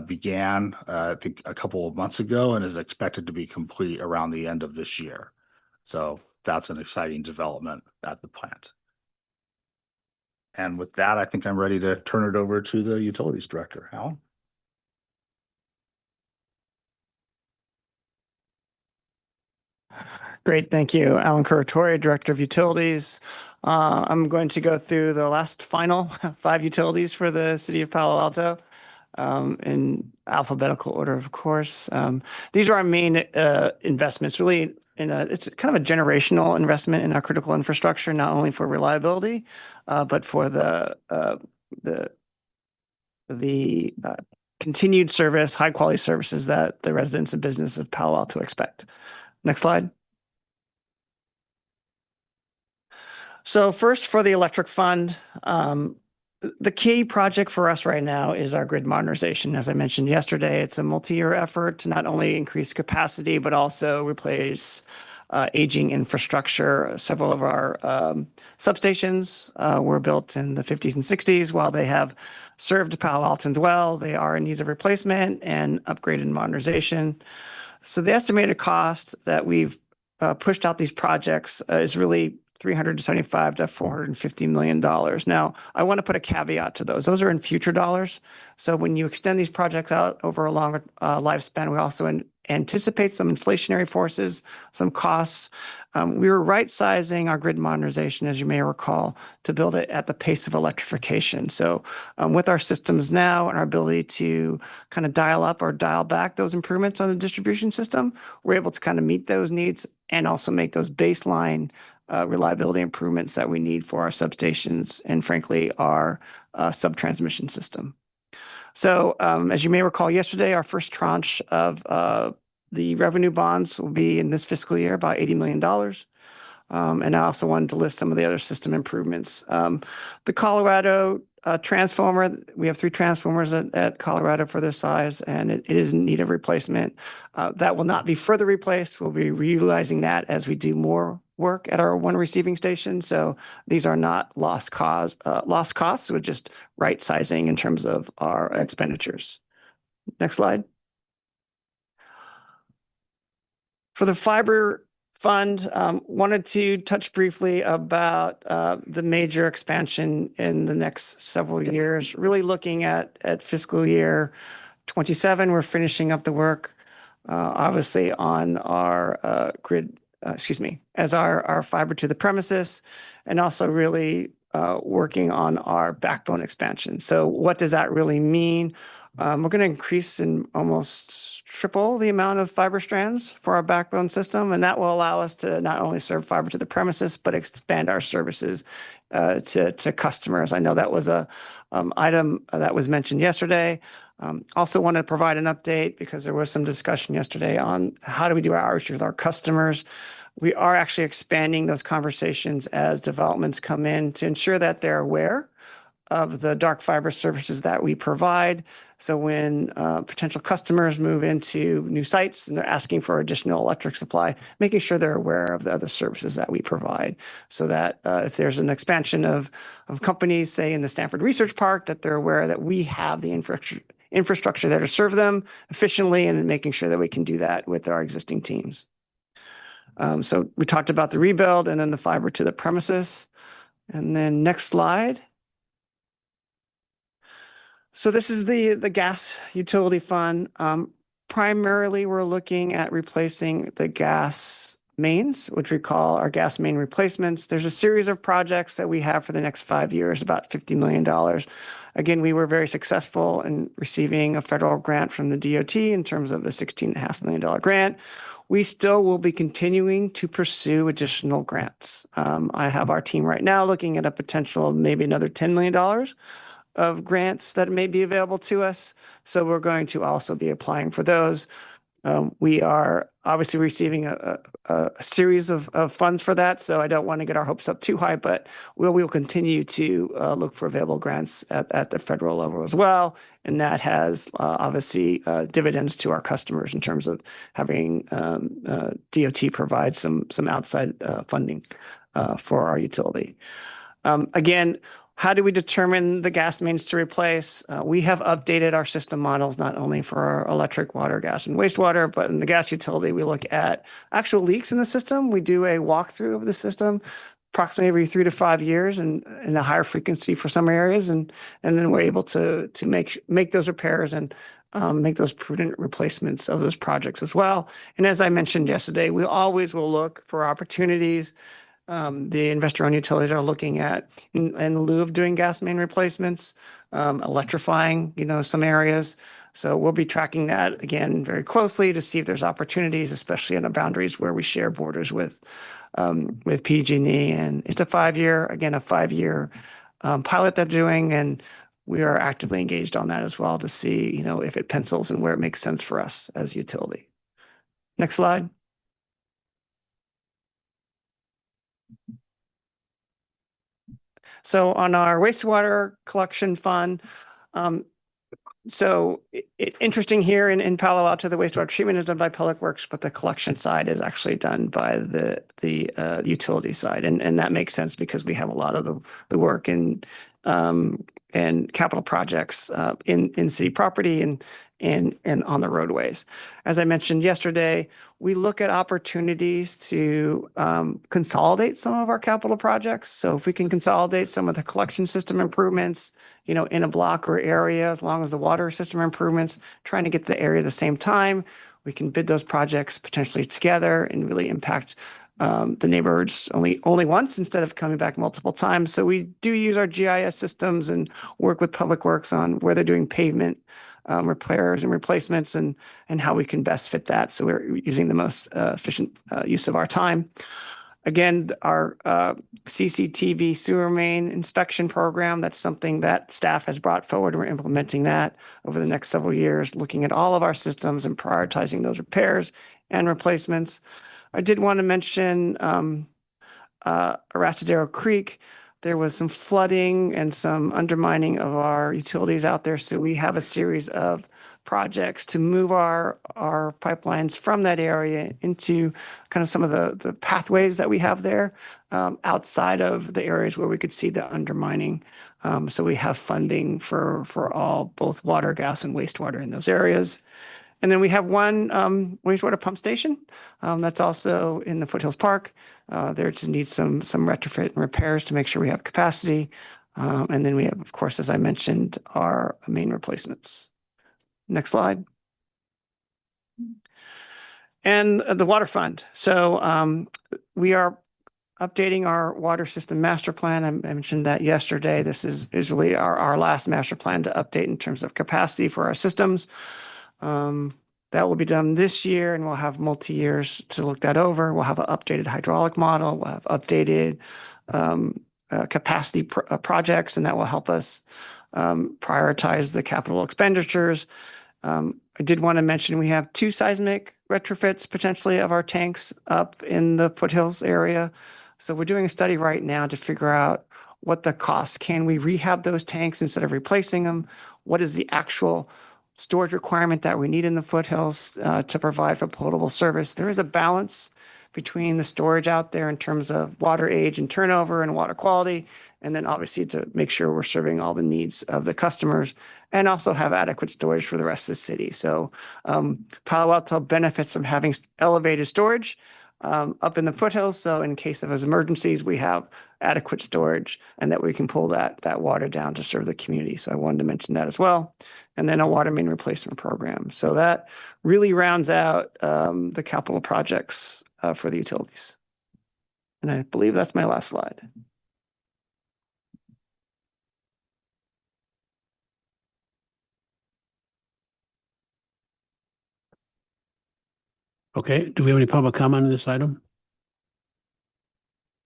began, I think, a couple of months ago and is expected to be complete around the end of this year. So that's an exciting development at the plant. And with that, I think I'm ready to turn it over to the Utilities Director. Alan? Great, thank you. Alan Curatore, Director of Utilities. I'm going to go through the last final 5 utilities for the City of Palo Alto in alphabetical order, of course. These are our main investments, really. It's kind of a generational investment in our critical infrastructure, not only for reliability, but for the continued service, high quality services that the residents and business of Palo Alto expect. Next slide. So first, for the electric fund, the key project for us right now is our grid modernization. As I mentioned yesterday, it's a multi-year effort to not only increase capacity, but also replace aging infrastructure. Several of our substations were built in the 50s and 60s. While they have served Palo Altans well, they are in need of replacement and upgrade and modernization. So the estimated cost that we've pushed out these projects is really $375 to $450 million. Now, I want to put a caveat to those. Those are in future dollars. So when you extend these projects out over a longer lifespan, we also anticipate some inflationary forces, some costs. We were right-sizing our grid modernization, as you may recall, to build it at the pace of electrification. So with our systems now and our ability to kind of dial up or dial back those improvements on the distribution system, we're able to kind of meet those needs and also make those baseline reliability improvements that we need for our substations and, frankly, our sub-transmission system. So as you may recall yesterday, our first tranche of the revenue bonds will be in this fiscal year, about $80 million. And I also wanted to list some of the other system improvements. The Colorado transformer, we have 3 transformers at Colorado for this size, and it is in need of replacement. That will not be further replaced. We'll be reutilizing that as we do more work at our one receiving station. So these are not lost costs, we're just right sizing in terms of our expenditures. Next slide. For the fiber fund, wanted to touch briefly about the major expansion in the next several years, really looking at fiscal year 27. We're finishing up the work, obviously, on our grid, as our fiber to the premises, and also really working on our backbone expansion. So what does that really mean? We're going to increase and almost triple the amount of fiber strands for our backbone system, and that will allow us to not only serve fiber to the premises, but expand our services to customers. I know that was a item that was mentioned yesterday. Also want to provide an update because there was some discussion yesterday on how do we do our outreach with our customers. We are actually expanding those conversations as developments come in to ensure that they're aware of the dark fiber services that we provide. So when potential customers move into new sites and they're asking for additional electric supply, making sure they're aware of the other services that we provide, so that if there's an expansion of companies, say in the Stanford Research Park, that they're aware that we have the infrastructure there to serve them efficiently and making sure that we can do that with our existing teams. So we talked about the rebuild and then the fiber to the premises. And then next slide. So this is the gas utility fund. Primarily, we're looking at replacing the gas mains, which we call our gas main replacements. There's a series of projects that we have for the next 5 years, about $50 million. Again, we were very successful in receiving a federal grant from the DOT in terms of the $16.5 million grant. We still will be continuing to pursue additional grants. I have our team right now looking at a potential maybe another $10 million of grants that may be available to us. So we're going to also be applying for those. We are obviously receiving a series of funds for that, so I don't want to get our hopes up too high, but we will continue to look for available grants at the federal level as well. And that has obviously dividends to our customers in terms of having DOT provide some outside funding for our utility. Again, how do we determine the gas mains to replace? We have updated our system models, not only for our electric, water, gas, and wastewater, but in the gas utility, we look at actual leaks in the system. We do a walkthrough of the system approximately every 3 to 5 years and a higher frequency for some areas. And then we're able to make those repairs and make those prudent replacements of those projects as well. And as I mentioned yesterday, we always will look for opportunities. The investor-owned utilities are looking at, in lieu of doing gas main replacements, electrifying, some areas. So we'll be tracking that again very closely to see if there's opportunities, especially in the boundaries where we share borders with PG&E. And it's a 5-year pilot they're doing, and we are actively engaged on that as well to see, if it pencils and where it makes sense for us as a utility. Next slide. So on our wastewater collection fund, interesting here in Palo Alto, the wastewater treatment is done by Public Works, but the collection side is actually done by the utility side. And that makes sense because we have a lot of the work in capital projects in city property and on the roadways. As I mentioned yesterday, we look at opportunities to consolidate some of our capital projects. So if we can consolidate some of the collection system improvements, in a block or area, as long as the water system improvements, trying to get to the area at the same time, we can bid those projects potentially together and really impact the neighborhoods only once instead of coming back multiple times. So we do use our GIS systems and work with Public Works on where they're doing pavement repairs and replacements and how we can best fit that. So we're using the most efficient use of our time. Again, our CCTV sewer main inspection program, that's something that staff has brought forward. We're implementing that over the next several years, looking at all of our systems and prioritizing those repairs and replacements. I did want to mention Arastadero Creek. There was some flooding and some undermining of our utilities out there. So we have a series of projects to move our pipelines from that area into kind of some of the pathways that we have there outside of the areas where we could see the undermining. So we have funding for both water, gas, and wastewater in those areas. And then we have one wastewater pump station that's also in the Foothills Park. There just needs some retrofit and repairs to make sure we have capacity. And then we have, of course, as I mentioned, our main replacements. Next slide. And the water fund. So we are updating our water system master plan. I mentioned that yesterday. This is really our last master plan to update in terms of capacity for our systems. That will be done this year, and we'll have multi-years to look that over. We'll have an updated hydraulic model. We'll have updated capacity projects, and that will help us prioritize the capital expenditures. I did want to mention we have 2 seismic retrofits potentially of our tanks up in the Foothills area. So we're doing a study right now to figure out what the cost. Can we rehab those tanks instead of replacing them? What is the actual storage requirement that we need in the Foothills to provide for potable service? There is a balance between the storage out there in terms of water age and turnover and water quality, and then obviously to make sure we're serving all the needs of the customers and also have adequate storage for the rest of the city. So Palo Alto benefits from having elevated storage up in the foothills. So in case of emergencies, we have adequate storage and that we can pull that water down to serve the community. So I wanted to mention that as well. And then a water main replacement program. So that really rounds out the capital projects for the utilities. And I believe that's my last slide. Okay, do we have any public comment on this item?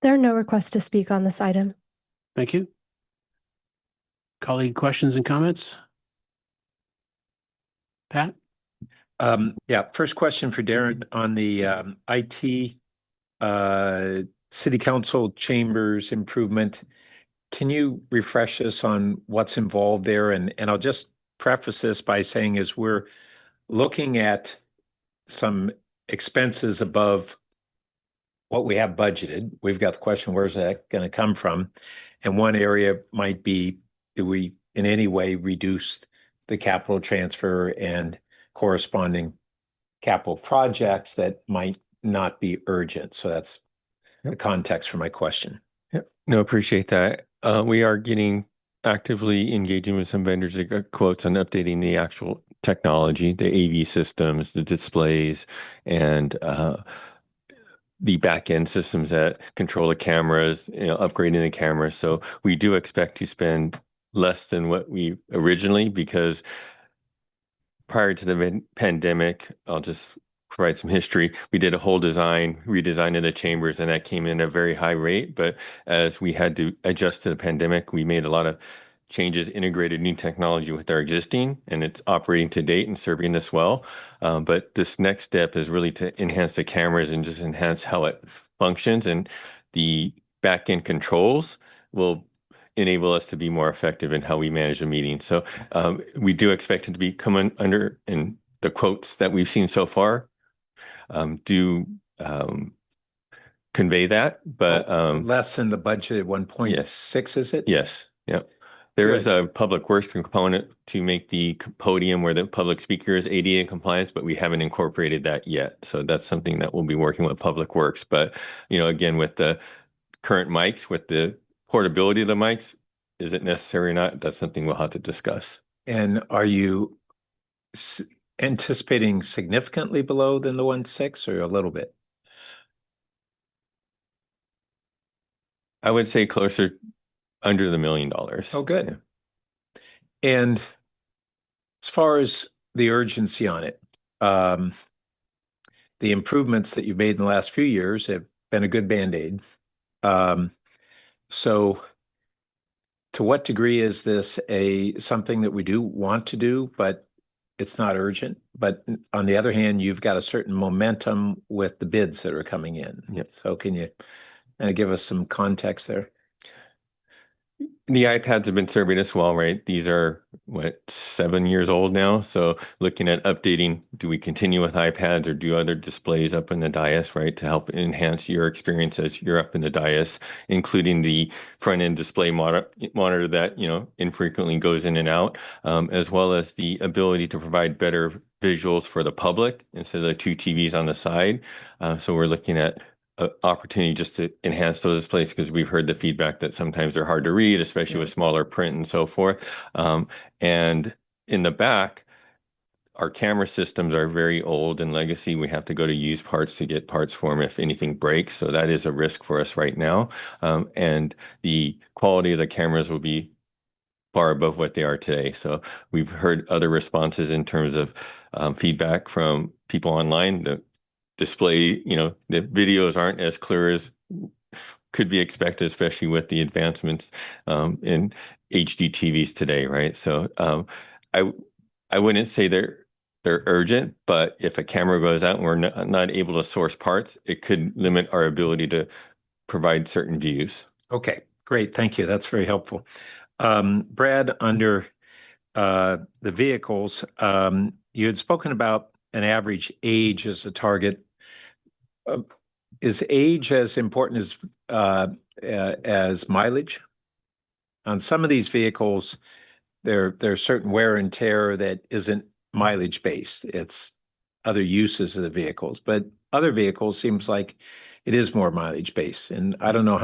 There are no requests to speak on this item. Thank you. Colleague questions and comments? Pat? Yeah, first question for Darren on the IT City Council chambers improvement. Can you refresh us on what's involved there? And I'll just preface this by saying as we're looking at some expenses above what we have budgeted, we've got the question, where's that going to come from? And one area might be, do we in any way reduce the capital transfer and corresponding capital projects that might not be urgent? So that's the context for my question. Yep. No, appreciate that. We are getting actively engaging with some vendors to get quotes on updating the actual technology, the AV systems, the displays, and the back-end systems that control the cameras, upgrading the cameras. So we do expect to spend less than what we originally, because prior to the pandemic, I'll just provide some history. We did a whole redesign of the chambers, and that came in at a very high rate. But as we had to adjust to the pandemic, we made a lot of changes, integrated new technology with our existing, and it's operating to date and serving us well. But this next step is really to enhance the cameras and just enhance how it functions, and the back-end controls will enable us to be more effective in how we manage the meeting. So we do expect it to be coming under, and the quotes that we've seen so far do convey that, but less than the budget at 1.6, is it? Yes. Yep. There is a public works component to make the podium where the public speaker is ADA compliance, but we haven't incorporated that yet. So that's something that we'll be working with public works. But, again, with the current mics, with the portability of the mics, is it necessary or not? That's something we'll have to discuss. And are you anticipating significantly below than the 1.6 or a little bit? I would say closer under the $1 million. Oh, good. Yeah. And as far as the urgency on it, the improvements that you've made in the last few years have been a good Band-Aid. So to what degree is this something that we do want to do, but it's not urgent? But on the other hand, you've got a certain momentum with the bids that are coming in. Yep. So can you kind of give us some context there? The iPads have been serving us well, right? These are 7 years old now. So looking at updating, do we continue with iPads or do other displays up in the dais, right? To help enhance your experience as you're up in the dais, including the front end display monitor that, infrequently goes in and out, as well as the ability to provide better visuals for the public instead of the 2 TVs on the side. So we're looking at opportunity just to enhance those displays, because we've heard the feedback that sometimes they're hard to read, especially with smaller print and so forth. And in the back, our camera systems are very old and legacy. We have to go to used parts to get parts for them if anything breaks. So that is a risk for us right now. And the quality of the cameras will be far above what they are today. So we've heard other responses in terms of feedback from people online. The display, the videos aren't as clear as could be expected, especially with the advancements in HD TVs today, right? So I wouldn't say they're urgent, but if a camera goes out and we're not able to source parts, it could limit our ability to provide certain views. Okay, great. Thank you. That's very helpful. Brad, under the vehicles, you had spoken about an average age as a target. is age as important as mileage? On some of these vehicles, there's certain wear and tear that isn't mileage based. It's other uses of the vehicles, but other vehicles seems like it is more mileage based. And I don't know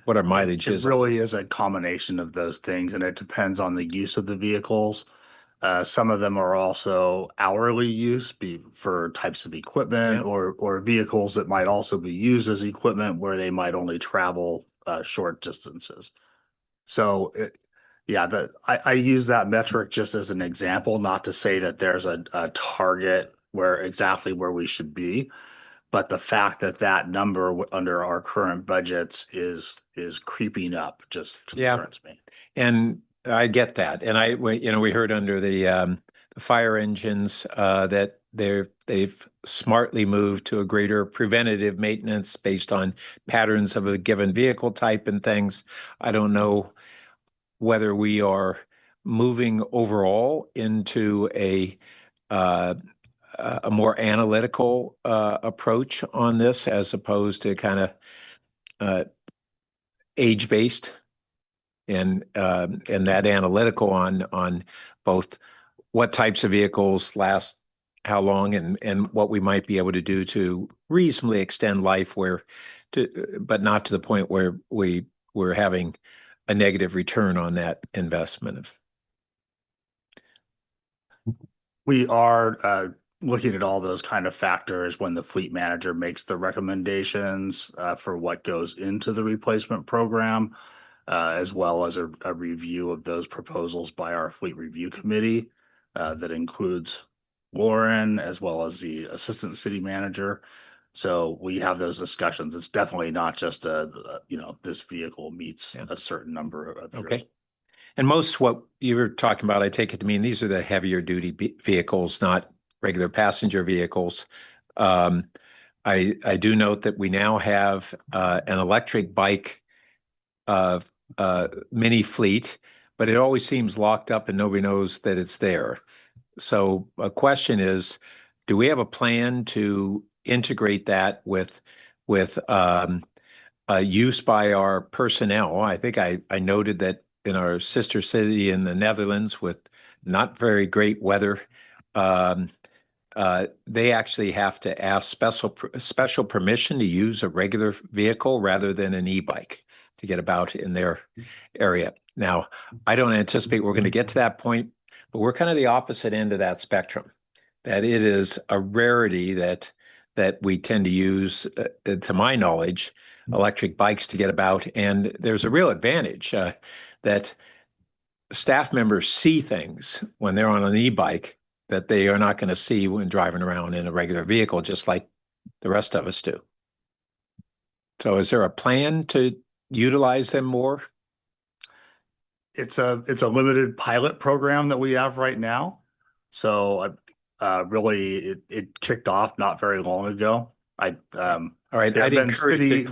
what our mileage It is. really is a combination of those things, and it depends on the use of the vehicles. Some of them are also hourly use for types of equipment or vehicles that might also be used as equipment where they might only travel short distances. So I use that metric just as an example, not to say that there's a target exactly where we should be, but the fact that number under our current budgets is creeping up just concerns me. And I get that. And we heard under the fire engines that they've smartly moved to a greater preventative maintenance based on patterns of a given vehicle type and things. I don't know whether we are moving overall into a more analytical approach on this as opposed to kind of age-based. And that analytical on both what types of vehicles last how long and what we might be able to do to reasonably extend life but not to the point where we're having a negative return on that investment. We are looking at all those kind of factors when the fleet manager makes the recommendations for what goes into the replacement program. As well as a review of those proposals by our fleet review committee that includes Lauren as well as the assistant city manager. So we have those discussions. It's definitely not just this vehicle meets a certain number of years. Okay. And most what you were talking about, I take it to mean these are the heavier duty vehicles, not regular passenger vehicles. I do note that we now have an electric bike mini fleet, but it always seems locked up and nobody knows that it's there. So a question is, do we have a plan to integrate that with use by our personnel? I think I noted that in our sister city in the Netherlands with not very great weather, they actually have to ask special permission to use a regular vehicle rather than an e-bike to get about in their area. Now, I don't anticipate we're going to get to that point, but we're kind of the opposite end of that spectrum, that it is a rarity that we tend to use, to my knowledge, electric bikes to get about. And there's a real advantage that staff members see things when they're on an e-bike that they are not going to see when driving around in a regular vehicle, just like the rest of us do. So is there a plan to utilize them more? It's a limited pilot program that we have right now. So really it kicked off not very long ago. All right, there have been citywide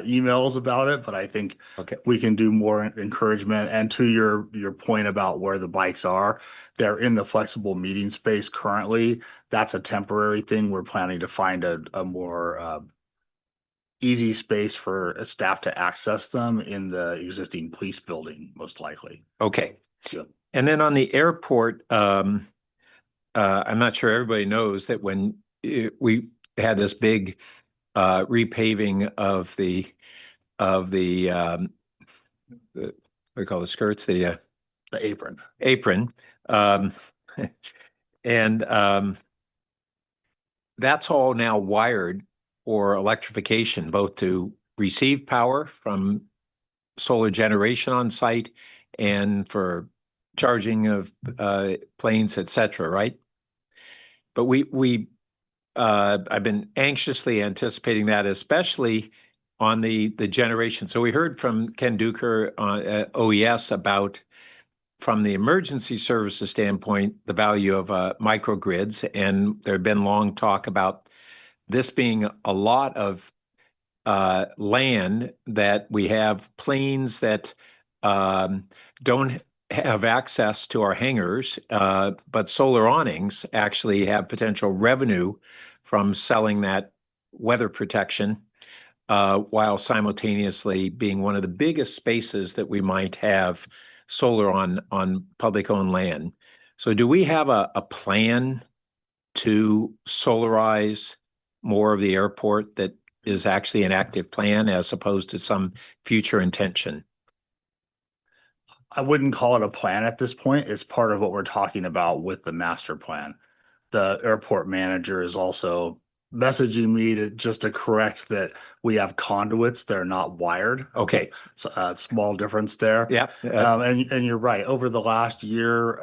emails about it, but I think we can do more encouragement. And to your point about where the bikes are, they're in the flexible meeting space currently. That's a temporary thing. We're planning to find a more easy space for staff to access them in the existing police building, most likely. Okay. So, and then on the airport, I'm not sure everybody knows that when we had this big repaving of the what do we call the skirts, the apron. And that's all now wired for electrification, both to receive power from solar generation on site and for charging of planes, et cetera, right? But I've been anxiously anticipating that, especially on the generation. So we heard from Ken Duker on OES about, from the emergency services standpoint, the value of microgrids, and there had been long talk about this being a lot of land that we have planes that don't have access to our hangars, but solar awnings actually have potential revenue from selling that weather protection, while simultaneously being one of the biggest spaces that we might have solar on public-owned land. So do we have a plan to solarize more of the airport that is actually an active plan as opposed to some future intention? I wouldn't call it a plan at this point. It's part of what we're talking about with the master plan. The airport manager is also messaging me to correct that we have conduits. They're not wired. Okay. So, small difference there. Yeah. And you're right. Over the last year,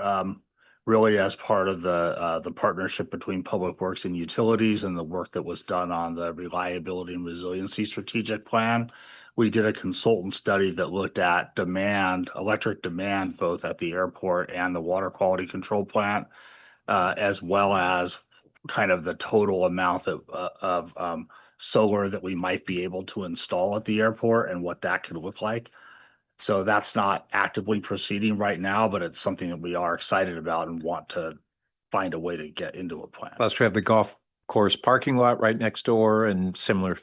really as part of the partnership between Public Works and Utilities and the work that was done on the reliability and resiliency strategic plan, we did a consultant study that looked at demand, electric demand, both at the airport and the water quality control plant, as well as kind of the total amount of solar that we might be able to install at the airport and what that could look like. So that's not actively proceeding right now, but it's something that we are excited about and want to find a way to get into a plan. Plus we have the golf course parking lot right next door and similar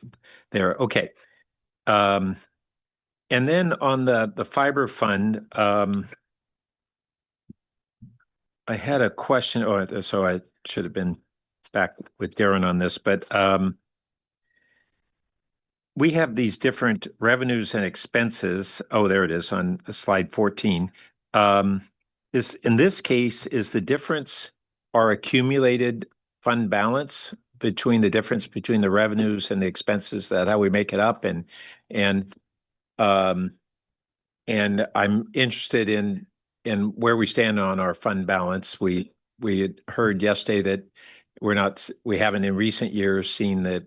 there. Okay. And then on the fiber fund, I had a question, so I should have been back with Darren on this, but we have these different revenues and expenses. Oh, there it is on slide 14. In this case, is the difference our accumulated fund balance between the difference between the revenues and the expenses, that how we make it up? And I'm interested in where we stand on our fund balance. We had heard yesterday that we haven't in recent years seen the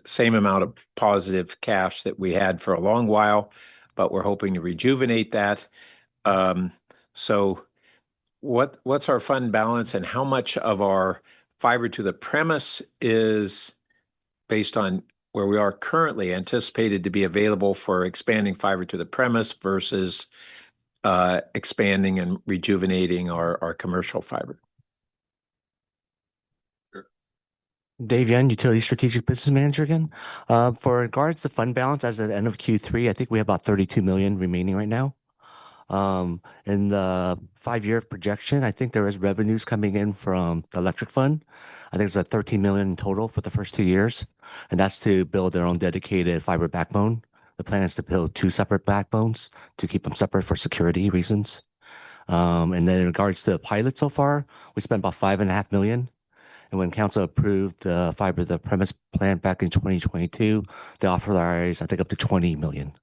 same amount of positive cash that we had for a long while, but we're hoping to rejuvenate that. So what's our fund balance, and how much of our fiber to the premise is based on where we are currently anticipated to be available for expanding fiber to the premise versus expanding and rejuvenating our commercial fiber? Dave Young, Utility Strategic Business Manager again. For regards to fund balance as at the end of Q3, I think we have about 32 million remaining right now. In the 5-year projection, I think there is revenues coming in from the electric fund. I think it's at 13 million in total for the first 2 years, and that's to build their own dedicated fiber backbone. The plan is to build 2 separate backbones to keep them separate for security reasons. And then in regards to the pilot so far, we spent about 5.5 million. And when council approved the fiber to the premise plan back in 2022, they authorized, I think, up to 20 million.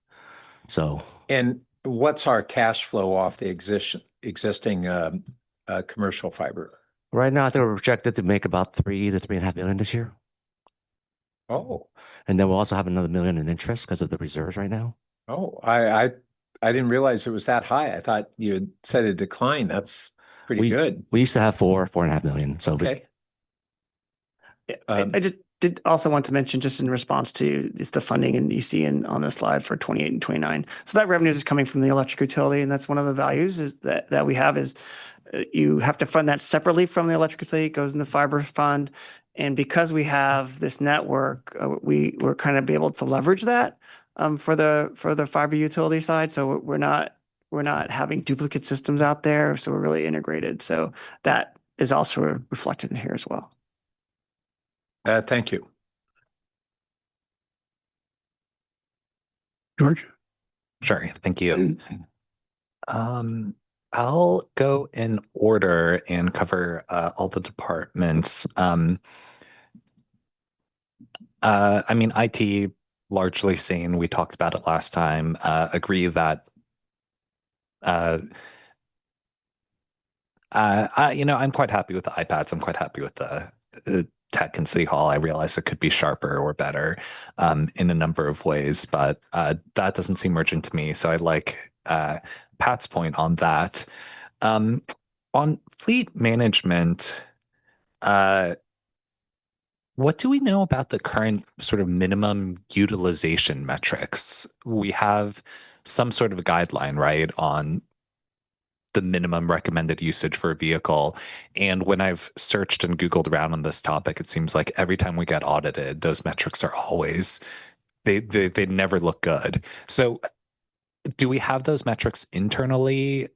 So. And what's our cash flow off the existing commercial fiber? Right now, I think we're projected to make about 3 to 3.5 million this year. Oh. And then we'll also have another 1 million in interest because of the reserves right now. Oh, I didn't realize it was that high. I thought you had said a decline. That's pretty good. We used to have 4.5 million. So okay. I just did also want to mention, just in response to just the funding, and you see on the slide for 28 and 29. So that revenue is coming from the electric utility, and that's one of the values is that we have is you have to fund that separately from the electric utility. It goes in the fiber fund, and because we have this network, we're kind of be able to leverage that for the fiber utility side. So we're not having duplicate systems out there. So we're really integrated. So that is also reflected in here as well. Thank you. George? Sure. Thank you. I'll go in order and cover all the departments. I mean, IT, largely seen. We talked about it last time. Agree that I'm quite happy with the iPads. I'm quite happy with the tech in City Hall. I realize it could be sharper or better in a number of ways, but that doesn't seem urgent to me. So I like Pat's point on that. On fleet management, what do we know about the current sort of minimum utilization metrics? We have some sort of a guideline, right, on the minimum recommended usage for a vehicle. And when I've searched and Googled around on this topic, it seems like every time we get audited, those metrics are always, they never look good. So do we have those metrics internally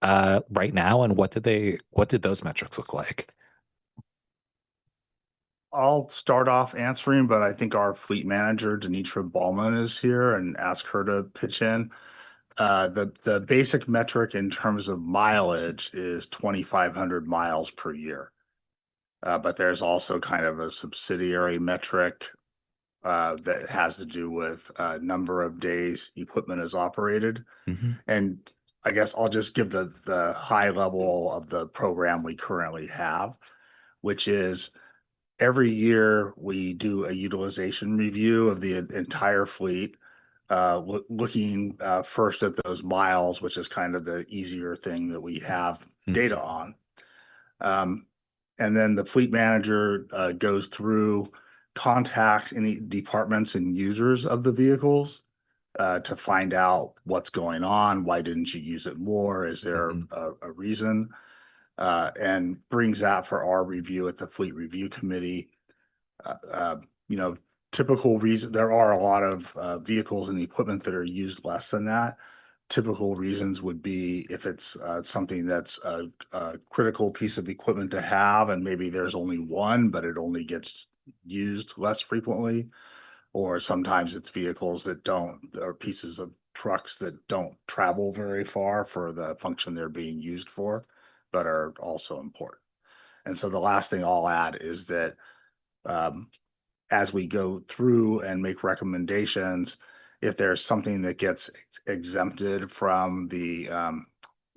right now? And what did those metrics look like? I'll start off answering, but I think our fleet manager, Denitra Ballman, is here and ask her to pitch in. The basic metric in terms of mileage is 2,500 miles per year. But there's also kind of a subsidiary metric that has to do with number of days equipment is operated. And I guess I'll just give the high level of the program we currently have, which is every year we do a utilization review of the entire fleet, looking first at those miles, which is kind of the easier thing that we have data on. And then the fleet manager goes through, contacts any departments and users of the vehicles to find out what's going on. Why didn't you use it more? Is there a reason? And brings that for our review at the Fleet Review Committee. Typical reason, there are a lot of vehicles and equipment that are used less than that. Typical reasons would be if it's something that's a critical piece of equipment to have, and maybe there's only one, but it only gets used less frequently. Or sometimes it's vehicles that don't, or pieces of trucks that don't travel very far for the function they're being used for, but are also important. And so the last thing I'll add is that as we go through and make recommendations, if there's something that gets exempted from the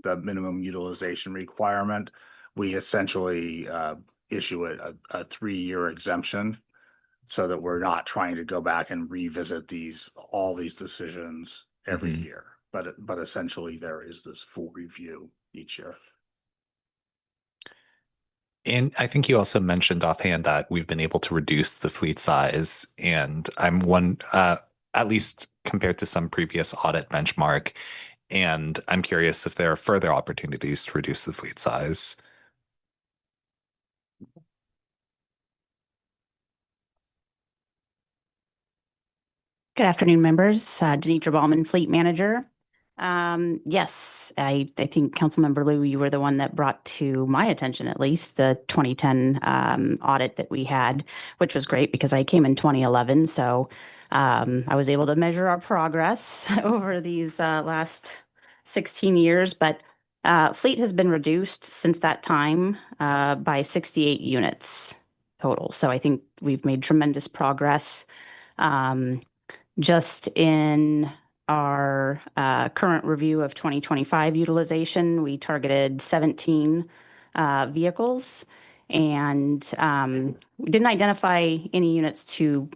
minimum utilization requirement, we essentially issue it a 3-year exemption so that we're not trying to go back and revisit all these decisions every year. But essentially there is this full review each year. And I think you also mentioned offhand that we've been able to reduce the fleet size, and at least compared to some previous audit benchmark. And I'm curious if there are further opportunities to reduce the fleet size. Good afternoon, members. Denitra Ballman, Fleet Manager. Yes, I think Councilmember Liu, you were the one that brought to my attention, at least, the 2010 audit that we had, which was great because I came in 2011. So I was able to measure our progress over these last 16 years. But fleet has been reduced since that time by 68 units total. So I think we've made tremendous progress. Just in our current review of 2025 utilization, we targeted 17 vehicles, and we didn't identify any units to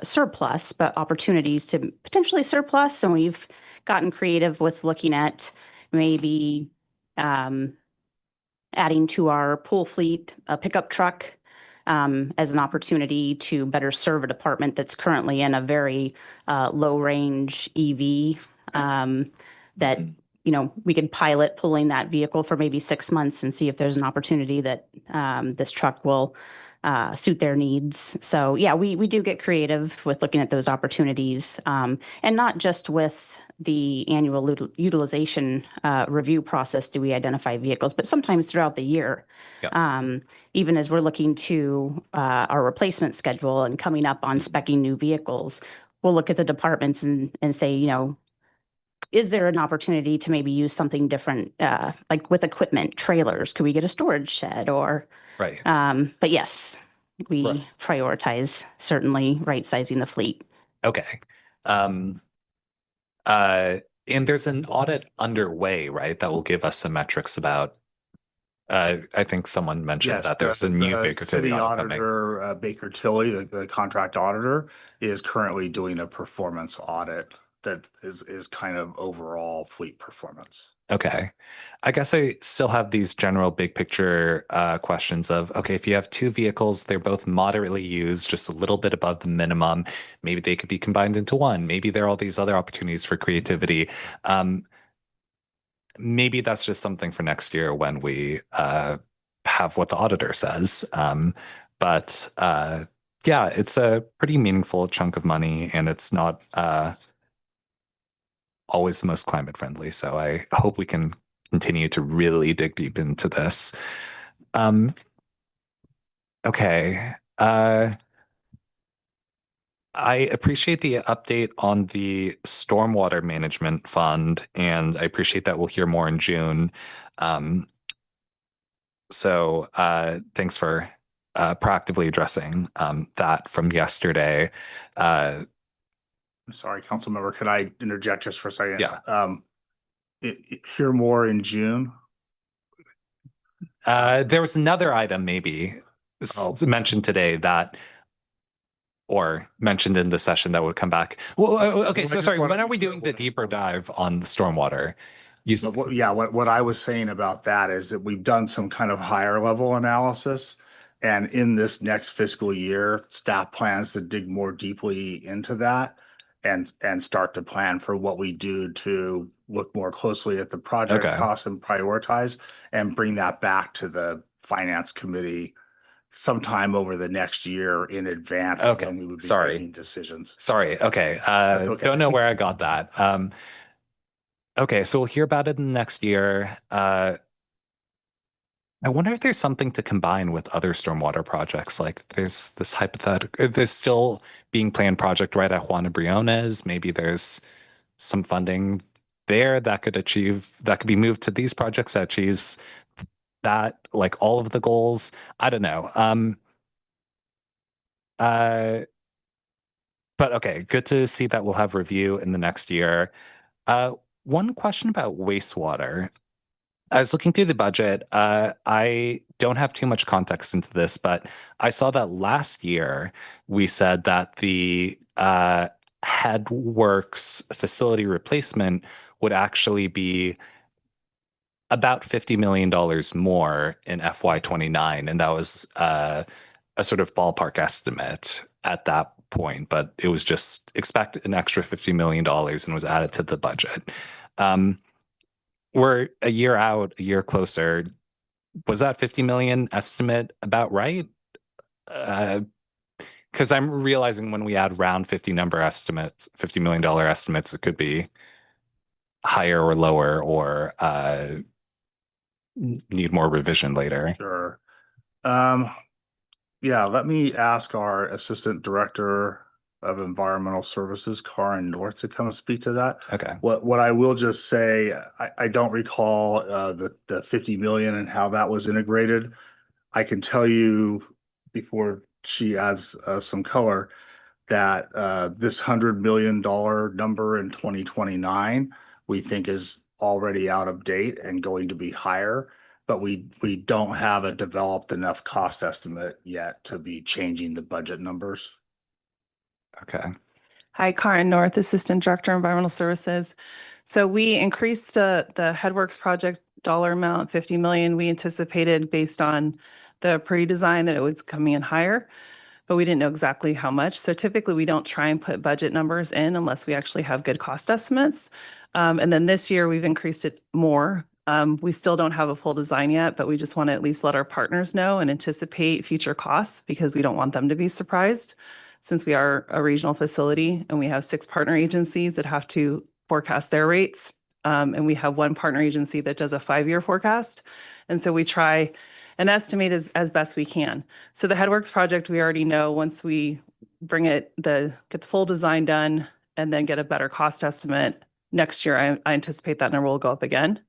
surplus, but opportunities to potentially surplus. And we've gotten creative with looking at maybe adding to our pool fleet a pickup truck as an opportunity to better serve a department that's currently in a very low range EV that, we could pilot pulling that vehicle for maybe 6 months and see if there's an opportunity that this truck will suit their needs. So yeah, we do get creative with looking at those opportunities, and not just with the annual utilization review process do we identify vehicles, but sometimes throughout the year. Even as we're looking to our replacement schedule and coming up on speccing new vehicles, we'll look at the departments and say, is there an opportunity to maybe use something different, like with equipment, trailers? Could we get a storage shed or? Right. But yes, we prioritize certainly right-sizing the fleet. Okay. And there's an audit underway, right? That will give us some metrics about, I think someone mentioned that there's a new Baker Tilly city audit coming. auditor, Baker Tilly, the contract auditor, is currently doing a performance audit that is kind of overall fleet performance. Okay. I guess I still have these general big picture questions of, okay, if you have 2 vehicles, they're both moderately used, just a little bit above the minimum. Maybe they could be combined into one. Maybe there are all these other opportunities for creativity. maybe that's just something for next year when we have what the auditor says. But yeah, it's a pretty meaningful chunk of money, and it's not always the most climate friendly. So I hope we can continue to really dig deep into this. Okay. I appreciate the update on the stormwater management fund, and I appreciate that we'll hear more in June. So thanks for proactively addressing that from yesterday. I'm sorry, council member, could I interject just for a second? Yeah. Hear more in June? There was another item maybe mentioned today that, or mentioned in the session that would come back. Well, okay, so sorry, when are we doing the deeper dive on the stormwater? What I was saying about that is that we've done some kind of higher level analysis. And in this next fiscal year, staff plans to dig more deeply into that and start to plan for what we do to look more closely at the project costs and prioritize and bring that back to the finance committee sometime over the next year in advance of when we would be making decisions. Sorry. Okay. Okay. Don't know where I got that. Okay, so we'll hear about it in the next year. I wonder if there's something to combine with other stormwater projects. Like there's this hypothetical, there's still being planned project right at Juana Briones. Maybe there's some funding there that could be moved to these projects that achieves that, like all of the goals. I don't know. But okay, good to see that we'll have review in the next year. One question about wastewater. I was looking through the budget. I don't have too much context into this, but I saw that last year we said that the headworks facility replacement would actually be about $50 million more in FY29. And that was a sort of ballpark estimate at that point, but it was just expect an extra $50 million and was added to the budget. We're a year out, a year closer. Was that 50 million estimate about right? Because I'm realizing when we add round $50 million estimates, it could be higher or lower or need more revision later. Sure. Yeah, let me ask our Assistant Director of Environmental Services, Karen North, to come and speak to that. Okay. What I will just say, I don't recall the 50 million and how that was integrated. I can tell you before she adds some color that this $100 million number in 2029 we think is already out of date and going to be higher, but we don't have a developed enough cost estimate yet to be changing the budget numbers. Okay. Hi, Karen North, Assistant Director, Environmental Services. So we increased the Headworks project dollar amount, 50 million. We anticipated based on the pre-design that it was coming in higher, but we didn't know exactly how much. So typically we don't try and put budget numbers in unless we actually have good cost estimates. And then this year we've increased it more. We still don't have a full design yet, but we just want to at least let our partners know and anticipate future costs because we don't want them to be surprised. Since we are a regional facility and we have 6 partner agencies that have to forecast their rates, and we have one partner agency that does a 5-year forecast. And so we try and estimate as best we can. So the Headworks project, we already know once we bring get the full design done and then get a better cost estimate next year, I anticipate that number will go up again.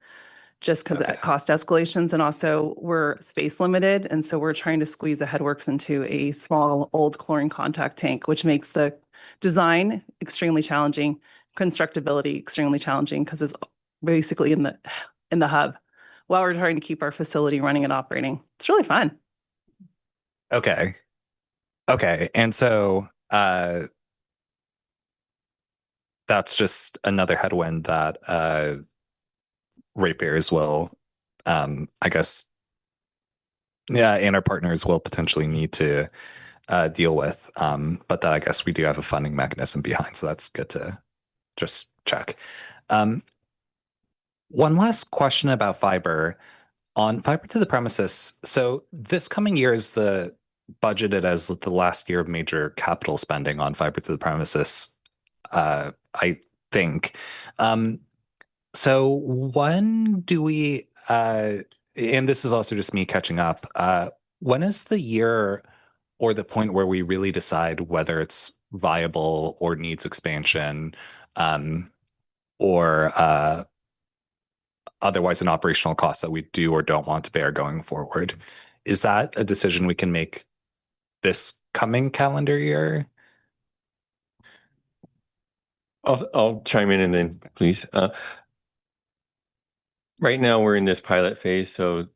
Just because of cost escalations, and also we're space limited. And so we're trying to squeeze the Headworks into a small old chlorine contact tank, which makes the design extremely challenging, constructability extremely challenging because it's basically in the hub while we're trying to keep our facility running and operating. It's really fun. Okay. And so that's just another headwind that ratepayers will, I guess, and our partners will potentially need to deal with. But that I guess we do have a funding mechanism behind, so that's good to just check. One last question about fiber. On fiber to the premises, so this coming year is the budgeted as the last year of major capital spending on fiber to the premises, I think. So when do we, and this is also just me catching up, when is the year or the point where we really decide whether it's viable or needs expansion, or otherwise an operational cost that we do or don't want to bear going forward? Is that a decision we can make this coming calendar year? I'll chime in and then please. Right now we're in this pilot phase, so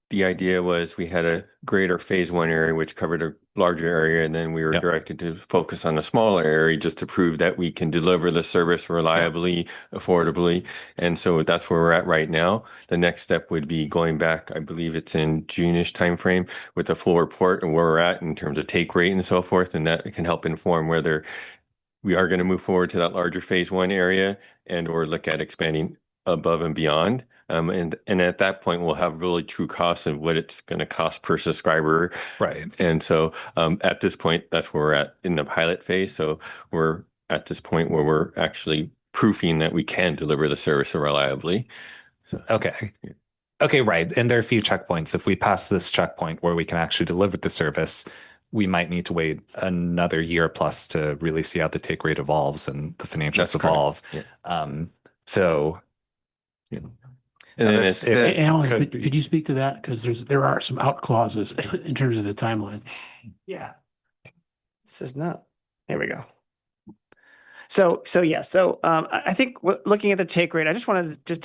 the idea was we had a greater phase one area which covered a larger area, and then we were directed to focus on a smaller area just to prove that we can deliver the service reliably, affordably. And so that's where we're at right now. The next step would be going back, I believe it's in June-ish timeframe, with a full report of where we're at in terms of take rate and so forth, and that can help inform whether we are going to move forward to that larger phase one area and or look at expanding above and beyond. And at that point, we'll have really true costs of what it's going to cost per subscriber. Right. And so at this point, that's where we're at in the pilot phase. So we're at this point where we're actually proofing that we can deliver the service reliably. So, okay. Okay, right. And there are a few checkpoints. If we pass this checkpoint where we can actually deliver the service, we might need to wait another year plus to really see how the take rate evolves and the financials evolve. Yeah. So, yeah. And then Alan, could you speak to that? Because there are some out clauses in terms of the timeline. Yeah. This is not, there we go. So I think looking at the take rate, I just wanted just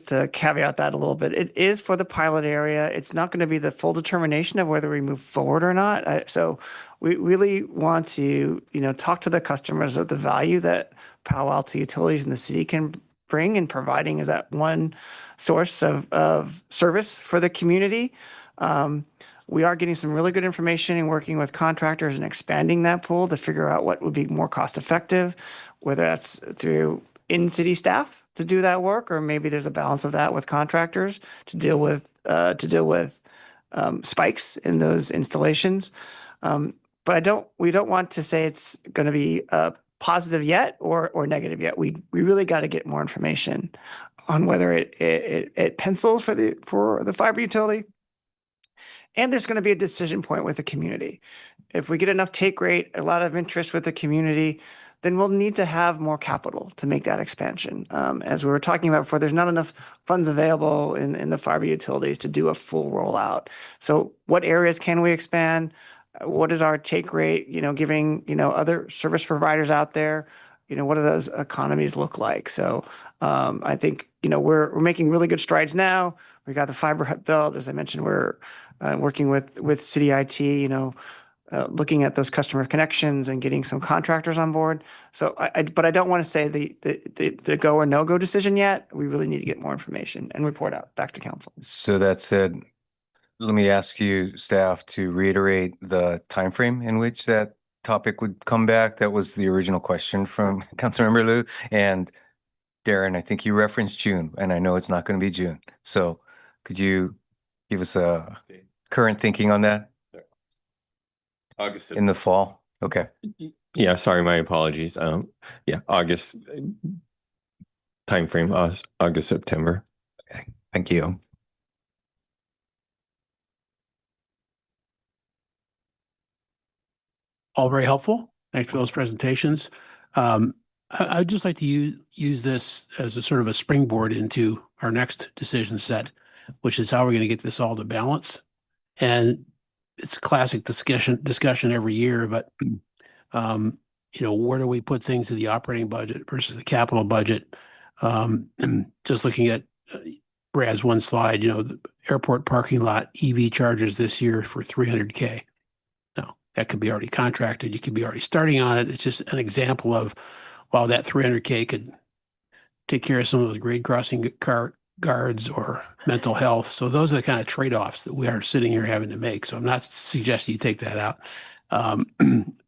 to caveat that a little bit. It is for the pilot area. It's not going to be the full determination of whether we move forward or not. So we really want to, talk to the customers of the value that Palo Alto Utilities in the city can bring in providing as that one source of service for the community. We are getting some really good information and working with contractors and expanding that pool to figure out what would be more cost effective, whether that's through in-city staff to do that work, or maybe there's a balance of that with contractors to deal with spikes in those installations. But we don't want to say it's going to be positive yet or negative yet. We really got to get more information on whether it pencils for the fiber utility. And there's going to be a decision point with the community. If we get enough take rate, a lot of interest with the community, then we'll need to have more capital to make that expansion. As we were talking about before, there's not enough funds available in the fiber utilities to do a full rollout. So what areas can we expand? What is our take rate, giving, other service providers out there, what do those economies look like? So I think, we're making really good strides now. We got the fiber hut built. As I mentioned, we're working with City IT, looking at those customer connections and getting some contractors on board. So, but I don't want to say the go or no go decision yet. We really need to get more information and report out back to council. So that said, let me ask you, staff, to reiterate the timeframe in which that topic would come back. That was the original question from Councilmember Liu. And Darren, I think you referenced June, and I know it's not going to be June. So could you give us a current thinking on that? August. In the fall? Okay. Yeah, sorry, my apologies. Yeah, August timeframe, August, September. Okay, thank you. All very helpful. Thanks for those presentations. I'd just like to use this as a sort of a springboard into our next decision set, which is how we're going to get this all to balance. And it's classic discussion every year, but where do we put things in the operating budget versus the capital budget? Just looking at Brad's one slide, the airport parking lot EV charges this year for $300K. Now, that could be already contracted. You could be already starting on it. It's just an example of, wow, that $300K could take care of some of those grade crossing guards or mental health. So those are the kind of trade-offs that we are sitting here having to make. So I'm not suggesting you take that out.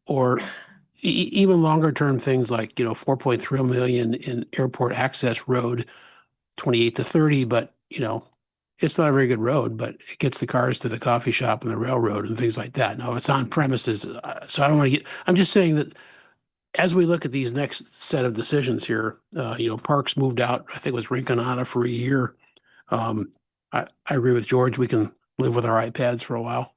Or even longer term things like, $4.3 million in airport access road 28 to 30, but it's not a very good road, but it gets the cars to the coffee shop and the railroad and things like that. Now, if it's on premises, so I don't want to I'm just saying that as we look at these next set of decisions here, Parks moved out, I think it was Rinconada for a year. I agree with George. We can live with our iPads for a while.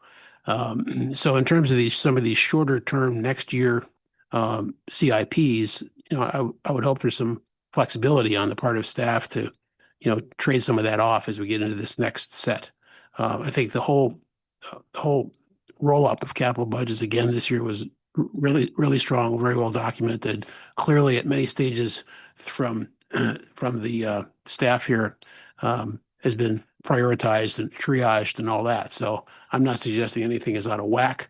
So in terms of some of these shorter term next year CIPs, I would hope there's some flexibility on the part of staff to, trade some of that off as we get into this next set. I think the whole roll up of capital budgets again this year was really, really strong, very well documented, clearly at many stages from the staff here has been prioritized and triaged and all that. So I'm not suggesting anything is out of whack.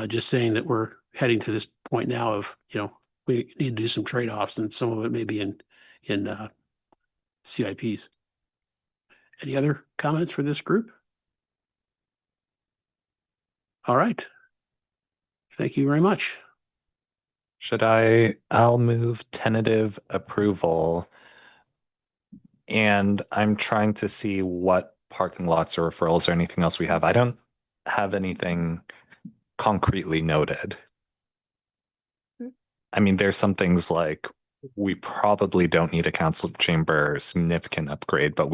Just saying that we're heading to this point now of, we need to do some trade-offs, and some of it may be in CIPs. Any other comments for this group? All right. Thank you very much. I'll move tentative approval. And I'm trying to see what parking lots or referrals or anything else we have. I don't have anything concretely noted. I mean, there's some things like we probably don't need a council chamber significant upgrade, but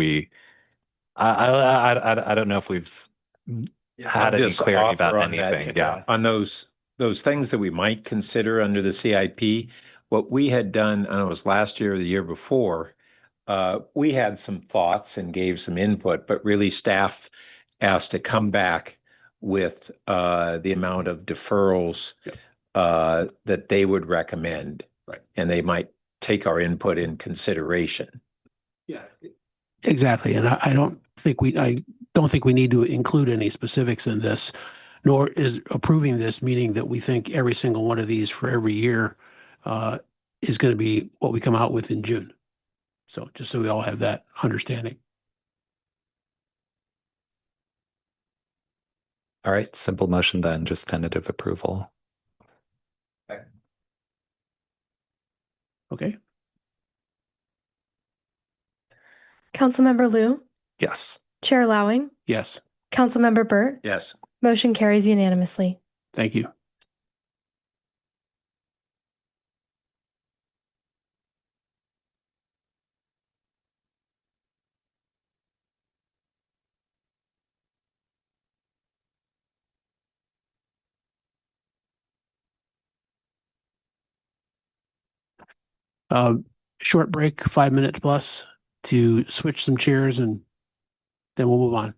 I don't know if we've had any Just clarity offer about on that, anything. Yeah. On those things that we might consider under the CIP, what we had done, I don't know, it was last year or the year before, we had some thoughts and gave some input, but really staff asked to come back with the amount of deferrals that they would recommend. Right. And they might take our input in consideration. Yeah, exactly. And I don't think we need to include any specifics in this, nor is approving this meaning that we think every single one of these for every year is going to be what we come out with in June. So just so we all have that understanding. All right. Simple motion then, just tentative approval. Okay. Councilmember Liu, Yes. Chair Lowing, Yes. Councilmember Burt. Yes. Motion carries unanimously. Thank you. Short break, 5 minutes plus to switch some chairs, and then we'll move on.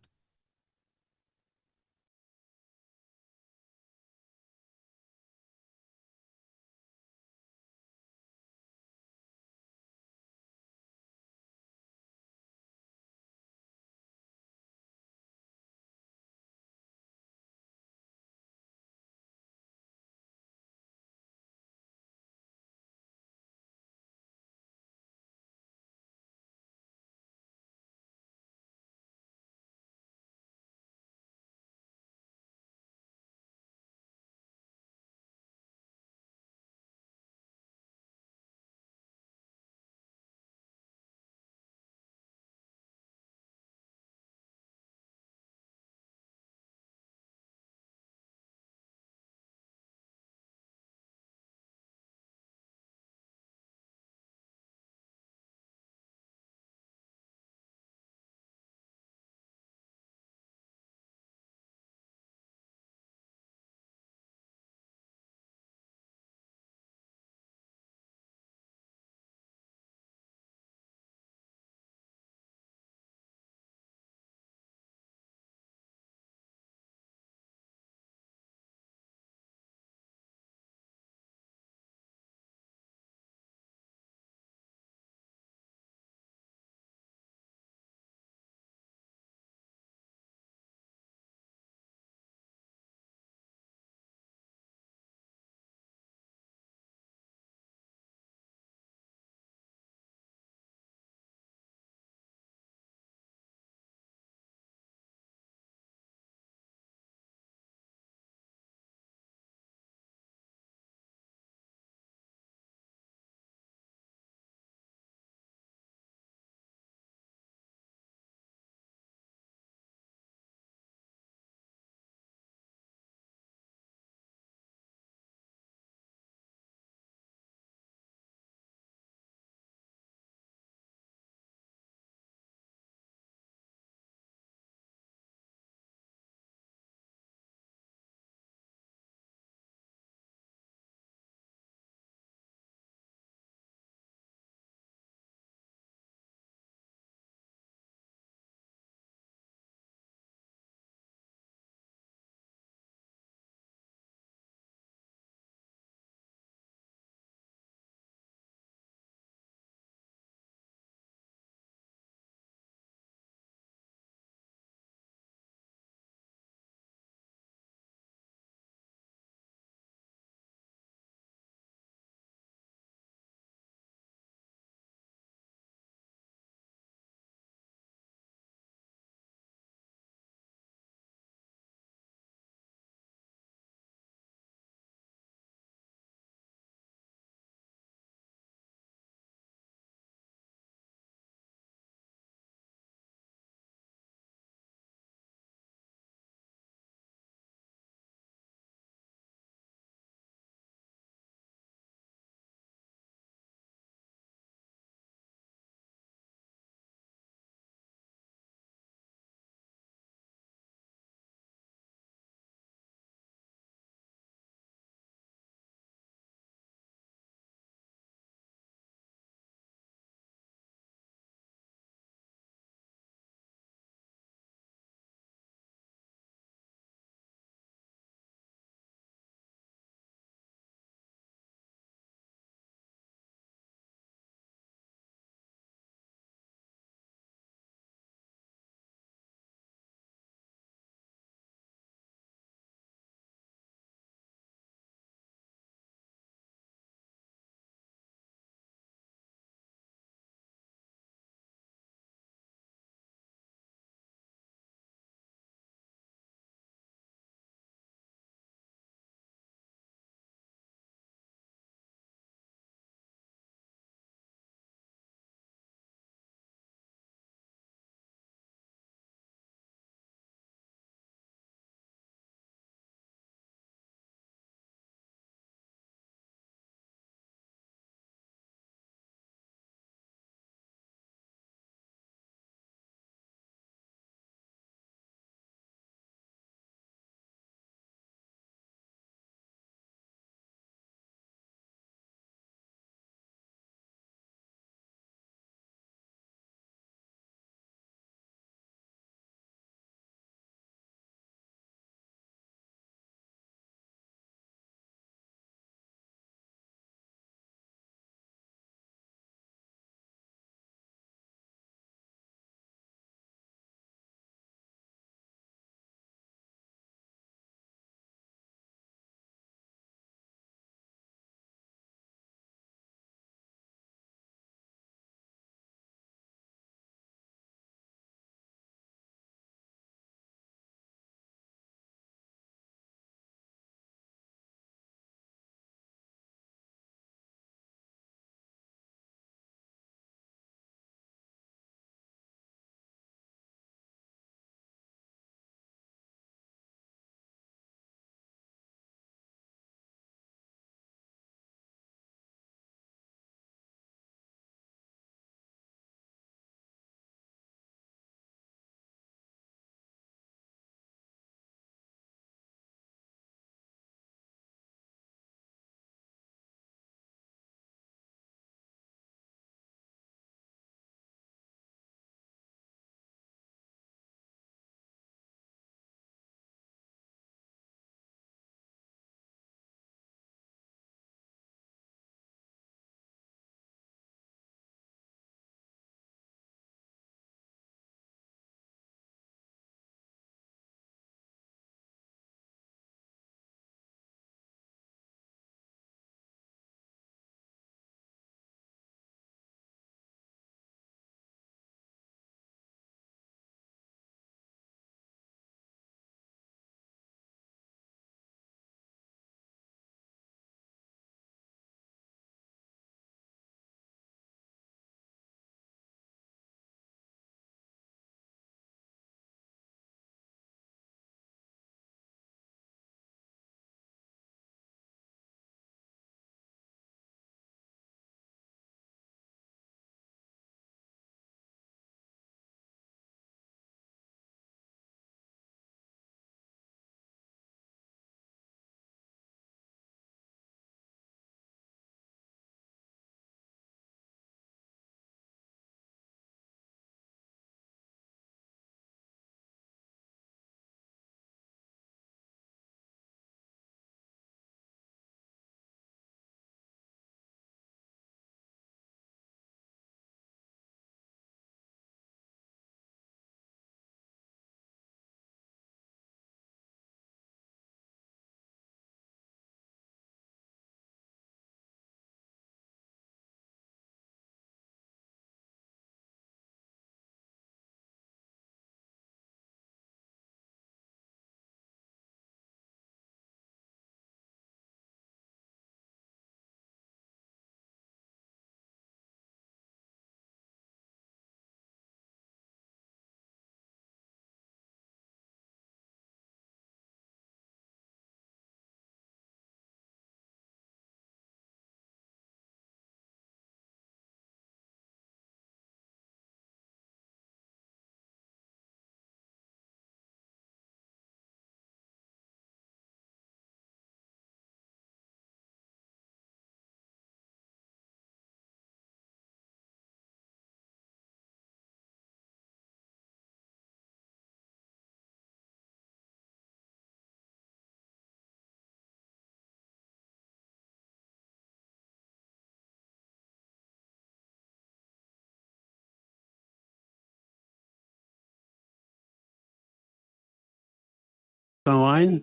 9.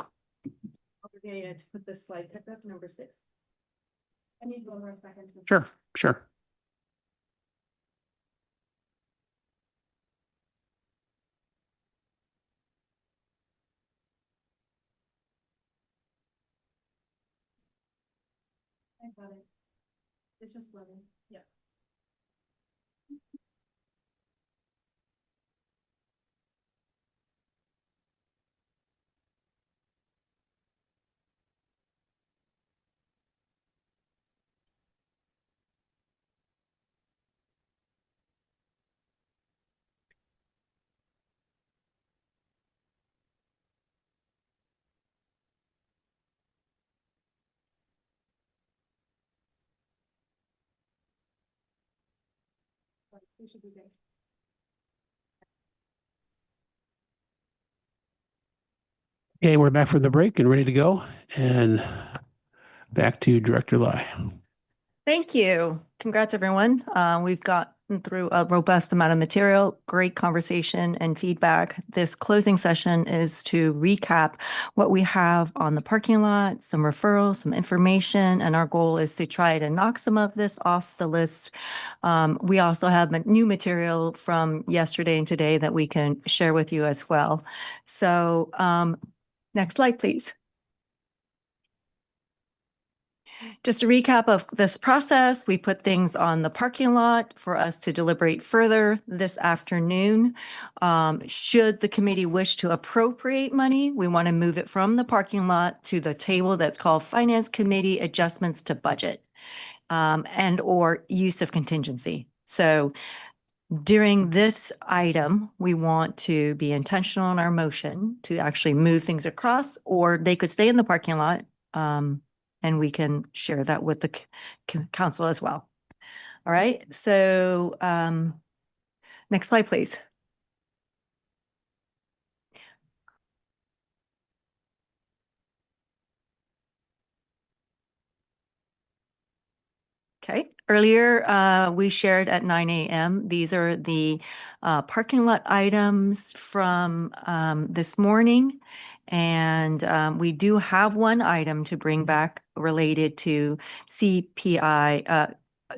To put this slide, that's number 6. I need one more second. Sure, sure. I got it. It's just loading. Yeah. We should be good. Okay, we're back from the break and ready to go. And back to Director Lai. Thank you. Congrats, everyone. We've gotten through a robust amount of material, great conversation and feedback. This closing session is to recap what we have on the parking lot, some referrals, some information, and our goal is to try to knock some of this off the list. We also have new material from yesterday and today that we can share with you as well. So next slide, please. Just a recap of this process, we put things on the parking lot for us to deliberate further this afternoon. Should the committee wish to appropriate money, we want to move it from the parking lot to the table that's called Finance Committee Adjustments to Budget and or use of contingency. So during this item, we want to be intentional in our motion to actually move things across, or they could stay in the parking lot. And we can share that with the council as well. All right, so next slide, please. Okay, earlier we shared at 9 a.m. These are the parking lot items from this morning. And we do have one item to bring back related to CIP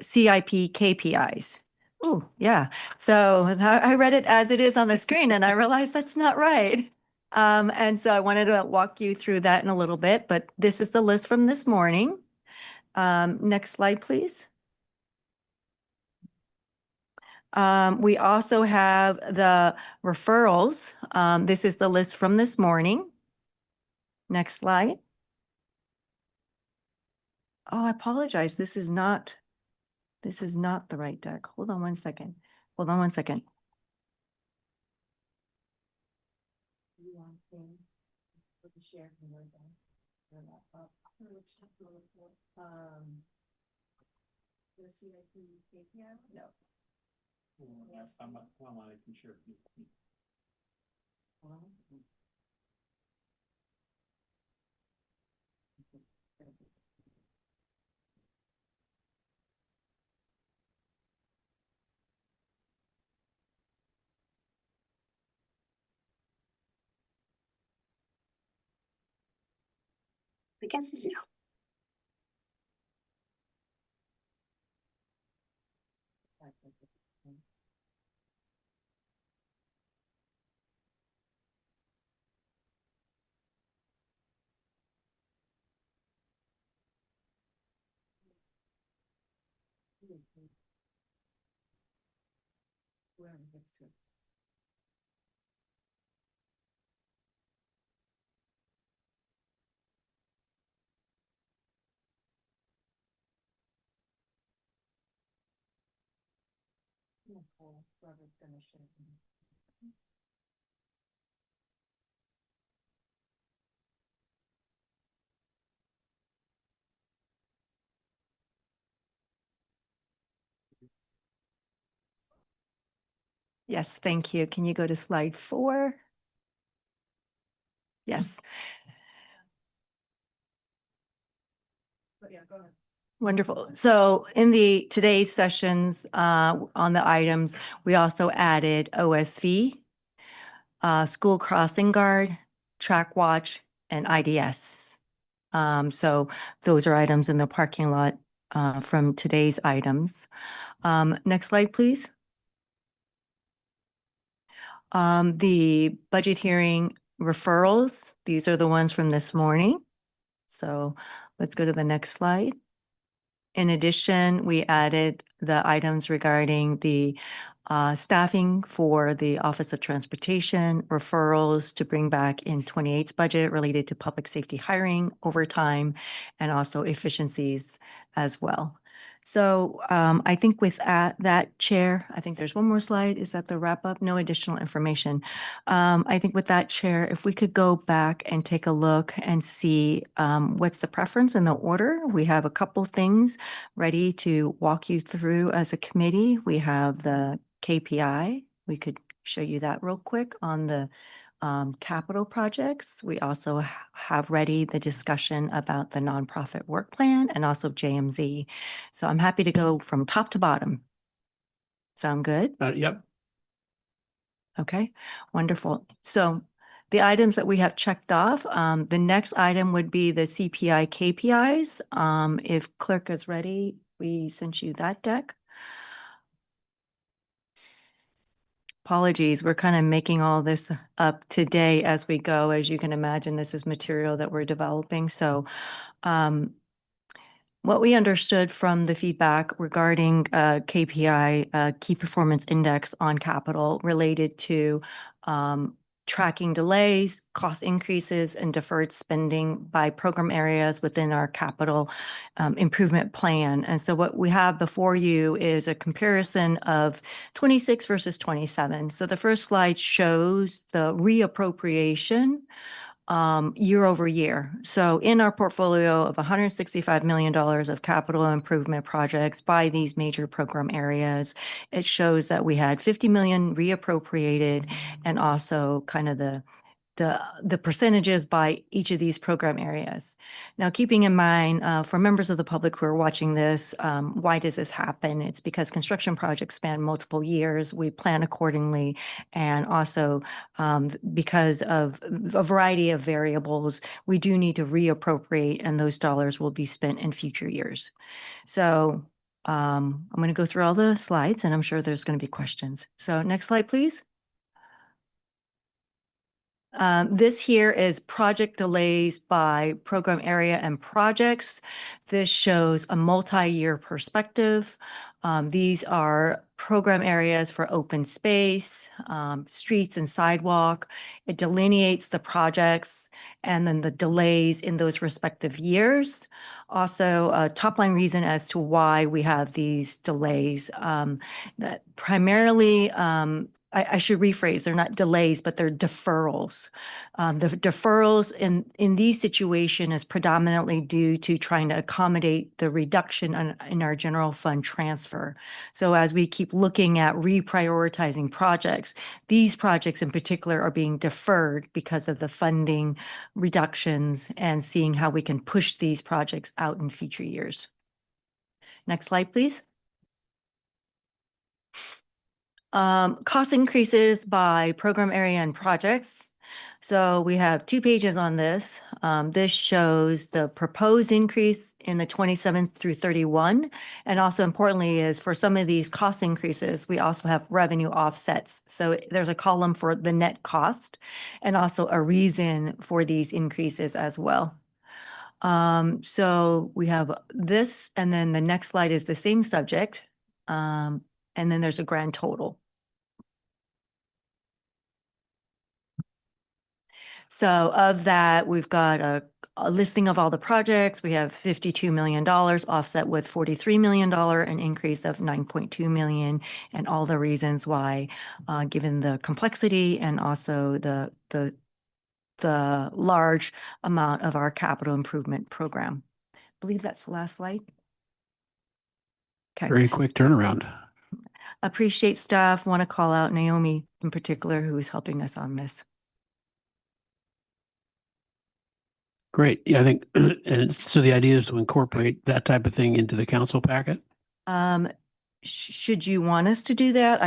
KPIs. Oh, yeah. So I read it as it is on the screen and I realized that's not right. And so I wanted to walk you through that in a little bit, but this is the list from this morning. Next slide, please. We also have the referrals. This is the list from this morning. Next slide. Oh, I apologize. This is not the right deck. Hold on one second. Hold on one second. No. I guess it's no. Yes, thank you. Can you go to slide 4? Yes. Yeah, go ahead. Wonderful. So in today's sessions on the items, we also added OSV, school crossing guard, track watch, and IDS. So those are items in the parking lot from today's items. Next slide, please. The budget hearing referrals, these are the ones from this morning. So let's go to the next slide. In addition, we added the items regarding the staffing for the Office of Transportation, referrals to bring back in 28's budget related to public safety hiring, overtime, and also efficiencies as well. So I think with that, Chair, I think there's one more slide. Is that the wrap up? No additional information. I think with that, Chair, if we could go back and take a look and see what's the preference in the order. We have a couple things ready to walk you through as a committee. We have the KPI. We could show you that real quick on the capital projects. We also have ready the discussion about the nonprofit work plan and also JMZ. So I'm happy to go from top to bottom. Sound good? Yep. Okay, wonderful. So the items that we have checked off, the next item would be the CPI KPIs. If Clerk is ready, we sent you that deck. Apologies, we're kind of making all this up today as we go. As you can imagine, this is material that we're developing. So what we understood from the feedback regarding KPI, Key Performance Index on capital related to tracking delays, cost increases, and deferred spending by program areas within our capital improvement plan. And so what we have before you is a comparison of 26 versus 27. So the first slide shows the reappropriation year over year. So in our portfolio of $165 million of capital improvement projects by these major program areas, it shows that we had 50 million reappropriated and also kind of the percentages by each of these program areas. Now, keeping in mind, for members of the public who are watching this, why does this happen? It's because construction projects span multiple years. We plan accordingly. And also because of a variety of variables, we do need to reappropriate, and those dollars will be spent in future years. So I'm going to go through all the slides, and I'm sure there's going to be questions. So next slide, please. This here is project delays by program area and projects. This shows a multi-year perspective. These are program areas for open space, streets and sidewalk. It delineates the projects and then the delays in those respective years. Also, a top line reason as to why we have these delays. That primarily, I should rephrase, they're not delays, but they're deferrals. The deferrals in these situations is predominantly due to trying to accommodate the reduction in our general fund transfer. So as we keep looking at reprioritizing projects, these projects in particular are being deferred because of the funding reductions and seeing how we can push these projects out in future years. Next slide, please. Cost increases by program area and projects. So we have 2 pages on this. This shows the proposed increase in the 27 through 31. And also importantly is for some of these cost increases, we also have revenue offsets. So there's a column for the net cost and also a reason for these increases as well. So we have this, and then the next slide is the same subject. And then there's a grand total. So of that, we've got a listing of all the projects. We have $52 million offset with $43 million, an increase of $9.2 million, and all the reasons why, given the complexity and also the large amount of our capital improvement program. I believe that's the last slide. Okay. Very quick turnaround. Appreciate staff. Want to call out Naomi in particular, who is helping us on this. Great. Yeah, I think, and so the idea is to incorporate that type of thing into the council packet? Should you want us to do that?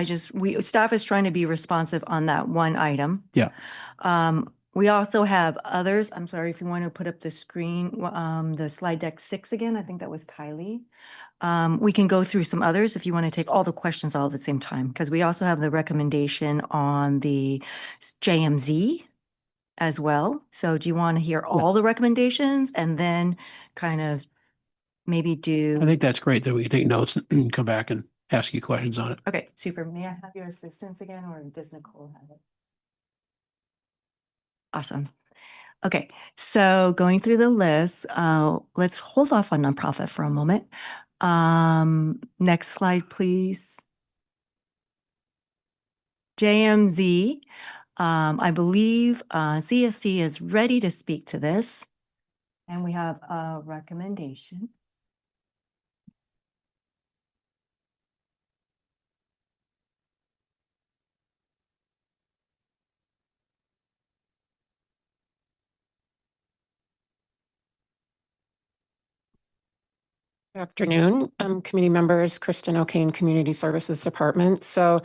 Staff is trying to be responsive on that one item. Yeah. We also have others. I'm sorry if you want to put up the screen, the slide deck 6 again. I think that was Kylie. We can go through some others if you want to take all the questions all at the same time, because we also have the recommendation on the JMZ as well. So do you want to hear all the recommendations and then kind of maybe do? I think that's great that we can take notes and come back and ask you questions on it. Okay, super. May I have your assistance again, or does Nicole have it? Awesome. Okay, so going through the list, let's hold off on nonprofit for a moment. Next slide, please. JMZ, I believe CSC is ready to speak to this, and we have a recommendation. Good afternoon, committee members, Kristen O'Kane, Community Services Department. So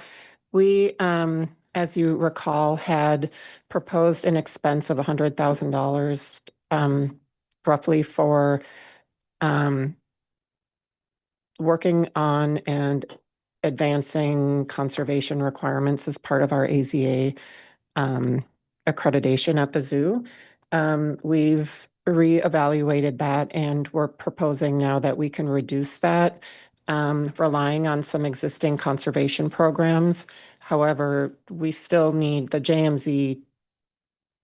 we, as you recall, had proposed an expense of $100,000 roughly for working on and advancing conservation requirements as part of our AZA accreditation at the zoo. We've reevaluated that, and we're proposing now that we can reduce that, relying on some existing conservation programs. However, we still need, the JMZ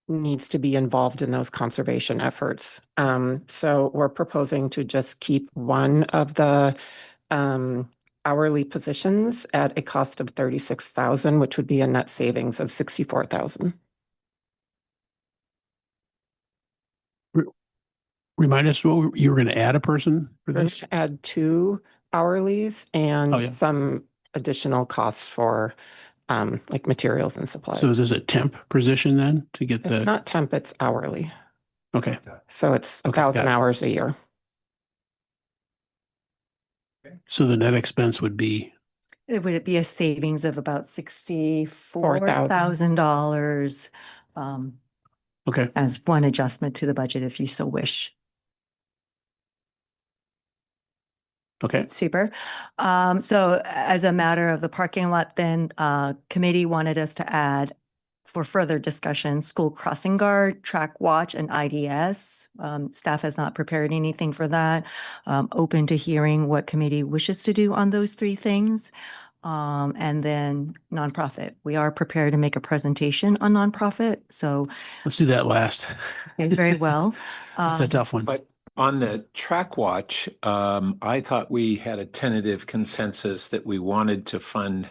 needs to be involved in those conservation efforts. So we're proposing to just keep one of the hourly positions at a cost of $36,000, which would be a net savings of $64,000. Remind us what you were going to add a person for this? Add 2 hourlies and some additional costs for like materials and supplies. So is this a temp position then to get It's not temp, it's hourly. Okay. So it's Okay, 1,000 got it. hours a year. So the net expense would be? Would it be a savings of about $64,000? Okay. As one adjustment to the budget, if you so wish. Okay. Super. So as a matter of the parking lot, then committee wanted us to add for further discussion, school crossing guard, track watch, and IDS. Staff has not prepared anything for that. Open to hearing what committee wishes to do on those 3 things. And then nonprofit. We are prepared to make a presentation on nonprofit. So let's do that last. Okay, very well. It's a tough one. But on the track watch, I thought we had a tentative consensus that we wanted to fund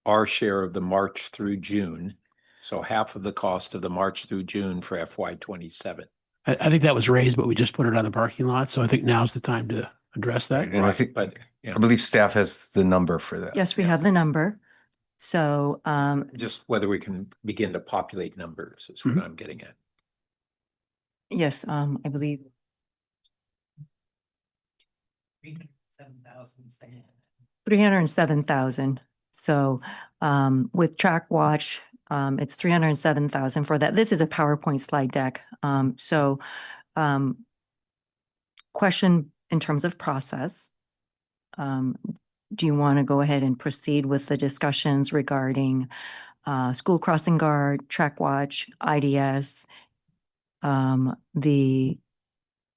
our share of the March through June. So half of the cost of the March through June for FY27. I think that was raised, but we just put it on the parking lot. So I think now's the time to address that. And I think, but yeah. I believe staff has the number for that. Yes, we have the number. So just whether we can begin to populate numbers is what I'm getting at. yes, I believe 307,000. So with track watch, it's 307,000 for that. This is a PowerPoint slide deck. So question in terms of process. Do you want to go ahead and proceed with the discussions regarding school crossing guard, track watch, IDS, the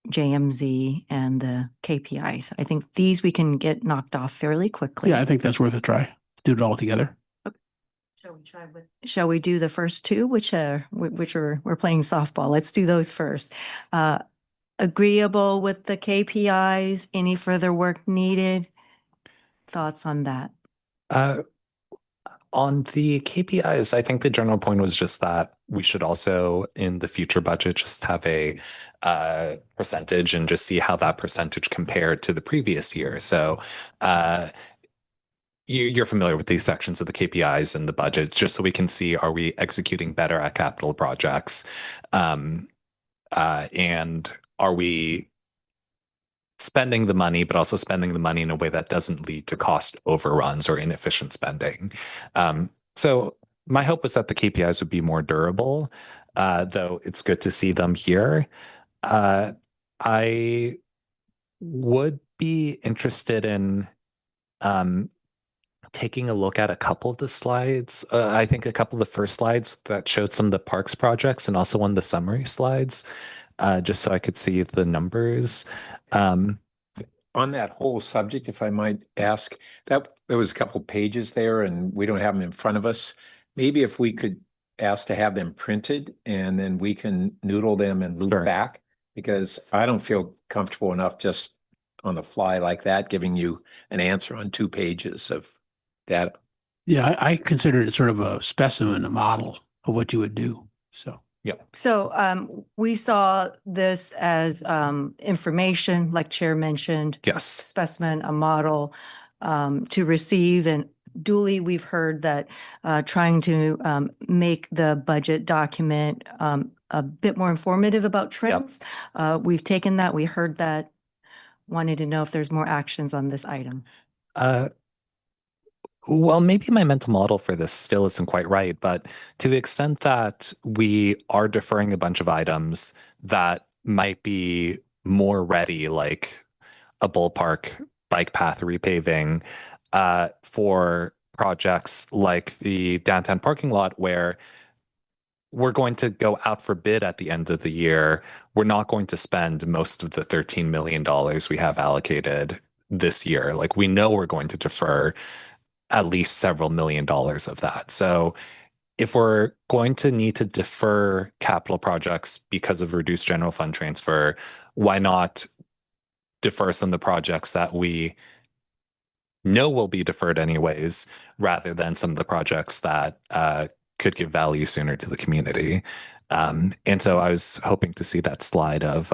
JMZ, and the KPIs? I think these we can get knocked off fairly quickly. Yeah, I think that's worth a try. Let's do it all together. Shall we do the first 2, which are we're playing softball? Let's do those first. Agreeable with the KPIs? Any further work needed? Thoughts on that? On the KPIs, I think the general point was just that we should also, in the future budget, just have a percentage and just see how that percentage compared to the previous year. So you're familiar with these sections of the KPIs and the budget, just so we can see, are we executing better at capital projects? And are we spending the money, but also spending the money in a way that doesn't lead to cost overruns or inefficient spending? So my hope was that the KPIs would be more durable, though it's good to see them here. I would be interested in taking a look at a couple of the slides. I think a couple of the first slides that showed some of the parks projects and also one of the summary slides, just so I could see the numbers. On that whole subject, if I might ask, that there was a couple pages there and we don't have them in front of us. Maybe if we could ask to have them printed and then we can noodle them and loop back, because I don't feel comfortable enough just on the fly like that, giving you an answer on 2 pages of data. Yeah, I consider it sort of a specimen, a model of what you would do. So. Yep. So we saw this as information, like Chair mentioned. Yes. Specimen, a model to receive. And duly, we've heard that trying to make the budget document a bit more informative about trends. We've taken that, we heard that, wanted to know if there's more actions on this item. Well, maybe my mental model for this still isn't quite right, but to the extent that we are deferring a bunch of items that might be more ready, like a ballpark bike path repaving, for projects like the downtown parking lot where we're going to go out for bid at the end of the year, we're not going to spend most of the $13 million we have allocated this year. Like, we know we're going to defer at least several $1,000,000 of that. So if we're going to need to defer capital projects because of reduced general fund transfer, why not defer some of the projects that we know will be deferred anyways, rather than some of the projects that could give value sooner to the community? And so I was hoping to see that slide of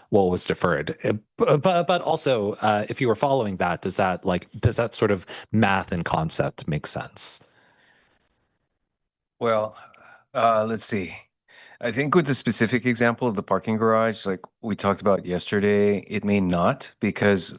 what was deferred. But also, if you were following that, does that sort of math and concept make sense? Well, let's see. I think with the specific example of the parking garage, like we talked about yesterday, it may not, because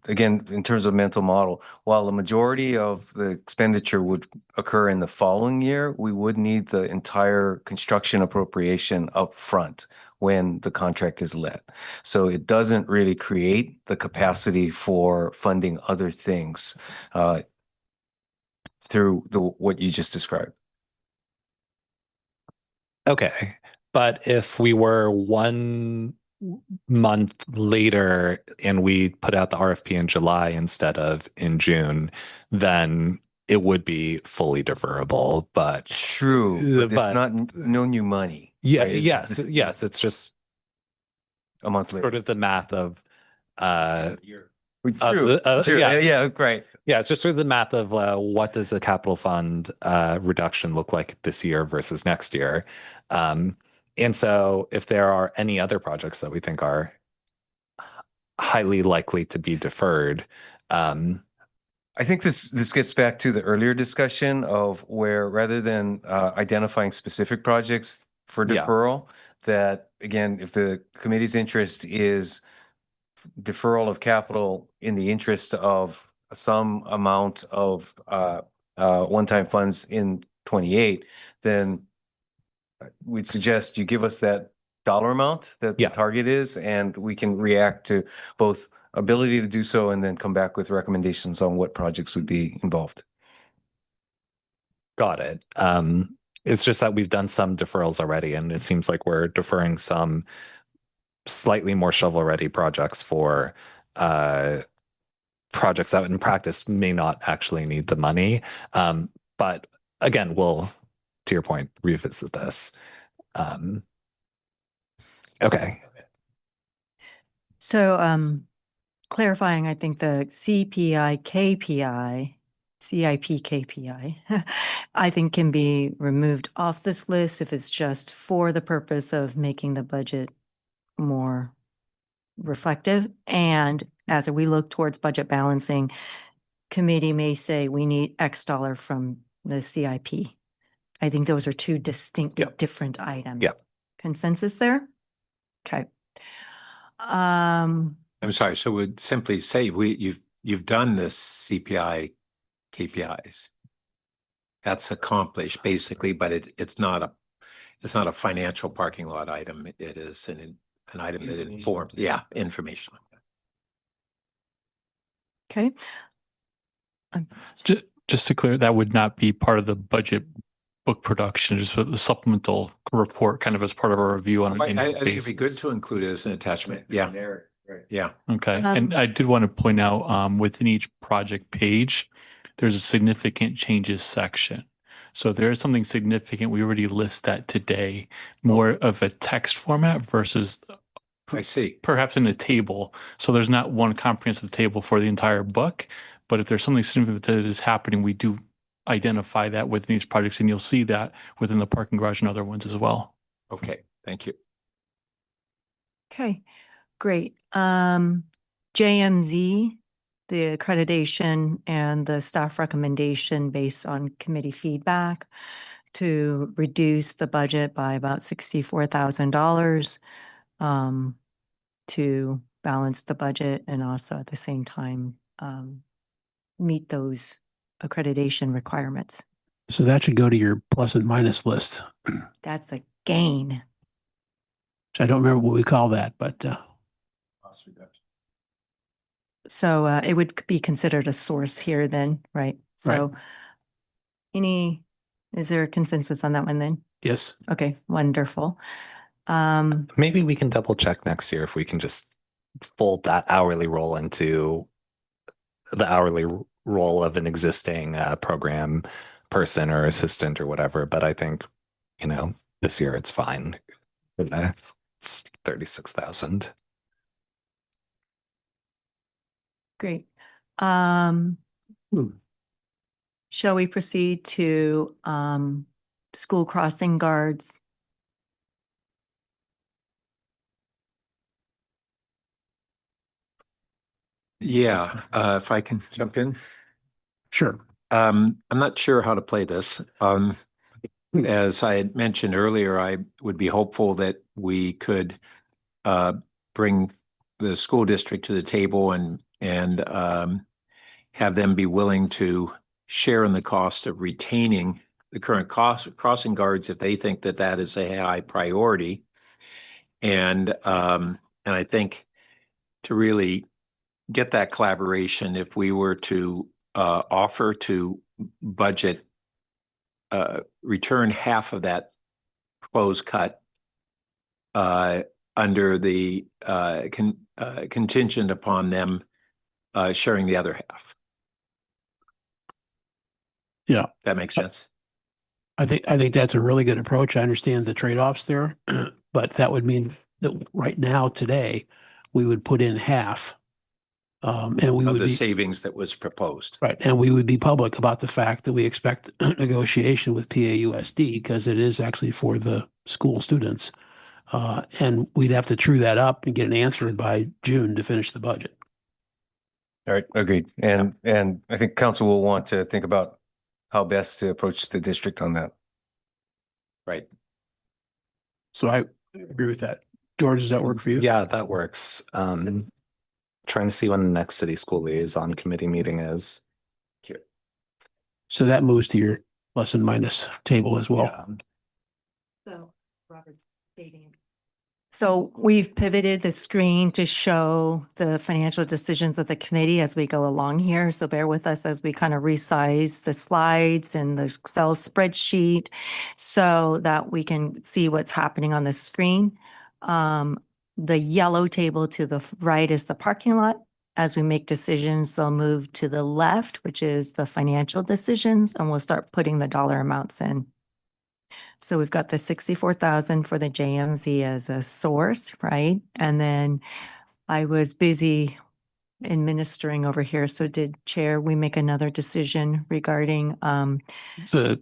again, in terms of mental model, while the majority of the expenditure would occur in the following year, we would need the entire construction appropriation up front when the contract is let. So it doesn't really create the capacity for funding other things through what you just described. Okay. But if we were 1 month later and we put out the RFP in July instead of in June, then it would be fully deferrable. But true, but there's no new money. Yeah, right? yes, it's just a month later. Sort of the math of True. Yeah, right. Yeah, it's just sort of the math of what does the capital fund reduction look like this year versus next year. And so if there are any other projects that we think are highly likely to be deferred. I think this gets back to the earlier discussion of where, rather than identifying specific projects for deferral, that again, if the committee's interest is deferral of capital in the interest of some amount of one-time funds in 28, then we'd suggest you give us that dollar amount that the target is, and we can react to both ability to do so and then come back with recommendations on what projects would be involved. Got it. It's just that we've done some deferrals already, and it seems like we're deferring some slightly more shovel-ready projects for projects that in practice may not actually need the money. But again, we'll, to your point, revisit this. Okay. So clarifying, I think the CPI KPI, CIP KPI, I think can be removed off this list if it's just for the purpose of making the budget more reflective. And as we look towards budget balancing, committee may say we need X dollar from the CIP. I think those are two distinct, different items. Consensus there? Okay. I'm sorry. So we'd simply say you've done the CPI KPIs that's accomplished basically, but it's not a financial parking lot item. It is an item that informs, informational. Okay. Just to clear, that would not be part of the budget book production, just for the supplemental report, kind of as part of our review on an I annual think it'd be good basis. to include it as an attachment. Yeah. Yeah. Okay. And I did want to point out, within each project page, there's a significant changes section. So if there is something significant, we already list that today, more of a text format versus I see. perhaps in a table. So there's not one comprehensive table for the entire book, but if there's something significant that is happening, we do identify that within these projects, and you'll see that within the parking garage and other ones as well. Okay. Thank you. Okay, great. JMZ, the accreditation and the staff recommendation based on committee feedback to reduce the budget by about $64,000 to balance the budget and also at the same time meet those accreditation requirements. So that should go to your plus and minus list. That's a gain. I don't remember what we call that, but So it would be considered a source here then, right? So is there a consensus on that one then? yes. Okay, wonderful. Maybe we can double check next year if we can just fold that hourly role into the hourly role of an existing program person or assistant or whatever. But I think, this year it's fine. It's 36,000. Great. Shall we proceed to school crossing guards? Yeah. If I can jump in. Sure. I'm not sure how to play this. As I had mentioned earlier, I would be hopeful that we could bring the school district to the table and have them be willing to share in the cost of retaining the current crossing guards if they think that that is a high priority. And I think to really get that collaboration, if we were to offer to budget, return half of that proposed cut under the contingent upon them sharing the other half. Yeah. That makes sense. I think that's a really good approach. I understand the trade-offs there, but that would mean that right now, today, we would put in half. And we Of would the be savings that was proposed. right. And we would be public about the fact that we expect negotiation with PAUSD because it is actually for the school students. And we'd have to true that up and get an answer by June to finish the budget. All right, agreed. And I think council will want to think about how best to approach the district on that. Right. So I agree with that. George, does that work for you? Yeah, that works. Trying to see when the next city school liaison committee meeting is. So that moves to your plus and minus table as well. Yeah. So, Robert, stating it. So we've pivoted the screen to show the financial decisions of the committee as we go along here. So bear with us as we kind of resize the slides and the Excel spreadsheet so that we can see what's happening on the screen. The yellow table to the right is the parking lot. As we make decisions, they'll move to the left, which is the financial decisions, and we'll start putting the dollar amounts in. So we've got the 64,000 for the JMZ as a source, right? And then I was busy administering over here. So did Chair, we make another decision regarding The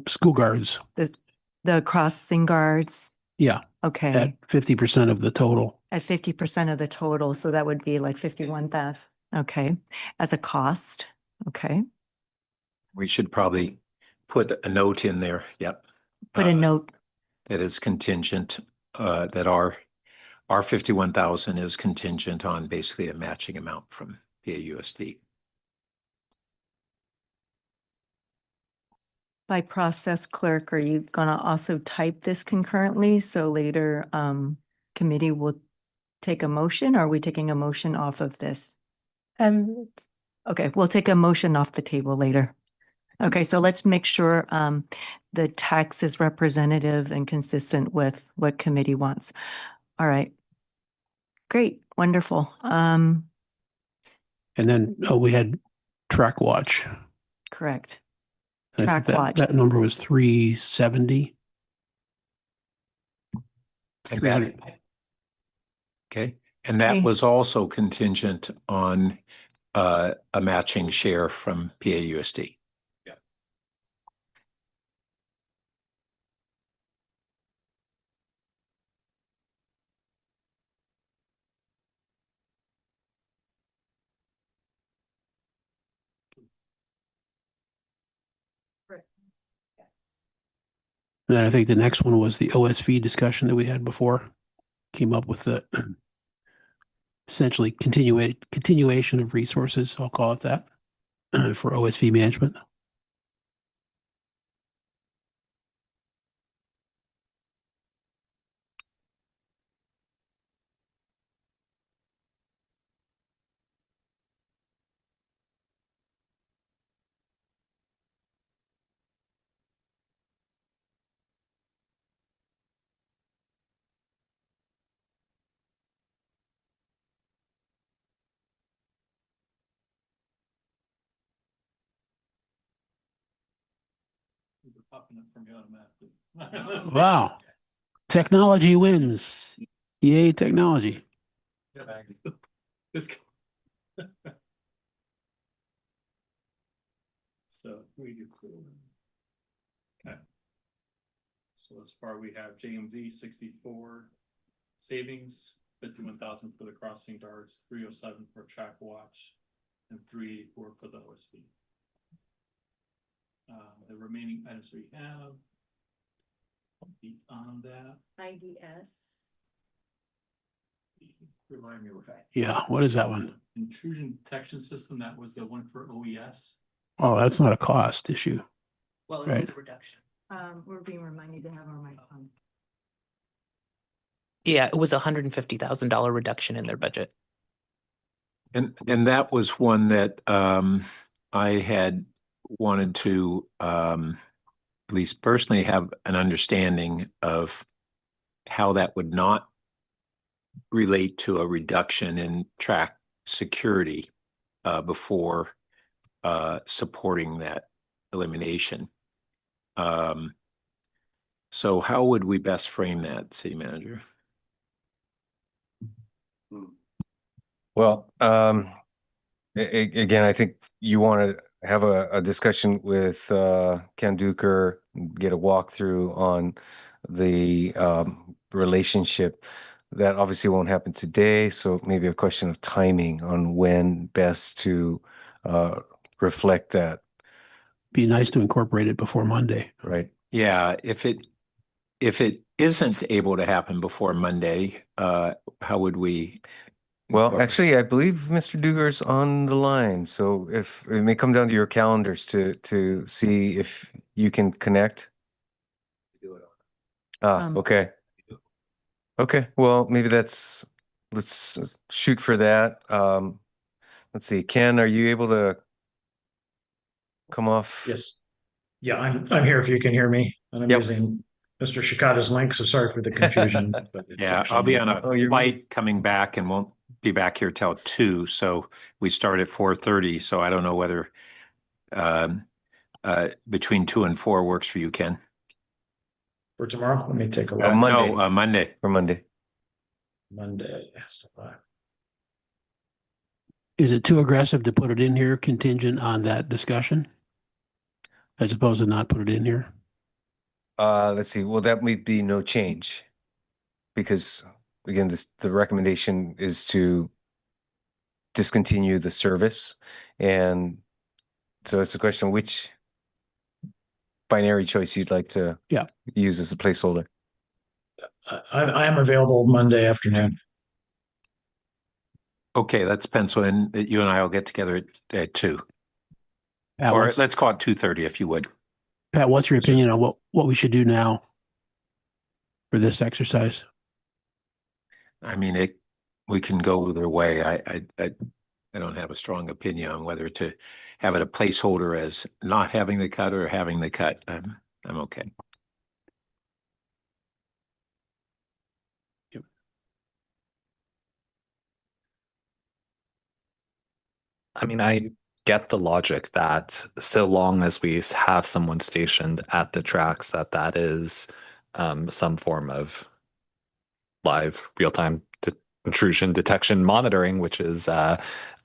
school guards. the crossing guards? Yeah. Okay. At 50% of the total. At 50% of the total. So that would be like 51,000. Okay. As a cost. Okay. We should probably put a note in there. Yep. Put a note. That is contingent, that our 51,000 is contingent on basically a matching amount from PAUSD. By process, clerk, are you gonna also type this concurrently? So later, committee will take a motion, or are we taking a motion off of this? Okay, we'll take a motion off the table later. Okay, so let's make sure the text is representative and consistent with what committee wants. All right. Great, wonderful. And then we had track watch. Correct. I think Track watch. that number was 370. Okay, and that Okay. was also contingent on a matching share from PAUSD. And then I think the next one was the OSV discussion that we had before. Came up with the essentially continuation of resources, I'll call it that, for OSV management. Wow. Technology wins. Yay, technology. So we do cool. Okay. So as far we have JMZ 64 savings, 51,000 for the crossing guards, 307 for track watch, and 384 for the OSB. The remaining items we have on that. IDS. Remind me what that. Yeah, what is that one? Intrusion detection system. That was the one for OES. Oh, that's not a cost issue. Well, it was a reduction. We're being reminded to have our mic on. Yeah, it was $150,000 reduction in their budget. And that was one that I had wanted to at least personally have an understanding of how that would not relate to a reduction in track security before supporting that elimination. So how would we best frame that, City Manager? Well, again, I think you want to have a discussion with Ken Duker, get a walkthrough on the relationship. That obviously won't happen today, so maybe a question of timing on when best to reflect that. Be nice to incorporate it before Monday. Right. Yeah, if it isn't able to happen before Monday, how would we? Well, actually, I believe Mr. Duger's on the line, so if it may come down to your calendars to see if you can connect. Okay. Okay, well, maybe let's shoot for that. Let's see, Ken, are you able to come off? Yes. Yeah, I'm here if you can hear me, and I'm using Mr. Shikata's link, so sorry for the confusion. But it's Yeah, actually I'll be me. on a flight coming back and won't be back here till 2. So we start at 4:30. So I don't know whether between 2 and 4 works for you, Ken. For tomorrow, let me take a look. Monday. No, Monday. For Monday. Monday. Is it too aggressive to put it in here contingent on that discussion? As opposed to not put it in here? Let's see, well, that might be no change. Because again, the recommendation is to discontinue the service. And so it's a question of which binary choice you'd like to use as a placeholder. I am available Monday afternoon. Okay, let's pencil in that you and I will get together at 2. Pat, Or let's call it 2:30 if you would. Pat, what's your opinion on what we should do now for this exercise? I mean, we can go either way. I don't have a strong opinion on whether to have it a placeholder as not having the cut or having the cut. I'm okay. I mean, I get the logic that so long as we have someone stationed at the tracks, that is some form of live real-time intrusion detection monitoring, which is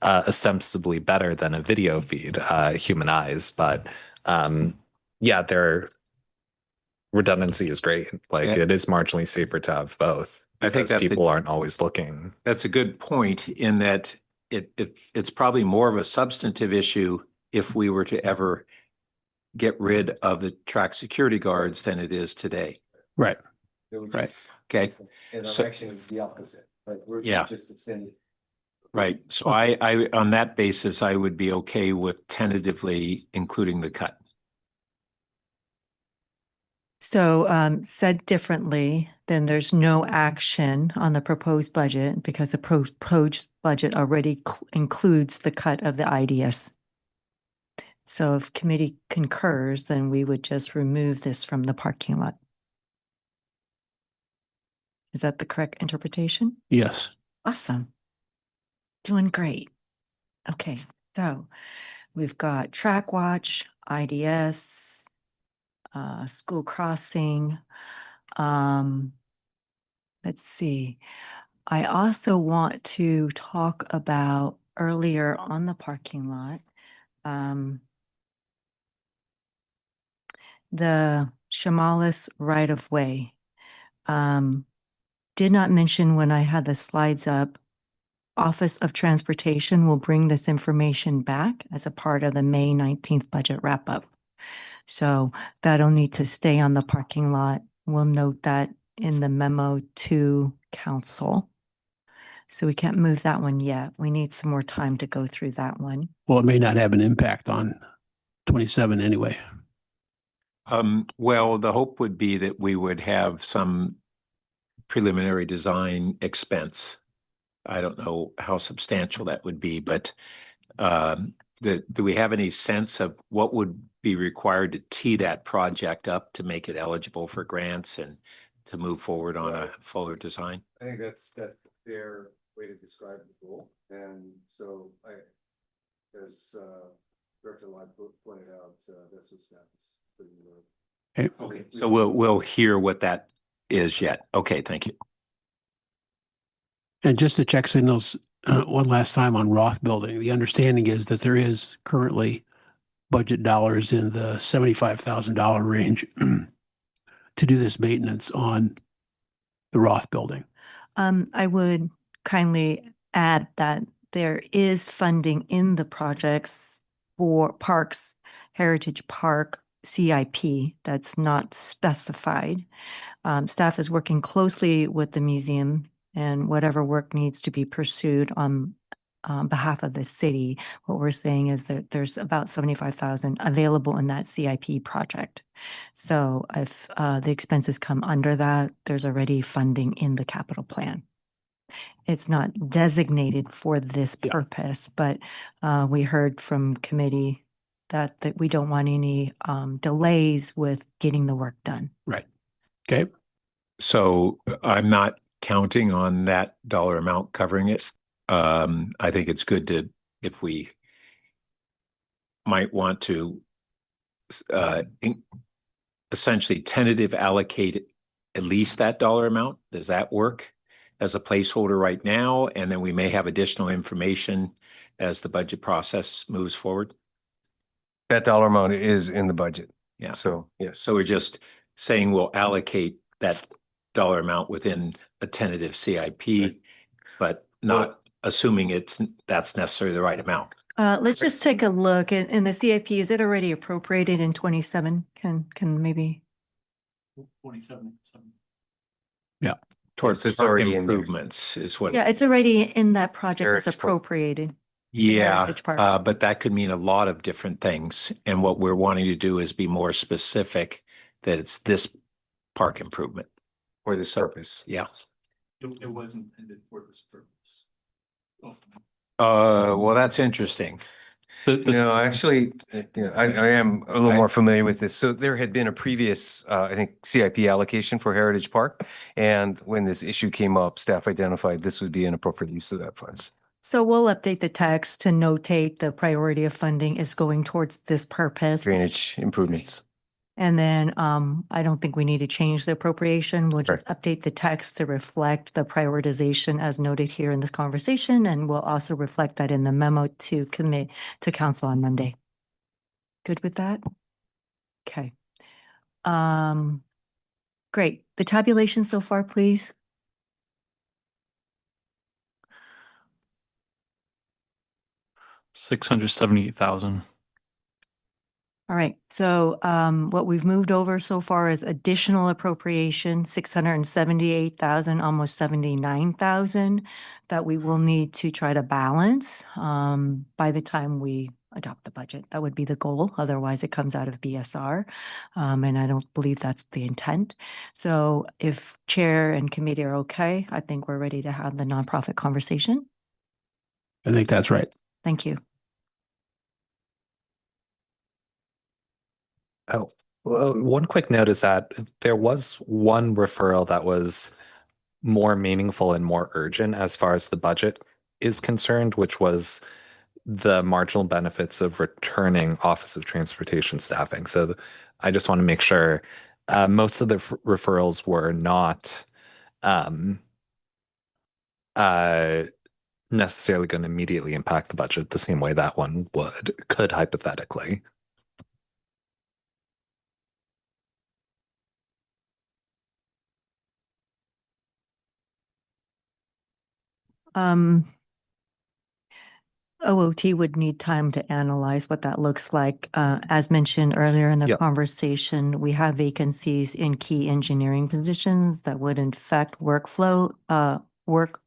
ostensibly better than a video feed, human eyes. But yeah, their redundancy is great. Like it is marginally safer to have both. I think because people aren't always looking. That's a good point in that it's probably more of a substantive issue if we were to ever get rid of the track security guards than it is today. Right. Right. Okay. And So- our action is the opposite, right? We're Yeah. just extending. Right. So I on that basis, I would be okay with tentatively including the cut. So said differently, then there's no action on the proposed budget because the proposed budget already includes the cut of the IDS. So if committee concurs, then we would just remove this from the parking lot. Is that the correct interpretation? Yes. Awesome. Doing great. Okay, so we've got track watch, IDS, school crossing. Let's see. I also want to talk about earlier on the parking lot. The Shamalis right of way. Did not mention when I had the slides up. Office of Transportation will bring this information back as a part of the May 19th budget wrap up. So that'll need to stay on the parking lot. We'll note that in the memo to council. So we can't move that one yet. We need some more time to go through that one. Well, it may not have an impact on 27 anyway. Well, the hope would be that we would have some preliminary design expense. I don't know how substantial that would be, but do we have any sense of what would be required to tee that project up to make it eligible for grants and to move forward on a fuller design? I think that's a fair way to describe the goal. And so as Director Lott pointed out, that's what staff is putting in. Okay. So we'll hear what that is yet. Okay, thank you. And just to check signals one last time on Roth Building, the understanding is that there is currently budget dollars in the $75,000 range to do this maintenance on the Roth Building. I would kindly add that there is funding in the projects for Parks, Heritage Park, CIP that's not specified. Staff is working closely with the museum and whatever work needs to be pursued on behalf of the city. What we're saying is that there's about 75,000 available in that CIP project. So if the expenses come under that, there's already funding in the capital plan. It's not designated for this purpose, but we heard from committee that we don't want any delays with getting the work done. Right. Okay. So I'm not counting on that dollar amount covering it. I think it's good if we might want to essentially tentative allocate at least that dollar amount. Does that work as a placeholder right now? And then we may have additional information as the budget process moves forward. That dollar amount is in the budget. Yeah. So, yes. So we're just saying we'll allocate that dollar amount within a tentative CIP, but not assuming that's necessarily the right amount. Let's just take a look in the CIP. Is it already appropriated in 27? Can maybe 27. Yeah. Towards it's already in there. improvements is what. Yeah, it's already in that project. It's Heritage Park. appropriated. Yeah, Heritage Park. but that could mean a lot of different things. And what we're wanting to do is be more specific that it's this park improvement. For this purpose. Yeah. It was intended for this purpose. Well, that's interesting. No, actually, I am a little more familiar with this. So there had been a previous, I think, CIP allocation for Heritage Park. And when this issue came up, staff identified this would be an appropriate use of that funds. So we'll update the text to notate the priority of funding is going towards this purpose. Drainage improvements. And then I don't think we need to change the appropriation. We'll just update the text to reflect the prioritization as noted here in this conversation. And we'll also reflect that in the memo to commit to council on Monday. Good with that? Okay. Great. The tabulation so far, please. $678,000. All right, so what we've moved over so far is additional appropriation, 678,000, almost 79,000 that we will need to try to balance by the time we adopt the budget. That would be the goal. Otherwise, it comes out of BSR. And I don't believe that's the intent. So if chair and committee are okay, I think we're ready to have the nonprofit conversation. I think that's right. Thank you. Oh, well, one quick note is that there was one referral that was more meaningful and more urgent as far as the budget is concerned, which was the marginal benefits of returning Office of Transportation staffing. So I just want to make sure most of the referrals were not necessarily going to immediately impact the budget the same way that one could hypothetically. OOT would need time to analyze what that looks like. As mentioned earlier in the conversation, we have vacancies in key engineering positions that would affect workflow, work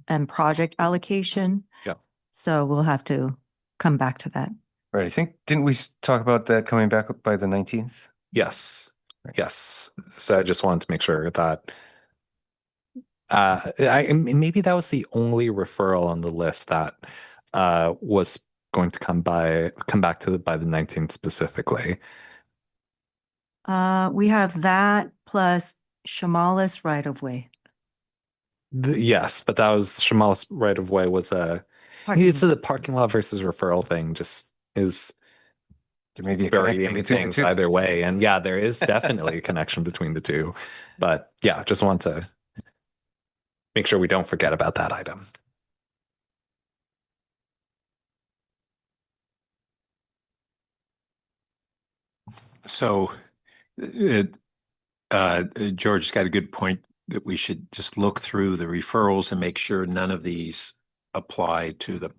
and project allocation. Yeah. So we'll have to come back to that. Right. I think, didn't we talk about that coming back by the 19th? Yes. Yes. So I just wanted to make sure that maybe that was the only referral on the list that was going to come back to by the 19th specifically. We have that plus Shamalis right of way. Yes, but that was Shamalis right of way was it's the parking lot versus referral thing just is there may be a varying things either way. And yeah, there is definitely a connection between the two. But yeah, just want to make sure we don't forget about that item. So George's got a good point that we should just look through the referrals and make sure none of these apply to the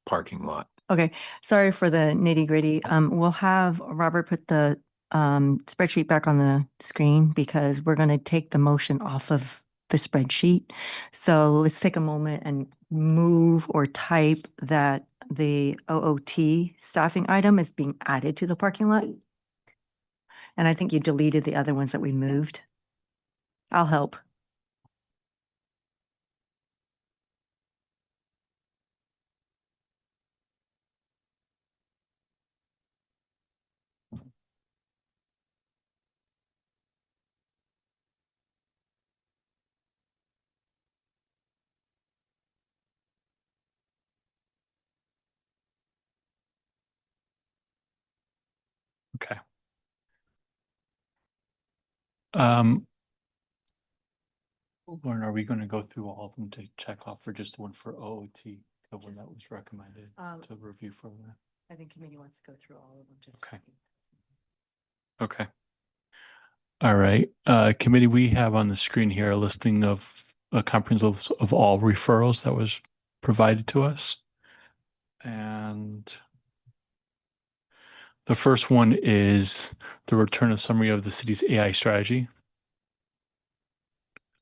parking lot. Okay, sorry for the nitty gritty. We'll have Robert put the spreadsheet back on the screen because we're going to take the motion off of the spreadsheet. So let's take a moment and move or type that the OOT staffing item is being added to the parking lot. And I think you deleted the other ones that we moved. I'll help. Okay. Lauren, are we going to go through all of them to check off for just the one for OOT, the one that was recommended to review for that? I think committee wants to go through all of them. Okay. Okay. All right. Committee, we have on the screen here a listing of a comprehensive list of all referrals that was provided to us. And the first one is the return of summary of the city's AI strategy.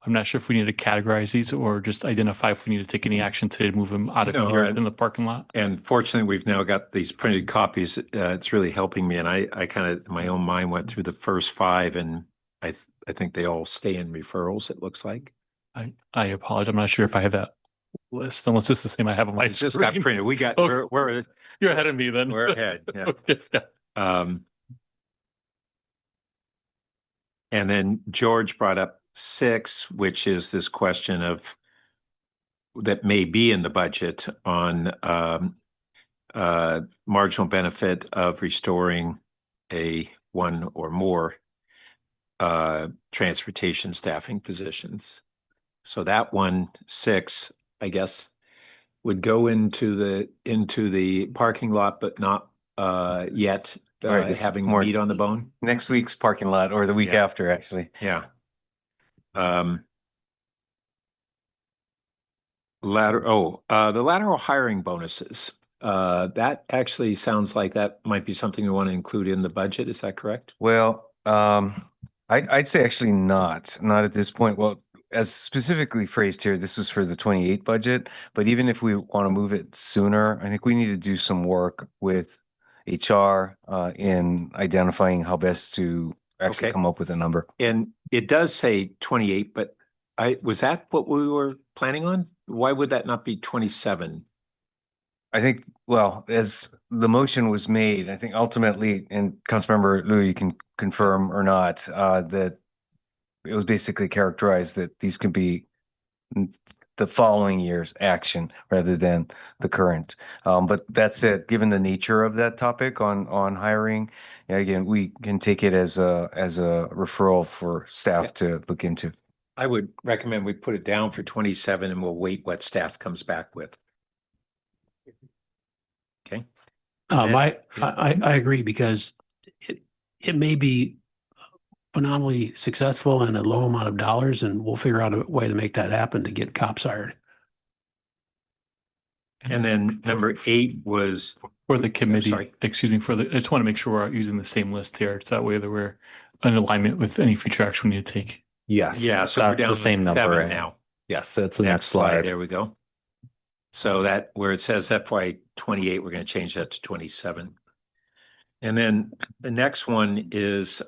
I'm not sure if we need to categorize these or just identify if we need to take any action today to move them out of No, here in the parking lot. And fortunately, we've now got these printed copies. It's really helping me. And I kind of, my own mind went through the first 5, and I think they all stay in referrals, it looks like. I apologize. I'm not sure if I have that list, unless it's the same I have on my It's screen. just got printed. We got, Oh, we're you're ahead of me then. We're ahead. Yeah. And then George brought up 6, which is this question of that may be in the budget on marginal benefit of restoring a 1 or more transportation staffing positions. So that 6, I guess, would go into the parking lot, but not yet Right, it's having more meat on the bone. next week's parking lot or the week Yeah. after, actually. Yeah. The lateral hiring bonuses. That actually sounds like that might be something we want to include in the budget. Is that correct? Well, I'd say actually not at this point. Well, as specifically phrased here, this is for the 28 budget, but even if we want to move it sooner, I think we need to do some work with HR in identifying how best to actually Okay. come up with a number. And it does say 28, but was that what we were planning on? Why would that not be 27? I think, well, as the motion was made, I think ultimately, and Councilmember Liu, you can confirm or not, that it was basically characterized that these can be the following year's action rather than the current. But that's it, given the nature of that topic on hiring, again, we can take it as a referral for staff to look into. I would recommend we put it down for 27 and we'll wait what staff comes back with. Okay. I agree, because it may be phenomenally successful in a low amount of dollars, and we'll figure out a way to make that happen to get cops hired. And then number 8 was for the committee. sorry. Excuse me, I just want to make sure we're using the same list here. So that way that we're in alignment with any future action we need to take. Yes. Yeah, so we're down the same to number 7 now. Yes, so it's the next slide. There we go. So that where it says FY 28, we're going to change that to 27. And then the next one is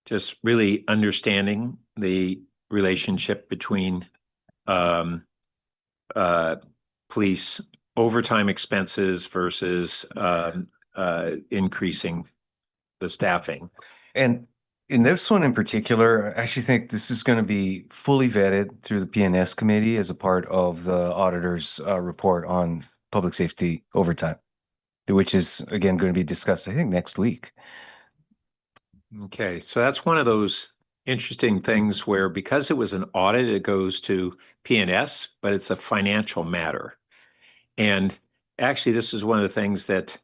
just really understanding the relationship between police overtime expenses versus increasing the staffing. And in this one in particular, I actually think this is going to be fully vetted through the PNS committee as a part of the auditor's report on public safety overtime, which is again going to be discussed, I think, next week. Okay, so that's one of those interesting things where, because it was an audit, it goes to PNS, but it's a financial matter. And actually, this is one of the things that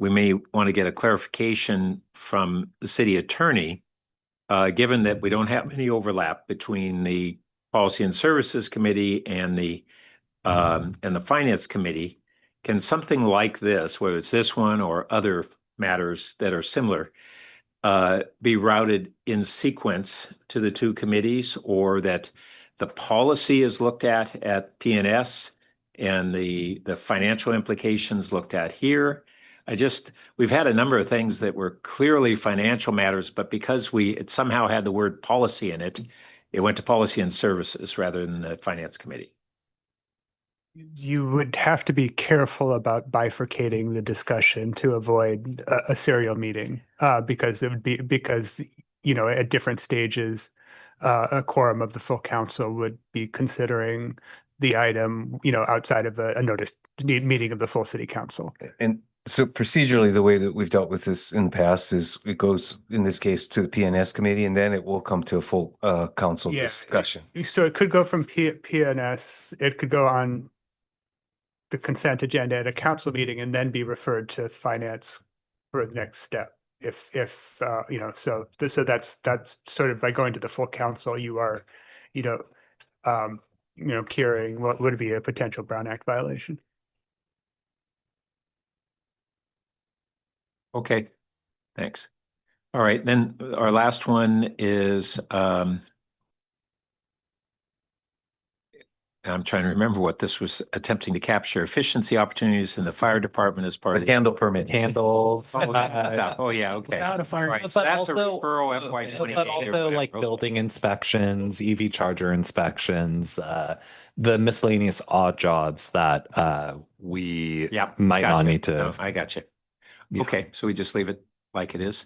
we may want to get a clarification from the city attorney, given that we don't have any overlap between the Policy and Services Committee and the Finance Committee. Can something like this, whether it's this one or other matters that are similar, be routed in sequence to the 2 committees, or that the policy is looked at PNS and the financial implications looked at here? We've had a number of things that were clearly financial matters, but because it somehow had the word policy in it, it went to Policy and Services rather than the Finance Committee. You would have to be careful about bifurcating the discussion to avoid a serial meeting, because at different stages, a quorum of the full council would be considering the item, outside of a notice meeting of the full city council. And so procedurally, the way that we've dealt with this in the past is it goes, in this case, to the PNS committee, and then it will come to a full council discussion. So it could go from PNS, it could go on the consent agenda at a council meeting and then be referred to finance for the next step. So that's sort of, by going to the full council, you are, curing what would be a potential Brown Act violation. Okay, thanks. All right, then our last one is, I'm trying to remember what this was attempting to capture efficiency opportunities in the fire department as part of the candle permit. Candles. Oh, yeah, okay. Without a fire. Right, so But that's a also- referral FY But 28. also like building inspections, EV charger inspections, the miscellaneous odd jobs that we Yeah, might not gotcha. need to. No, I got you. Yeah. Okay, so we just leave it like it is?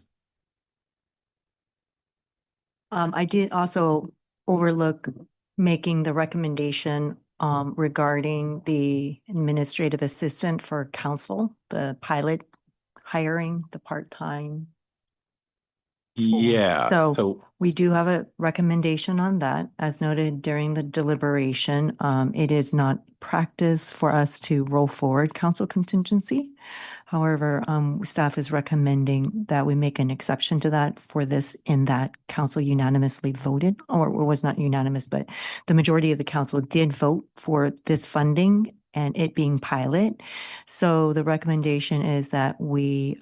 I did also overlook making the recommendation regarding the administrative assistant for council, the pilot hiring, the part-time. Yeah, So so we do have a recommendation on that. As noted during the deliberation, it is not practice for us to roll forward council contingency. However, staff is recommending that we make an exception to that for this in that council unanimously voted, or it was not unanimous, but the majority of the council did vote for this funding and it being pilot. So the recommendation is that we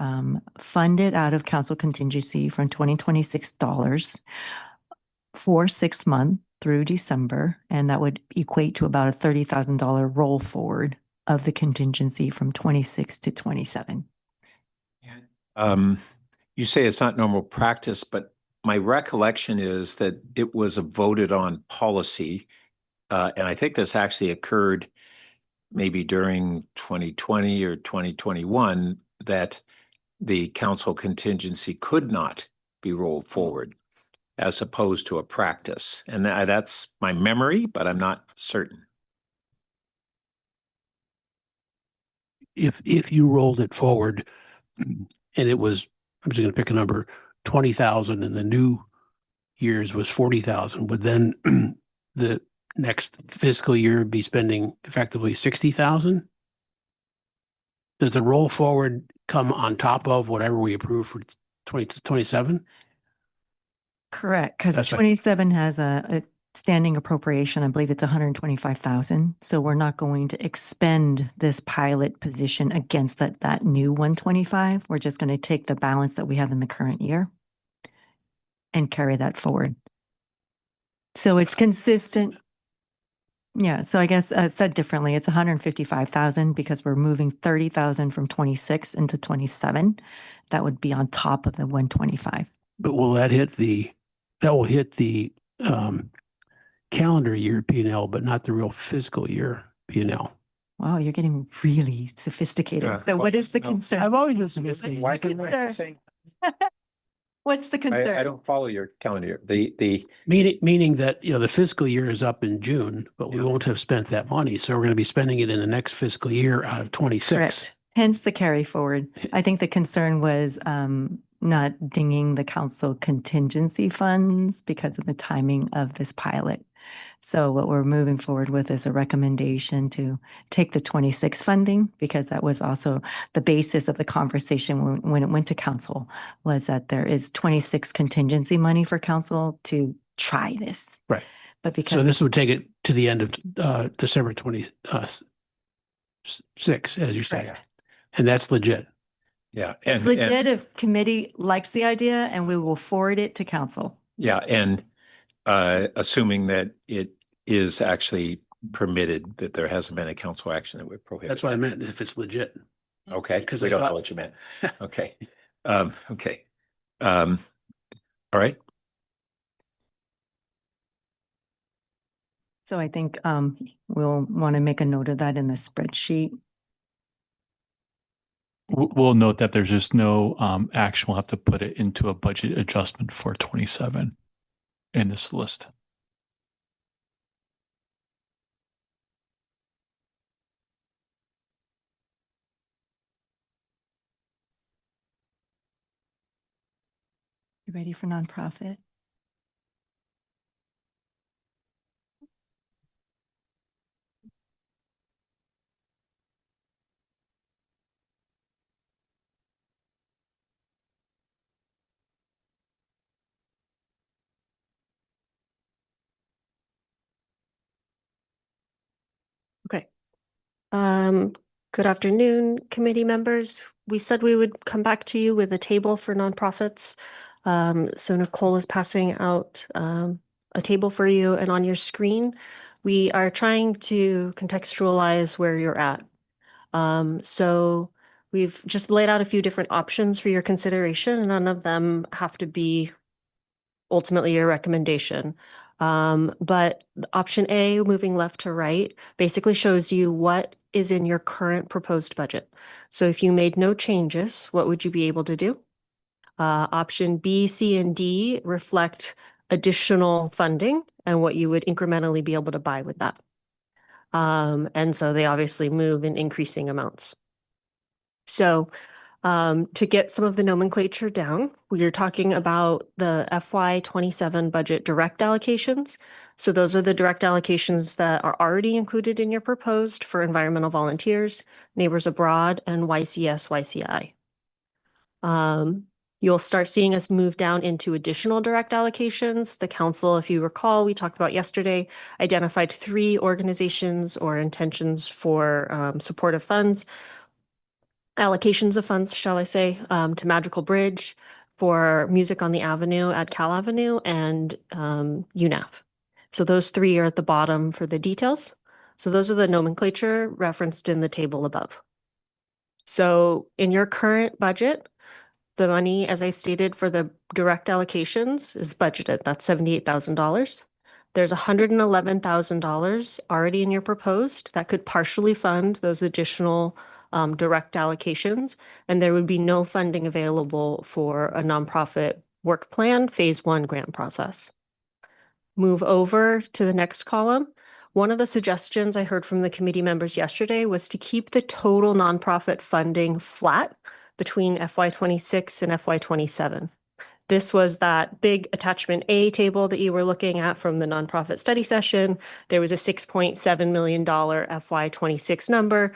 fund it out of council contingency from 2026 dollars for 6 months through December, and that would equate to about a $30,000 roll forward of the contingency from 26 to 27. you say it's not normal practice, but my recollection is that it was a voted on policy. And I think this actually occurred maybe during 2020 or 2021, that the council contingency could not be rolled forward as opposed to a practice. And that's my memory, but I'm not certain. If you rolled it forward and it was, I'm just going to pick a number, 20,000 and the new years was 40,000, would then the next fiscal year be spending effectively 60,000? Does the roll forward come on top of whatever we approve for 2027? Correct, because That's right. 27 has a standing appropriation. I believe it's 125,000. So we're not going to expend this pilot position against that new 125. We're just going to take the balance that we have in the current year and carry that forward. So it's consistent. Yeah, so I guess said differently, it's 155,000 because we're moving 30,000 from 26 into 27. That would be on top of the 125. But will that hit that will hit the calendar year P&L, but not the real fiscal year P&L? Wow, you're getting really sophisticated. Yeah, So what is the concern? I've always been sophisticated. Why did I say- What's the concern? I don't follow your calendar. The Meaning that, the fiscal year is up in June, but we won't have spent that money. So we're going to be spending it in the next fiscal year out of 26. Correct. Hence the carry forward. I think the concern was not dinging the council contingency funds because of the timing of this pilot. So what we're moving forward with is a recommendation to take the 26 funding, because that was also the basis of the conversation when it went to council, was that there is 26 contingency money for council to try this. Right. But because So this would take it to the end of December 26, as you say. Correct. And that's legit. yeah, It's legit if committee likes the idea, and we will forward it to council. yeah, and assuming that it is actually permitted, that there hasn't been a council action that would prohibit. That's what I that. meant, if it's legit. Okay, Because we I don't know thought- what you meant. Okay. Okay. All right. So I think we'll want to make a note of that in the spreadsheet. We'll note that there's just no action. We'll have to put it into a budget adjustment for 27 in this list. You ready for nonprofit? Okay. Good afternoon, committee members. We said we would come back to you with a table for nonprofits. So Nicole is passing out a table for you, and on your screen, we are trying to contextualize where you're at. So we've just laid out a few different options for your consideration, and none of them have to be ultimately your recommendation. But option A, moving left to right, basically shows you what is in your current proposed budget. So if you made no changes, what would you be able to do? Option B, C, and D reflect additional funding and what you would incrementally be able to buy with that. And so they obviously move in increasing amounts. So to get some of the nomenclature down, we are talking about the FY27 budget direct allocations. So those are the direct allocations that are already included in your proposed for environmental volunteers, neighbors abroad, and YCS, YCI. You'll start seeing us move down into additional direct allocations. The council, if you recall, we talked about yesterday, identified 3 organizations or intentions for supportive funds, allocations of funds, shall I say, to Magical Bridge, for Music on the Avenue at Cal Avenue, and UNAF. So those 3 are at the bottom for the details. So those are the nomenclature referenced in the table above. So in your current budget, the money, as I stated, for the direct allocations is budgeted. That's $78,000. There's $111,000 already in your proposed that could partially fund those additional direct allocations, and there would be no funding available for a nonprofit work plan phase 1 grant process. Move over to the next column. One of the suggestions I heard from the committee members yesterday was to keep the total nonprofit funding flat between FY26 and FY27. This was that big attachment A table that you were looking at from the nonprofit study session. There was a $6.7 million FY26 number.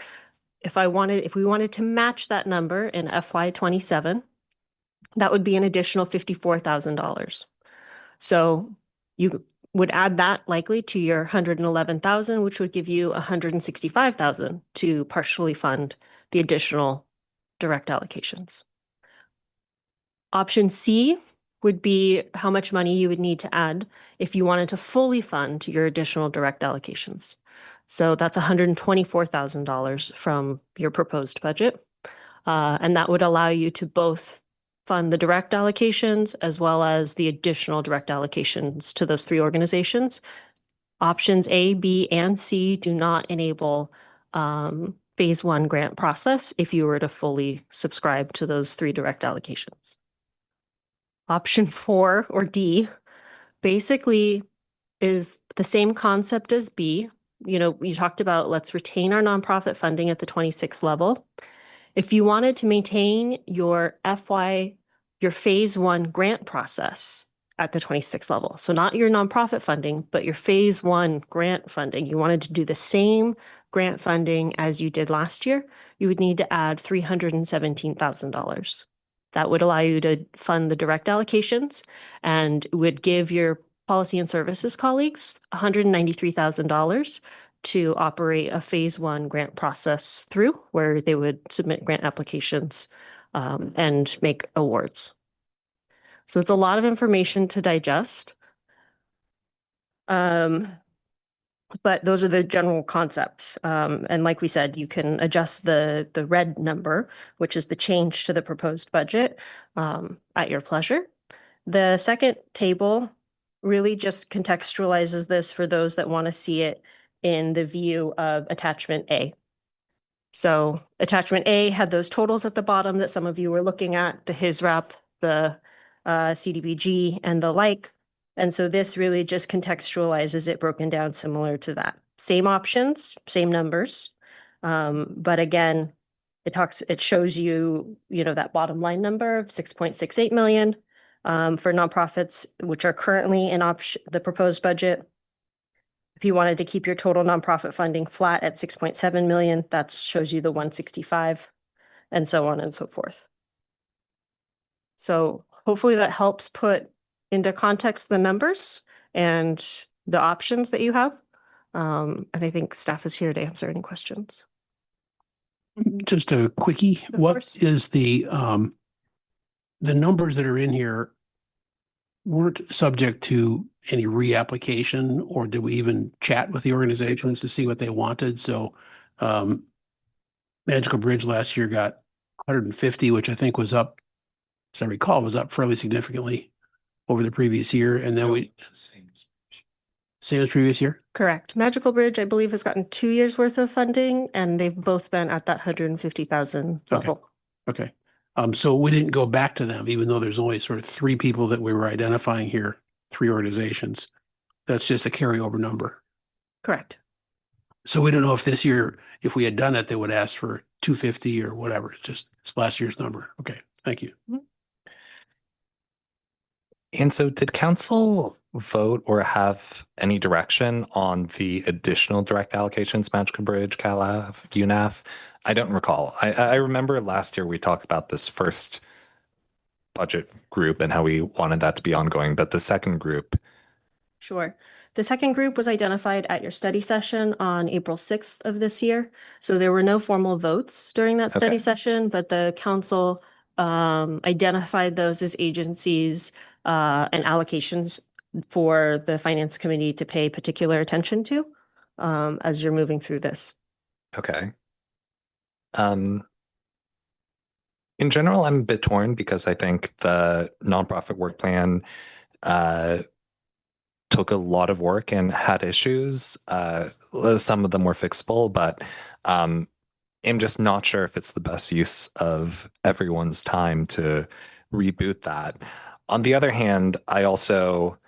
If we wanted to match that number in FY27, that would be an additional $54,000. So you would add that likely to your $111,000, which would give you $165,000 to partially fund the additional direct allocations. Option C would be how much money you would need to add if you wanted to fully fund your additional direct allocations. So that's $124,000 from your proposed budget. And that would allow you to both fund the direct allocations as well as the additional direct allocations to those 3 organizations. Options A, B, and C do not enable phase 1 grant process if you were to fully subscribe to those 3 direct allocations. Option 4, or D, basically is the same concept as B. You know, we talked about let's retain our nonprofit funding at the 26 level. If you wanted to maintain your phase 1 grant process at the 26 level, so not your nonprofit funding, but your phase 1 grant funding, you wanted to do the same grant funding as you did last year, you would need to add $317,000. That would allow you to fund the direct allocations and would give your policy and services colleagues $193,000 to operate a phase 1 grant process through, where they would submit grant applications and make awards. So it's a lot of information to digest. But those are the general concepts. And like we said, you can adjust the red number, which is the change to the proposed budget, at your pleasure. The second table really just contextualizes this for those that want to see it in the view of attachment A. So attachment A had those totals at the bottom that some of you were looking at, the HISRAP, the CDBG, and the like. And so this really just contextualizes it broken down similar to that. Same options, same numbers. But again, it shows you, that bottom line number of 6.68 million for nonprofits, which are currently in the proposed budget. If you wanted to keep your total nonprofit funding flat at 6.7 million, that shows you the 165, and so on and so forth. So hopefully that helps put into context the numbers and the options that you have. And I think staff is here to answer any questions. Just a quickie. What is the numbers that are in here weren't subject to any reapplication, or did we even chat with the organizations to see what they wanted? So Magical Bridge last year got 150, which I think was up, as I recall, was up fairly significantly over the previous year. And then same as previous year? Correct. Magical Bridge, I believe, has gotten 2 years worth of funding, and they've both been at that 150,000 level. Okay. So we didn't go back to them, even though there's only sort of three people that we were identifying here, three organizations. That's just a carryover number. Correct. So we don't know if this year, if we had done it, they would ask for 250 or whatever. It's last year's number. Okay, thank you. And so did council vote or have any direction on the additional direct allocations, Magical Bridge, CalAV, UNAF? I don't recall. I remember last year we talked about this first budget group and how we wanted that to be ongoing, but the second group. Sure. The second group was identified at your study session on April 6th of this year. So there were no formal votes during that study session, but the council identified those as agencies and allocations for the finance committee to pay particular attention to as you're moving through this. Okay. In general, I'm a bit torn because I think the nonprofit work plan took a lot of work and had issues. Some of them were fixable, but I'm just not sure if it's the best use of everyone's time to reboot that. On the other hand, I also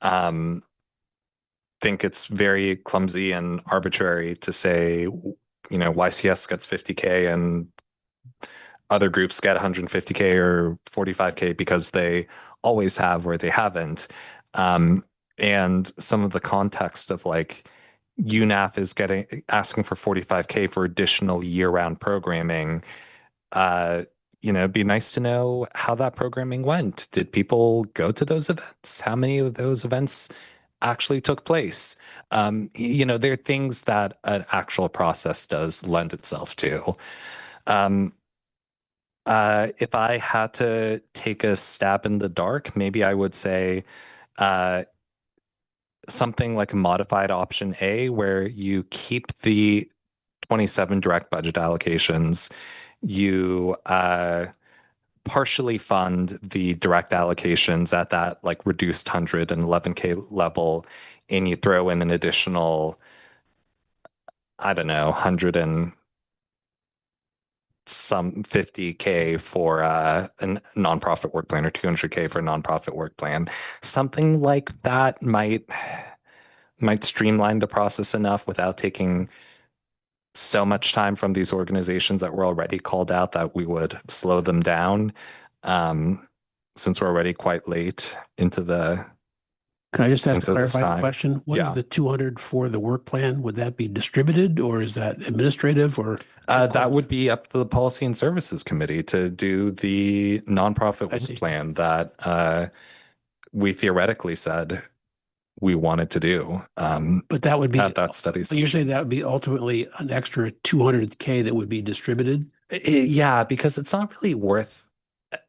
think it's very clumsy and arbitrary to say, YCS gets 50K and other groups get 150K or 45K because they always have or they haven't. And some of the context of like UNAF is asking for 45K for additional year-round programming. It'd be nice to know how that programming went. Did people go to those events? How many of those events actually took place? There are things that an actual process does lend itself to. If I had to take a stab in the dark, maybe I would say something like a modified option A, where you keep the 27 direct budget allocations, you partially fund the direct allocations at that like reduced 111K level, and you throw in an additional, I don't know, 100 and some 50K for a nonprofit work plan or 200K for a nonprofit work plan. Something like that might streamline the process enough without taking so much time from these organizations that were already called out that we would slow them down, since we're already quite late into the. Can I just ask a clarifying question? What is the 200 for the work plan? Would that be distributed or is that administrative or? That would be up to the Policy and Services Committee to do the nonprofit work plan that we theoretically said we wanted to do. But that would be at that study. So you're saying that would be ultimately an extra 200K that would be distributed? Yeah, because it's not really worth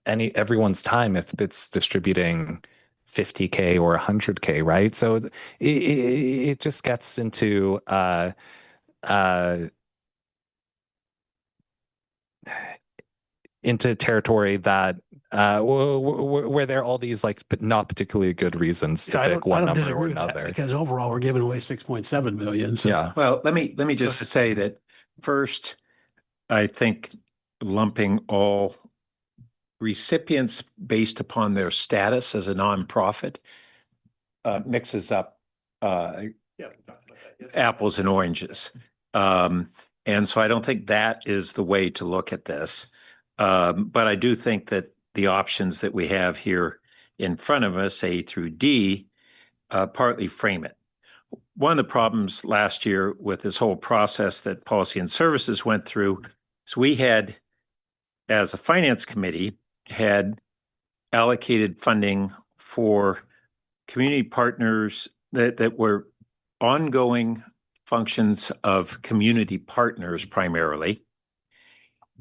everyone's time if it's distributing 50K or 100K, right? So it just gets into territory that where there are all these like not particularly good reasons to pick one number or another. Because overall we're giving away 6.7 million. So. Yeah. Well, let me just say that first, I think lumping all recipients based upon their status as a nonprofit mixes up apples and oranges. And so I don't think that is the way to look at this. But I do think that the options that we have here in front of us, A through D, partly frame it. One of the problems last year with this whole process that Policy and Services went through is we had, as a finance committee, had allocated funding for community partners that were ongoing functions of community partners primarily.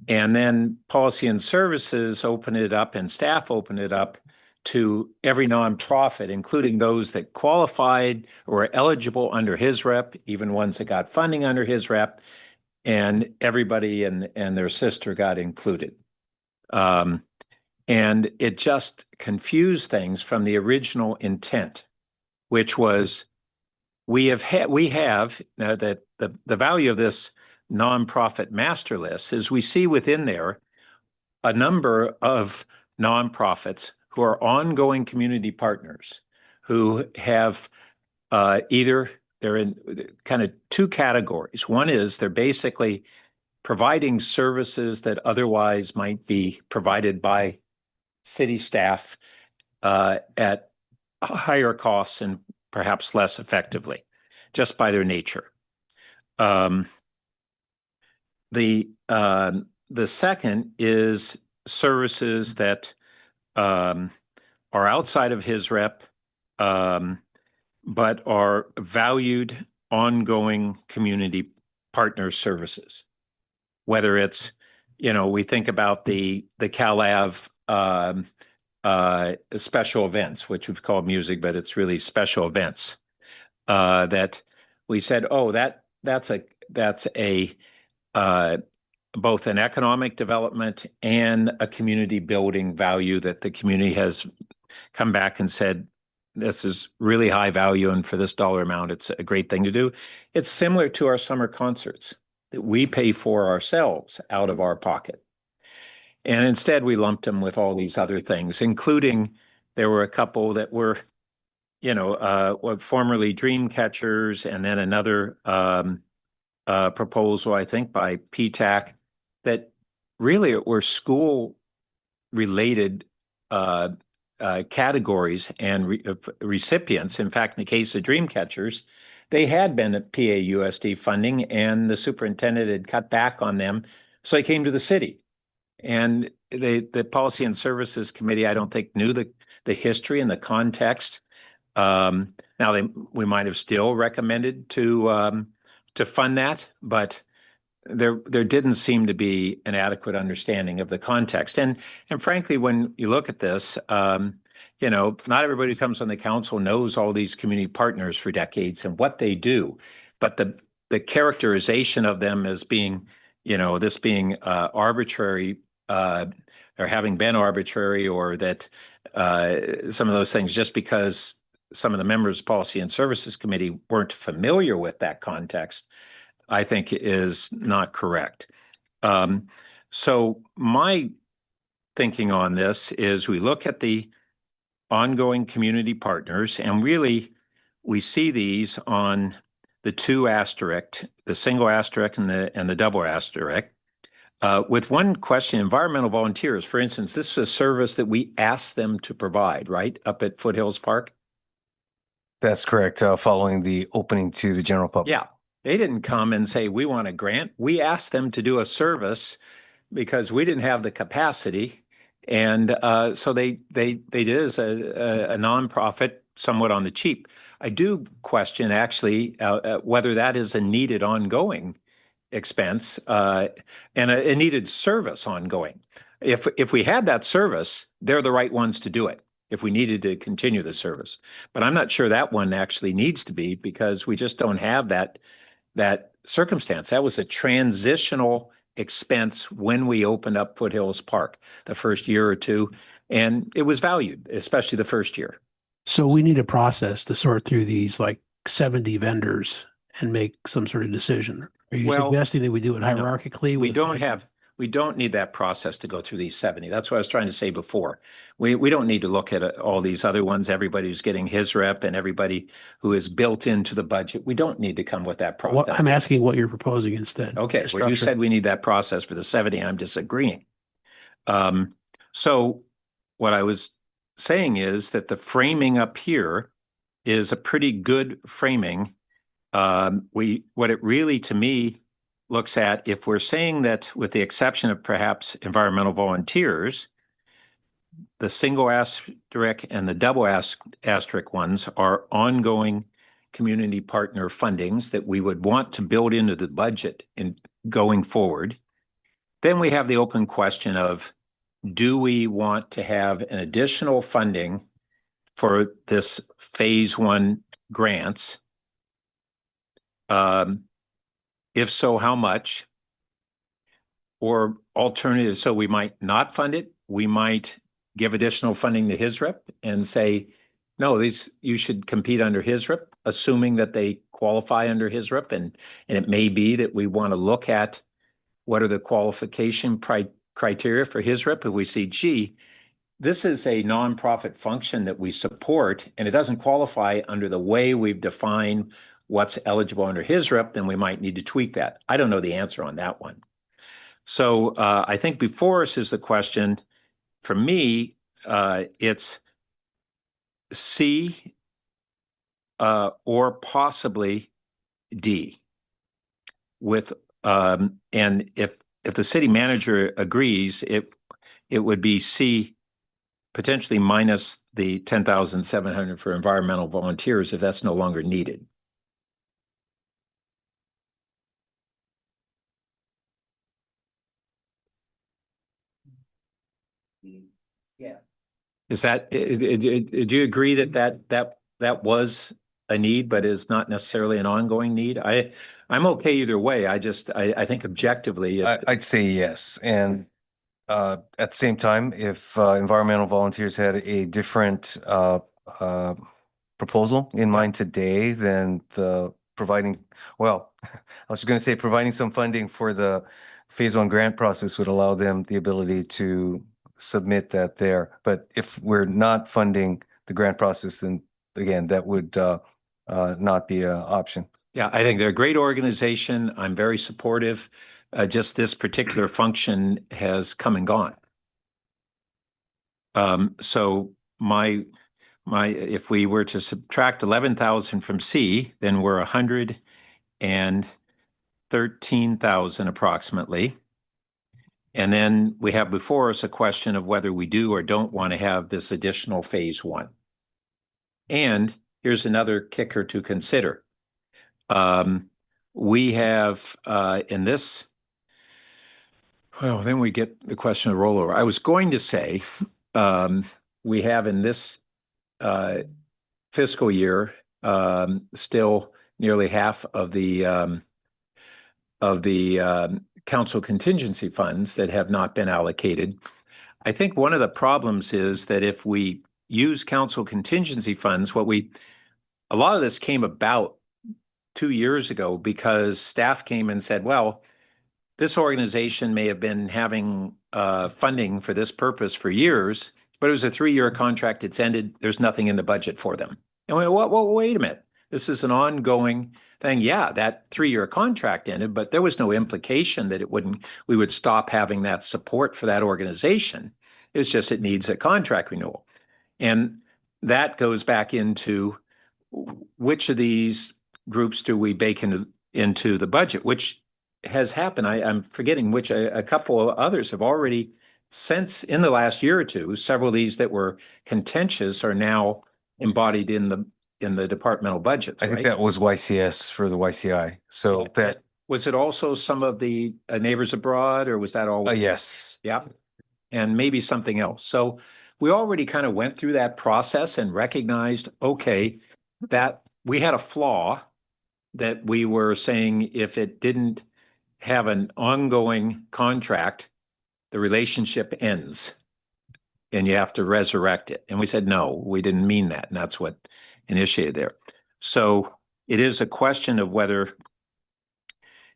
And then Policy and Services opened it up and staff opened it up to every nonprofit, including those that qualified or were eligible under his rep, even ones that got funding under his rep, and everybody and their sister got included. And it just confused things from the original intent, which was we have that the value of this nonprofit master list is we see within there a number of nonprofits who are ongoing community partners who have they're in kind of two categories. One is they're basically providing services that otherwise might be provided by city staff at higher costs and perhaps less effectively, just by their nature. The second is services that are outside of his rep, but are valued ongoing community partner services. Whether it's, we think about the CalAV special events, which we've called music, but it's really special events that we said, oh, that's a both an economic development and a community building value that the community has come back and said, this is really high value, and for this dollar amount, it's a great thing to do. It's similar to our summer concerts that we pay for ourselves out of our pocket. And instead, we lumped them with all these other things, including there were a couple that were, formerly dream catchers, and then another proposal, I think, by PTAC that really were school-related categories and recipients. In fact, in the case of dream catchers, they had been at PAUSD funding, and the superintendent had cut back on them, so they came to the city. And the Policy and Services Committee, I don't think, knew the history and the context. Now, we might have still recommended to fund that, but there didn't seem to be an adequate understanding of the context. And frankly, when you look at this, not everybody who comes on the council knows all these community partners for decades and what they do, but the characterization of them as being, this being arbitrary or having been arbitrary, or that some of those things, just because some of the members of Policy and Services Committee weren't familiar with that context, I think is not correct. So my thinking on this is we look at the ongoing community partners, and really we see these on the two asterisk, the single asterisk and the double asterisk. With one question, environmental volunteers, for instance, this is a service that we asked them to provide, right, up at Foothills Park? That's correct, following the opening to the general public. Yeah, they didn't come and say, we want a grant. We asked them to do a service because we didn't have the capacity. And so they did as a nonprofit, somewhat on the cheap. I do question, actually, whether that is a needed ongoing expense and a needed service ongoing. If we had that service, they're the right ones to do it if we needed to continue the service. But I'm not sure that one actually needs to be, because we just don't have that circumstance. That was a transitional expense when we opened up Foothills Park the first year or two, and it was valued, especially the first year. So we need a process to sort through these like 70 vendors and make some sort of decision. Are you suggesting that we do it hierarchically? We don't need that process to go through these 70. That's what I was trying to say before. We don't need to look at all these other ones, everybody who's getting his rep and everybody who is built into the budget. We don't need to come with that process. I'm asking what you're proposing instead. Okay, well, you said we need that process for the 70. I'm disagreeing. So what I was saying is that the framing up here is a pretty good framing. What it really, to me, looks at, if we're saying that with the exception of perhaps environmental volunteers, the single asterisk and the double asterisk ones are ongoing community partner fundings that we would want to build into the budget in going forward. Then we have the open question of do we want to have an additional funding for this phase one grants? If so, how much? Or alternative, so we might not fund it. We might give additional funding to HISRIP and say, no, you should compete under HISRIP, assuming that they qualify under HISRIP. And it may be that we want to look at what are the qualification criteria for HISRIP. If we see, gee, this is a nonprofit function that we support, and it doesn't qualify under the way we've defined what's eligible under HISRIP, then we might need to tweak that. I don't know the answer on that one. So I think before us is the question, for me, it's C or possibly D. With and if the city manager agrees, it would be C, potentially minus the 10,700 for environmental volunteers if that's no longer needed. Yeah. Is that, do you agree that was a need, but is not necessarily an ongoing need? I'm okay either way. I think objectively. I'd say yes. And at the same time, if environmental volunteers had a different proposal in mind today than the providing, well, I was going to say providing some funding for the phase one grant process would allow them the ability to submit that there. But if we're not funding the grant process, then again, that would not be an option. Yeah, I think they're a great organization. I'm very supportive. Just this particular function has come and gone. So if we were to subtract 11,000 from C, then we're 113,000 approximately. And then we have before us a question of whether we do or don't want to have this additional phase one. And here's another kicker to consider. We have in this, well, then we get the question of rollover. I was going to say we have in this fiscal year still nearly half of the council contingency funds that have not been allocated. I think one of the problems is that if we use council contingency funds, a lot of this came about 2 years ago because staff came and said, well, this organization may have been having funding for this purpose for years, but it was a 3-year contract. It's ended. There's nothing in the budget for them. And we went, well, wait a minute. This is an ongoing thing. Yeah, that 3-year contract ended, but there was no implication that we would stop having that support for that organization. It's just it needs a contract renewal. And that goes back into which of these groups do we bake into the budget, which has happened. I'm forgetting which a couple of others have already, since in the last year or two, several of these that were contentious are now embodied in the departmental budgets. I think that was YCS for the YCI. So that was it also some of the neighbors abroad, or was that all? Yes. Yeah. And maybe something else. So we already kind of went through that process and recognized, okay, that we had a flaw that we were saying if it didn't have an ongoing contract, the relationship ends and you have to resurrect it. And we said, no, we didn't mean that. And that's what initiated there. So it is a question of whether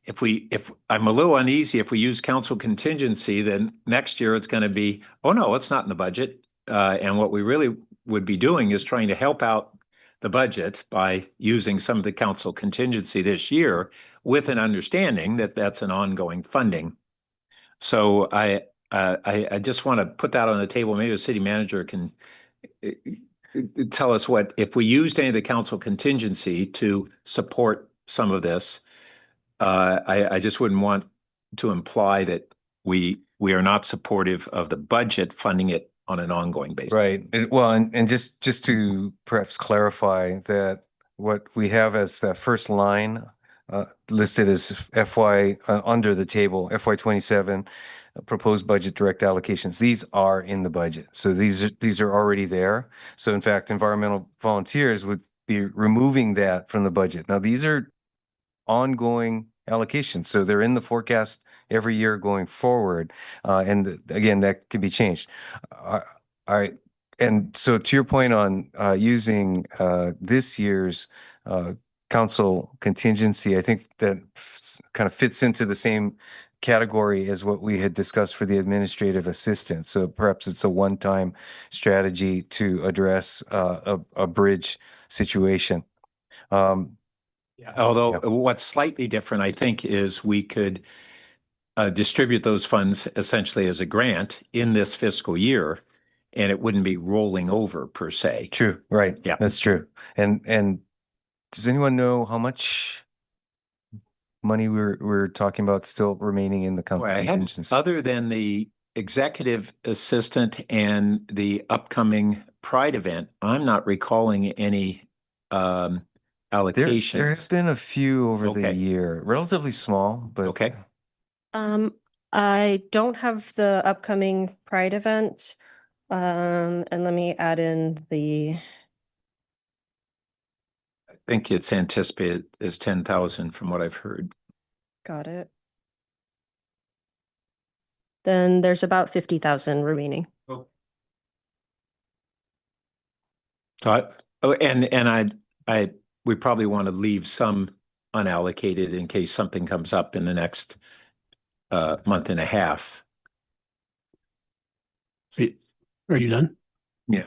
if I'm a little uneasy, if we use council contingency, then next year it's going to be, oh no, it's not in the budget. And what we really would be doing is trying to help out the budget by using some of the council contingency this year with an understanding that that's an ongoing funding. So I just want to put that on the table. Maybe the city manager can tell us what, if we used any of the council contingency to support some of this, I just wouldn't want to imply that we are not supportive of the budget funding it on an ongoing basis. Right. Well, and just to perhaps clarify that what we have as that first line listed as FY under the table, FY 27, proposed budget direct allocations. These are in the budget. So these are already there. So in fact, environmental volunteers would be removing that from the budget. Now, these are ongoing allocations. So they're in the forecast every year going forward. And again, that can be changed. And so to your point on using this year's council contingency, I think that kind of fits into the same category as what we had discussed for the administrative assistant. So perhaps it's a one-time strategy to address a bridge situation. Although what's slightly different, I think, is we could distribute those funds essentially as a grant in this fiscal year, and it wouldn't be rolling over per se. True, right? Yeah, that's true. And does anyone know how much money we're talking about still remaining in the contingency? Other than the executive assistant and the upcoming Pride event, I'm not recalling any allocations. There have been a few over the year, relatively small, but okay. I don't have the upcoming Pride event. And let me add in the. I think it's anticipated as 10,000 from what I've heard. Got it. Then there's about 50,000 remaining. Oh. And we probably want to leave some unallocated in case something comes up in the next month and a half. Are you done? Yeah.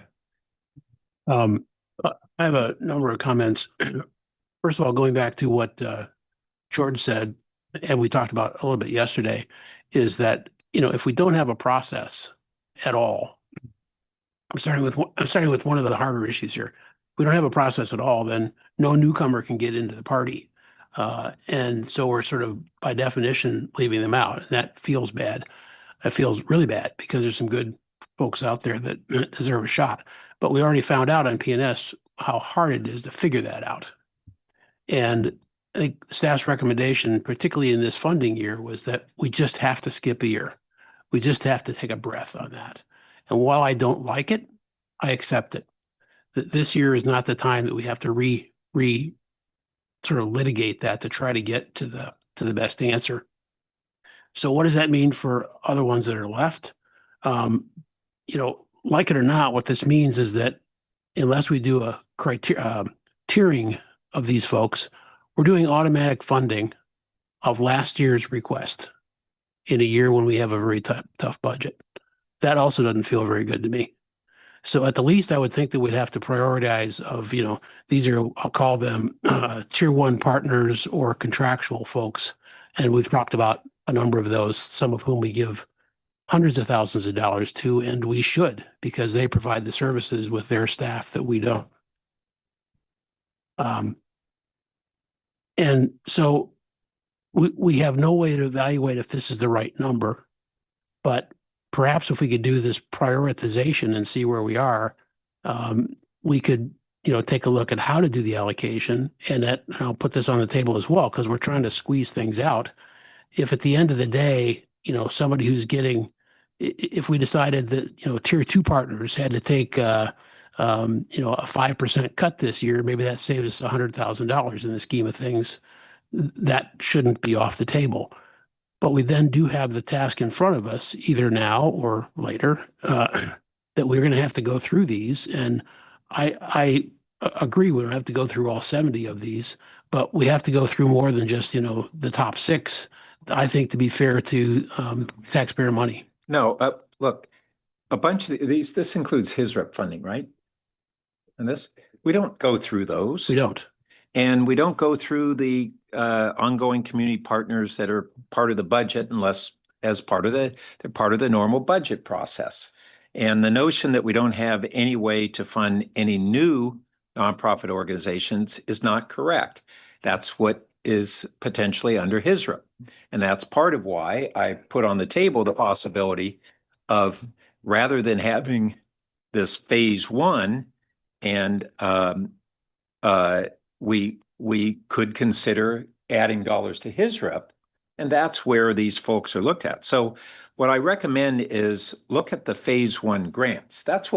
I have a number of comments. First of all, going back to what George said, and we talked about a little bit yesterday, is that, if we don't have a process at all, I'm starting with one of the harder issues here. If we don't have a process at all, then no newcomer can get into the party. And so we're sort of, by definition, leaving them out. And that feels bad. That feels really bad because there's some good folks out there that deserve a shot. But we already found out on PNS how hard it is to figure that out. And I think staff's recommendation, particularly in this funding year, was that we just have to skip a year. We just have to take a breath on that. And while I don't like it, I accept it. That this year is not the time that we have to sort of litigate that to try to get to the best answer. So what does that mean for other ones that are left? Like it or not, what this means is that unless we do a tiering of these folks, we're doing automatic funding of last year's request in a year when we have a very tough budget. That also doesn't feel very good to me. So at the least, I would think that we'd have to prioritize of, these are, I'll call them tier one partners or contractual folks. And we've talked about a number of those, some of whom we give hundreds of thousands of dollars to, and we should, because they provide the services with their staff that we don't. And so we have no way to evaluate if this is the right number, but perhaps if we could do this prioritization and see where we are, we could, take a look at how to do the allocation. And I'll put this on the table as well, because we're trying to squeeze things out. If at the end of the day, somebody who's getting, if we decided that, tier two partners had to take, a 5% cut this year, maybe that saves us $100,000 in the scheme of things. That shouldn't be off the table. But we then do have the task in front of us, either now or later, that we're going to have to go through these. And I agree we don't have to go through all 70 of these, but we have to go through more than just, the top 6, I think, to be fair to taxpayer money. No, look, a bunch of these, this includes HISREP funding, right? And we don't go through those. We don't. And we don't go through the ongoing community partners that are part of the budget unless they're part of the normal budget process. And the notion that we don't have any way to fund any new nonprofit organizations is not correct. That's what is potentially under HISREP. And that's part of why I put on the table the possibility of, rather than having this phase 1, and we could consider adding dollars to HISREP And that's where these folks are looked at. So what I recommend is look at the phase one grants. That's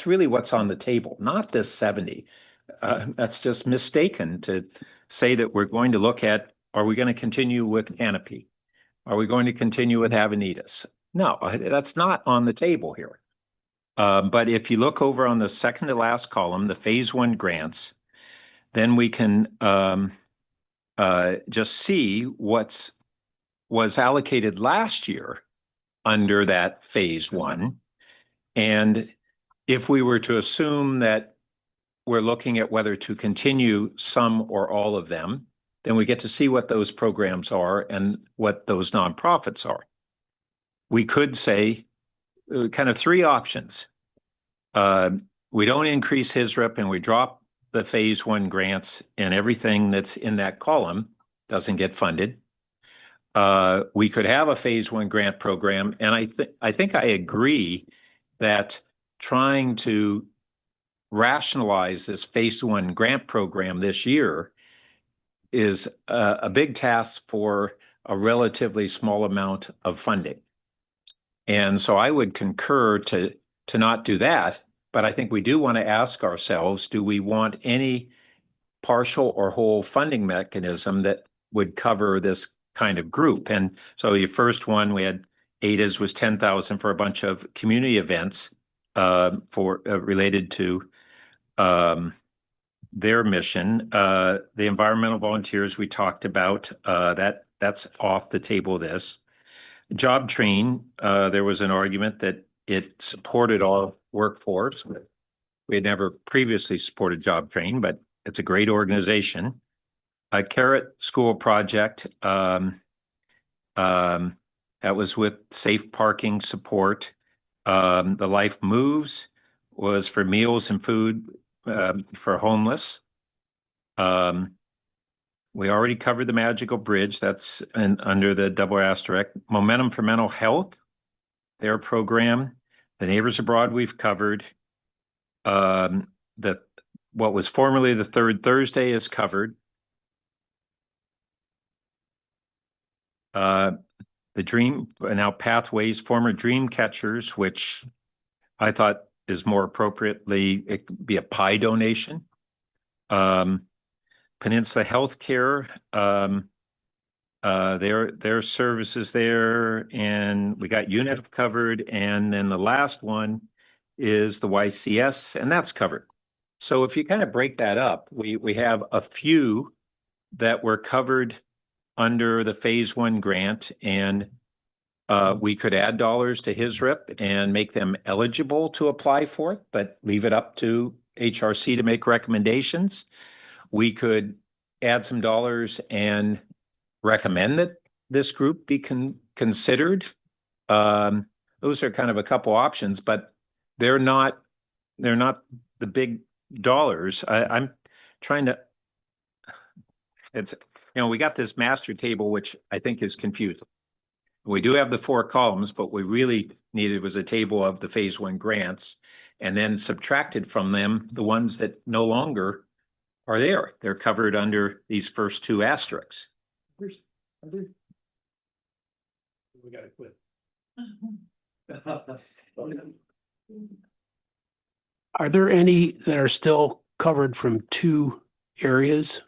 really what's on the table, not this 70. That's just mistaken to say that we're going to look at, are we going to continue with Canopy? Are we going to continue with Avenidas? No, that's not on the table here. But if you look over on the second to last column, the phase one grants, then we can just see was allocated last year under that phase one. And if we were to assume that we're looking at whether to continue some or all of them, then we get to see what those programs are and what those nonprofits are. We could say kind of three options. We don't increase HISRIP and we drop the phase one grants, and everything that's in that column doesn't get funded. We could have a phase one grant program, and I think I agree that trying to rationalize this phase one grant program this year is a big task for a relatively small amount of funding. And so I would concur to not do that, but I think we do want to ask ourselves, do we want any partial or whole funding mechanism that would cover this kind of group? And so your first one, we had ADA's was 10,000 for a bunch of community events for related to their mission. The environmental volunteers we talked about, that's off the table. This job train, there was an argument that it supported all workforce. We had never previously supported job train, but it's a great organization. A Carrot School project that was with safe parking support. The Life Moves was for meals and food for homeless. We already covered the Magical Bridge. That's under the double asterisk. Momentum for Mental Health, their program. The Neighbors Abroad we've covered. What was formerly the Third Thursday is covered. The Dream, now Pathways, former Dream Catchers, which I thought is more appropriately, it could be a pie donation. Peninsula Healthcare, their services there, and we got UNIF covered, and then the last one is the YCS, and that's covered. So if you kind of break that up, we have a few that were covered under the phase one grant, and we could add dollars to HISRIP and make them eligible to apply for it, but leave it up to HRC to make recommendations. We could add some dollars and recommend that this group be considered. Those are kind of a couple options, but they're not the big dollars. I'm trying to, we got this master table, which I think is confusing. We do have the four columns, but we really needed was a table of the phase one grants, and then subtracted from them the ones that no longer are there. They're covered under these first two asterisks. We got to quit. Are there any that are still covered from two areas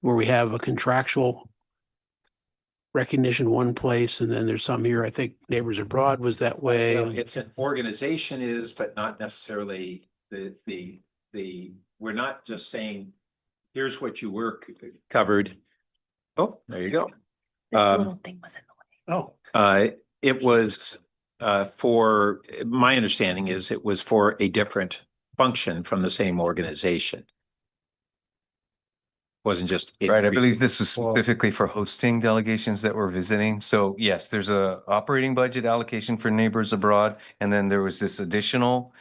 where we have a contractual recognition one place, and then there's some here? I think Neighbors Abroad was that way. It's an organization is, but not necessarily we're not just saying, here's what you were covered. Oh, there you go. This little thing was in the way. It was for, my understanding is it was for a different function from the same organization. Wasn't just right. I believe this was specifically for hosting delegations that were visiting. So yes, there's a operating budget allocation for Neighbors Abroad, and then there was this additional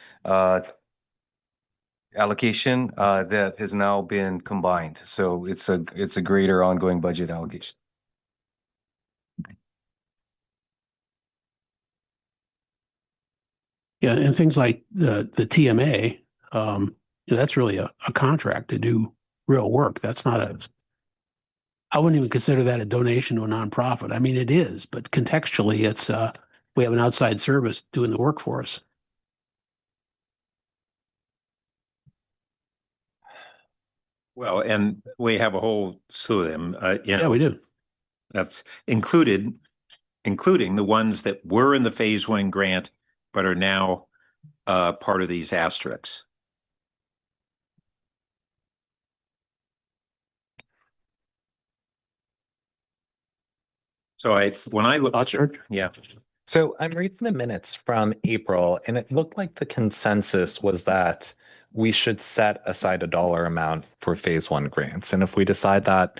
allocation that has now been combined. So it's a greater ongoing budget allocation. Yeah, and things like the TMA, that's really a contract to do real work. That's not I wouldn't even consider that a donation to a nonprofit. I mean, it is, but contextually, it's we have an outside service doing the work for us. Well, and we have a whole slew of them. Yeah, we do. That's including the ones that were in the phase one grant, but are now part of these asterisks. So when I look, yeah. So I'm reading the minutes from April, and it looked like the consensus was that we should set aside a dollar amount for phase one grants. And if we decide that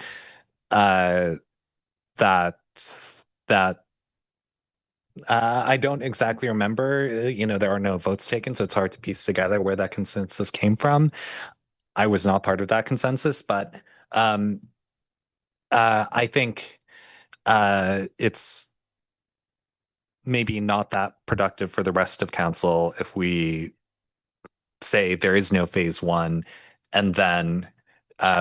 I don't exactly remember, there are no votes taken, so it's hard to piece together where that consensus came from. I was not part of that consensus, but I think it's maybe not that productive for the rest of council if we say there is no phase one and then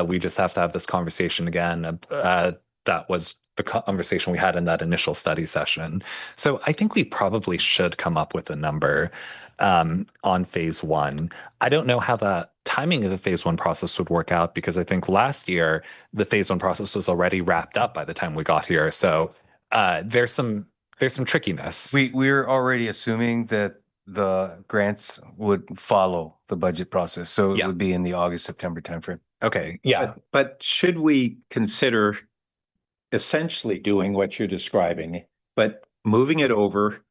we just have to have this conversation again. That was the conversation we had in that initial study session. So I think we probably should come up with a number on phase one. I don't know how the timing of the phase one process would work out because I think last year the phase one process was already wrapped up by the time we got here. So there's some trickiness. We're already assuming that the grants would follow the budget process. So it would be in the August, September timeframe. Okay. Yeah. But should we consider essentially doing what you're describing, but moving it over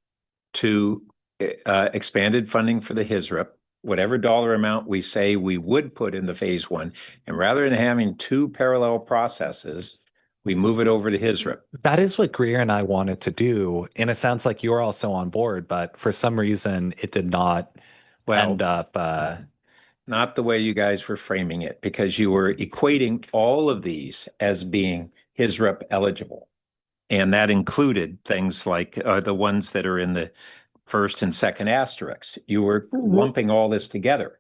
to expanded funding for the HISRIP, whatever dollar amount we say we would put in the phase one, and rather than having two parallel processes, we move it over to HISRIP. That is what Greer and I wanted to do. And it sounds like you're also on board, but for some reason it did not end up. Not the way you guys were framing it, because you were equating all of these as being HISRIP eligible. And that included things like the ones that are in the first and second asterisks. You were lumping all this together.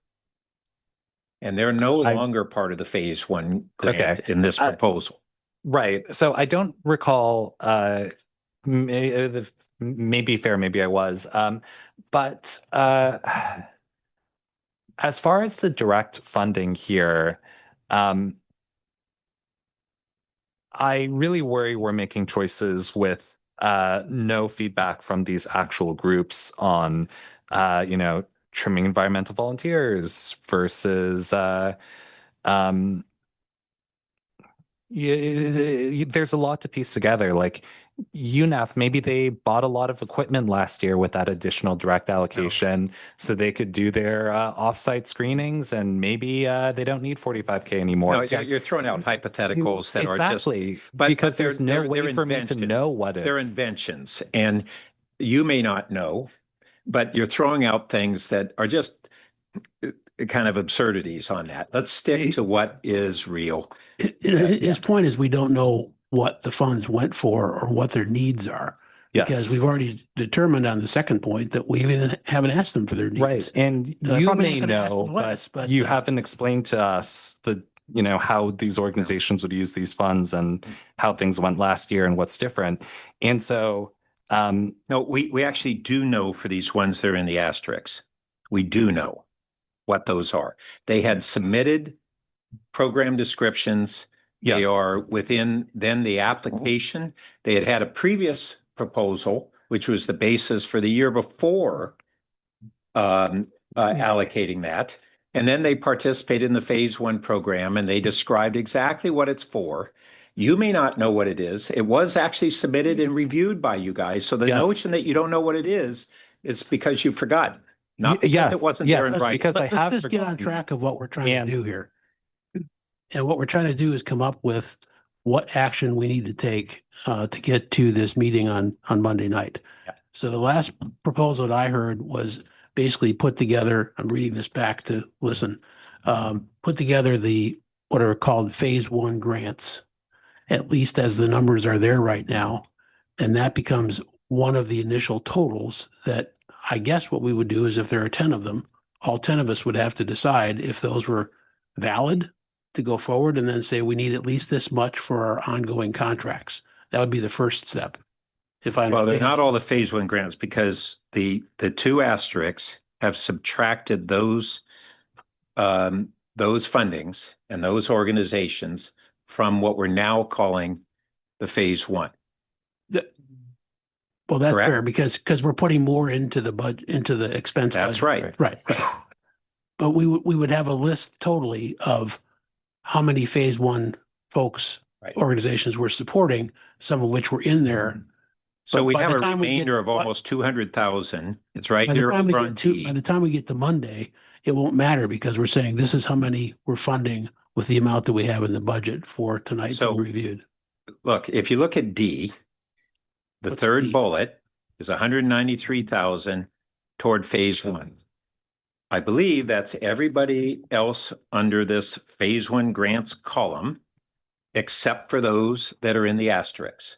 And they're no longer part of the phase one grant in this proposal. Right. So I don't recall, maybe fair, maybe I was. But as far as the direct funding here, I really worry we're making choices with no feedback from these actual groups on, trimming environmental volunteers versus there's a lot to piece together. Like UNEF, maybe they bought a lot of equipment last year with that additional direct allocation so they could do their offsite screenings, and maybe they don't need 45K anymore. No, you're throwing out hypotheticals that are just, because there's no way for me to know what they're inventions, and you may not know, but you're throwing out things that are just kind of absurdities on that. Let's stick to what is real. His point is we don't know what the funds went for or what their needs are. Because we've already determined on the second point that we even haven't asked them for their needs. Right. And you may know, but you haven't explained to us how these organizations would use these funds and how things went last year and what's different. And so no, we actually do know for these ones that are in the asterisks. We do know what those are. They had submitted program descriptions. They are within then the application. They had a previous proposal, which was the basis for the year before allocating that. And then they participated in the phase one program and they described exactly what it's for. You may not know what it is. It was actually submitted and reviewed by you guys. So the notion that you don't know what it is because you've forgotten. Not because it wasn't there in writing. Because let's just get on track of what we're trying to do here. And what we're trying to do is come up with what action we need to take to get to this meeting on Monday night. So the last proposal that I heard was basically put together, I'm reading this back to listen, put together what are called phase one grants, at least as the numbers are there right now. And that becomes one of the initial totals that I guess what we would do is if there are 10 of them, all 10 of us would have to decide if those were valid to go forward and then say we need at least this much for our ongoing contracts. That would be the first step. If I Well, they're understand. not all the phase one grants because the two asterisks have subtracted those fundings and those organizations from what we're now calling the phase one. Well, that's Correct? fair because we're putting more into the budget, into the expense. That's budget. right. Right. But we would have a list totally of how many phase one folks, organizations we're supporting, some of which were in there. So But we by have the a time we get- remainder of almost 200,000. It's right By the here time we over get on to, D. by the time we get to Monday, it won't matter because we're saying this is how many we're funding with the amount that we have in the budget for tonight to So- be reviewed. Look, if you look at D, the What's third D? bullet is 193,000 toward phase one. I believe that's everybody else under this phase one grants column, except for those that are in the asterisks.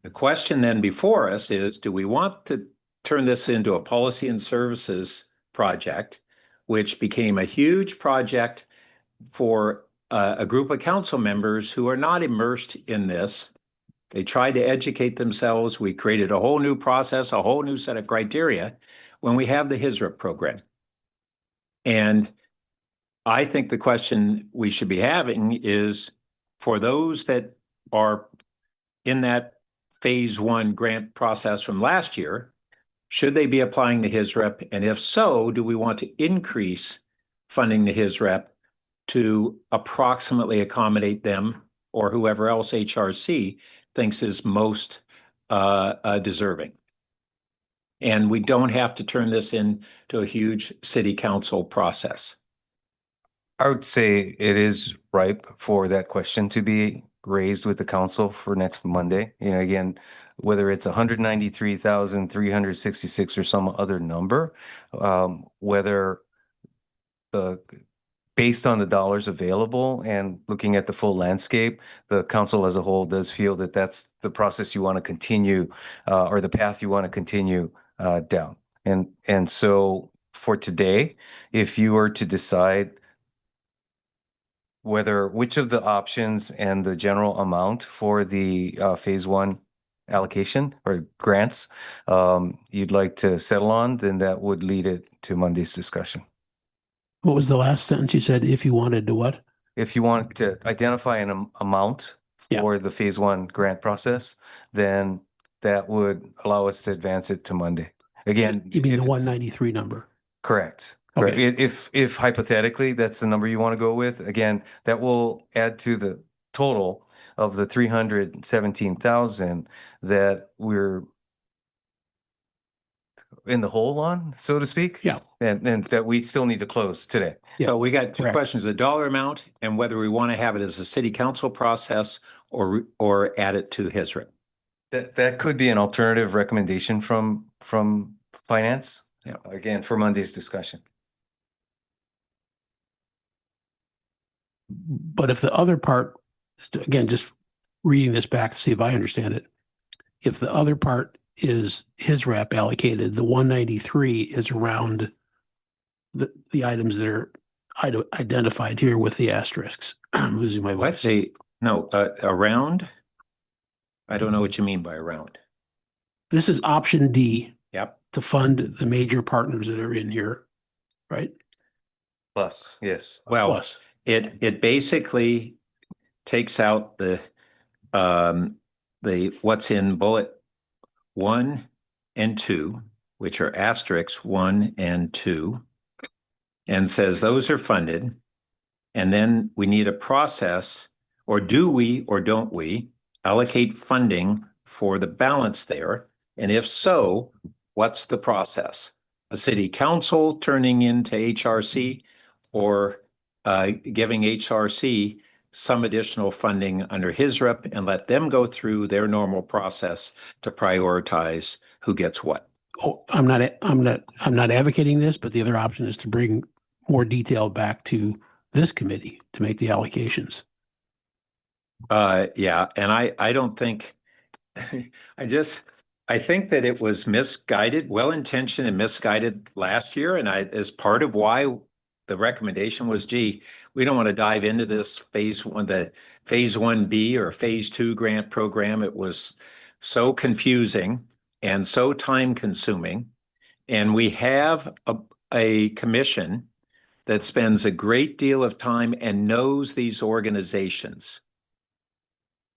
The question then before us is, do we want to turn this into a policy and services project, which became a huge project for a group of council members who are not immersed in this? They tried to educate themselves. We created a whole new process, a whole new set of criteria when we have the HISRIP program. And I think the question we should be having is for those that are in that phase one grant process from last year, should they be applying to HISRIP? And if so, do we want to increase funding to HISRIP to approximately accommodate them or whoever else HRC thinks is most deserving? And we don't have to turn this into a huge city council process. I would say it is ripe for that question to be raised with the council for next Monday. You know, again, whether it's 193,366 or some other number, whether based on the dollars available and looking at the full landscape, the council as a whole does feel that that's the process you want to continue, or the path you want to continue down. And so for today, if you were to decide which of the options and the general amount for the phase one allocation or grants you'd like to settle on, then that would lead it to Monday's discussion. What was the last sentence you said? If you wanted to what? If you want to identify an amount for the phase one grant process, then that would allow us to advance it to Monday. Again, You mean if the it's- 193 number? Correct. Okay. Correct. If hypothetically that's the number you want to go with, again, that will add to the total of the 317,000 that we're in the hole on, so to speak. Yeah. And that we still need to close today. Yeah. So we got two Correct. questions, the dollar amount and whether we want to have it as a city council process or add it to HISRIP. That could be an alternative recommendation from finance. Yeah. Again, for Monday's discussion. But if the other part, again, just reading this back to see if I understand it. If the other part is HISRIP allocated, the 193 is around the items that are identified here with the asterisks. I'm losing my What voice. around? I don't know what you mean by around. This is option D Yep. to fund the major partners that are in here, right? Plus, yes. Well, Plus. it basically takes out the what's in bullet 1 and 2, which are asterisks 1 and 2, and says those are funded. And then we need a process, or do we or don't we allocate funding for the balance there? And if so, what's the process? A city council turning into HRC or giving HRC some additional funding under HISRIP and let them go through their normal process to prioritize who gets what. Oh, I'm not advocating this, but the other option is to bring more detail back to this committee to make the allocations. Yeah, and I don't think, I think that it was misguided, well-intentioned and misguided last year. And as part of why the recommendation was, gee, we don't want to dive into this the phase 1B or phase 2 grant program. It was so confusing and so time consuming. And we have a commission that spends a great deal of time and knows these organizations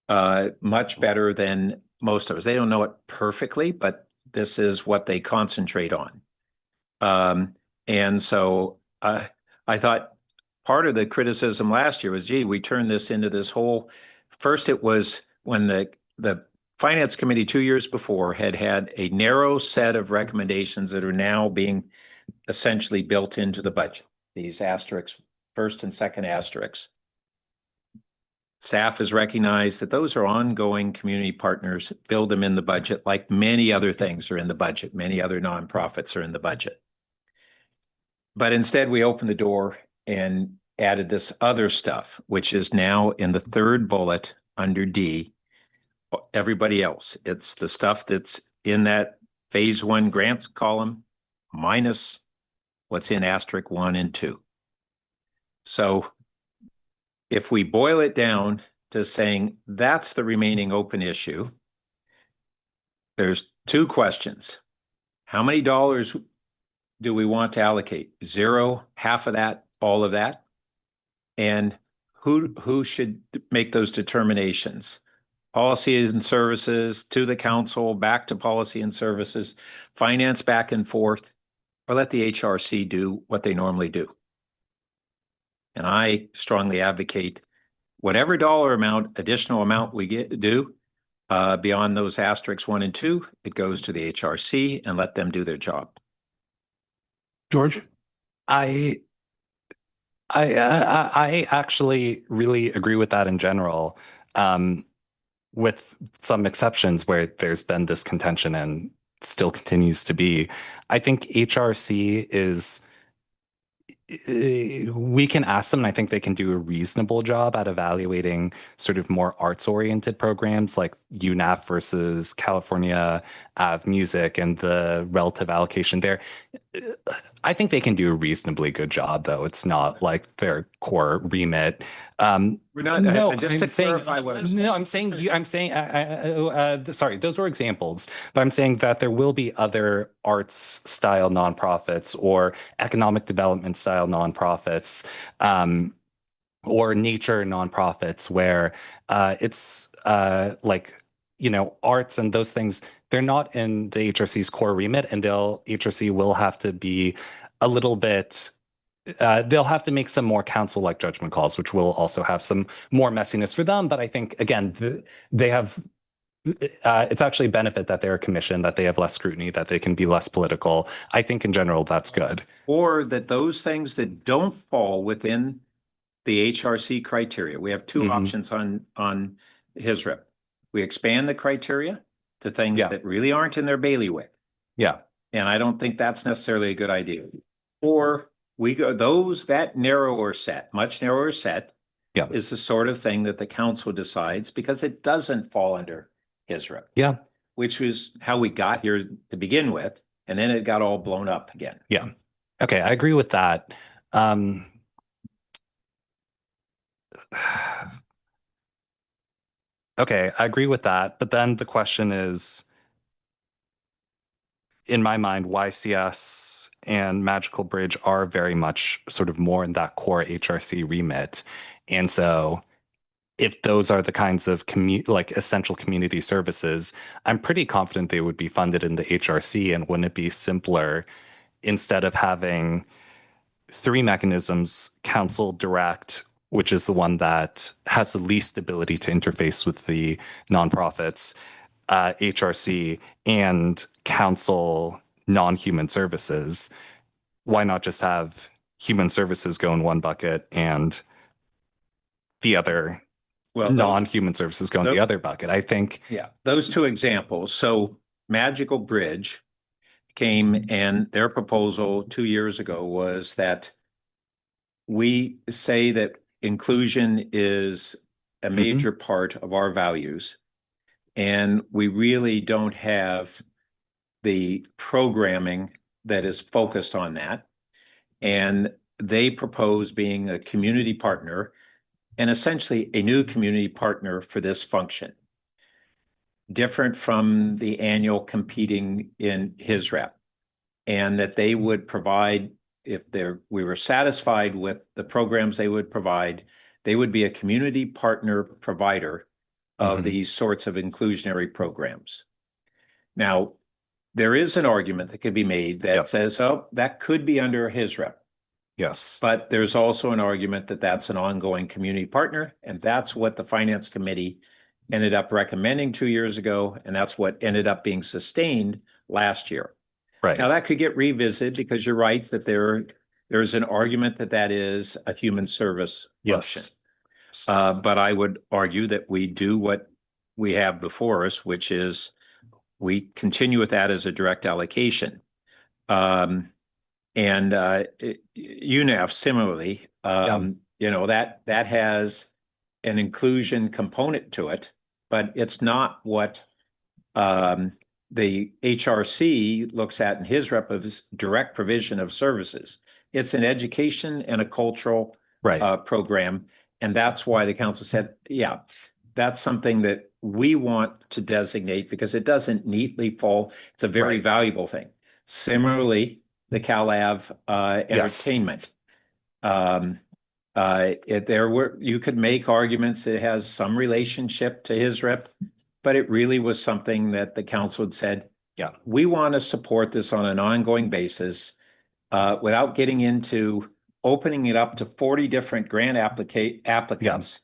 much better than most of us. They don't know it perfectly, but this is what they concentrate on. And so I thought part of the criticism last year was, gee, we turned this into this whole, first it was when the Finance Committee 2 years before had a narrow set of recommendations that are now being essentially built into the budget. These asterisks, first and second asterisks. Staff has recognized that those are ongoing community partners, build them in the budget like many other things are in the budget. Many other nonprofits are in the budget. But instead we opened the door and added this other stuff, which is now in the third bullet under D, everybody else. It's the stuff that's in that phase 1 grants column minus what's in asterisk 1 and 2. So if we boil it down to saying that's the remaining open issue, there's 2 questions. How many dollars do we want to allocate? 0, half of that, all of that? And who should make those determinations? Policy and services to the council, back to policy and services, finance back and forth, or let the HRC do what they normally do. And I strongly advocate whatever dollar amount, additional amount we do beyond those asterisks 1 and 2, it goes to the HRC and let them do their job. George? I actually really agree with that in general, with some exceptions where there's been this contention and still continues to be. I think HRC is, we can ask them, and I think they can do a reasonable job at evaluating sort of more arts-oriented programs like UNAF versus California Ave Music and the relative allocation there. I think they can do a reasonably good job, though. It's not like their core remit. We're not, no, just to clarify what I'm saying. No, I'm saying, sorry, those were examples, but I'm saying that there will be other arts style nonprofits or economic development style nonprofits, or nature nonprofits where it's like, you know, arts and those things, they're not in the HRC's core remit, and HRC will have to be a little bit, they'll have to make some more council-like judgment calls, which will also have some more messiness for them. But I think, again, they have, it's actually a benefit that they're a commission, that they have less scrutiny, that they can be less political. I think in general, that's good. Or that those things that don't fall within the HRC criteria, we have 2 options on HISRIP. We expand the criteria to things that really aren't in their bailiwick. Yeah. And I don't think that's necessarily a good idea. Or we go that narrower set, much narrower set, is the sort of thing that the council decides because it doesn't fall under HISRIP. Yeah. Which was how we got here to begin with. And then it got all blown up again. Yeah. Okay, I agree with that. Okay, I agree with that. But then the question is, in my mind, YCS and Magical Bridge are very much sort of more in that core HRC remit. And so if those are the kinds of like essential community services, I'm pretty confident they would be funded in the HRC. And wouldn't it be simpler, instead of having 3 mechanisms, council, direct, which is the one that has the least ability to interface with the nonprofits, HRC, and council non-human services, why not just have human services go in one bucket and the other non-human services go in the other bucket? I think. Yeah, those 2 examples. So Magical Bridge came, and their proposal 2 years ago was that we say that inclusion is a major part of our values, and we really don't have the programming that is focused on that. And they propose being a community partner and essentially a new community partner for this function, different from the annual competing in his rep, and that they would provide, if we were satisfied with the programs they would provide, they would be a community partner provider of these sorts of inclusionary programs. Now, there is an argument that could be made that says, oh, that could be under his rep. Yes. But there's also an argument that that's an ongoing community partner, and that's what the Finance Committee ended up recommending 2 years ago, and that's what ended up being sustained last year. Right. Now, that could get revisited because you're right that there's an argument that that is a human service function. Yes. But I would argue that we do what we have before us, which is we continue with that as a direct allocation. And UNAF similarly, you know, that has an inclusion component to it, but it's not what the HRC looks at in his rep of direct provision of services. It's an education and a cultural program. And that's why the council said, yeah, that's something that we want to designate because it doesn't neatly fall. It's a very valuable thing. Similarly, the CalAV entertainment. You could make arguments that it has some relationship to his rep, but it really was something that the council had said, yeah, we want to support this on an ongoing basis without getting into opening it up to 40 different grant applicants.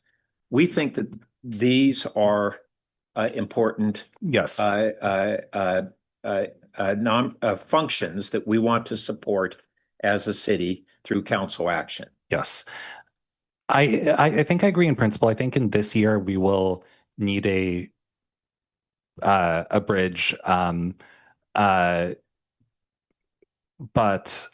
We think that these are important functions that we want to support as a city through council action. Yes. I think I agree in principle. I think in this year we will need a bridge. But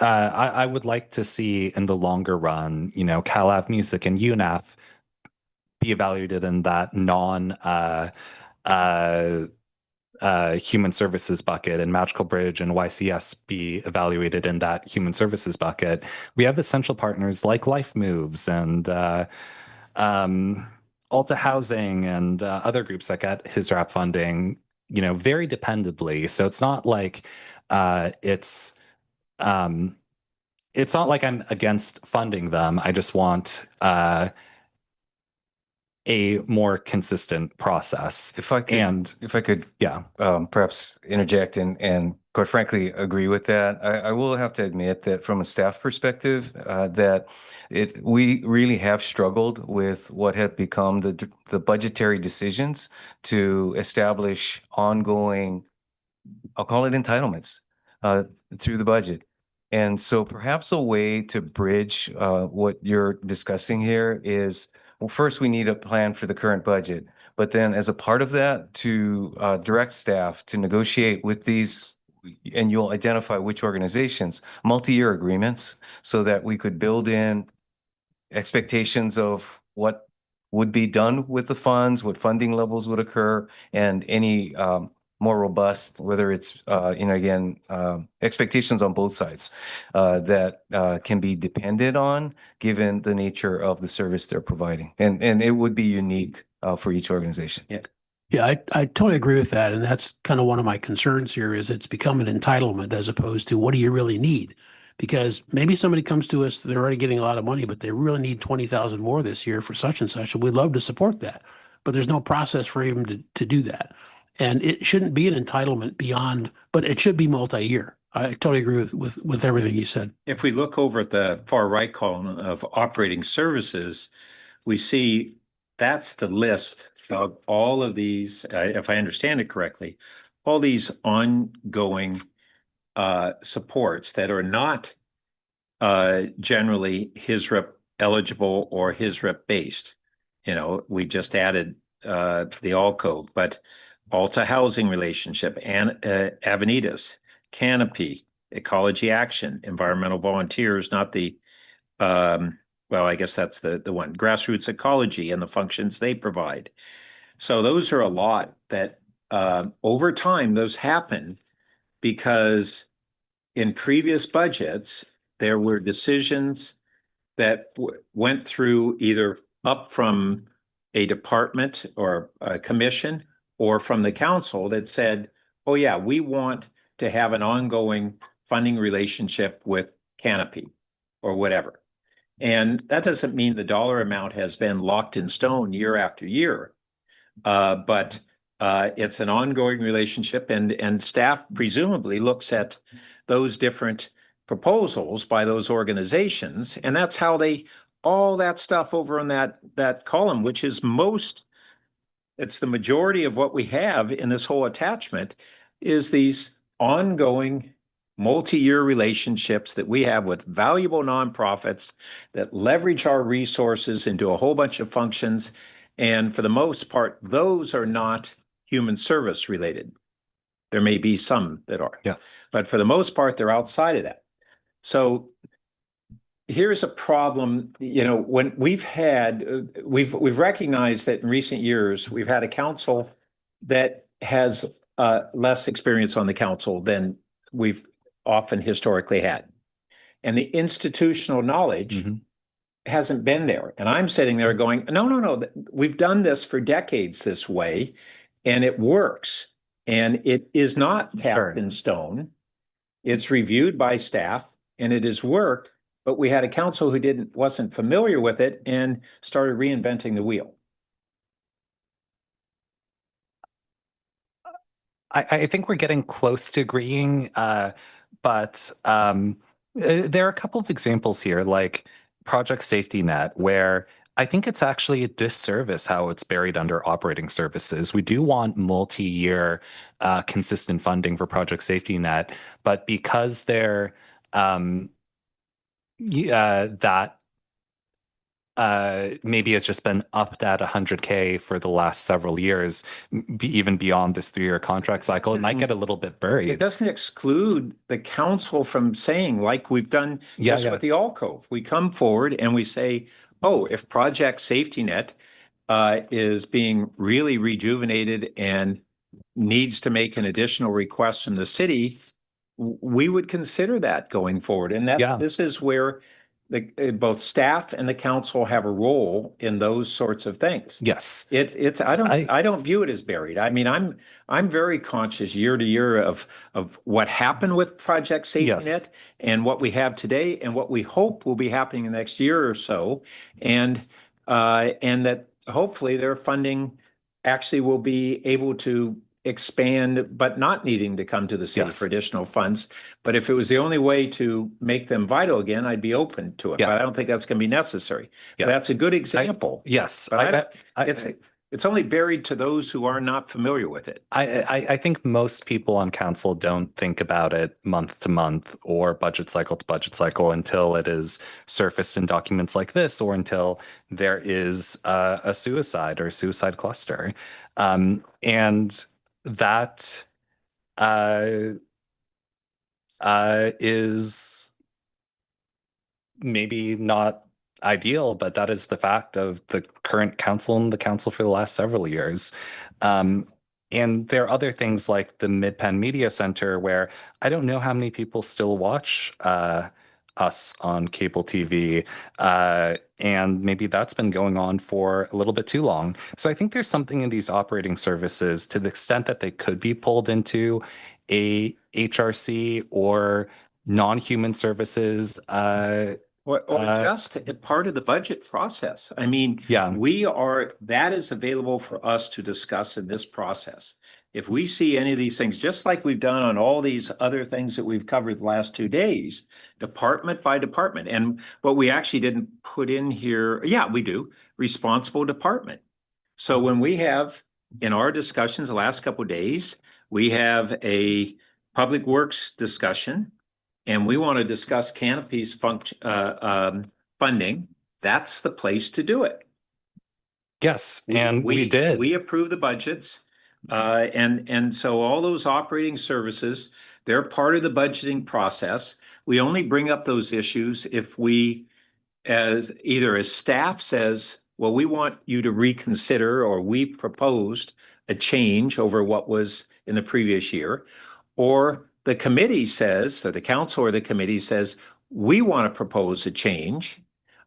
I would like to see in the longer run, you know, CalAV Music and UNAF be evaluated in that human services bucket, and Magical Bridge and YCS be evaluated in that human services bucket. We have essential partners like Life Moves and Alta Housing and other groups that get his rap funding, you know, very dependably. So it's not like it's not like I'm against funding them. I just want a more consistent process. If I could, perhaps interject and quite frankly agree with that. I will have to admit that from a staff perspective, that we really have struggled with what have become the budgetary decisions to establish ongoing, I'll call it entitlements, through the budget. And so perhaps a way to bridge what you're discussing here is, well, first we need a plan for the current budget, but then as a part of that, to direct staff to negotiate with these, and you'll identify which organizations, multi-year agreements, so that we could build in expectations of what would be done with the funds, what funding levels would occur, and any more robust, whether it's, expectations on both sides that can be depended on given the nature of the service they're providing. And it would be unique for each organization. Yeah, I totally agree with that. And that's kind of one of my concerns here is it's become an entitlement as opposed to what do you really need? Because maybe somebody comes to us, they're already getting a lot of money, but they really need 20,000 more this year for such and such. And we'd love to support that, but there's no process for even to do that. And it shouldn't be an entitlement beyond, but it should be multi-year. I totally agree with everything you said. If we look over at the far right column of operating services, we see that's the list of all of these, if I understand it correctly, all these ongoing supports that are not generally HISREP eligible or HISREP based. You know, we just added the ALCO, but Alta Housing Relationship, and Avenidas, Canopy, Ecology Action, Environmental Volunteers, not the, well, I guess that's the one, Grassroots Ecology and the functions they provide. So those are a lot that over time, those happen because in previous budgets, there were decisions that went through either up from a department or a commission or from the council that said, oh yeah, we want to have an ongoing funding relationship with Canopy or whatever. And that doesn't mean the dollar amount has been locked in stone year after year. But it's an ongoing relationship, and staff presumably looks at those different proposals by those organizations, and that's how they, all that stuff over on that column, which is it's the majority of what we have in this whole attachment, is these ongoing multi-year relationships that we have with valuable nonprofits that leverage our resources into a whole bunch of functions. And for the most part, those are not human service related. There may be some that are, but for the most part, they're outside of that. So here's a problem, when we've recognized that in recent years, we've had a council that has less experience on the council than we've often historically had. And the institutional knowledge hasn't been there. And I'm sitting there going, no, we've done this for decades this way, and it works. And it is not cast in stone. It's reviewed by staff, and it has worked. But we had a council who wasn't familiar with it and started reinventing the wheel. I think we're getting close to agreeing, but there are a couple of examples here, like Project Safety Net, where I think it's actually a disservice how it's buried under operating services. We do want multi-year consistent funding for Project Safety Net, but because they're maybe it's just been upped at 100K for the last several years, even beyond this 3-year contract cycle. It might get a little bit buried. It doesn't exclude the council from saying, like we've done with the Alcove. We come forward and we say, oh, if Project Safety Net is being really rejuvenated and needs to make an additional request from the city, we would consider that going forward. And this is where both staff and the council have a role in those sorts of things. Yes. I don't view it as buried. I mean, I'm very conscious year to year of what happened with Project Safety Net and what we have today and what we hope will be happening in the next year or so. And that hopefully their funding actually will be able to expand, but not needing to come to the city for additional funds. But if it was the only way to make them vital again, I'd be open to it. But I don't think that's going to be necessary. But that's a good example. It's only buried to those who are not familiar with it. I think most people on council don't think about it month to month or budget cycle to budget cycle until it is surfaced in documents like this, or until there is a suicide or a suicide cluster. And that is maybe not ideal, but that is the fact of the current council and the council for the last several years. And there are other things like the Mid-Penn Media Center, where I don't know how many people still watch us on cable TV. And maybe that's been going on for a little bit too long. So I think there's something in these operating services, to the extent that they could be pulled into a HRC or non-human services. Or just a part of the budget process. I mean, that is available for us to discuss in this process. If we see any of these things, just like we've done on all these other things that we've covered the last 2 days, department by department, and what we actually didn't put in here, we do, responsible department. So when we have, in our discussions the last couple of days, we have a public works discussion, and we want to discuss Canopy's funding, that's the place to do it. Yes, and we did. We approve the budgets. And so all those operating services, they're part of the budgeting process. We only bring up those issues if as staff says, well, we want you to reconsider, or we proposed a change over what was in the previous year, or the committee says, or the council or the committee says, we want to propose a change.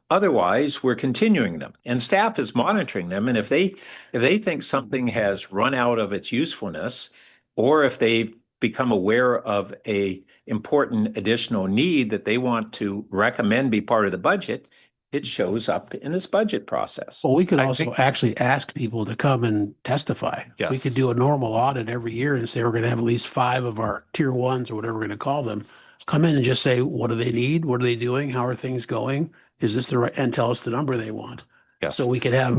Otherwise, we're continuing them, and staff is monitoring them. And if they think something has run out of its usefulness, or if they've become aware of a important additional need that they want to recommend be part of the budget, it shows up in this budget process. Well, we could also actually ask people to come and testify. We Yes. could do a normal audit every year and say we're going to have at least 5 of our tier ones or whatever we're going to call them, come in and just say, what do they need? What are they doing? How are things going? Is this the right? And tell us the number they want. Yes. So we could have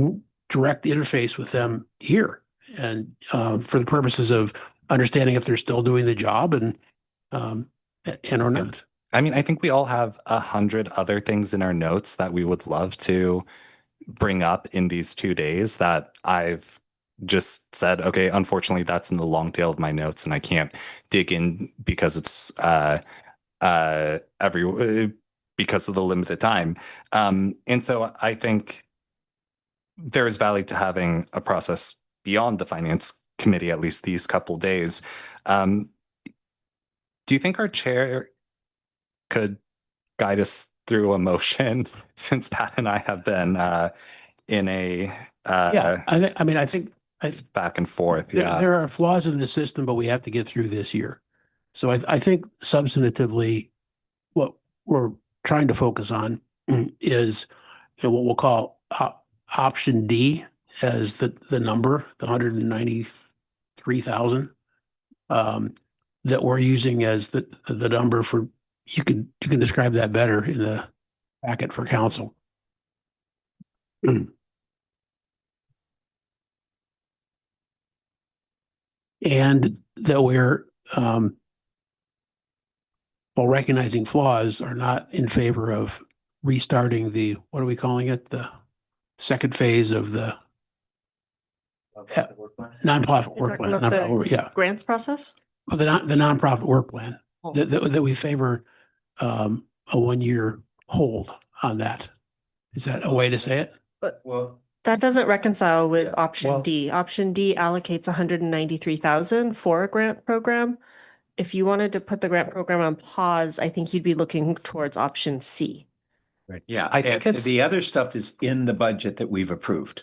direct interface with them here, and for the purposes of understanding if they're still doing the job and or not. I mean, I think we all have 100 other things in our notes that we would love to bring up in these 2 days that I've just said, okay, unfortunately, that's in the long tail of my notes and I can't dig in because it's because of the limited time. And so I think there is value to having a process beyond the finance committee, at least these couple days. Do you think our chair could guide us through a motion since Pat and I have been in a I think back and forth? There are flaws in the system, but we have to get through this year. So I think substantively, what we're trying to focus on is what we'll call option D as the number, the 193,000 that we're using as the number for. You can describe that better in the packet for council. And that we're, while recognizing flaws, are not in favor of restarting the, what are we calling it? The second phase of the nonprofit work plan. Yeah. Grants process? Well, the nonprofit work plan, that we favor a 1-year hold on that. Is that a way to say it? But that doesn't reconcile with option D. Option D allocates 193,000 for a grant program. If you wanted to put the grant program on pause, I think you'd be looking towards option C. Right. Yeah, I think the other stuff is in the budget that we've approved,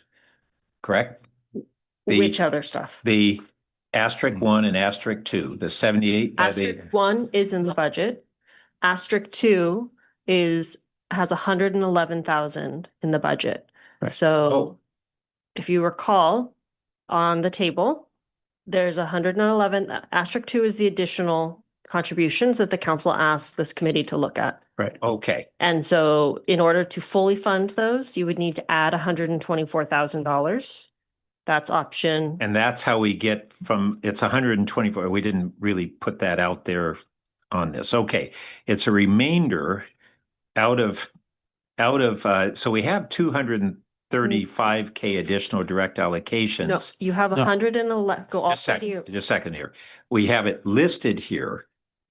correct? Which other stuff? The asterisk 1 and asterisk 2, the 78. Asterisk 1 is in the budget. Asterisk 2 has 111,000 in the budget. Right. So if you recall on the table, there's 111. Asterisk 2 is the additional contributions that the council asked this committee to look at. Right. Okay. And so in order to fully fund those, you would need to add $124,000. That's option. And that's how we get from, it's 124. We didn't really put that out there on this. Okay. It's a remainder out of, so we have 235K additional direct allocations. No, you have 111. Go off. Just a second here. We have it listed here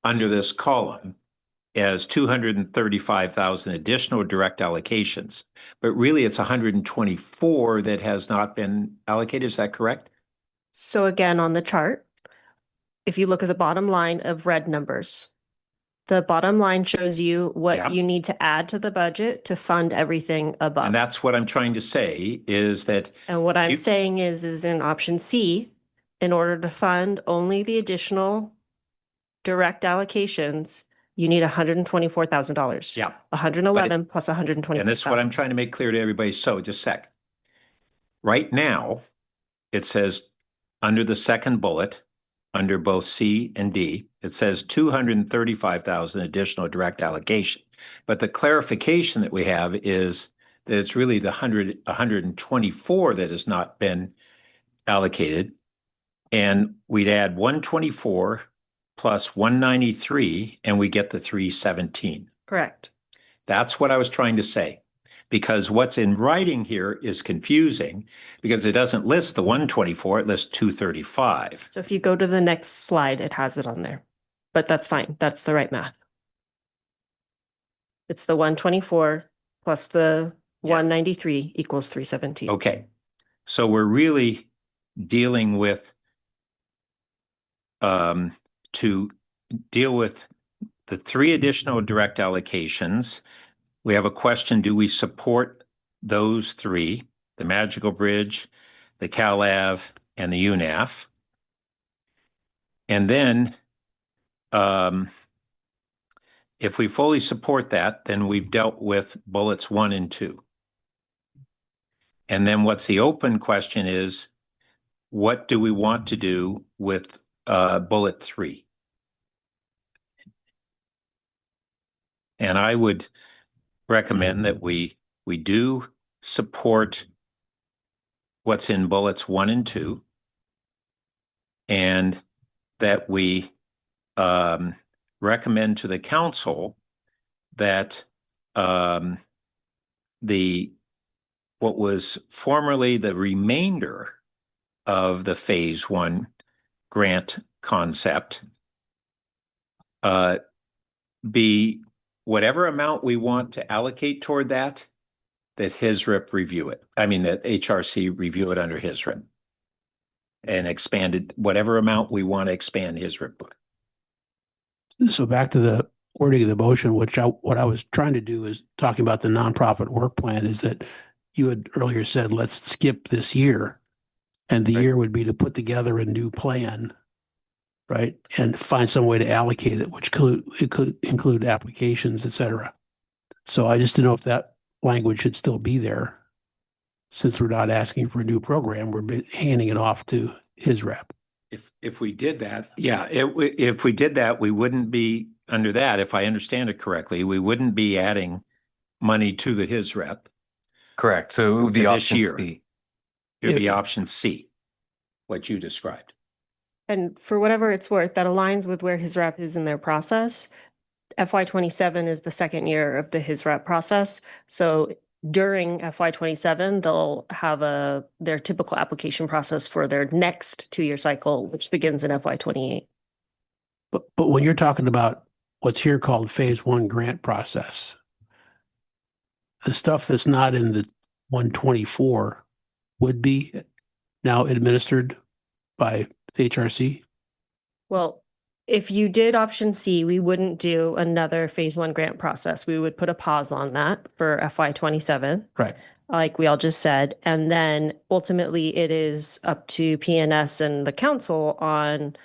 under this column as 235,000 additional direct allocations, but really it's 124 that has not been allocated. Is that correct? So again, on the chart, if you look at the bottom line of red numbers, the bottom line shows you what you need to add to the budget to fund everything above. And that's what I'm trying to say is that. And what I'm saying is in option C, in order to fund only the additional direct allocations, you need $124,000. Yeah. 111 plus 120. And this is what I'm trying to make clear to everybody. So just a sec. Right now, it says under the second bullet, under both C and D, it says 235,000 additional direct allocation. But the clarification that we have is that it's really the 124 that has not been allocated. And we'd add 124 plus 193, and we get the 317. Correct. That's what I was trying to say. Because what's in writing here is confusing because it doesn't list the 124, it lists 235. So if you go to the next slide, it has it on there. But that's fine. That's the right math. It's the 124 plus the 193 equals 317. Okay. So we're really dealing with to deal with the 3 additional direct allocations. We have a question, do we support those 3, the Magical Bridge, the CalAV, and the UNAF? And then if we fully support that, then we've dealt with bullets 1 and 2. And then what's the open question is, what do we want to do with bullet 3? And I would recommend that we do support what's in bullets 1 and 2, and that we recommend to the council that what was formerly the remainder of the phase 1 grant concept be whatever amount we want to allocate toward that HISRIP review it. I mean, that HRC review it under HISRIP and expand it, whatever amount we want to expand HISRIP by. So back to the wording of the motion, what I was trying to do is talking about the nonprofit work plan, is that you had earlier said, let's skip this year. And the year would be to put together a new plan, right? And find some way to allocate it, which could include applications, et cetera. So I just didn't know if that language should still be there. Since we're not asking for a new program, we're handing it off to HISRIP. If we did that, yeah, if we did that, we wouldn't be under that. If I understand it correctly, we wouldn't be adding money to the HISRIP. Correct. So it would be this option year. B. It would be option C, what you described. And for whatever it's worth, that aligns with where HISRIP is in their process. FY27 is the second year of the HISRIP process. So during FY27, they'll have their typical application process for their next 2-year cycle, which begins in FY28. But when you're talking about what's here called phase 1 grant process, the stuff that's not in the 124 would be now administered by the HRC? Well, if you did option C, we wouldn't do another phase 1 grant process. We would put a pause on that for FY27. Right. Like we all just said. And then ultimately it is up to PNS and the council on,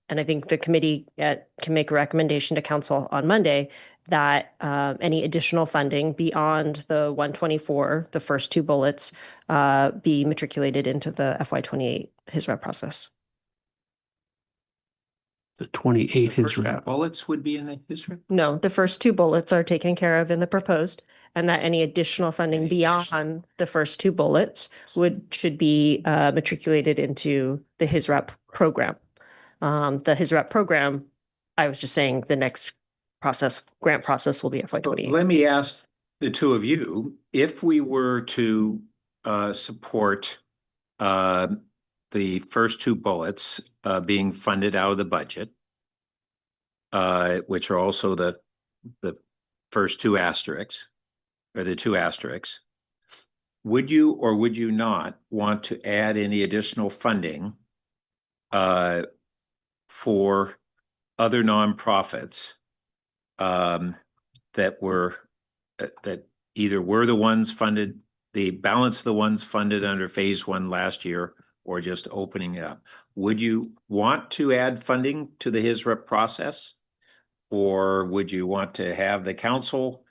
and I think the committee can make a recommendation to council on Monday that any additional funding beyond the 124, the first 2 bullets, be matriculated into the FY28 HISRIP process. The 28 HISRIP bullets would be in the HISRIP? No, the first 2 bullets are taken care of in the proposed, and that any additional funding beyond the first 2 bullets should be matriculated into the HISRIP program. The HISRIP program, I was just saying the next grant process will be FY28. Let me ask the 2 of you, if we were to support the first 2 bullets being funded out of the budget, which are also the first 2 asterisks, or the 2 asterisks, would you or would you not want to add any additional funding for other nonprofits that either were the ones funded, the balance of the ones funded under phase 1 last year, or just opening it up? Would you want to add funding to the HISRIP process? Or would you want to have the council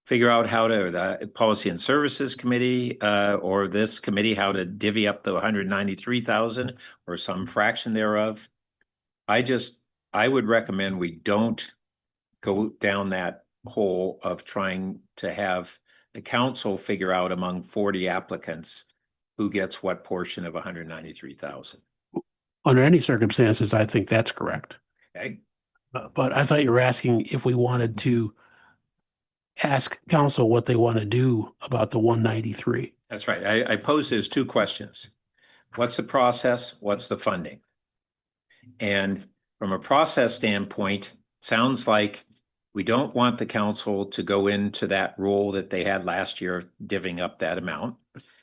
figure out how to, the Policy and Services Committee or this committee, how to divvy up the 193,000 or some fraction thereof? I would recommend we don't go down that hole of trying to have the council figure out among 40 applicants who gets what portion of 193,000. Under any circumstances, I think that's correct. Okay. But I thought you were asking if we wanted to ask council what they want to do about the 193. That's right. I posed as 2 questions. What's the process? What's the funding? And from a process standpoint, sounds like we don't want the council to go into that role that they had last year, divvying up that amount.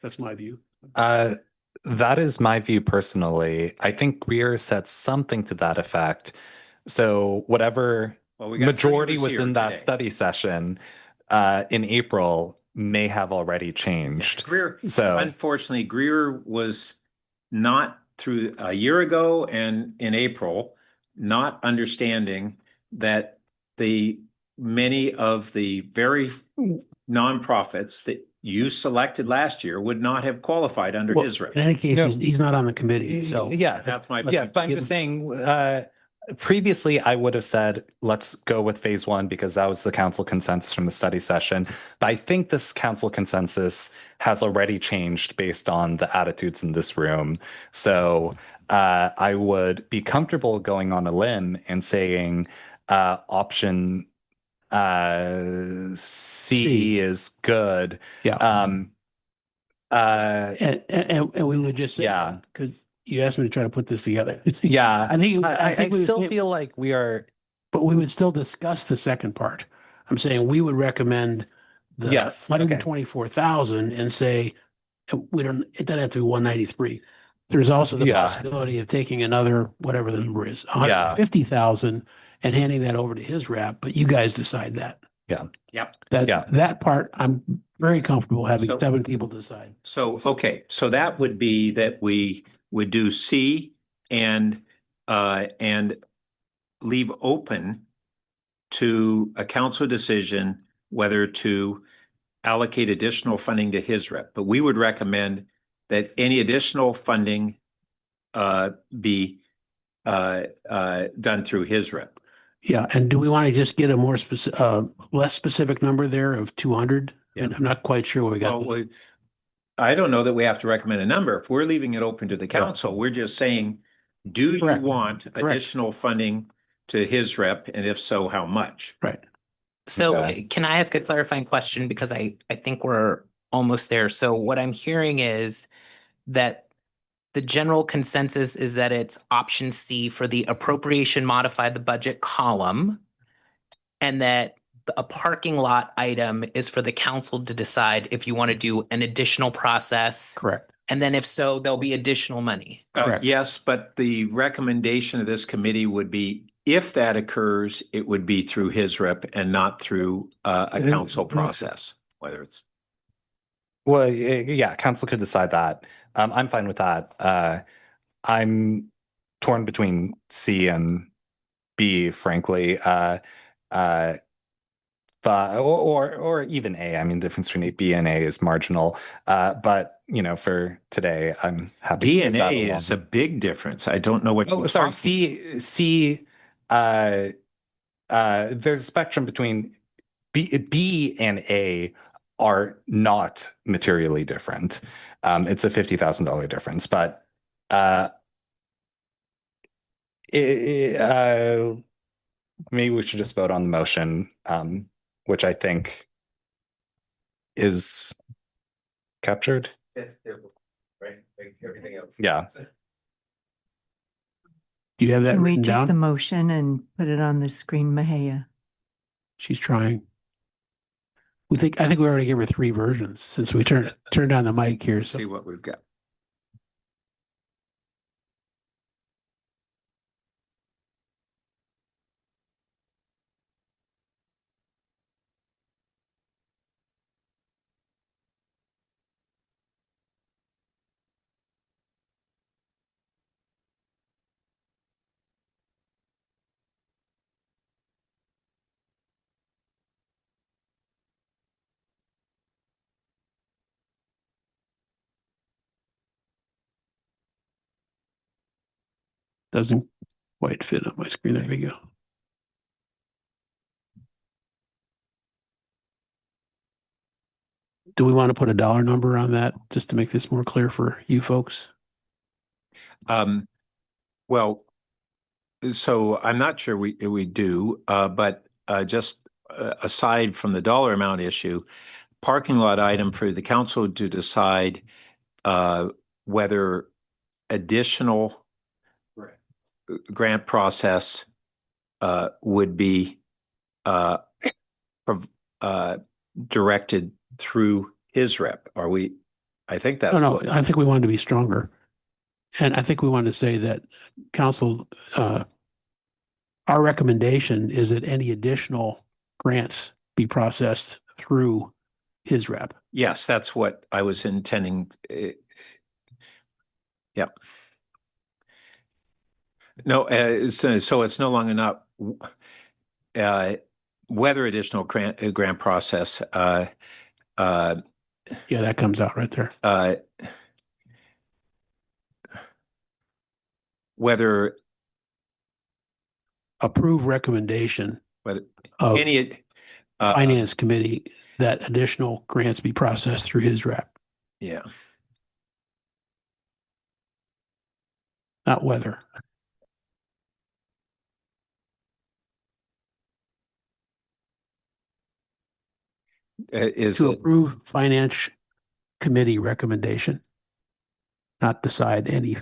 That's my view. That is my view personally. I think Greer said something to that effect, So whatever Well, we got majority three of us within here that today. study session in April may have already changed. Greer, So unfortunately, Greer was not through a year ago and in April, not understanding that many of the very nonprofits that you selected last year would not have qualified under his rate. In any case, No. he's not on the committee, so. yes, That's my yes, but I'm just saying, previously I would have said, let's go with phase one because that was the council consensus from the study session. But I think this council consensus has already changed based on the attitudes in this room. So I would be comfortable going on a limb and saying option C is good. Yeah. And we would just say, Yeah. because you asked me to try to put this together. Yeah, I think I we would still say- feel like we are. But we would still discuss the second part. I'm saying we would recommend the Yes, okay. 124,000 and say, it doesn't have to be 193. There's also the Yeah. possibility of taking another, whatever the number is, Yeah. 150,000 and handing that over to his rep, but you guys decide that. Yeah. Yep. That part, I'm very comfortable having So- 7 people decide. So, okay, so that would be that we would do C and leave open to a council decision whether to allocate additional funding to his rep. But we would recommend that any additional funding be done through his rep. Yeah, and do we want to just get a more less specific number there of 200? Yeah. And I'm not quite sure what we got. Well, I don't know that we have to recommend a number. If we're leaving it open to the council, we're just saying, do you Correct. want additional funding to his rep? And if so, how much? Right. So Okay. can I ask a clarifying question? Because I think we're almost there. So what I'm hearing is that the general consensus is that it's option C for the appropriation modify the budget column, and that a parking lot item is for the council to decide if you want to do an additional process. Correct. And then if so, there'll be additional money. Correct. Yes, but the recommendation of this committee would be, if that occurs, it would be through his rep and not through a council process, whether it's. Well, yeah, council could decide that. I'm fine with that. I'm torn between C and B, frankly. But or even A. I mean, the difference between B and A is marginal. But for today, I'm happy. B to and move that A along. is a big difference. I don't know what. Oh, sorry. C. There's a spectrum between B and A are not materially different. It's a $50,000 difference, but maybe we should just vote on the motion, which I think is captured. Right, like everything else. Yeah. Do you have that Can we written take the down? motion and put it on the screen, Mahia? She's trying. I think we already gave her 3 versions since we turned on the mic here. So See what we've got. doesn't quite fit on my screen. There we go. Do we want to put a dollar number on that just to make this more clear for you folks? Well, so I'm not sure we do, but just aside from the dollar amount issue, parking lot item for the council to decide whether additional grant process would be directed through his rep. Are we? I think that's. No, I think we wanted to be stronger. And I think we wanted to say that council our recommendation is that any additional grants be processed through his rep. Yes, that's what I was intending. Yeah. No, so it's no longer not whether additional grant process. Yeah, that comes out right there. Whether approve recommendation whether of any finance committee that additional grants be processed through his rep. Yeah. Not whether. Is to it approve finance committee recommendation, not decide any.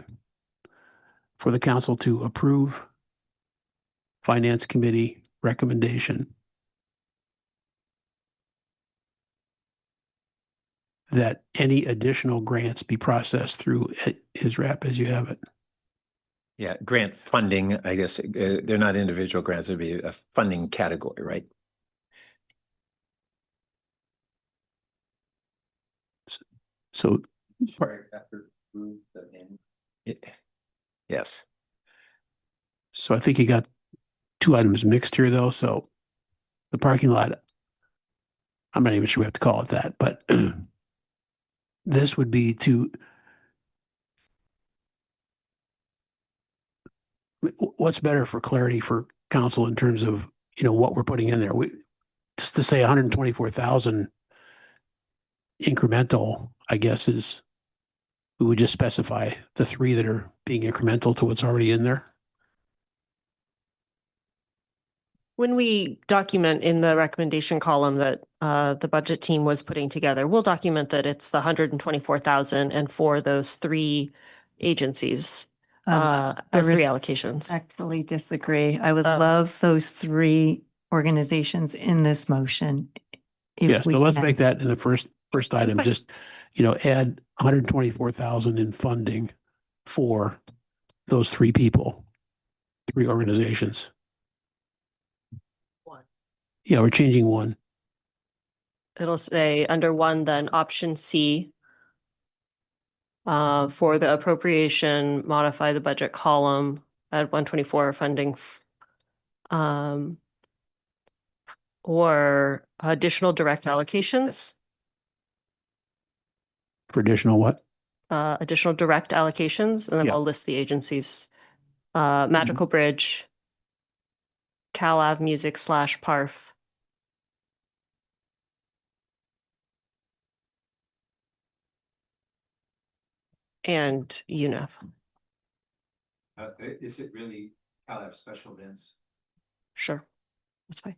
For the council to approve finance committee recommendation that any additional grants be processed through his rep as you have it. Yeah, grant funding, I guess they're not individual grants, it'd be a funding category, right? So yes. So I think you got two items mixed here though. So the parking lot, I'm not even sure we have to call it that, but this would be to what's better for clarity for council in terms of, what we're putting in there. We just to say 124,000 incremental, I guess we would just specify the three that are being incremental to what's already in there. When we document in the recommendation column that the budget team was putting together, we'll document that it's the 124,000 and for those three agencies, those three allocations. Actually disagree. I would love those three organizations in this motion. Yes, so let's make that in the first item, just, add 124,000 in funding for those three people, three organizations. One. Yeah, we're changing one. It'll say under one, then option C. For the appropriation, modify the budget column, add 124 funding. Or additional direct allocations. For additional what? Additional direct allocations, and then Yeah. I'll list the agencies. Magical Bridge, Cal Ave Music / PARF. And UNEF. Is it really Cal Ave special events? Sure, that's fine.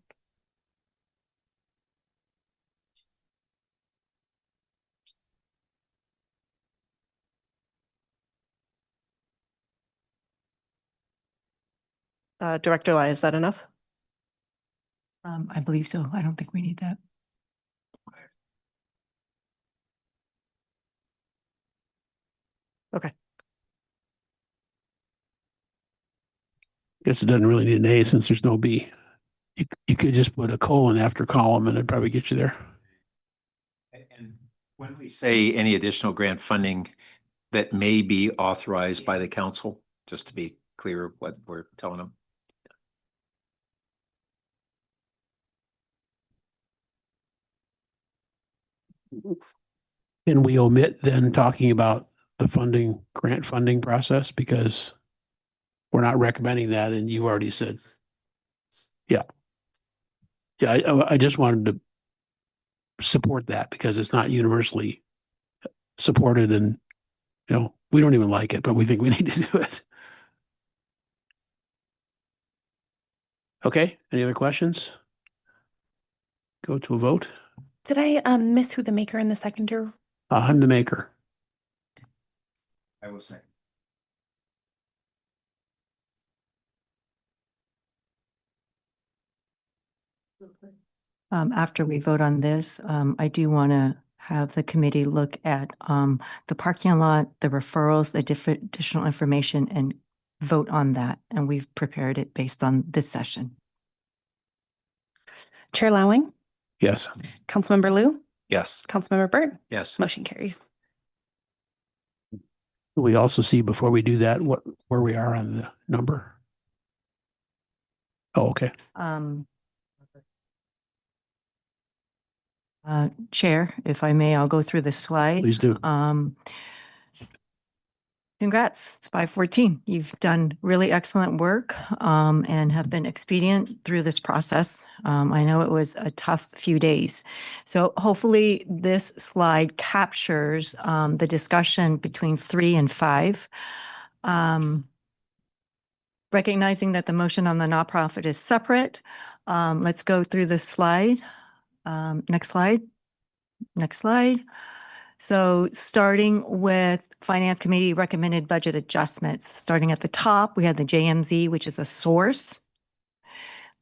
Director Lai, is that enough? I believe so. I don't think we need that. Okay. Guess it doesn't really need an A since there's no B. You could just put a colon after column and it'd probably get you there. And when we say any additional grant funding that may be authorized by the council, just to be clear what we're telling them. Can we omit then talking about the grant funding process because we're not recommending that and you already said, yeah. Yeah, I just wanted to support that because it's not universally supported and, we don't even like it, but we think we need to do it. Okay, any other questions? Go to a vote. Did I miss who the maker and the seconder? I'm the maker. I will say. After we vote on this, I do want to have the committee look at the parking lot, the referrals, the different additional information, and vote on that. And we've prepared it based on this session. Chair Lowing, Yes. Councilmember Lou, Yes. Councilmember Burt, Yes. motion carries. We also see before we do that, where we are on the number. Oh, okay. Chair, if I may, I'll go through the slide. Please do. Congrats, it's 5:14. You've done really excellent work and have been expedient through this process. I know it was a tough few days. So hopefully this slide captures the discussion between 3 and 5. Recognizing that the motion on the nonprofit is separate, let's go through this slide. Next slide. Next slide. So starting with Finance Committee recommended budget adjustments, starting at the top, we have the JMZ, which is a source.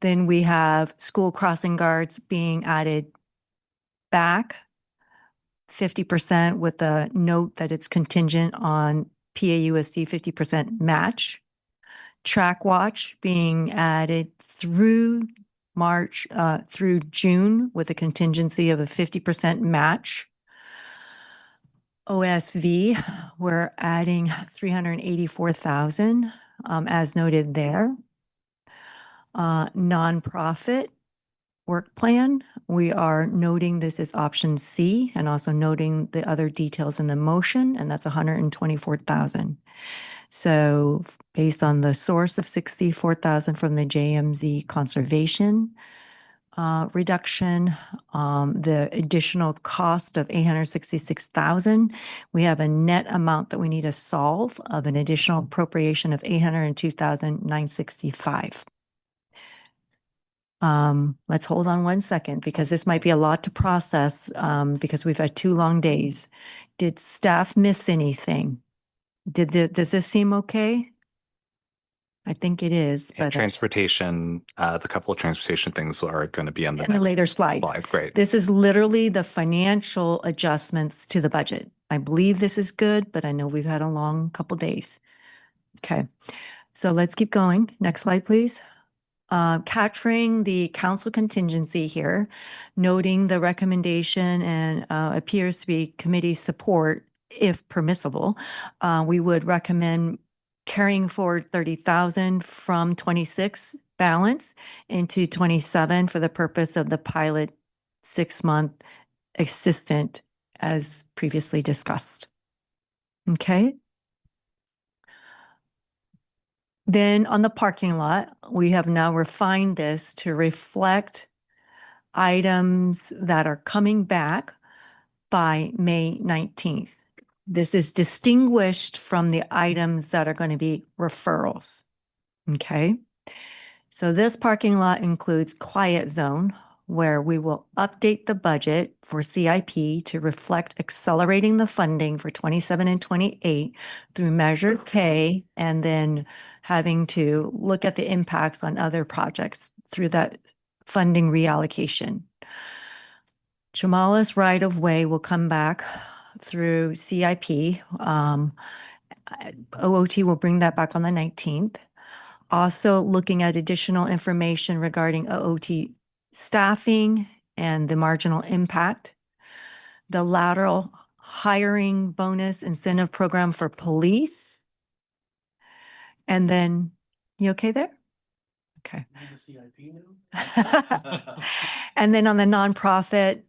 Then we have school crossing guards being added back 50% with a note that it's contingent on PAUSD 50% match. Track Watch being added through through June with a contingency of a 50% match. OSV, we're adding 384,000 as noted there. Nonprofit work plan, we are noting this is option C and also noting the other details in the motion, and that's 124,000. So based on the source of 64,000 from the JMZ conservation reduction, the additional cost of 866,000, we have a net amount that we need to solve of an additional appropriation of 802,965. Let's hold on 1 second because this might be a lot to process because we've had 2 long days. Did staff miss anything? Does this seem okay? I think it is. And But transportation, the couple of transportation things are going to be on the in the next later slide. Great. This is literally the financial adjustments to the budget. I believe this is good, but I know we've had a long couple days. Okay, so let's keep going. Next slide, please. Capturing the council contingency here, noting the recommendation and appears to be committee support if permissible. We would recommend carrying forward 30,000 from 26 balance into 27 for the purpose of the pilot 6-month assistant as previously discussed. Okay. Then on the parking lot, we have now refined this to reflect items that are coming back by May 19th. This is distinguished from the items that are going to be referrals. Okay. So this parking lot includes quiet zone, where we will update the budget for CIP to reflect accelerating the funding for 27 and 28 through Measure K, and then having to look at the impacts on other projects through that funding reallocation. Chamalis right-of-way will come back through CIP. OOT will bring that back on the 19th. Also looking at additional information regarding OOT staffing and the marginal impact. The lateral hiring bonus incentive program for police. And then, you okay there? Okay. And then on the nonprofit,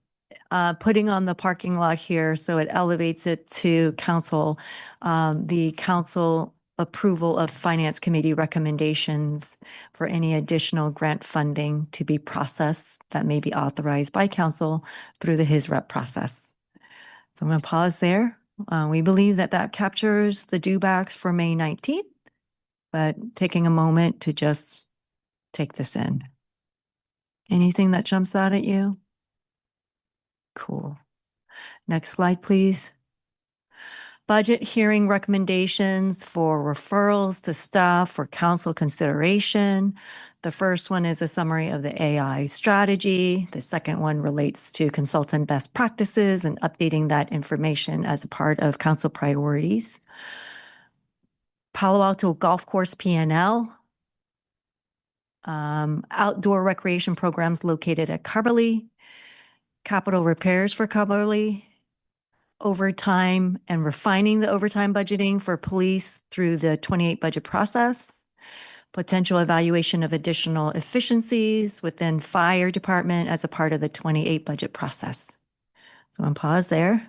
putting on the parking lot here, so it elevates it to council, the council approval of Finance Committee recommendations for any additional grant funding to be processed that may be authorized by council through the HISREP process. So I'm going to pause there. We believe that that captures the due-backs for May 19th, but taking a moment to just take this in. Anything that jumps out at you? Cool. Next slide, please. Budget hearing recommendations for referrals to staff for council consideration. The first one is a summary of the AI strategy. The second one relates to consultant best practices and updating that information as a part of council priorities. Palo Alto Golf Course PNL, outdoor recreation programs located at Carberly, capital repairs for Carberly, overtime and refining the overtime budgeting for police through the 28 budget process, potential evaluation of additional efficiencies within fire department as a part of the 28 budget process. So I'm pause there.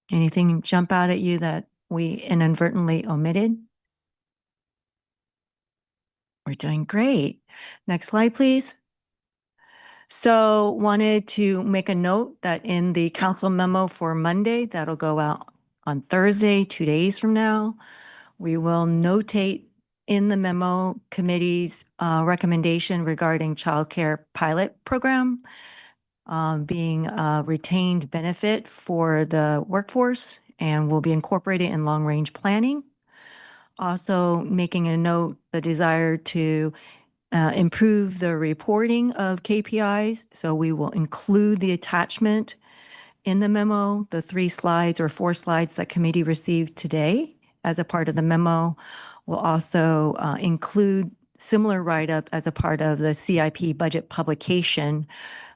Anything jump out at you that we inadvertently omitted? We're doing great. Next slide, please. So wanted to make a note that in the council memo for Monday, that'll go out on Thursday, 2 days from now, we will notate in the memo committee's recommendation regarding childcare pilot program being a retained benefit for the workforce and will be incorporated in long-range planning. Also making a note the desire to improve the reporting of KPIs. So we will include the attachment in the memo, the 3 slides or 4 slides that committee received today as a part of the memo. We'll also include similar write-up as a part of the CIP budget publication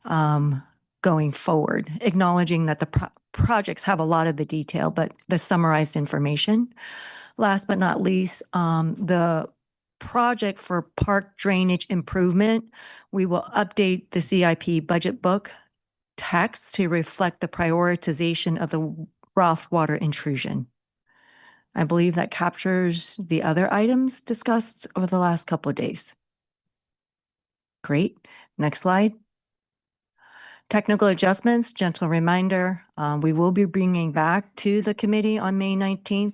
going forward, acknowledging that the projects have a lot of the detail, but the summarized information. Last but not least, the project for park drainage improvement, we will update the CIP budget book text to reflect the prioritization of the Roth water intrusion. I believe that captures the other items discussed over the last couple of days. Great. Next slide. Technical adjustments, gentle reminder, we will be bringing back to the committee on May 19th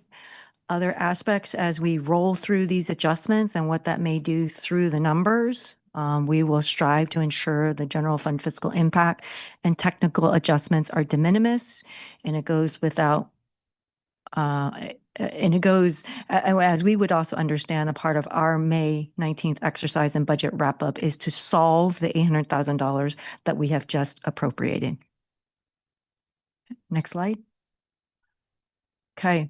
other aspects as we roll through these adjustments and what that may do through the numbers. We will strive to ensure the general fund fiscal impact and technical adjustments are de minimis, and it goes without, and it goes, as we would also understand, a part of our May 19th exercise and budget wrap up is to solve the $800,000 that we have just appropriated. Next slide. Okay.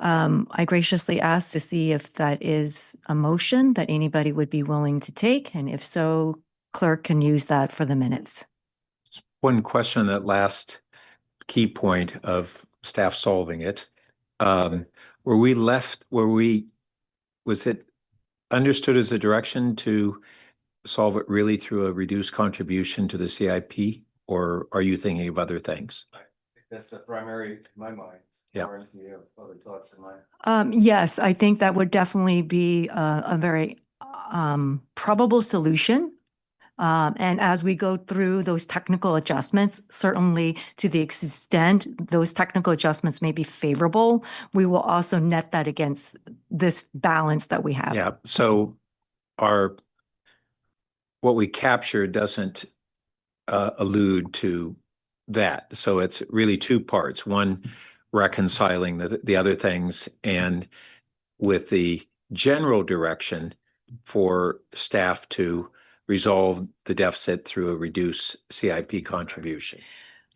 I graciously asked to see if that is a motion that anybody would be willing to take. And if so, clerk can use that for the minutes. One question, that last key point of staff solving it. Was it understood as a direction to solve it really through a reduced contribution to the CIP, or are you thinking of other things? That's the primary in my mind. Yeah. Or do you have other thoughts in mind? Yes, I think that would definitely be a very probable solution. And as we go through those technical adjustments, certainly to the extent those technical adjustments may be favorable, we will also net that against this balance that we have. Yeah. So what we capture doesn't allude to that. So it's really 2 parts. One, reconciling the other things, and with the general direction for staff to resolve the deficit through a reduced CIP contribution.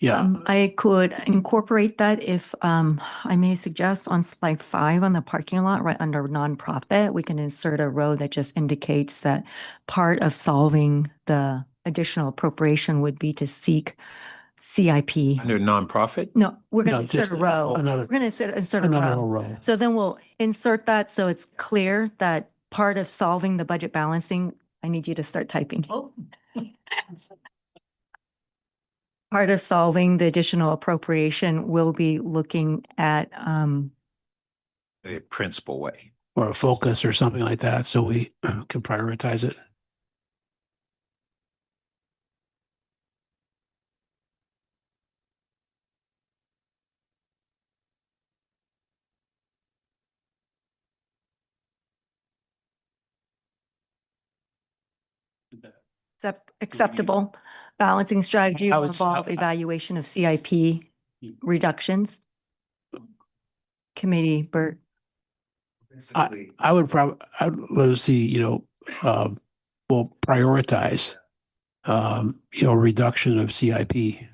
Yeah. I could incorporate that if I may suggest on slide 5 on the parking lot, right under nonprofit, we can insert a row that just indicates that part of solving the additional appropriation would be to seek CIP. Under nonprofit? No, we're going to No, insert just a row. another- We're going to insert a another row. row. So then we'll insert that so it's clear that part of solving the budget balancing, I need you to start typing. Part of solving the additional appropriation will be looking at The principal way. Or a focus or something like that, so we can prioritize it. acceptable balancing strategy I will would s- involve evaluation of CIP reductions. Committee, Bert. I would probably, let's see, we'll prioritize, reduction of CIP.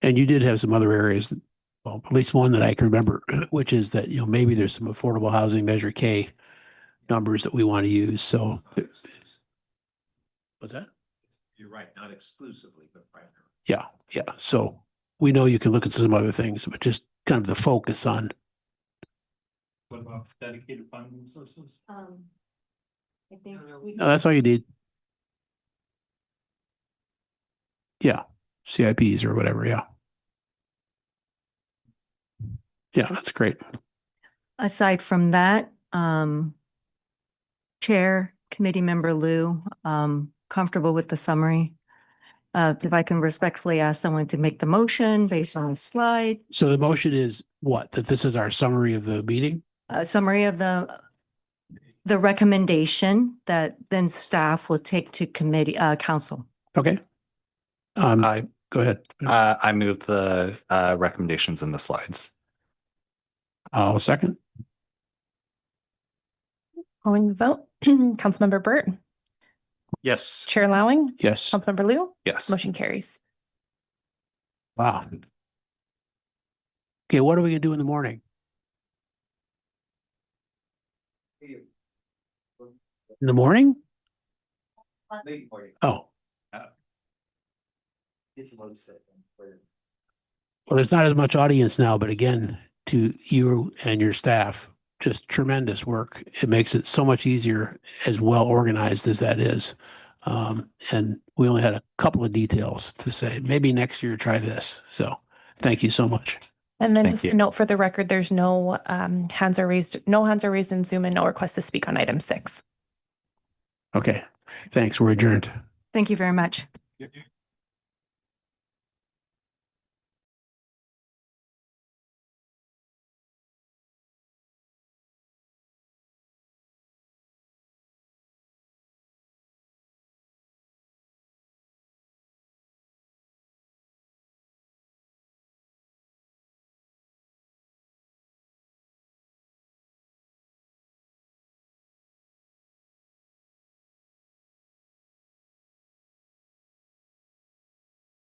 And you did have some other areas, well, at least one that I can remember, which is that, maybe there's some affordable housing Measure K numbers that we want to use. So what's that? You're right, not exclusively, but primarily. Yeah. Yeah. So we know you can look at some other things, but just kind of the focus on. What about dedicated funding sources? I think we. No, that's all you need. Yeah. CIPs or whatever. Yeah. Yeah, that's great. Aside from that, Chair, Committee Member Lou, comfortable with the summary? If I can respectfully ask someone to make the motion based on the slide, So the motion is what? That this is our summary of the meeting? summary of the recommendation that then staff will take to committee, council. Okay. I Go ahead. I move the recommendations in the slides. I'll second. Calling the vote. Councilmember Burt, Yes. Chair Lowing, Yes. Councilmember Liu, Yes. motion carries. Wow. Okay, what are we gonna do in the morning? In the morning? Oh, well, there's not as much audience now, but again, to you and your staff, just tremendous work. It makes it so much easier as well organized as that is. And we only had a couple of details to say, maybe next year, try this. So thank you so much. And then Thank just you. a note for the record, there's no hands are raised in Zoom and no request to speak on item 6. Okay, thanks. We're adjourned. Thank you very much.